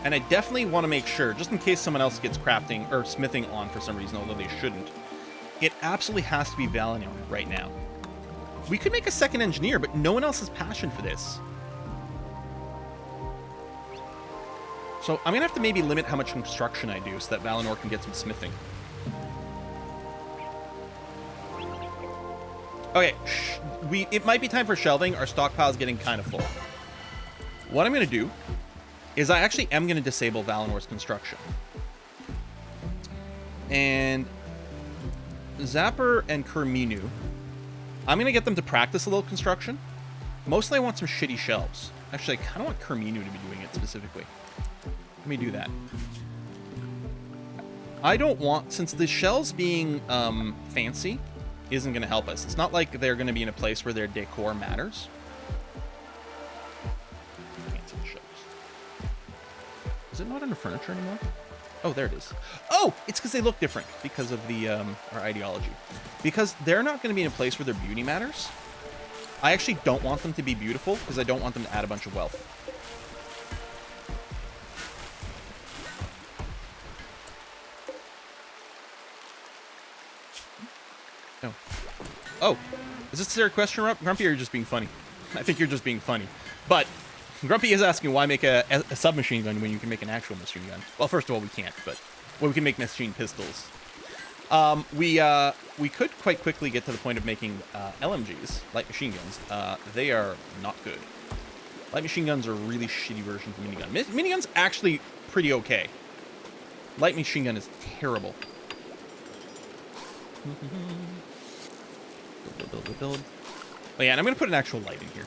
And I definitely want to make sure, just in case someone else gets crafting or smithing on for some reason, although they shouldn't, it absolutely has to be Valinor right now. We could make a second engineer, but no one else has passion for this. So I'm going to have to maybe limit how much construction I do so that Valinor can get some smithing. Okay, it might be time for shelving. Our stockpile's getting kind of full. What I'm going to do is I actually am going to disable Valinor's construction. And Zapper and Kerminu, I'm going to get them to practice a little construction. Mostly I want some shitty shelves. Actually, I kind of want Kerminu to be doing it specifically. Let me do that. I don't want, since the shelves being fancy isn't going to help us. It's not like they're going to be in a place where their decor matters. Fancy shelves. Is it not under furniture anymore? Oh, there it is. Oh, it's because they look different because of the our ideology. Because they're not going to be in a place where their beauty matters. I actually don't want them to be beautiful because I don't want them to add a bunch of wealth. Oh, is this a question, Grumpy, or are you just being funny? I think you're just being funny. But Grumpy is asking why make a submachine gun when you can make an actual machine gun. Well, first of all, we can't, but we can make machine pistols. We could quite quickly get to the point of making LMGs, light machine guns. They are not good. Light machine guns are really shitty versions of minigun. Minigun's actually pretty okay. Light machine gun is terrible. Build. Oh yeah, and I'm gonna put an actual light in here.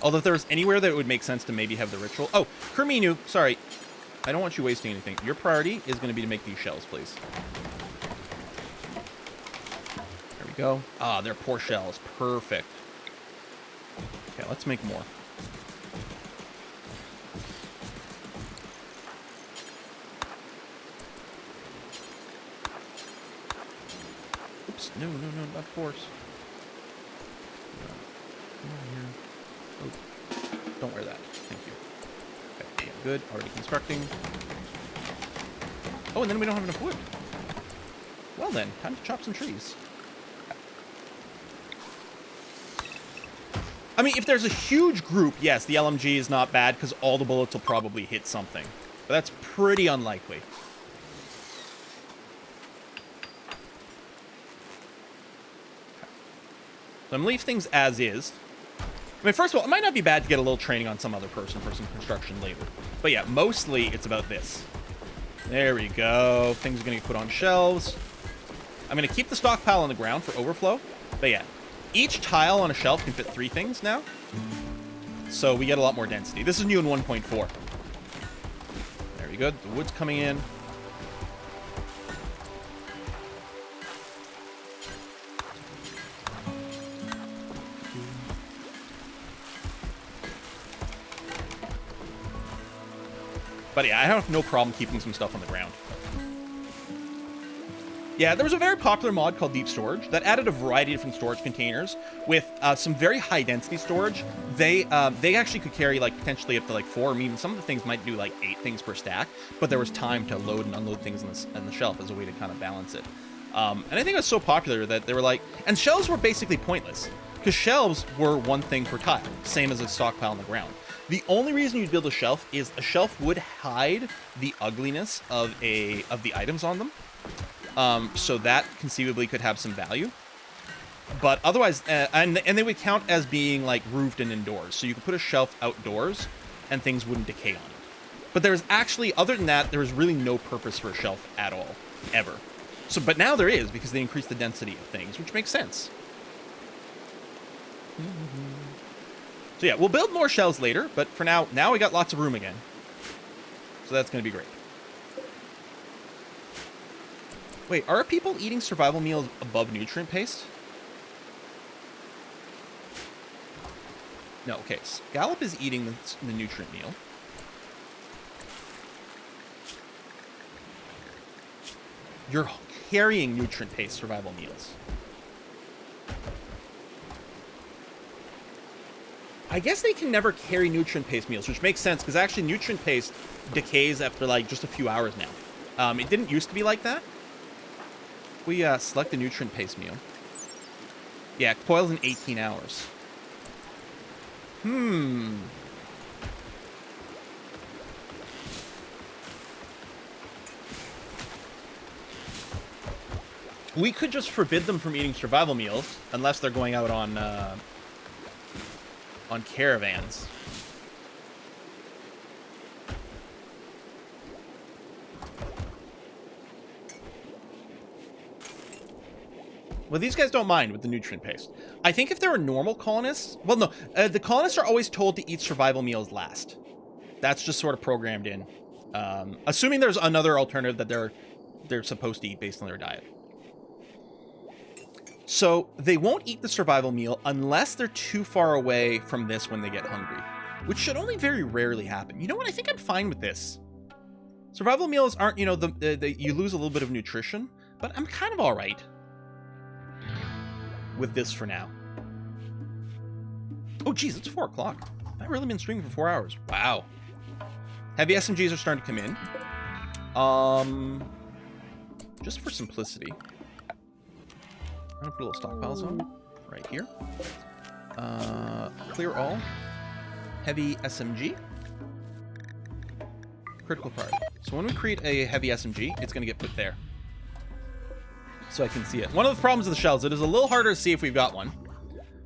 Although if there was anywhere that it would make sense to maybe have the ritual. Oh, Kerminu, sorry. I don't want you wasting anything. Your priority is gonna be to make these shells, please. There we go. Ah, they're poor shells. Perfect. Okay, let's make more. Oops, no, not force. Come on here. Oh, don't wear that. Thank you. Okay, yeah, good. Already constructing. Oh, and then we don't have enough wood. Well then, time to chop some trees. I mean, if there's a huge group, yes, the LMG is not bad because all the bullets will probably hit something. But that's pretty unlikely. So I'm leave things as is. I mean, first of all, it might not be bad to get a little training on some other person for some construction later. But yeah, mostly it's about this. There we go. Things are going to get put on shelves. I'm going to keep the stockpile on the ground for overflow. But yeah, each tile on a shelf can fit 3 things now. So we get a lot more density. This is new in 1.4. Very good. The wood's coming in. But yeah, I have no problem keeping some stuff on the ground. Yeah, there was a very popular mod called Deep Storage that added a variety of different storage containers with some very high density storage. They actually could carry like potentially up to like 4, even some of the things might do like 8 things per stack, but there was time to load and unload things on the shelf as a way to kind of balance it. And I think it was so popular that they were like, and shelves were basically pointless because shelves were 1 thing per tile, same as a stockpile on the ground. The only reason you'd build a shelf is a shelf would hide the ugliness of the items on them. So that conceivably could have some value. But otherwise, and they would count as being like roofed and indoors. So you could put a shelf outdoors and things wouldn't decay on it. But there's actually, other than that, there was really no purpose for a shelf at all, ever. So, but now there is because they increase the density of things, which makes sense. So yeah, we'll build more shelves later, but for now we got lots of room again. So that's going to be great. Wait, are people eating survival meals above nutrient paste? No, okay. Scallop is eating the nutrient meal. You're carrying nutrient paste survival meals. I guess they can never carry nutrient paste meals, which makes sense because actually nutrient paste decays after like just a few hours now. It didn't used to be like that. We select the nutrient paste meal. Yeah, it coils in 18 hours. We could just forbid them from eating survival meals unless they're going out on caravans. Well, these guys don't mind with the nutrient paste. I think if there were normal colonists... Well, no. The colonists are always told to eat survival meals last. That's just sort of programmed in. Assuming there's another alternative that they're supposed to eat based on their diet. So they won't eat the survival meal unless they're too far away from this when they get hungry. Which should only very rarely happen. You know what? I think I'm fine with this. Survival meals aren't, you know, you lose a little bit of nutrition. But I'm kind of all right with this for now. Oh, geez, it's 4 o'clock. I've really been streaming for 4 hours. Wow. Heavy SMGs are starting to come in. Just for simplicity, I'm gonna put a little stockpiles on. right here. Clear all. Heavy SMG. Critical priority. So when we create a heavy SMG, it's going to get put there. So I can see it. One of the problems with the shells, it is a little harder to see if we've got one.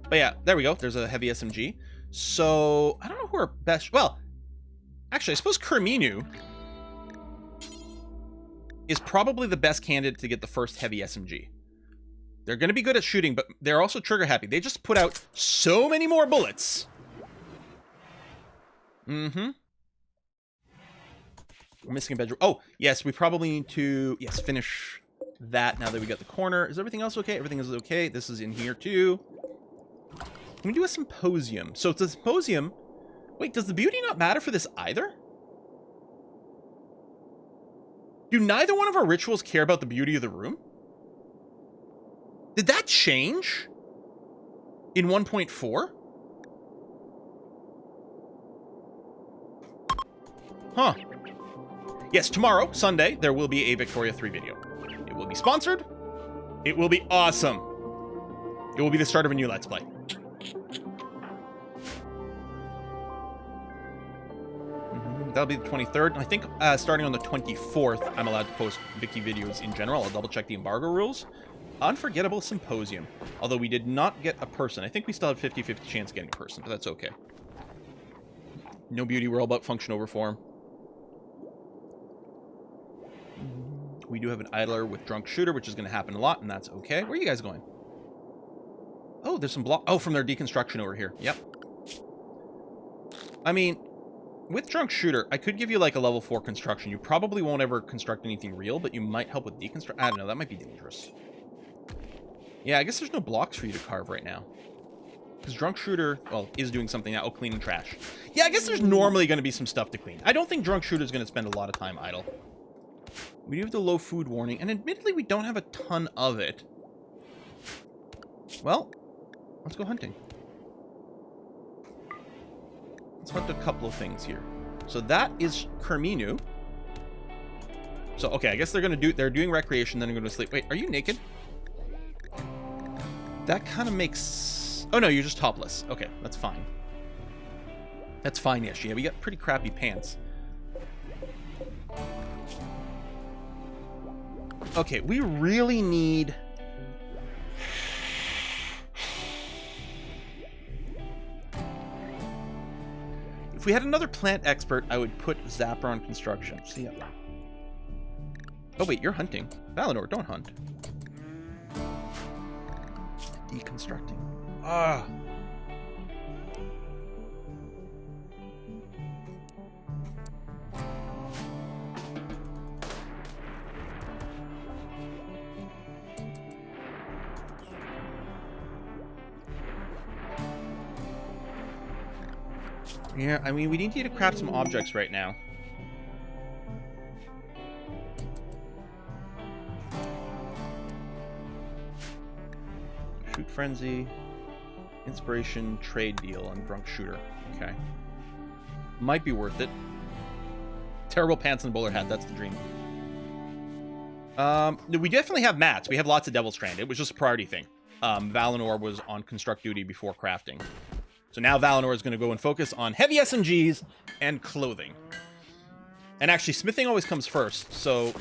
But yeah, there we go. There's a heavy SMG. So I don't know who our best... Well, actually, I suppose Kerminu is probably the best candidate to get the first heavy SMG. They're going to be good at shooting, but they're also trigger happy. They just put out so many more bullets. Mm-hmm. We're missing a bedroom. Oh, yes, we probably need to, yes, finish that now that we got the corner. Is everything else okay? Everything is okay. This is in here, too. Can we do a symposium? So it's a symposium. Wait, does the beauty not matter for this either? Do neither one of our rituals care about the beauty of the room? Did that change in 1.4? Huh. Yes, tomorrow, Sunday, there will be a Victoria 3 video. It will be sponsored. It will be awesome. It will be the start of a new Let's Play. That'll be the 23rd. I think starting on the 24th, I'm allowed to post Vicky videos in general. I'll double check the embargo rules. Unforgettable Symposium. Although we did not get a person. I think we still have 50-50 chance of getting a person, but that's okay. No beauty, we're all about function over form. We do have an idler with drunk shooter, which is going to happen a lot, and that's okay. Where are you guys going? Oh, there's some block. Oh, from their deconstruction over here. Yep. I mean, with drunk shooter, I could give you like a level 4 construction. You probably won't ever construct anything real, but you might help with deconstruct. I don't know. That might be dangerous. Yeah, I guess there's no blocks for you to carve right now. Because drunk shooter, well, is doing something now. Oh, cleaning trash. Yeah, I guess there's normally going to be some stuff to clean. I don't think drunk shooter is going to spend a lot of time idle. We do have the low food warning, and admittedly, we don't have a ton of it. Well, let's go hunting. Let's hunt a couple of things here. So that is Kerminu. So, okay, I guess they're doing recreation, then they're going to sleep. Wait, are you naked? That kind of makes... Oh, no, you're just topless. Okay, that's fine. That's fine-ish. Yeah, we got pretty crappy pants. Okay, we really need... If we had another plant expert, I would put Zapper on construction. See ya. Oh, wait, you're hunting. Valinor, don't hunt. Deconstructing. Ah. Yeah, I mean, we need you to craft some objects right now. Shoot Frenzy, Inspiration, Trade Deal, and Drunk Shooter. Okay. Might be worth it. Terrible pants and bowler hat, that's the dream. We definitely have mats. We have lots of Devil Strand. It was just a priority thing. Valinor was on construct duty before crafting. So now Valinor is going to go and focus on heavy SMGs and clothing. And actually, smithing always comes first, so...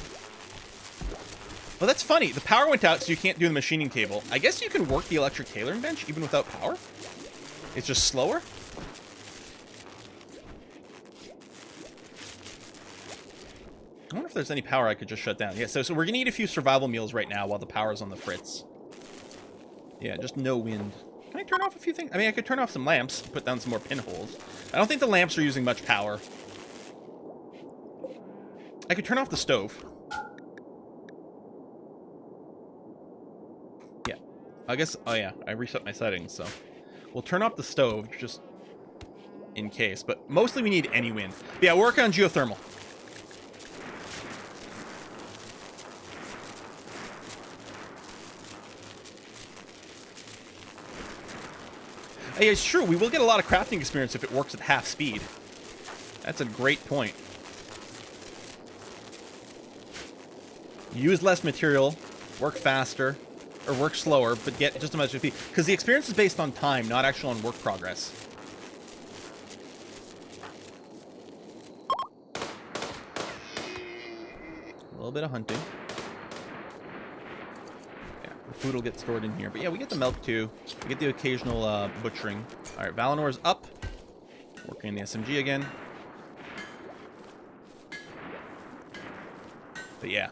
Well, that's funny. The power went out, so you can't do the machining table. I guess you can work the electric tailoring bench even without power? It's just slower? I wonder if there's any power I could just shut down. Yeah, so we're going to eat a few survival meals right now while the power's on the fritz. Yeah, just no wind. Can I turn off a few things? I mean, I could turn off some lamps, put down some more pinholes. I don't think the lamps are using much power. I could turn off the stove. Yeah. I guess, oh yeah, I reset my settings, so. We'll turn off the stove, just in case. But mostly we need any wind. But yeah, work on geothermal. Hey, it's true, we will get a lot of crafting experience if it works at half speed. That's a great point. Use less material, work faster. or work slower, but get just as much XP. Because the experience is based on time, not actual on work progress. A little bit of hunting. Yeah, the food will get stored in here. But yeah, we get the milk too. We get the occasional butchering. All right, Valinor's up. Working in the SMG again. But yeah.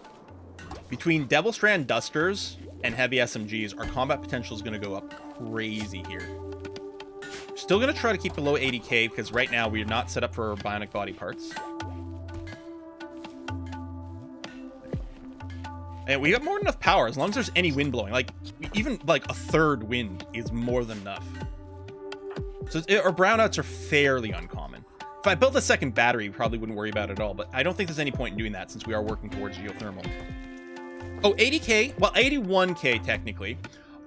Between Devil Strand Dusters and heavy SMGs, our combat potential is going to go up crazy here. Still going to try to keep below 80k, because right now we are not set up for bionic body parts. And we got more than enough power, as long as there's any wind blowing. Like, even like a third wind is more than enough. So our brownouts are fairly uncommon. If I built a second battery, we probably wouldn't worry about it at all, but I don't think there's any point in doing that since we are working towards geothermal. Oh, 80k, well, 81k technically.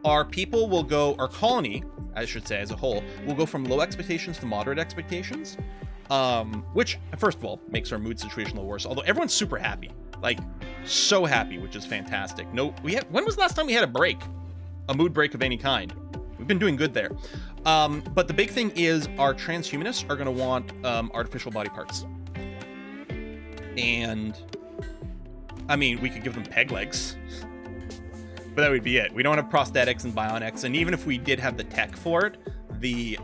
Our people will go, our colony, I should say, as a whole, will go from low expectations to moderate expectations, which, first of all, makes our mood situation a little worse, although everyone's super happy. Like, so happy, which is fantastic. No, when was the last time we had a break? A mood break of any kind? We've been doing good there. But the big thing is our transhumanists are going to want artificial body parts. And, I mean, we could give them peg legs. But that would be it. We don't have prosthetics and bionics. And even if we did have the tech for it, the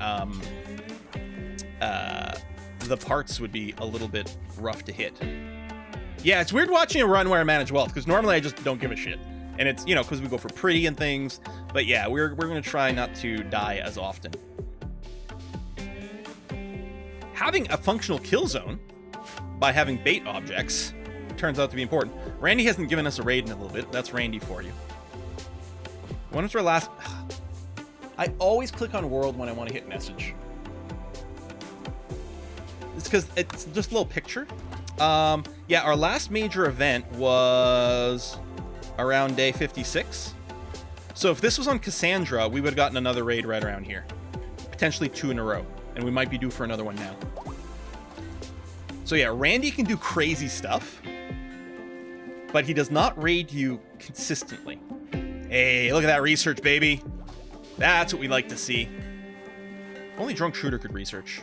parts would be a little bit rough to hit. Yeah, it's weird watching a run where I manage wealth, because normally I just don't give a shit. And it's, you know, because we go for pretty and things. But yeah, we're going to try not to die as often. Having a functional kill zone by having bait objects turns out to be important. Randy hasn't given us a raid in a little bit. That's Randy for you. When was our last... I always click on world when I want to hit message. It's because it's just a little picture. Yeah, our last major event was around day 56. So if this was on Cassandra, we would have gotten another raid right around here. Potentially 2 in a row. And we might be due for another one now. So yeah, Randy can do crazy stuff. But he does not raid you consistently. Hey, look at that research, baby. That's what we like to see. Only Drunk Shooter could research.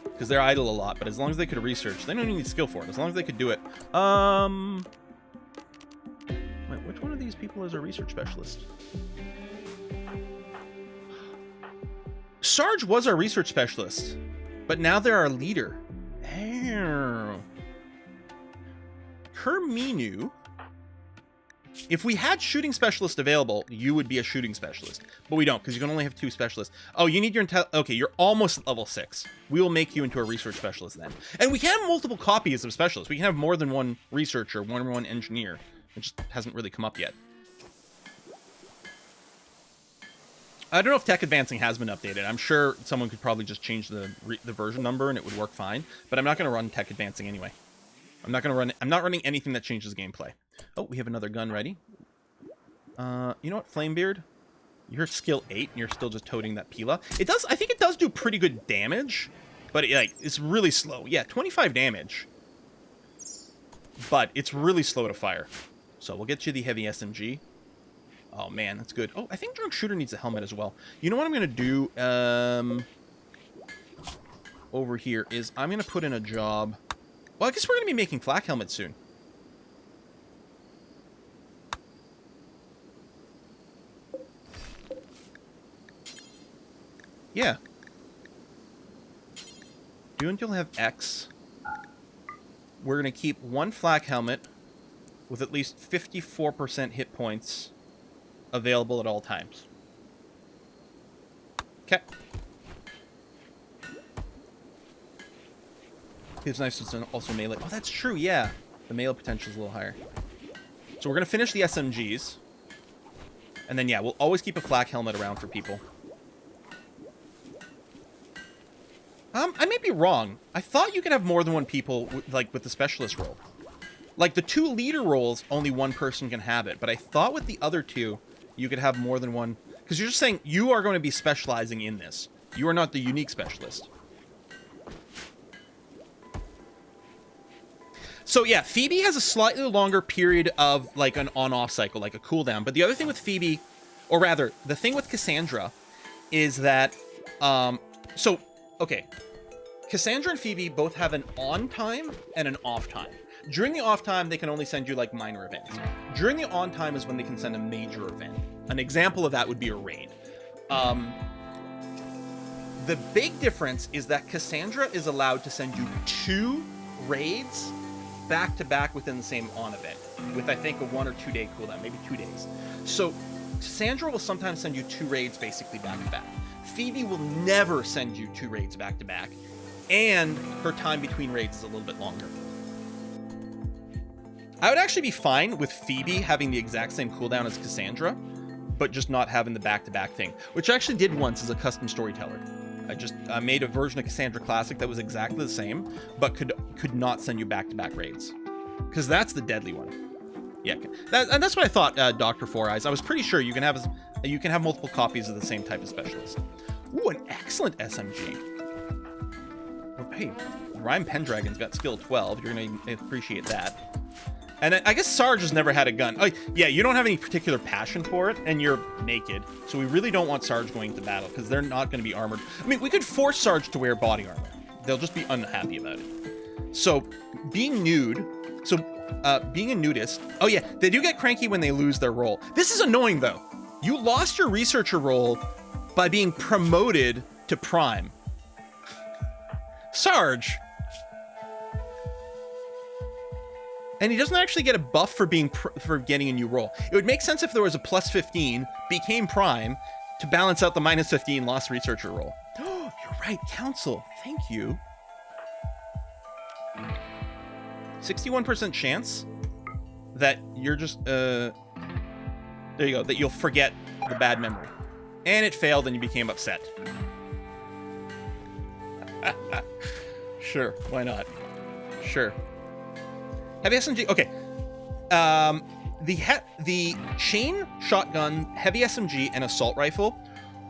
Because they're idle a lot, but as long as they could research, they don't even need skill for it. As long as they could do it. Wait, which one of these people is a research specialist? Sarge was our research specialist, but now they're our leader. Kerminu. If we had shooting specialist available, you would be a shooting specialist. But we don't, because you can only have 2 specialists. Oh, you need your okay, you're almost at level 6. We will make you into a research specialist then. And we can have multiple copies of specialists. We can have more than one researcher, more than one engineer. It just hasn't really come up yet. I don't know if tech advancing has been updated. I'm sure someone could probably just change the version number and it would work fine. But I'm not going to run tech advancing anyway. I'm not running anything that changes gameplay. Oh, we have another gun ready. You know what, Flamebeard? You're skill 8 and you're still just toting that Pila. It does, I think it does do pretty good damage, but it's really slow. Yeah, 25 damage. But it's really slow to fire. So we'll get you the heavy SMG. Oh man, that's good. Oh, I think Drunk Shooter needs a helmet as well. You know what I'm gonna do over here is I'm gonna put in a job. Well, I guess we're gonna be making flak helmets soon. Yeah. Do until have X. We're going to keep 1 flak helmet with at least 54% hit points available at all times. Okay. It's nice it's also melee. Oh, that's true, yeah. The melee potential is a little higher. So we're going to finish the SMGs. And then, yeah, we'll always keep a flak helmet around for people. I may be wrong. I thought you could have more than 1 people, with the specialist role. Like, the 2 leader roles, only 1 person can have it. But I thought with the other 2, you could have more than 1. Because you're just saying you are going to be specializing in this. You are not the unique specialist. So yeah, Phoebe has a slightly longer period of like an on-off cycle, like a cooldown. But the other thing with Phoebe, or rather, the thing with Cassandra, is that, okay, Cassandra and Phoebe both have an on time and an off time. During the off time, they can only send you like minor events. During the on time is when they can send a major event. An example of that would be a raid. The big difference is that Cassandra is allowed to send you 2 raids back to back within the same on event, with I think a 1 or 2 day cooldown, maybe 2 days. So Cassandra will sometimes send you 2 raids basically back to back. Phoebe will never send you 2 raids back to back, and her time between raids is a little bit longer. I would actually be fine with Phoebe having the exact same cooldown as Cassandra, but just not having the back-to-back thing, which I actually did once as a custom storyteller. I made a version of Cassandra Classic that was exactly the same, but could not send you back-to-back raids, because that's the deadly one. Yeah, and that's what I thought, Dr. Four Eyes. I was pretty sure you can have multiple copies of the same type of specialist. Ooh, an excellent SMG. Well, hey, Rhyme Pendragon's got skill 12. You're going to appreciate that. And I guess Sarge has never had a gun. Oh, yeah, you don't have any particular passion for it, and you're naked. So we really don't want Sarge going to battle, because they're not going to be armored. I mean, we could force Sarge to wear body armor. They'll just be unhappy about it. So, being nude... being a nudist... Oh, yeah, they do get cranky when they lose their role. This is annoying, though. You lost your researcher role by being promoted to Prime. Sarge... And he doesn't actually get a buff for getting a new role. It would make sense if there was a plus 15, became Prime, to balance out the minus 15 lost researcher role. Oh, you're right, Council. Thank you. 61% chance that you're just, there you go, that you'll forget the bad memory. And it failed and you became upset. Sure, why not? Sure. Heavy SMG, okay. The chain shotgun, heavy SMG, and assault rifle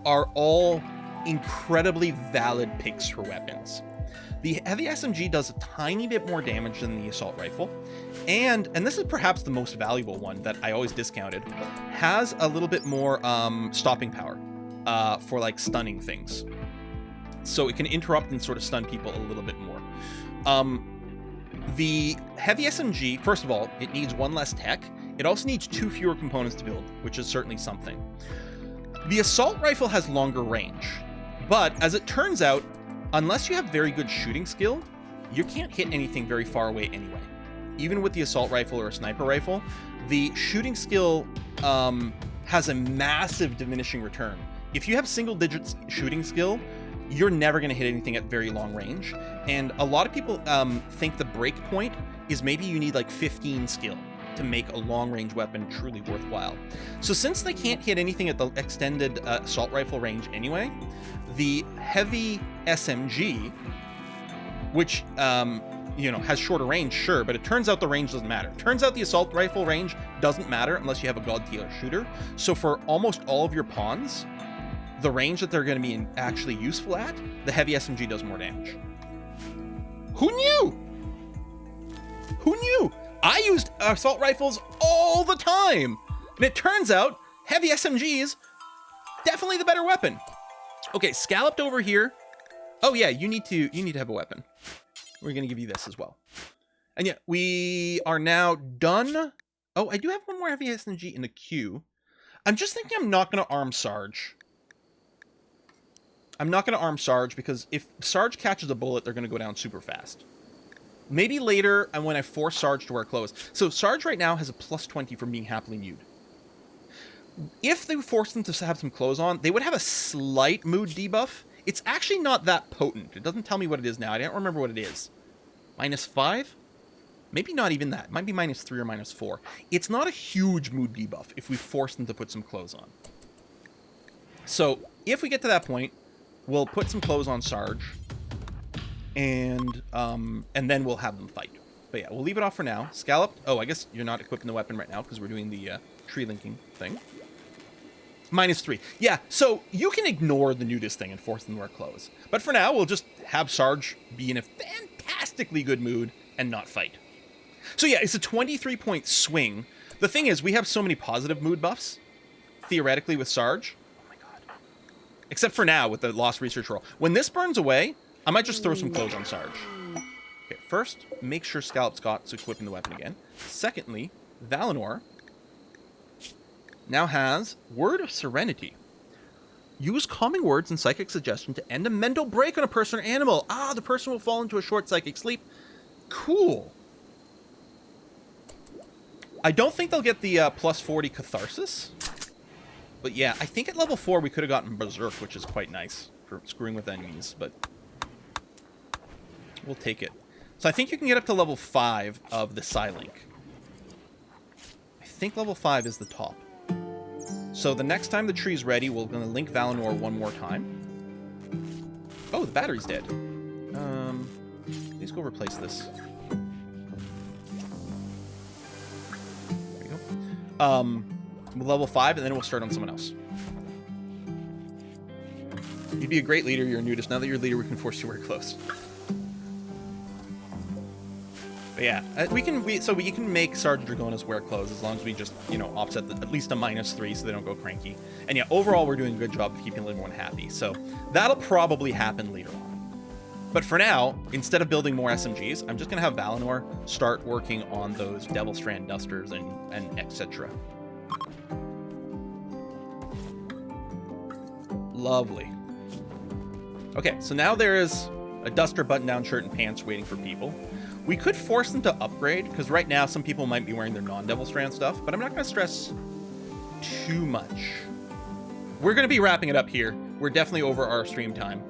are all incredibly valid picks for weapons. The heavy SMG does a tiny bit more damage than the assault rifle, and this is perhaps the most valuable one that I always discounted, has a little bit more stopping power for like stunning things. So it can interrupt and sort of stun people a little bit more. The heavy SMG, first of all, it needs 1 less tech. It also needs 2 fewer components to build, which is certainly something. The assault rifle has longer range, but as it turns out, unless you have very good shooting skill, you can't hit anything very far away anyway. Even with the assault rifle or a sniper rifle, the shooting skill has a massive diminishing return. If you have single-digit shooting skill, you're never going to hit anything at very long range. And a lot of people think the break point is maybe you need like 15 skill to make a long-range weapon truly worthwhile. So since they can't hit anything at the extended assault rifle range anyway, the heavy SMG, which has shorter range, sure, but it turns out the range doesn't matter. Turns out the assault rifle range doesn't matter unless you have a god tier shooter. So for almost all of your pawns, the range that they're going to be actually useful at, the heavy SMG does more damage. Who knew? Who knew? I used assault rifles all the time, and it turns out heavy SMGs definitely the better weapon. Okay, Scalloped over here. Oh yeah, you need to have a weapon. We're going to give you this as well. And yeah, we are now done. Oh, I do have one more heavy SMG in the queue. I'm just thinking I'm not going to arm Sarge. I'm not going to arm Sarge because if Sarge catches a bullet, they're going to go down super fast. Maybe later, and when I force Sarge to wear clothes. So Sarge right now has a plus 20 from being happily nude. If they forced them to have some clothes on, they would have a slight mood debuff. It's actually not that potent. It doesn't tell me what it is now. I don't remember what it is. -5? Maybe not even that. It might be -3 or -4. It's not a huge mood debuff if we force them to put some clothes on. So if we get to that point, we'll put some clothes on Sarge, and then we'll have them fight. But yeah, we'll leave it off for now. Scalloped. Oh, I guess you're not equipping the weapon right now because we're doing the tree linking thing. -3. Yeah, so you can ignore the nudist thing and force them to wear clothes. But for now, we'll just have Sarge be in a fantastically good mood and not fight. So yeah, it's a 23-point swing. The thing is, we have so many positive mood buffs, theoretically, with Sarge. Oh my god. Except for now, with the Lost Research roll. When this burns away, I might just throw some clothes on Sarge. Okay, first, make sure Scallop Scott's equipping the weapon again. Secondly, Valinor now has Word of Serenity. Use calming words and psychic suggestion to end a mental break on a person or animal. Ah, the person will fall into a short psychic sleep. Cool. I don't think they'll get the plus 40 catharsis. But yeah, I think at level 4 we could have gotten Berserk, which is quite nice for screwing with enemies, but we'll take it. So I think you can get up to level 5 of the Psylink. I think level 5 is the top. So the next time the tree's ready, we're going to link Valinor one more time. Oh, the battery's dead. Please go replace this. There we go. Level 5, and then we'll start on someone else. You'd be a great leader. You're a nudist. Now that you're a leader, we can force you to wear clothes. But yeah, we can make Sergeant Dragonis wear clothes as long as we just, you know, offset at least a -3 so they don't go cranky. And yeah, overall we're doing a good job of keeping everyone happy. So that'll probably happen later on. But for now, instead of building more SMGs, I'm just gonna have Valinor start working on those Devil Strand dusters and etc. Lovely. Okay, so now there is a duster, button-down shirt, and pants waiting for people. We could force them to upgrade, because right now some people might be wearing their non-Devil Strand stuff, but I'm not going to stress too much. We're going to be wrapping it up here. We're definitely over our stream time.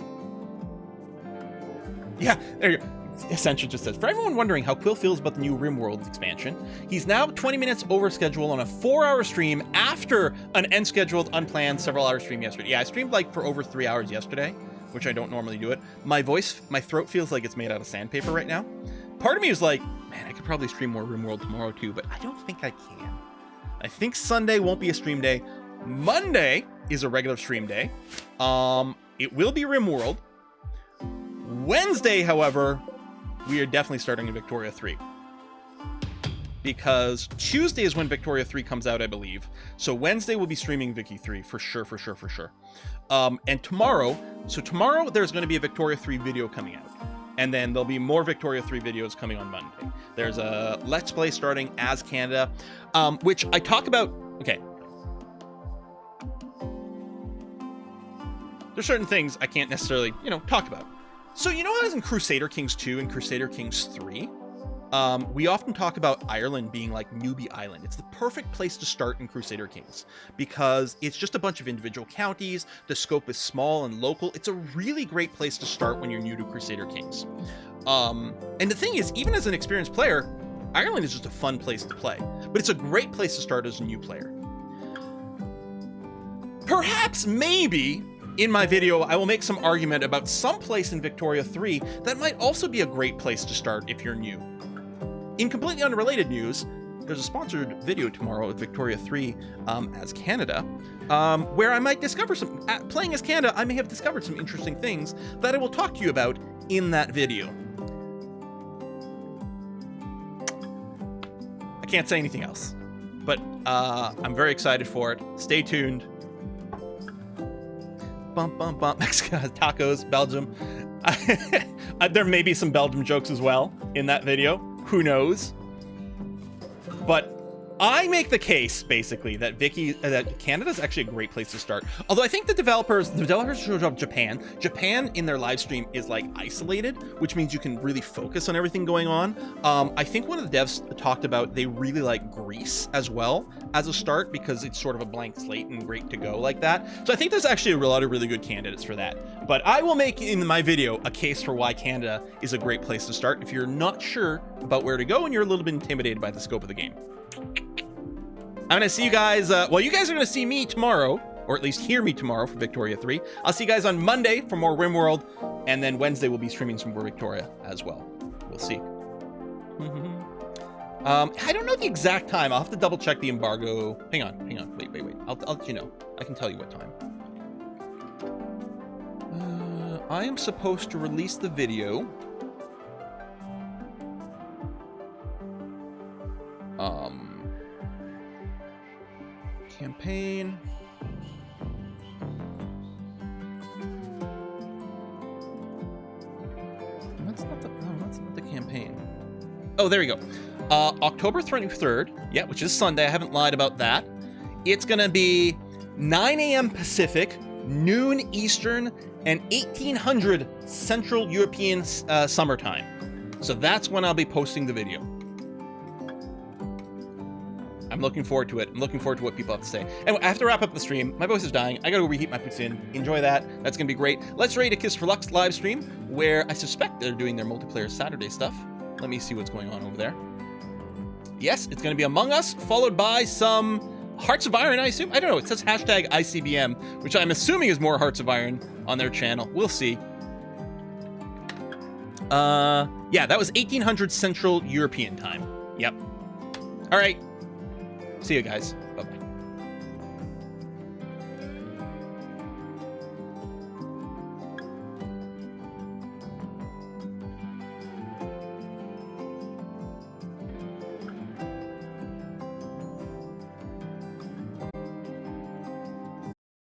Yeah, there you go. Essential just says, for everyone wondering how Quill feels about the new RimWorld expansion, he's now 20 minutes over schedule on a 4-hour stream after an unscheduled, unplanned, several-hour stream yesterday. Yeah, I streamed like for over 3 hours yesterday, which I don't normally do it. My throat feels like it's made out of sandpaper right now. Part of me is like, man, I could probably stream more RimWorld tomorrow too, but I don't think I can. I think Sunday won't be a stream day. Monday is a regular stream day. It will be RimWorld. Wednesday, however, we are definitely starting in Victoria 3. Because Tuesday is when Victoria 3 comes out, I believe. So Wednesday we'll be streaming Vicky 3 for sure. And tomorrow there's going to be a Victoria 3 video coming out. And then there'll be more Victoria 3 videos coming on Monday. There's a Let's Play starting as Canada, which I talk about. Okay. There's certain things I can't necessarily, talk about. So you know how as in Crusader Kings 2 and Crusader Kings 3, we often talk about Ireland being like Newbie Island. It's the perfect place to start in Crusader Kings because it's just a bunch of individual counties. The scope is small and local. It's a really great place to start when you're new to Crusader Kings. And the thing is, even as an experienced player, Ireland is just a fun place to play. But it's a great place to start as a new player. Perhaps, maybe, in my video, I will make some argument about some place in Victoria 3 that might also be a great place to start if you're new. In completely unrelated news, there's a sponsored video tomorrow of Victoria 3 as Canada, where I might discover playing as Canada, I may have discovered some interesting things that I will talk to you about in that video. I can't say anything else, but I'm very excited for it. Stay tuned. Bump, bump, bump. Mexico has tacos, Belgium. There may be some Belgium jokes as well in that video. Who knows? But I make the case, basically, that Canada's actually a great place to start. Although I think the developers showed up Japan. Japan in their live stream is like isolated, which means you can really focus on everything going on. I think one of the devs talked about they really like Greece as well as a start because it's sort of a blank slate and great to go like that. So I think there's actually a lot of really good candidates for that. But I will make in my video a case for why Canada is a great place to start if you're not sure about where to go and you're a little bit intimidated by the scope of the game. I'm going to see you guys, you guys are going to see me tomorrow, or at least hear me tomorrow for Victoria 3. I'll see you guys on Monday for more RimWorld, and then Wednesday we'll be streaming some more Victoria as well. We'll see. I don't know the exact time. I'll have to double check the embargo. Hang on. Wait. I'll let you know. I can tell you what time. I am supposed to release the video Campaign. That's not the campaign. Oh, there we go. October 23rd. Yeah, which is Sunday. I haven't lied about that. It's going to be 9 a.m. Pacific, noon Eastern, and 1800 Central European summertime. So that's when I'll be posting the video. I'm looking forward to it. I'm looking forward to what people have to say. And I have to wrap up the stream. My voice is dying. I gotta go reheat my poutine. Enjoy that. That's gonna be great. Let's rate a Kiss for Lux live stream, where I suspect they're doing their multiplayer Saturday stuff. Let me see what's going on over there. Yes, it's gonna be Among Us, followed by some Hearts of Iron, I assume. I don't know. It says hashtag ICBM, which I'm assuming is more Hearts of Iron on their channel. We'll see. Yeah, that was 1800 Central European time. Yep. All right. See you guys. Bye-bye.